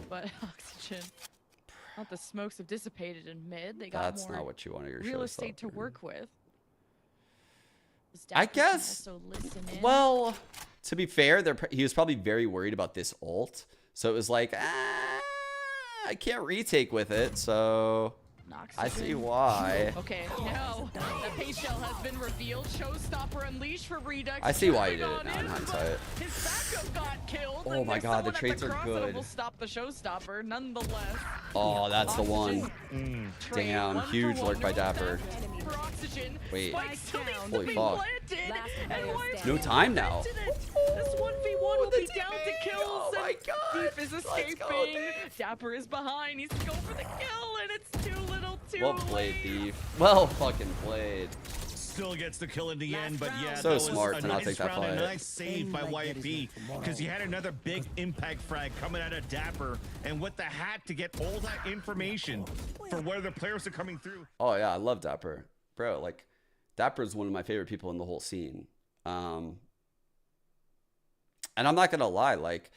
But Oxygen, not the smokes have dissipated in mid. They got That's more not what you want to your real showstopper. estate to work with. Does I Dapper can guess. also listen in? Well, to be fair, he was probably very worried about this ult. So it was like, I can't retake with it, so I see why. Okay, now the paint shell has been revealed. Showstopper unleashed for Redux. I see why he did it On now in in, hindsight. but his backup got killed. Oh and my there's God, the someone at traits are cross good. that will stop the Showstopper, nonetheless. Oh, that's the one. Trade Damn, 1 for huge 1, lurk by no Dapper. theft for Oxygen. Wait. Spike still needs to Holy be fuck. planted, and YFC No time now. prevented it. This 1v1 will be down to kills. Oh my and God. Deep is Let's go, escaping. Deep. Dapper is behind. He's going for the kill, and it's too little, too Well played, Thief. Well fucking played. Still gets the kill in the end, but yeah, So that was smart a to not nice take that round and a fight. nice save by YFP, because you had another big impact frag coming out of Dapper, and with the hat to get all that information for where the players are coming through. Oh yeah, I love Dapper. Bro, like, Dapper's one of my favorite people in the whole scene. And I'm not gonna lie, like,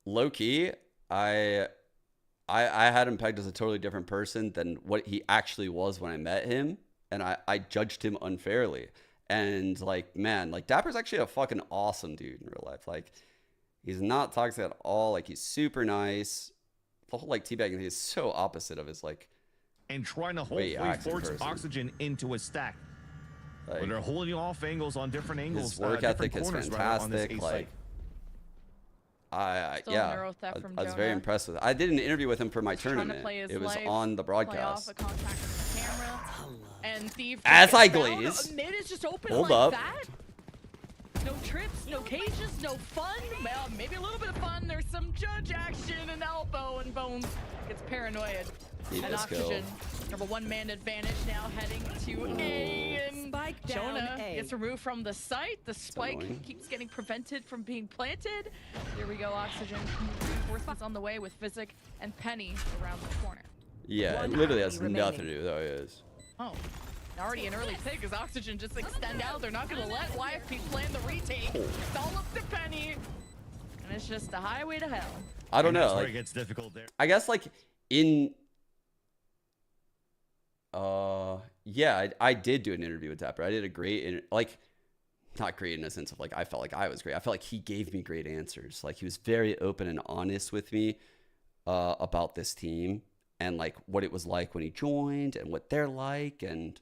low key, I had him pegged as a totally different person than what he actually was when I met him, and I judged him unfairly. And like, man, like, Dapper's actually a fucking awesome dude in real life. Like, he's not toxic at all. Like, he's super nice. The whole like teabagging thing is so opposite of his like. And trying to Way hopefully acts in force person. Oxygen into a stack. Like, But they're holding off angles on different angles. his work different ethic is corners, rather, on this fantastic. A Like, Still yeah, neuro theft from I was very Jonah. impressed with it. I did an interview with him for my Trying to tournament. play his It was life, on the play off broadcast. a contact with the camera, and Thief As gets I found. glaze. Mid is just open Hold like up. that. No trips, no cages, no fun. Well, maybe a little bit of fun. There's some judge action and elbow, and Bones gets paranoid. Need And this kill. Oxygen, have a one-man advantage now, heading to A, and Spike down Jonah A. gets removed from the site. The spike annoying. keeps getting prevented from being planted. Here we go, Oxygen. Reinforcements on the way with Physic and Penny around the corner. Yeah, it One literally enemy has nothing to remaining. do with how he is. Oh, already an early pick as Oxygen just extend out. They're not going to let YFP plan the retake. It's all up to Penny, and it's just a highway to hell. I don't And know. that's where it Like, gets difficult there. I guess like in yeah, I did do an interview with Dapper. I did a great like, not great in a sense of like I felt like I was great. I felt like he gave me great answers. Like, he was very open and honest with me about this team and like what it was like when he joined and what they're like, and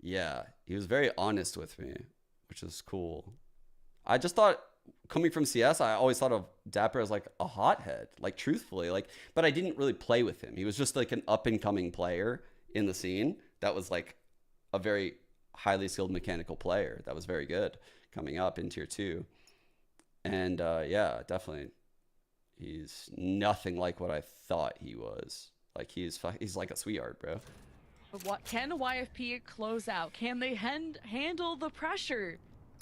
yeah, he was very honest with me, which is cool. I just thought, coming from CS, I always thought of Dapper as like a hothead, like, truthfully, like, but I didn't really play with him. He was just like an up and coming player in the scene that was like a very highly skilled mechanical player that was very good coming up in tier 2. And yeah, definitely He's nothing like what I thought he was. Like he's like a sweetheart, bro. But what can YFP close out? Can they handle the pressure?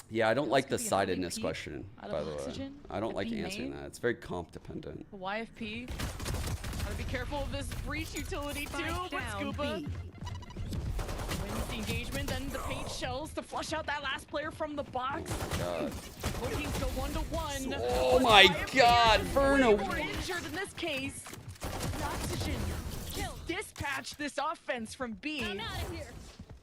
Yeah, I don't like the gonna be sidedness another question, out by of the way. Oxygen? I don't A like B answering main? that. It's very comp dependent. The YFP. Gotta be careful of this breach utility too. But Scuba wins the engagement, then the paint shells to flush out that last player from the box. God. Looking to 1-1. Oh my God, Verno. More injured in this case. Oxygen dispatch this offense from B. I'm out of here.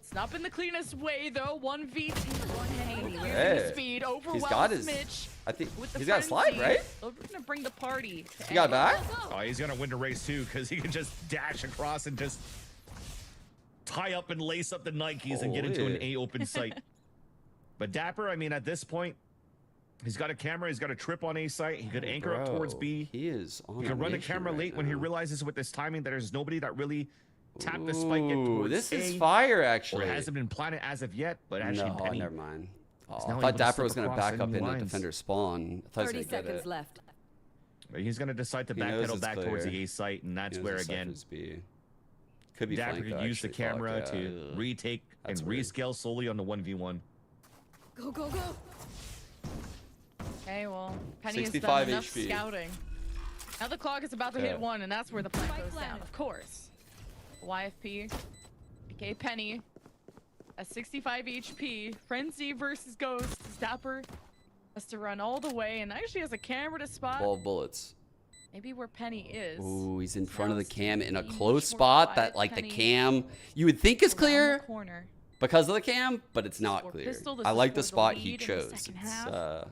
It's not been the cleanest way though. 1v2, one hand, using Hey. the speed, overwhelms He's got his. Mitch. I think With the he's got a slide, frenzy. right? We're gonna bring the party. To He got end. back? Oh, he's gonna win the race too, because he can just dash across and just tie up and lace up the Nikes and get into an A open site. But Dapper, I mean, at this point, he's got a camera. He's got a trip on A site. He could anchor up towards B. He is on. He can run the camera late when he realizes with this timing that there's nobody that really tapped the spike in Ooh, towards this is A, fire, or actually. it hasn't been planted as of yet, but actually No, Penny. never mind. Oh, is I now able thought to Dapper slip was going to across back up enemy into lines. defender spawn. I thought he was 30 going to get seconds it. left. But he's going to decide to He knows backpedal it's back towards clear. the A site, and that's He knows where the again Cypher's B. Could be Dapper flanked, could though, use the actually. Fuck, camera yeah. to retake That's and weird. rescale solely on the 1v1. Go, go, go. Okay, well, Penny has 65 done enough HP. scouting. Now the clock is about to Okay. hit 1, and that's where the plan Spike goes down, planted. of course. YFP, aka Penny, at 65 HP. Frenzy versus Ghost. Dapper has to run all the way, and actually has a camera to spot. Ball bullets. Maybe where Penny is. Ooh, he's in front of the Now cam in a it's close much more spot that, quiet. like, the Penny cam you would think is around the clear corner. because of the cam, but it's not For clear. Pistol, this I is like for the the spot he lead in the chose. second It's, half.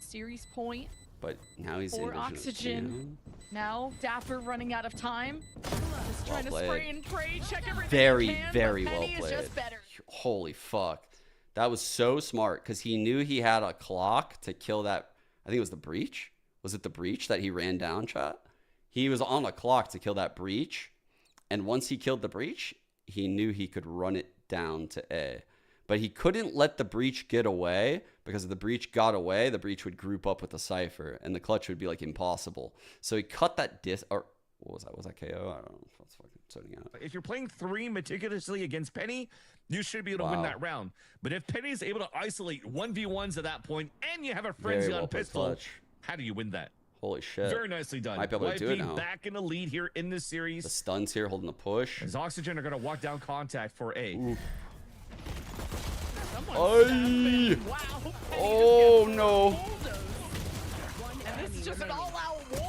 Series point. but now he's in For vision of the Oxygen. cam. Now Dapper running out of time. Just trying to played. spray and pray, check everything. Very, he can, very but well Penny is played. just better. Holy fuck. That was so smart because he knew he had a clock to kill that. I think it was the breach. Was it the breach that he ran down, chat? He was on a clock to kill that breach. And once he killed the breach, he knew he could run it down to A. But he couldn't let the breach get away because if the breach got away, the breach would group up with the Cypher and the clutch would be like impossible. So he cut that or what was that? Was that KO? I don't know. That's fucking zoning out. If you're playing 3 meticulously against Penny, you should be able to win Wow. that round. But if Penny is able to isolate 1v1s at that point and you have a frenzy Very well on played pistol, clutch. how do you win that? Holy shit. Very nicely done. Might be able to do it YFP now. back in the lead here in this series. The stuns here holding the push. As Oxygen are going to walk down contact for A. Aye. Wow. Oh no. And this is just an all-out war.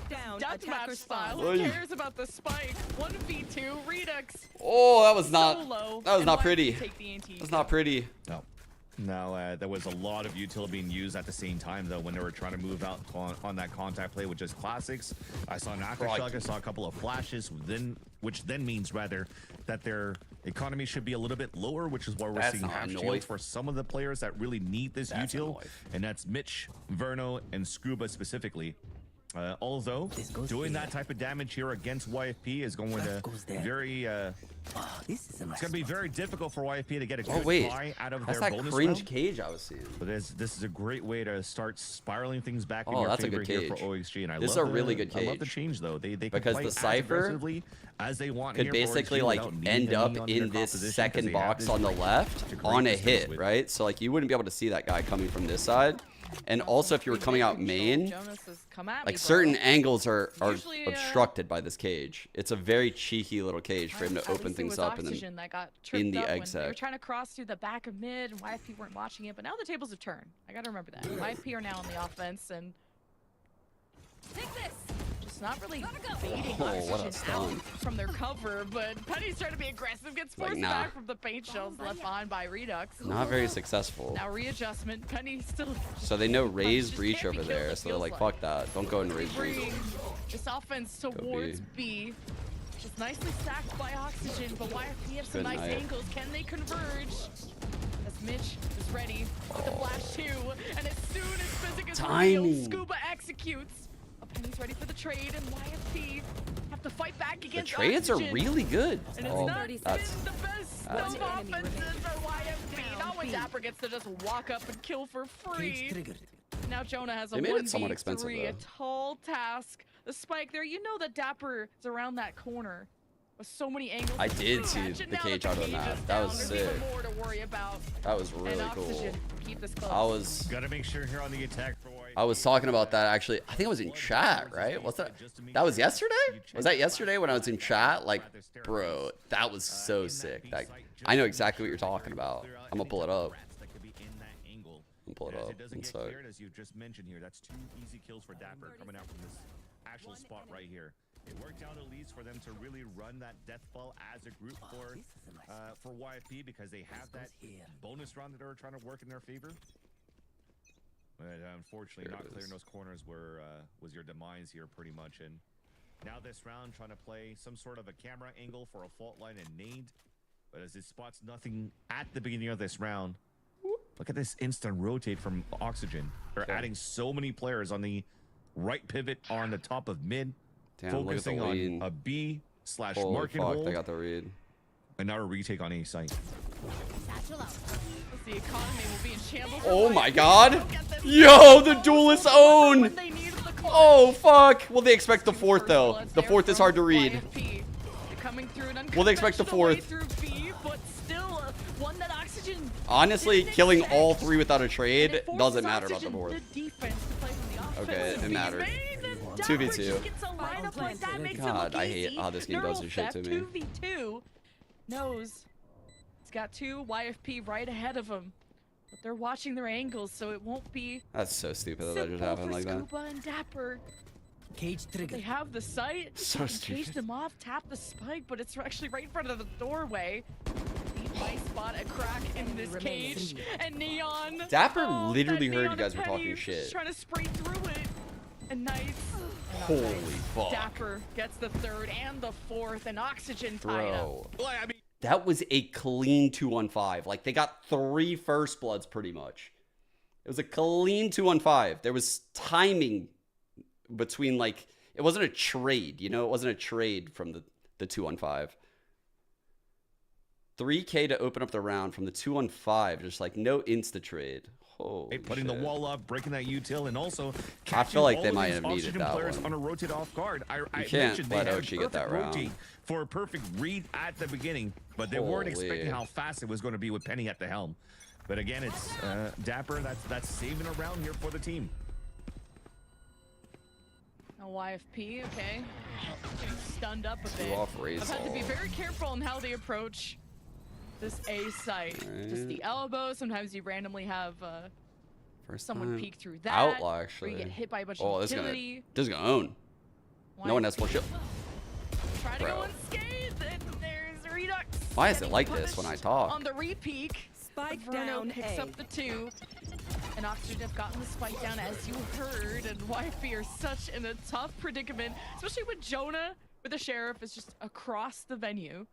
Down. Deathmatch Attacker style. spawn. Who Aye. cares about the spike? 1v2 Redux. Oh, that was not. Solo. That was And not YFP pretty. take the anti. That's not pretty. No. No, there was a lot of utility being used at the same time, though, when they were trying to move out on that contact play with just classics. I saw an aftershock, I saw a couple of flashes, which then means, rather, that their economy should be a little bit lower, which is why we're That's seeing not half annoying. shields for some of the players that really need this That's util, annoying. and that's Mitch, Verno, and Scuba specifically. Although doing that type of damage here against YFP is going to very it's going to be very difficult for YFP to get a good buy out of That's their that bonus cringe round. cage I was seeing. But this is a great way to start spiraling things back in Oh, your that's a favor good here for cage. OXG. And I This is love a really good I love the cage. change though. They can Because play the as Cypher aggressively as they want could here for basically OXG like without needing end to up lean on in their this composition, 'cause second they have box this on the left to create on a distance hit, with. right? So like you wouldn't be able to see that guy coming from this side. And also if you were coming out main, Jonas has come at me, like bro. certain angles are Usually, obstructed by this cage. It's a very cheeky little cage for him to At open least it things was up and Oxygen then that got in tripped the up egg when they were sac. trying to cross through the back of mid, and YFP weren't watching it. But now the tables have turned. I gotta remember that. YFP are now on the offense, and Take this. just not really baiting Oh, what a Oxygen out stun. from their cover. But Penny's trying to be aggressive, gets Like, forced nah. back from the paint shells left behind by Redux. Not very successful. Now readjustment. Penny still So they know Ray's just breach can't be over killed, there, it so they're feels like, fuck that. Don't go into Ray's breach. bring this offense towards B. Just nicely stacked by Oxygen, but YFP have some Good nice night. angles. Can they converge? As Mitch is ready with the flash 2, and as soon as Physic is Timing. revealed, Scuba executes. Penny's ready for the trade, and YFP have to fight back The against trades are Oxygen. really good. And it's Oh, not been that's the best that's of good. offenses for YFP. Not when Dapper gets to just walk up and kill for free. Now Jonah has a They made it somewhat 1v3, expensive, a though. tall task. The spike there, you know that Dapper is around that corner with so many angles. I did see Catch it the now cage that out of the cage map. is That down, was there's even sick. more to worry about. That was really And cool. Oxygen, keep this close. Gotta make sure here on the attack for I was talking about that actually. I think I was in chat, right? Was that was yesterday? Was that yesterday when I was in chat? Like, bro, that was so sick. That I know exactly what you're talking about. I'm gonna pull it up. I'm pull it up. It doesn't One get sec. cleared, as you've just mentioned here. That's 2 easy kills for Dapper coming out from this actual spot right here. It worked out at least for them to really run that death ball as a group for YFP, because they have that bonus round that they were trying to work in their favor. But unfortunately, not clearing those corners was your demise here pretty much. And now this round, trying to play some sort of a camera angle for a fault line and nade. But as it spots nothing at the beginning of this round, look at this instant rotate from Oxygen. They're adding so many players on the right pivot on the top of mid, Damn, look at the focusing on lead. a B slash Holy market fuck, hold. they got the read. And now a retake on A site. The economy will be in shambles. Oh my god! Yo, the duelist own! Oh fuck! Will they expect the fourth though? The fourth is hard to read. Will they expect the fourth? Honestly, killing all 3 without a trade doesn't matter about the fourth. Okay, it mattered. 2v2. God, I hate how this game does this shit to me. 2v2 knows he's got 2 YFP right ahead of him, but they're watching their angles, so it won't be. That's so stupid that that just happened like that. Scuba and Dapper. Cage trigger. They have the sight. So Cage them off, tap the spike, but it's actually right in front of the doorway. He might spot a crack in this cage, and Neon. Dapper oh, literally that heard Neon you guys were and talking Penny shit. Just trying to spray through it. And Nice. Holy fuck. Dapper gets the 3rd and the 4th, and Oxygen tied up. Bro. That was a clean 2-on-5. Like, they got 3 first bloods pretty much. It was a clean 2-on-5. There was timing between, like, it wasn't a trade, you know? It wasn't a trade from the 2-on-5. 3K to open up the round from the 2-on-5. Just, like, no insta trade. Holy putting shit. the wall up, breaking that util, and also I feel like they all might of have these needed Oxygen that players one. on a rotate off guard. I can't mentioned they let had Ochi get that perfect round. rotate for a perfect read at the beginning, but they weren't expecting how fast it was going to be with Penny at the helm. But again, it's Dapper that's saving a round here for the team. Now YFP, okay. Getting stunned up a bit. Off race I've had to be all. very careful in how they approach this A site. Just the elbow. Sometimes you randomly have First someone time. peek through that. Outlaw, Or actually. you get hit by a bunch Oh, of this is utility. gonna own. No one has full shield. Try to Bro. go unscathed, and there's Redux. Why is it getting like this when I punished talk? On the repeak, Spike Verno down picks A. up the 2. And Oxygen have gotten the spike down, as you heard. And YFP are such in a tough predicament, especially with Jonah, with the Sheriff, is just across the venue.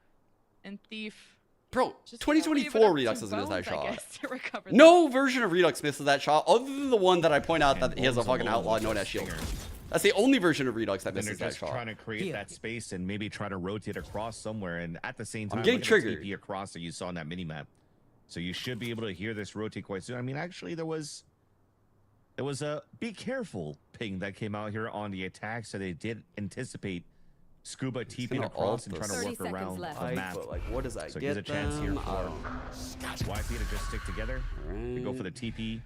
And Thief. Bro, just 2024 Redux doesn't miss that shot. No version of Redux misses that shot, other than the one that I point out that he has a fucking outlaw and no one has shield. That's the only version of Redux that Then they're misses that just shot. trying to create that space and maybe try to rotate across somewhere, and at the same time, I'm getting look at the triggered. TP across that you saw on that mini map. So you should be able to hear this rotate quite soon. I mean, actually, there was a be careful ping that came out here on the attack, so they did anticipate Scuba TPing across and trying to work around the map. But, like, what does that So get there's a chance here them? for YP to just stick together. They go for the TP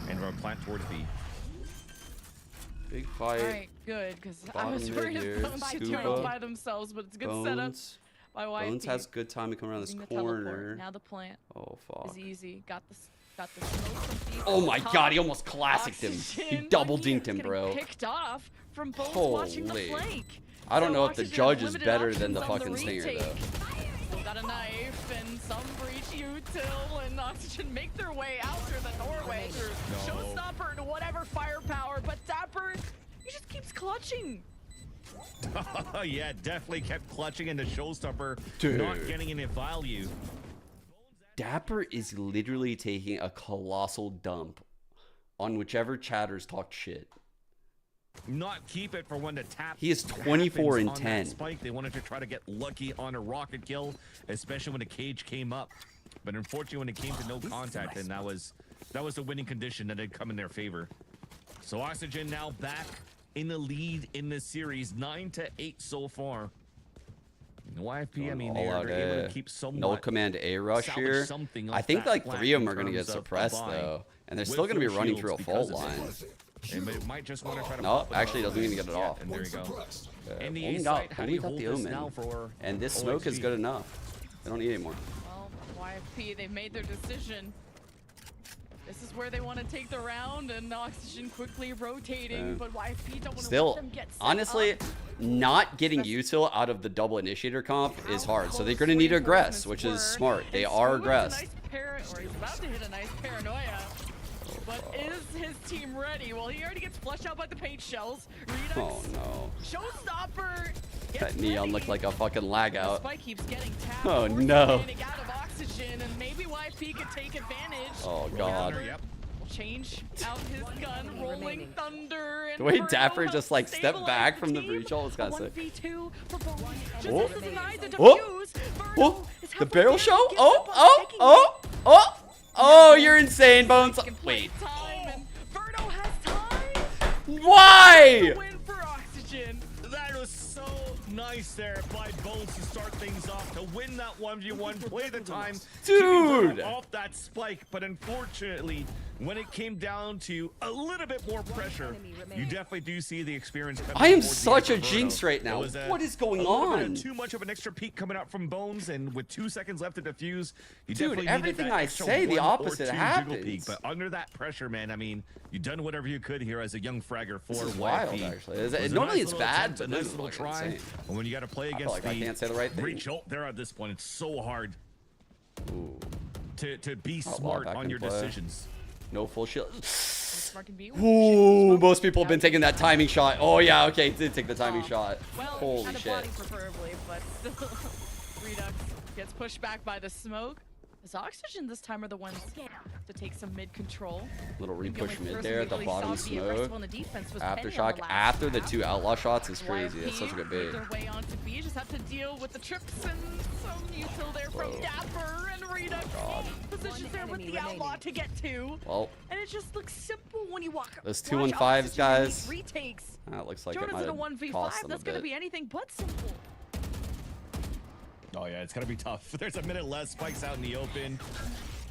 and run plant towards B. Big fight. Alright, good, because I Bottom was mid worried here, about Bones doing Scuba. it by themselves, but it's a good setup by YP. Bones has good time to come around this Using the teleport. corner. Now the plant Oh fuck. is easy. Got the smoke from Thief. Oh my Top. god, he almost classicked him. He Oxygen. double dinked him, Getting bro. Picked off from Bones watching the Holy. flank. I don't So know if the Oxygen judge has is limited better than the options on fucking Stinger retake. though. Still got a knife and some breach util, and Oxygen make their way out through the doorway through Showstopper and whatever firepower, but Dapper, he just keeps clutching. Oh yeah, definitely kept clutching into Showstopper, Dude. not getting any value. Dapper is literally taking a colossal dump on whichever chatters talked shit. Not keep it for when the tap. He is 24 and happens on 10. that spike. They wanted to try to get lucky on a rocket kill, especially when the cage came up. But unfortunately, when it came to no contact, and that was the winning condition that had come in their favor. So Oxygen now back in the lead in this series, 9-8 so far. YFP, I mean, they're able to keep somewhat null command A rush salvage here. something I off think that like flat 3 of in them are going to get terms of suppressed buy though. And they're with still going to be those running shields through a because fault of line. It might just want to try to No, pop it actually, out. doesn't even get it off. And there you go. And the Only A got, site, how do only you got hold the this omen. now for And this smoke is OXG? good enough. They don't need any more. Well, YFP, they've made their decision. This is where they want to take the round, and Oxygen quickly rotating, but YFP don't want to let Still, them get set honestly, up. not getting util out of the double initiator comp is hard. So they're going to need to aggress, which is smart. They are aggressed. He's about to hit a nice paranoia. But is his team ready? Well, he already gets flushed out by the paint shells. Redux, Oh no. Showstopper. That neon looked like a fucking lag The out. spike keeps getting tapped. Oh, Forcing no. Panic out of Oxygen, and maybe YP could take advantage. Oh god. Will change out his gun, rolling thunder. And The way Bruno Dapper helps just like stepped stabilize back the from the team. breach all, it's A kind of sick. 1v2 for Bowen. Just Oh. as denied the Oh. defuse. Oh, is the halfway barrel there, show? gives Oh, up on oh, taking oh, oh, oh, you're insane, Bones. Wait. time, and Verno has time. Why? Win for Oxygen. That was so nice there by Bones to start things off, to win that 1v1, play the time, Dude. off that spike. But unfortunately, when it came down to a little bit more pressure, you definitely do see the experience coming. I am towards the such end a for jinx Verno. right now. It was What is going a little bit on? of too much of an extra peak coming out from Bones, and with 2 seconds left to defuse, you Dude, definitely everything needed that I extra say, the 1 or opposite 2 jiggle happens. peak. But under that pressure, man, I mean, you've done whatever you could here as a young fragger for This is YP. wild, actually. It was a Normally nice it's little bad, attempt, but a nice this is little fucking try. insane. And when you got to play I feel against like I the can't say the right thing. breach ult there at this point, it's so hard Ooh. to be Outlaw smart back on in your play. decisions. No full shield. Smart can be. Ooh, most people have been taking that timing shot. Oh yeah, okay, did take the timing shot. Well, Holy out of shit. body preferably, but still, Redux gets pushed back by the smoke. As Oxygen this time are the ones to take some mid control. Little I think the repush only mid person there we at the really bottom saw be aggressive smoke. on the defense was Penny on the Aftershock last after the half. 2 outlaw shots is crazy. YFP That's such a good made bait. their way onto B, just have to deal with the trips and some util there from Whoa. Dapper and Redux. Positions there with the outlaw to get to. Well, And it just looks simple when you walk. those watch 2-1-5s, Oxygen and guys. these Retakes. That looks like it Jordan's might in a have 1v5. cost them a That's going to bit. be anything but simple. Oh yeah, it's gonna be tough. There's a minute left, spikes out in the open,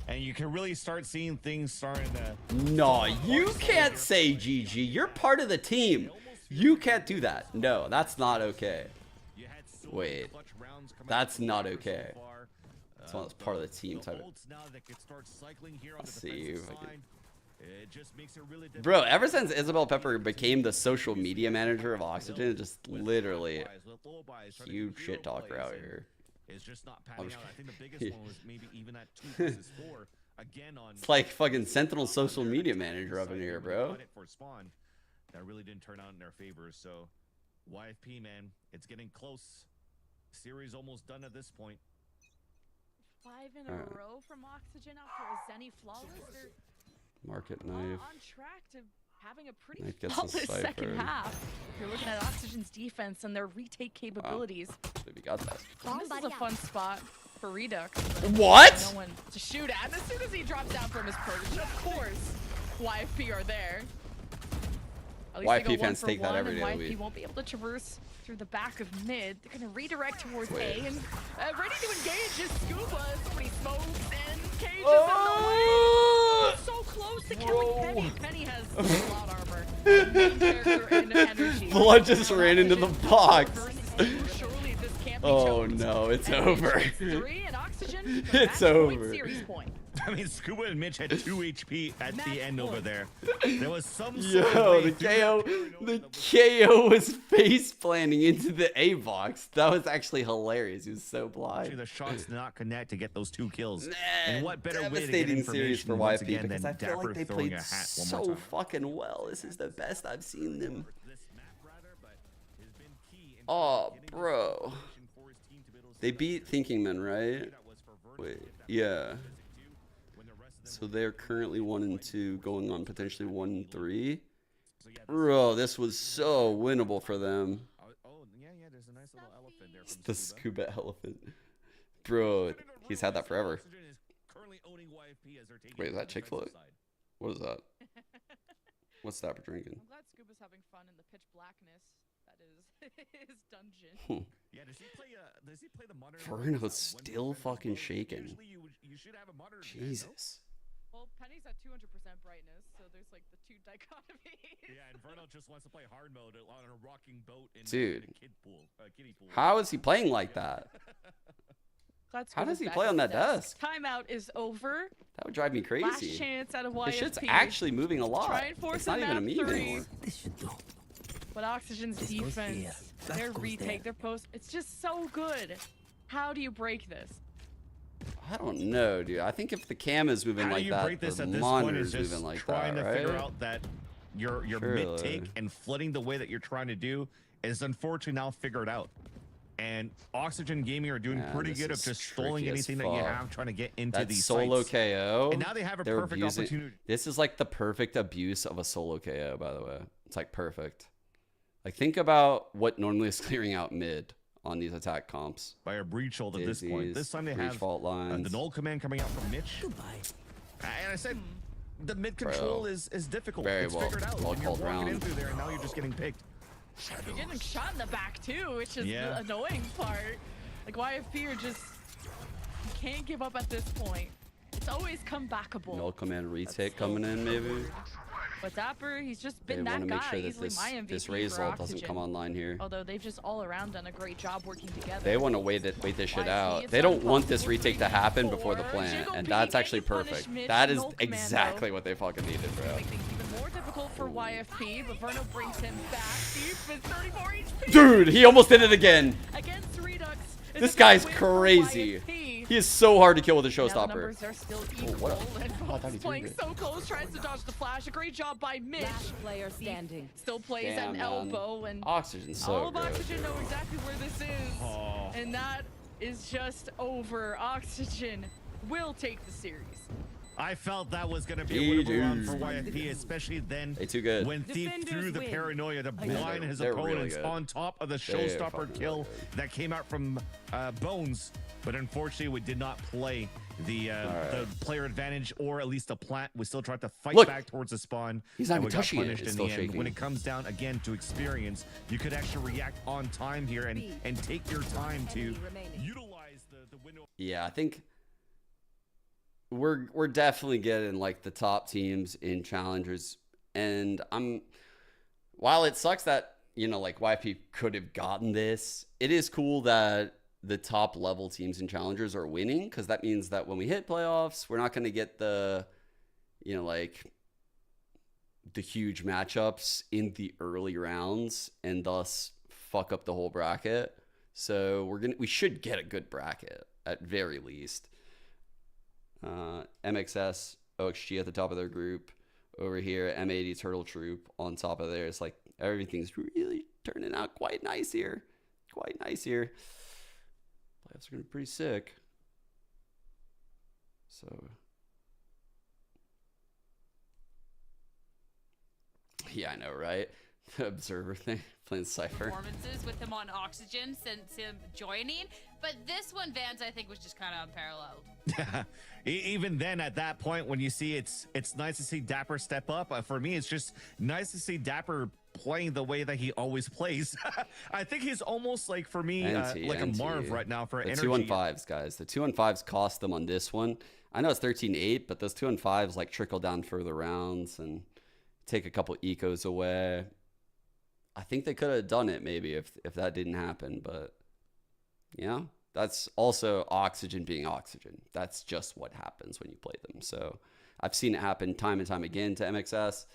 and you can really start seeing things starting to. No, you can't say GG. You're part of the team. You can't do that. No, that's not okay. Wait, that's not okay. That's one that's part of the team type of. Let's see if I can. Bro, ever since Isabel Pepper became the social media manager of Oxygen, it's just literally huge shit talker out here. It's just not panning out. I think the biggest one was maybe even at 2 versus 4. Again on. It's like fucking Sentinel social media manager up in here, bro. For spawn, that really didn't turn out in their favor. So, YFP, man, it's getting close. Series almost done at this point. 5 in a row from Oxygen after a Zenny flawless. They're Market on knife. track to having a pretty Knife gets flawless the second cipher. half. If you're looking at Oxygen's defense and their retake capabilities. Maybe got that. This is a fun spot for Redux. What? No one to shoot at. And as soon as he drops down from his perch, of course, YFP are there. At least they go YP fans take that every day of the YFP week. won't be able to traverse through the back of mid. They're going to redirect towards A and ready to engage is Scuba. Somebody smokes and Cage is in the way. So close to killing Penny. Penny has a lot of armor. Main character and energy. Blood just ran into the box. Surely this can't be Oh choked. no, it's And over. 3 and Oxygen. It's match point, over. Series point. I mean, Scuba and Mitch had 2 HP at the end over there. There was some sort Yo, of way the KO was face planting into the A box. That was actually hilarious. He was so blind. the shots did not connect to get those 2 kills. And what better way to get Devastating series information for once YP again because than I feel Dapper like they throwing played a hat one more so time. fucking well. This is the best I've seen them. Oh, bro. They beat Thinking Men, right? Wait, yeah. So they're currently 1-2, going on potentially 1-3. Bro, this was so winnable for them. Oh, yeah, there's a nice little elephant there. The scuba elephant. Bro, he's had that forever. Wait, is that Chick-fil-A? What is that? What's Dapper drinking? I'm glad Scuba's having fun in the pitch blackness that is his dungeon. Yeah, does he play the monitor? Furno's still fucking shaking. Usually you should have a monitor. Jesus. Well, Penny's at 200% brightness, so there's like the two dichotomies. Yeah, and Verno just wants to play hard mode on a rocking boat in Dude, a kiddie pool. How is he playing like that? How does he play on that desk? Timeout is over. That would drive me crazy. Last chance at a YFP. This shit's actually moving a lot. Try and force It's not even a meme anymore. But Oxygen's defense, their retake, their post, it's just so good. How do you break this? I don't know, dude. I think if the cam is moving How like do you that, break this the at this monitor point is is just moving like trying that, to right? figure out that your Surely. mid take and flooding the way that you're trying to do is unfortunately now figured out. And Oxygen Gaming are doing Man, pretty this good of is just stalling tricky as anything that you fuck. have trying to get into That these solo sites. KO. And now they have a they're perfect abusing- opportunity. This is like the perfect abuse of a solo KO, by the way. It's like perfect. Like think about what normally is clearing out mid on these attack comps. By a breach hold at this point. This time they breach have fault lines. the null command coming out from Mitch. And I said the mid control is difficult. Very it's well- figured out. well and you're called walking in round. through there, and now you're just getting picked. You're getting shot in the back too, which is Yeah. the annoying part. Like YFP are just, you can't give up at this point. It's always comebackable. Null command retake coming in, maybe. But Dapper, he's just They been want that to make guy, sure that easily this, my MVP this for raise ult doesn't Oxygen. come online here. Although they've just all around done a great job working together. They want to wait this shit YFP, out. it's They don't want this impossible. retake to happen before the 3-4. plant, Jiggle and P that's gets actually the punish perfect. Mitch, That is null commando. exactly what they fucking needed, bro. Make things even more difficult for YFP, but Verno brings him back. Deep is 34 HP. Dude, he almost did it again. Against Redux. It's This a guy's big win for crazy. YFP. He is so hard to kill with a Now the showstopper. numbers are still Oh, equal, what and I thought Fox he playing turned so close, tries to dodge the flash. A great job by Mitch. Last player standing. Still plays Damn, an man. elbow, and Oxygen's so all of good, Oxygen dude. know exactly where this is. Oh. And that is just over. Oxygen will take the series. I felt that was going to be a winnable round for GG. YFP, especially then They too good. when Thief Defenders threw the win. paranoia to blind his they're really opponents good. on top of the They're showstopper fucking kill really good. that came out from Bones. But unfortunately, we did not play the player advantage, or at least the plant. We still tried to fight Look. back towards the spawn. He's not and even we got touching it. punished It's in still the end. shaking. When it comes down again to experience, you could actually react on time here and take your time to Enemy remaining. utilize the window. Yeah, I think we're definitely getting like the top teams in challengers, and while it sucks that like YP could have gotten this, it is cool that the top level teams in challengers are winning, because that means that when we hit playoffs, we're not going to get the like the huge matchups in the early rounds and thus fuck up the whole bracket. So we should get a good bracket at very least. MXS, OXG at the top of their group. Over here, M80 Turtle Troop on top of theirs. Like, everything's really turning out quite nice here. Playoffs are going to be pretty sick. So, yeah, I know, right? The observer thing, playing Cypher. Performances with him on Oxygen since him joining, but this one, Vans, I think was just kind of unparalleled. Even then, at that point, when you see it's nice to see Dapper step up. For me, it's just nice to see Dapper playing the way that he always plays. I think he's almost like, for me, like a Marv right now for the energy. 2-on-5s, guys. The 2-on-5s cost them on this one. I know it's 13-8, but those 2-on-5s like trickle down further rounds and take a couple ecos away. I think they could have done it maybe if that didn't happen, but that's also Oxygen being Oxygen. That's just what happens when you play them. So I've seen it happen time and time again to MXS.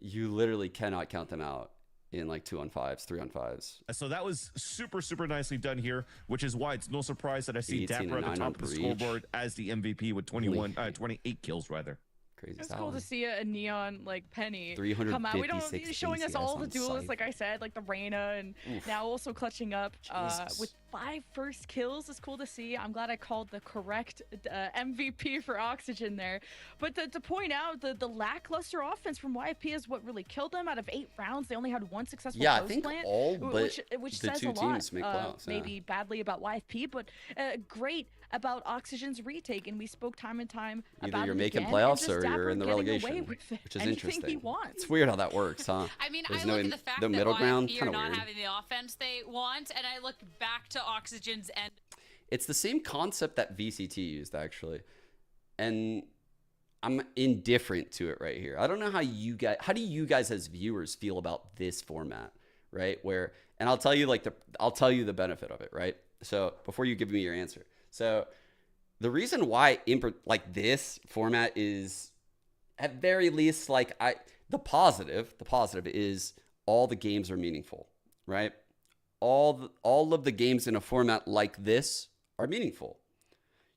You literally cannot count them out in like 2-on-5s, 3-on-5s. So that was super, super nicely done here, which is why it's no surprise that I see 18 Dapper at and the 9 on top of the breach. scoreboard as the MVP with 28 kills rather. Crazy. It's cool to see a neon like Penny 356 come out. We don't showing us ACS all the on duelists, Cypher. like I said, like the Reyna, and now also clutching up Jesus. with 5 first kills is cool to see. I'm glad I called the correct MVP for Oxygen there. But to point out the lackluster offense from YFP is what really killed them. Out of 8 rounds, they only had 1 successful Yeah, I post think plant, all but which the says 2 a lot. teams make playoffs. Yeah. Maybe badly about YFP, but great about Oxygen's retake. And we spoke time and time Either about you're it making again, playoffs and just or you're Dapper in the getting relegation, away with which is anything interesting. he wants. It's weird how that works, huh? I mean, There's I look at the fact the that middle ground, YFP are kind of not weird. having the offense they want, and I look back to Oxygen's end. It's the same concept that VCT used, actually. And I'm indifferent to it right here. I don't know how do you guys as viewers feel about this format, right? Where, and I'll tell you the benefit of it, right? So before you give me your answer. So the reason why this format is at very least the positive is all the games are meaningful, right? All of the games in a format like this are meaningful.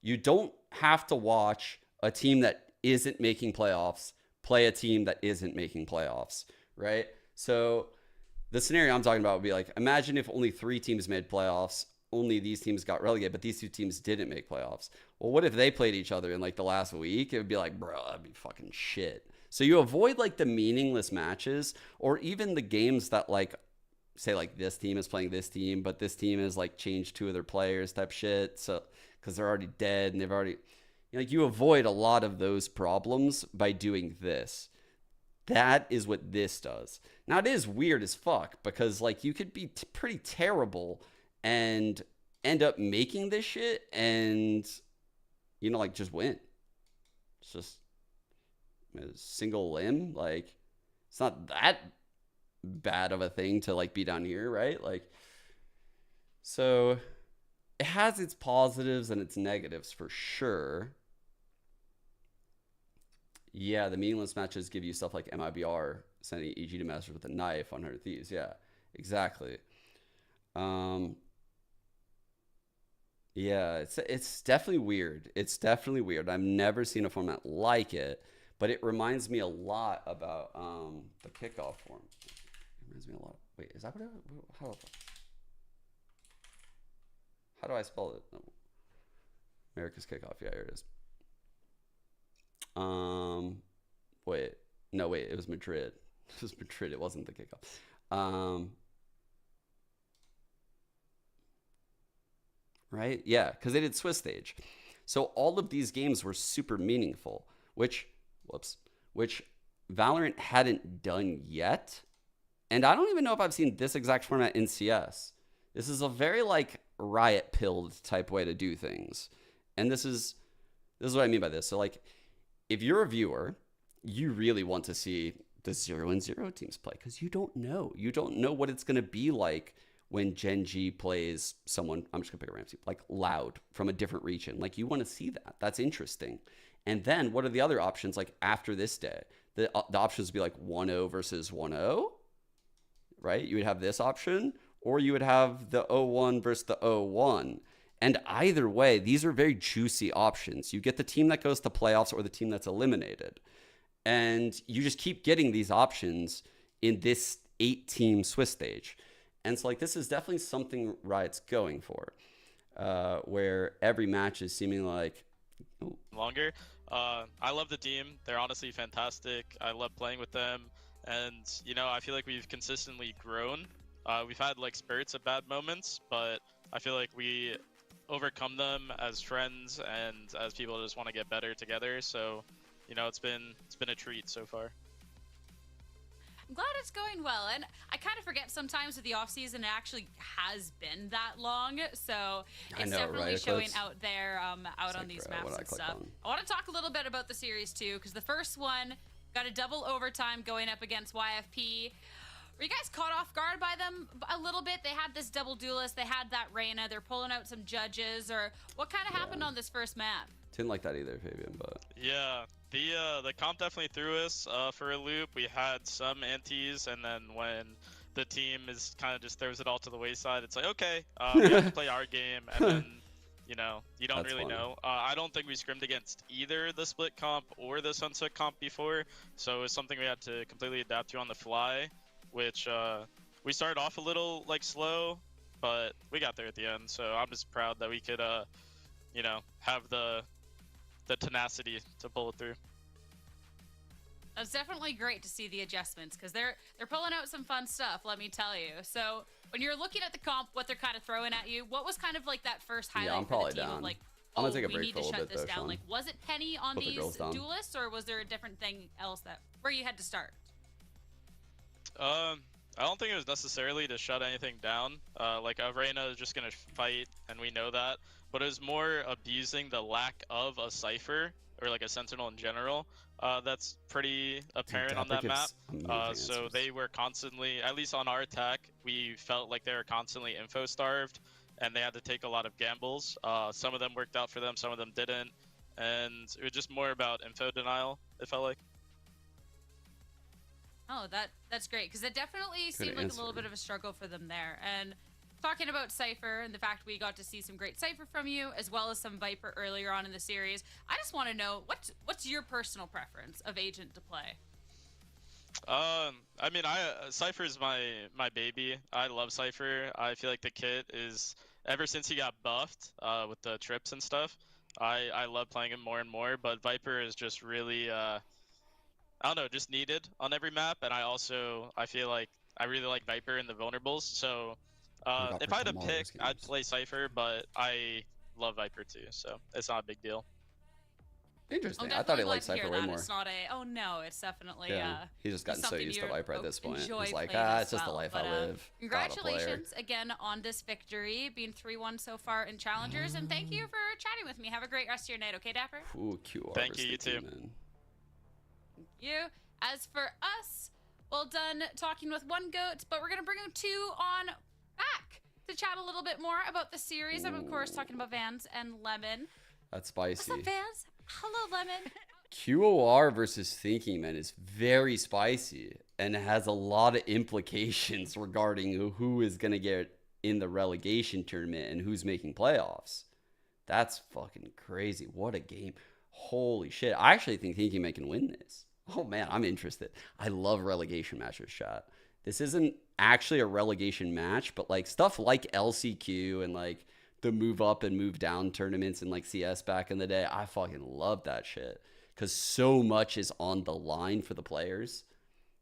You don't have to watch a team that isn't making playoffs play a team that isn't making playoffs, right? So the scenario I'm talking about would be like, imagine if only 3 teams made playoffs, only these teams got relegated, but these 2 teams didn't make playoffs. Well, what if they played each other in like the last week? It would be like, bro, that'd be fucking shit. So you avoid like the meaningless matches, or even the games that like, say like this team is playing this team, but this team has like changed 2 of their players type shit. So, cause they're already dead and they've already, you avoid a lot of those problems by doing this. That is what this does. Now it is weird as fuck because like you could be pretty terrible and end up making this shit and, like just win. It's just a single limb. Like it's not that bad of a thing to like be down here, right? Like, so it has its positives and its negatives for sure. Yeah, the meaningless matches give you stuff like MIBR sending EG to Masters with a knife on 100 Thieves. Yeah, exactly. Yeah, it's definitely weird. It's definitely weird. I've never seen a format like it, but it reminds me a lot about the kickoff form. It reminds me a lot. Wait, is that what how do I spell it? No. America's Kickoff. Yeah, here it is. Wait, it was Madrid. It was Madrid. It wasn't the kickoff. Right? Yeah, because they did Swiss stage. So all of these games were super meaningful, which Valorant hadn't done yet. And I don't even know if I've seen this exact format in CS. This is a very like riot pilled type way to do things. And this is what I mean by this. So like, if you're a viewer, you really want to see the 0-0 teams play because you don't know. You don't know what it's going to be like when Gen G plays someone, I'm just going to pick a Ramsey, like Loud from a different region. Like you want to see that. That's interesting. And then what are the other options like after this day? The options would be like 1-0 versus 1-0, right? You would have this option, or you would have the 0-1 versus the 0-1. And either way, these are very juicy options. You get the team that goes to playoffs or the team that's eliminated. And you just keep getting these options in this 8-team Swiss stage. And so like this is definitely something Riot's going for, where every match is seeming like longer. I love the team. They're honestly fantastic. I love playing with them. And, I feel like we've consistently grown. We've had like spurts of bad moments, but I feel like we overcome them as friends and as people just want to get better together. So, it's been a treat so far. I'm glad it's going well, and I kind of forget sometimes with the off season it actually has been that long, so it's definitely showing out there out on these maps and stuff. I want to talk a little bit about the series too, because the first one got a double overtime going up against YFP. Were you guys caught off guard by them a little bit? They had this double duelist, they had that Reyna, they're pulling out some judges, or what kind of happened on this first map? Didn't like that either, Fabian, but yeah, the comp definitely threw us for a loop. We had some antis, and then when the team is kind of just throws it all to the wayside, it's like, okay, we have to play our game, and then you don't That's really funny. know. I don't think we scrimmed against either the split comp or the sunset comp before, so it's something we had to completely adapt to on the fly, which we started off a little like slow, but we got there at the end. So I'm just proud that we could, you know, have the tenacity to pull it through. It's definitely great to see the adjustments because they're pulling out some fun stuff, let me tell you. So when you're looking at the comp, what they're kind of throwing at you, what was kind of like that first highlight I'm for probably the team down. of like, I'm oh, gonna take a we break need for a to little shut bit this though, down? Sean. Like, was it Penny on Put the these girls down. duelists, or was there a different thing else that where you had to start? I don't think it was necessarily to shut anything down. Like Arena is just gonna fight, and we know that. But it was more abusing the lack of a cipher or like a sentinel in general. That's pretty apparent on that map. So they were constantly, at least on our attack, we felt like they were constantly info starved, and they had to take a lot of gambles. Some of them worked out for them, some of them didn't, and it was just more about info denial. It felt like. Oh, that's great because it definitely seemed like a little bit of a struggle for them there. And talking about Cypher and the fact we got to see some great Cypher from you, as well as some Viper earlier on in the series, I just want to know what's your personal preference of agent to play? I mean, Cypher is my baby. I love Cypher. I feel like the kit is, ever since he got buffed with the trips and stuff, I love playing him more and more. But Viper is just really I don't know, just needed on every map, and I feel like I really like Viper in the vulnerables. So if I had to pick, I'd play Cypher, but I love Viper too, so it's not a big deal. Interesting. I thought he liked Cypher way more. It's not a, oh no, it's definitely he's just gotten so used to Viper at this point. He's like, it's just the life I live. Congratulations again on this victory, being 3-1 so far in Challengers, and thank you for chatting with me. Have a great rest of your night, okay, Dapper? Ooh, QR. Thank you, you too. Thank you. As for us, well done talking with one goat, but we're gonna bring two on back to chat a little bit more about the series. I'm of course talking about Vans and Lemon. That's spicy. What's up, Vans? Hello, Lemon. QOR versus Thinking Man is very spicy and has a lot of implications regarding who is gonna get in the relegation tournament and who's making playoffs. That's fucking crazy. What a game. Holy shit. I actually think Thinking Man can win this. Oh man, I'm interested. I love relegation matches, chat. This isn't actually a relegation match, but like stuff like LCQ and like the move up and move down tournaments and like CS back in the day, I fucking love that shit because so much is on the line for the players.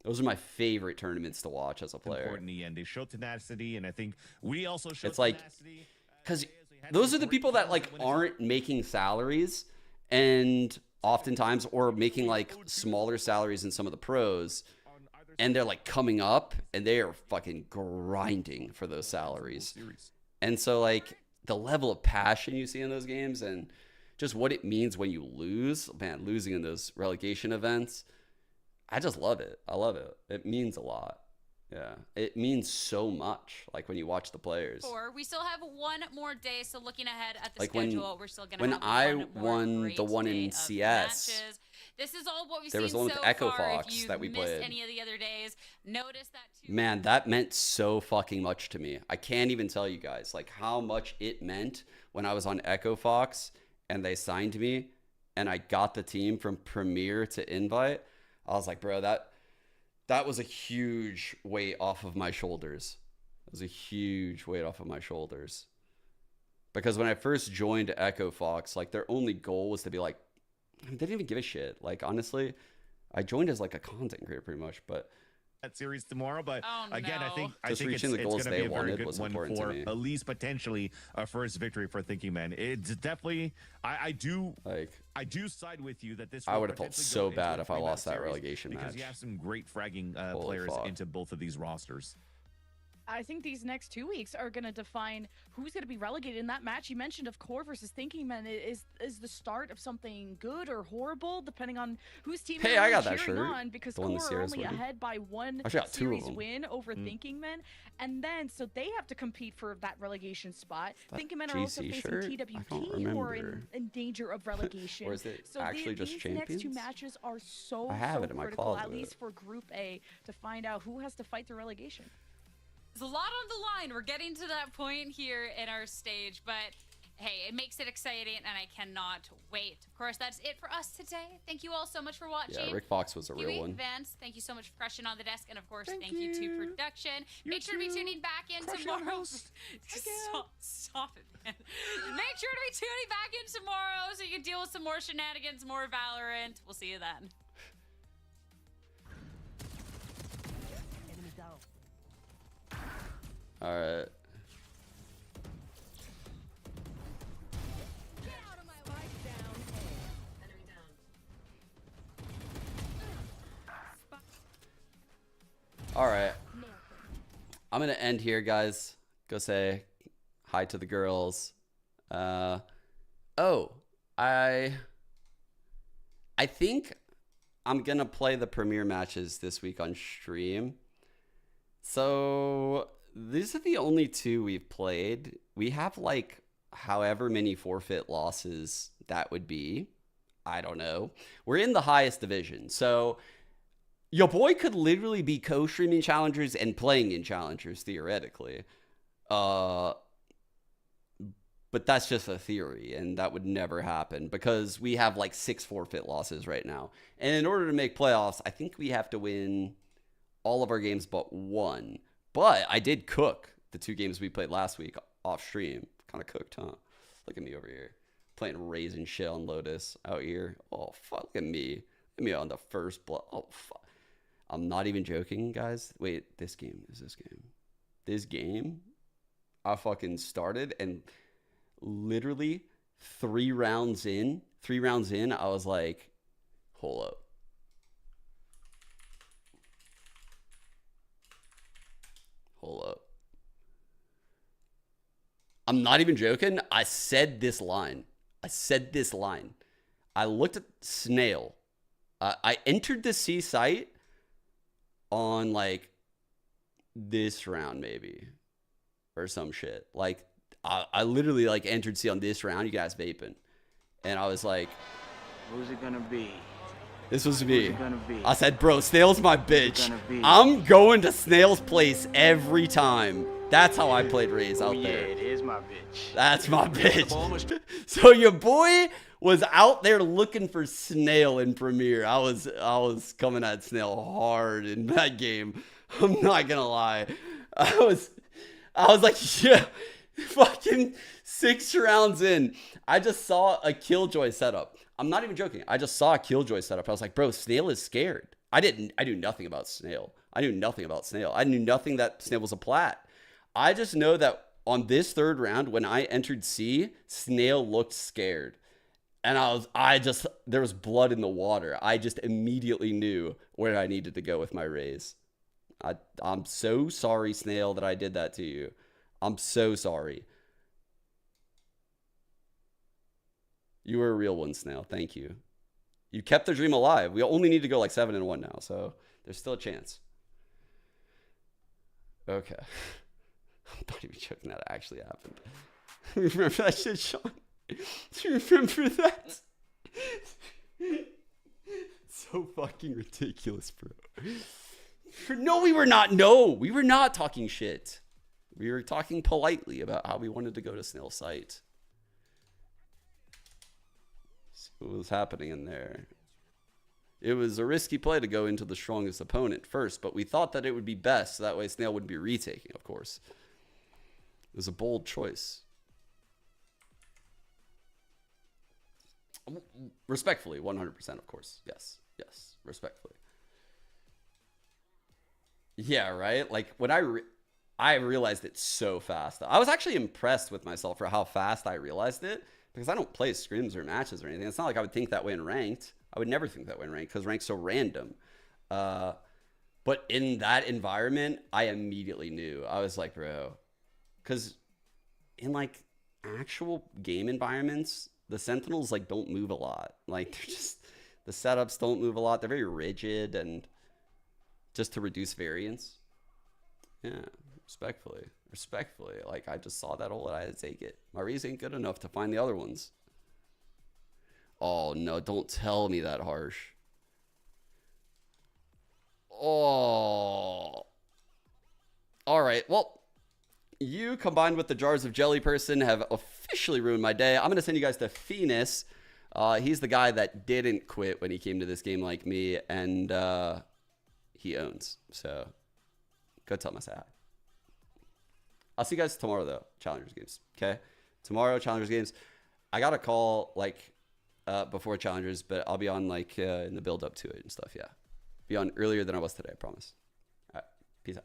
Those are my favorite tournaments to watch as a player. Important in the end. They show tenacity, and I think we also show it's like, tenacity. Because those are the people that like aren't making salaries and oftentimes or making like smaller salaries than some of the pros, and they're like coming up and they are fucking grinding for those salaries. And so like the level of passion you see in those games and just what it means when you lose, man, losing in those relegation events, I just love it. I love it. It means a lot. Yeah, it means so much. Like when you watch the players. We still have one more day, so looking ahead at the like schedule, we're still gonna. When have I one won the one in CS, matches. This is all what we've there was seen one with so Echo far. Fox if you that we missed played. any of the other days, notice that too. Man, that meant so fucking much to me. I can't even tell you guys like how much it meant when I was on Echo Fox and they signed me and I got the team from Premier to Invite. I was like, bro, that was a huge weight off of my shoulders. It was a huge weight off of my shoulders. Because when I first joined Echo Fox, like their only goal was to be like, they didn't even give a shit. Like, honestly, I joined as like a content creator pretty much, but that series tomorrow, but again, I think just it's reaching the goals going to they be a very wanted good was one important for to me. at least potentially a first victory for Thinking Man. It's definitely I do side with you that this. I will would have felt potentially so go into bad a if I three-match lost that series relegation because match. you have some great fragging players into both of these rosters. I think these next 2 weeks are going to define who's going to be relegated in that match. You mentioned of Core versus Thinking Man is the start of something good or horrible, depending on whose team Hey, you're I got that cheering shirt. on, because The one Core the are Sierra's only wearing. ahead by one Actually, I got two of series them. win over Thinking Man, and then so they have to compete for that relegation spot. That Thinking Men are also GC facing shirt? I don't TWT, who are remember. in danger of relegation. Or is it so actually just these next two Champions? matches are so I have it in my critical, at closet. least for Group A, to find out who has to fight the relegation. There's a lot on the line. We're getting to that point here in our stage, but hey, it makes it exciting, and I cannot wait. Of course, that's it for us today. Thank you all so much for watching. Yeah, Rick Fox was a real one. Vance, thank you so much for crushing on the desk, and of course, thank you to production. Make sure to be tuning back in tomorrow. Stop it, man. Make sure to be tuning back in tomorrow so you can deal with some more shenanigans, more Valorant. We'll see you then. All right. All right. I'm going to end here, guys. Go say hi to the girls. I think I'm going to play the premiere matches this week on stream. So these are the only two we've played. We have like however many forfeit losses that would be. I don't know. We're in the highest division. So your boy could literally be co-streaming challengers and playing in challengers theoretically. But that's just a theory, and that would never happen because we have like 6 forfeit losses right now. And in order to make playoffs, I think we have to win all of our games but one. But I did cook the 2 games we played last week off stream. Kind of cooked, huh? Look at me over here. Playing Raisin Shell and Lotus out here. Oh, fuck. Look at me. Look at me on the first blood. Oh, fuck. I'm not even joking, guys. Wait, this game. This game, I fucking started and literally 3 rounds in, I was like, hold up. I'm not even joking. I said this line. I looked at Snail. I entered the C site on like this round maybe or some shit. Like I literally like entered C on this round. You guys vaping. And I was like, who's it gonna be? This was me. I said, bro, Snail's my bitch. I'm going to Snail's place every time. That's how I played Raze out there. Yeah, it is my bitch. That's my bitch. So your boy was out there looking for Snail in Premiere. I was coming at Snail hard in that game. I'm not gonna lie. I was like, yeah, fucking 6 rounds in. I just saw a Killjoy setup. I'm not even joking. I just saw a Killjoy setup. I was like, bro, Snail is scared. I knew nothing about Snail. I knew nothing that Snail was a plat. I just know that on this 3rd round, when I entered C, Snail looked scared. And there was blood in the water. I just immediately knew where I needed to go with my Raze. I'm so sorry, Snail, that I did that to you. I'm so sorry. You were a real one, Snail. Thank you. You kept the dream alive. We only need to go like 7-1 now, so there's still a chance. Okay. I'm not even joking, that actually happened. Remember that shit, Sean? Do you remember that? So fucking ridiculous, bro. No, we were not. No, we were not talking shit. We were talking politely about how we wanted to go to Snail's site. See what was happening in there. It was a risky play to go into the strongest opponent first, but we thought that it would be best, so that way Snail wouldn't be retaking, of course. It was a bold choice. Respectfully, 100%, of course. Yes, respectfully. Yeah, right? Like, when I realized it so fast. I was actually impressed with myself for how fast I realized it, because I don't play scrims or matches or anything. It's not like I would think that way in ranked. I would never think that way in ranked, because ranked's so random. But in that environment, I immediately knew. I was like, bro, because in like actual game environments, the Sentinels like don't move a lot. Like they're just, the setups don't move a lot. They're very rigid and just to reduce variance. Yeah, respectfully. Like I just saw that hole and I had to take it. My Raze ain't good enough to find the other ones. Oh no, don't tell me that harsh. Oh. All right, well, You combined with the jars of jelly person have officially ruined my day. I'm going to send you guys to Phoenix. He's the guy that didn't quit when he came to this game like me, and he owns. So go tell him I say hi. I'll see you guys tomorrow, though. Challengers games. Okay? Tomorrow, Challengers games. I got a call, like, before Challengers, but I'll be on, like, in the build-up to it and stuff, yeah. Be on earlier than I was today, I promise. All right. Peace out.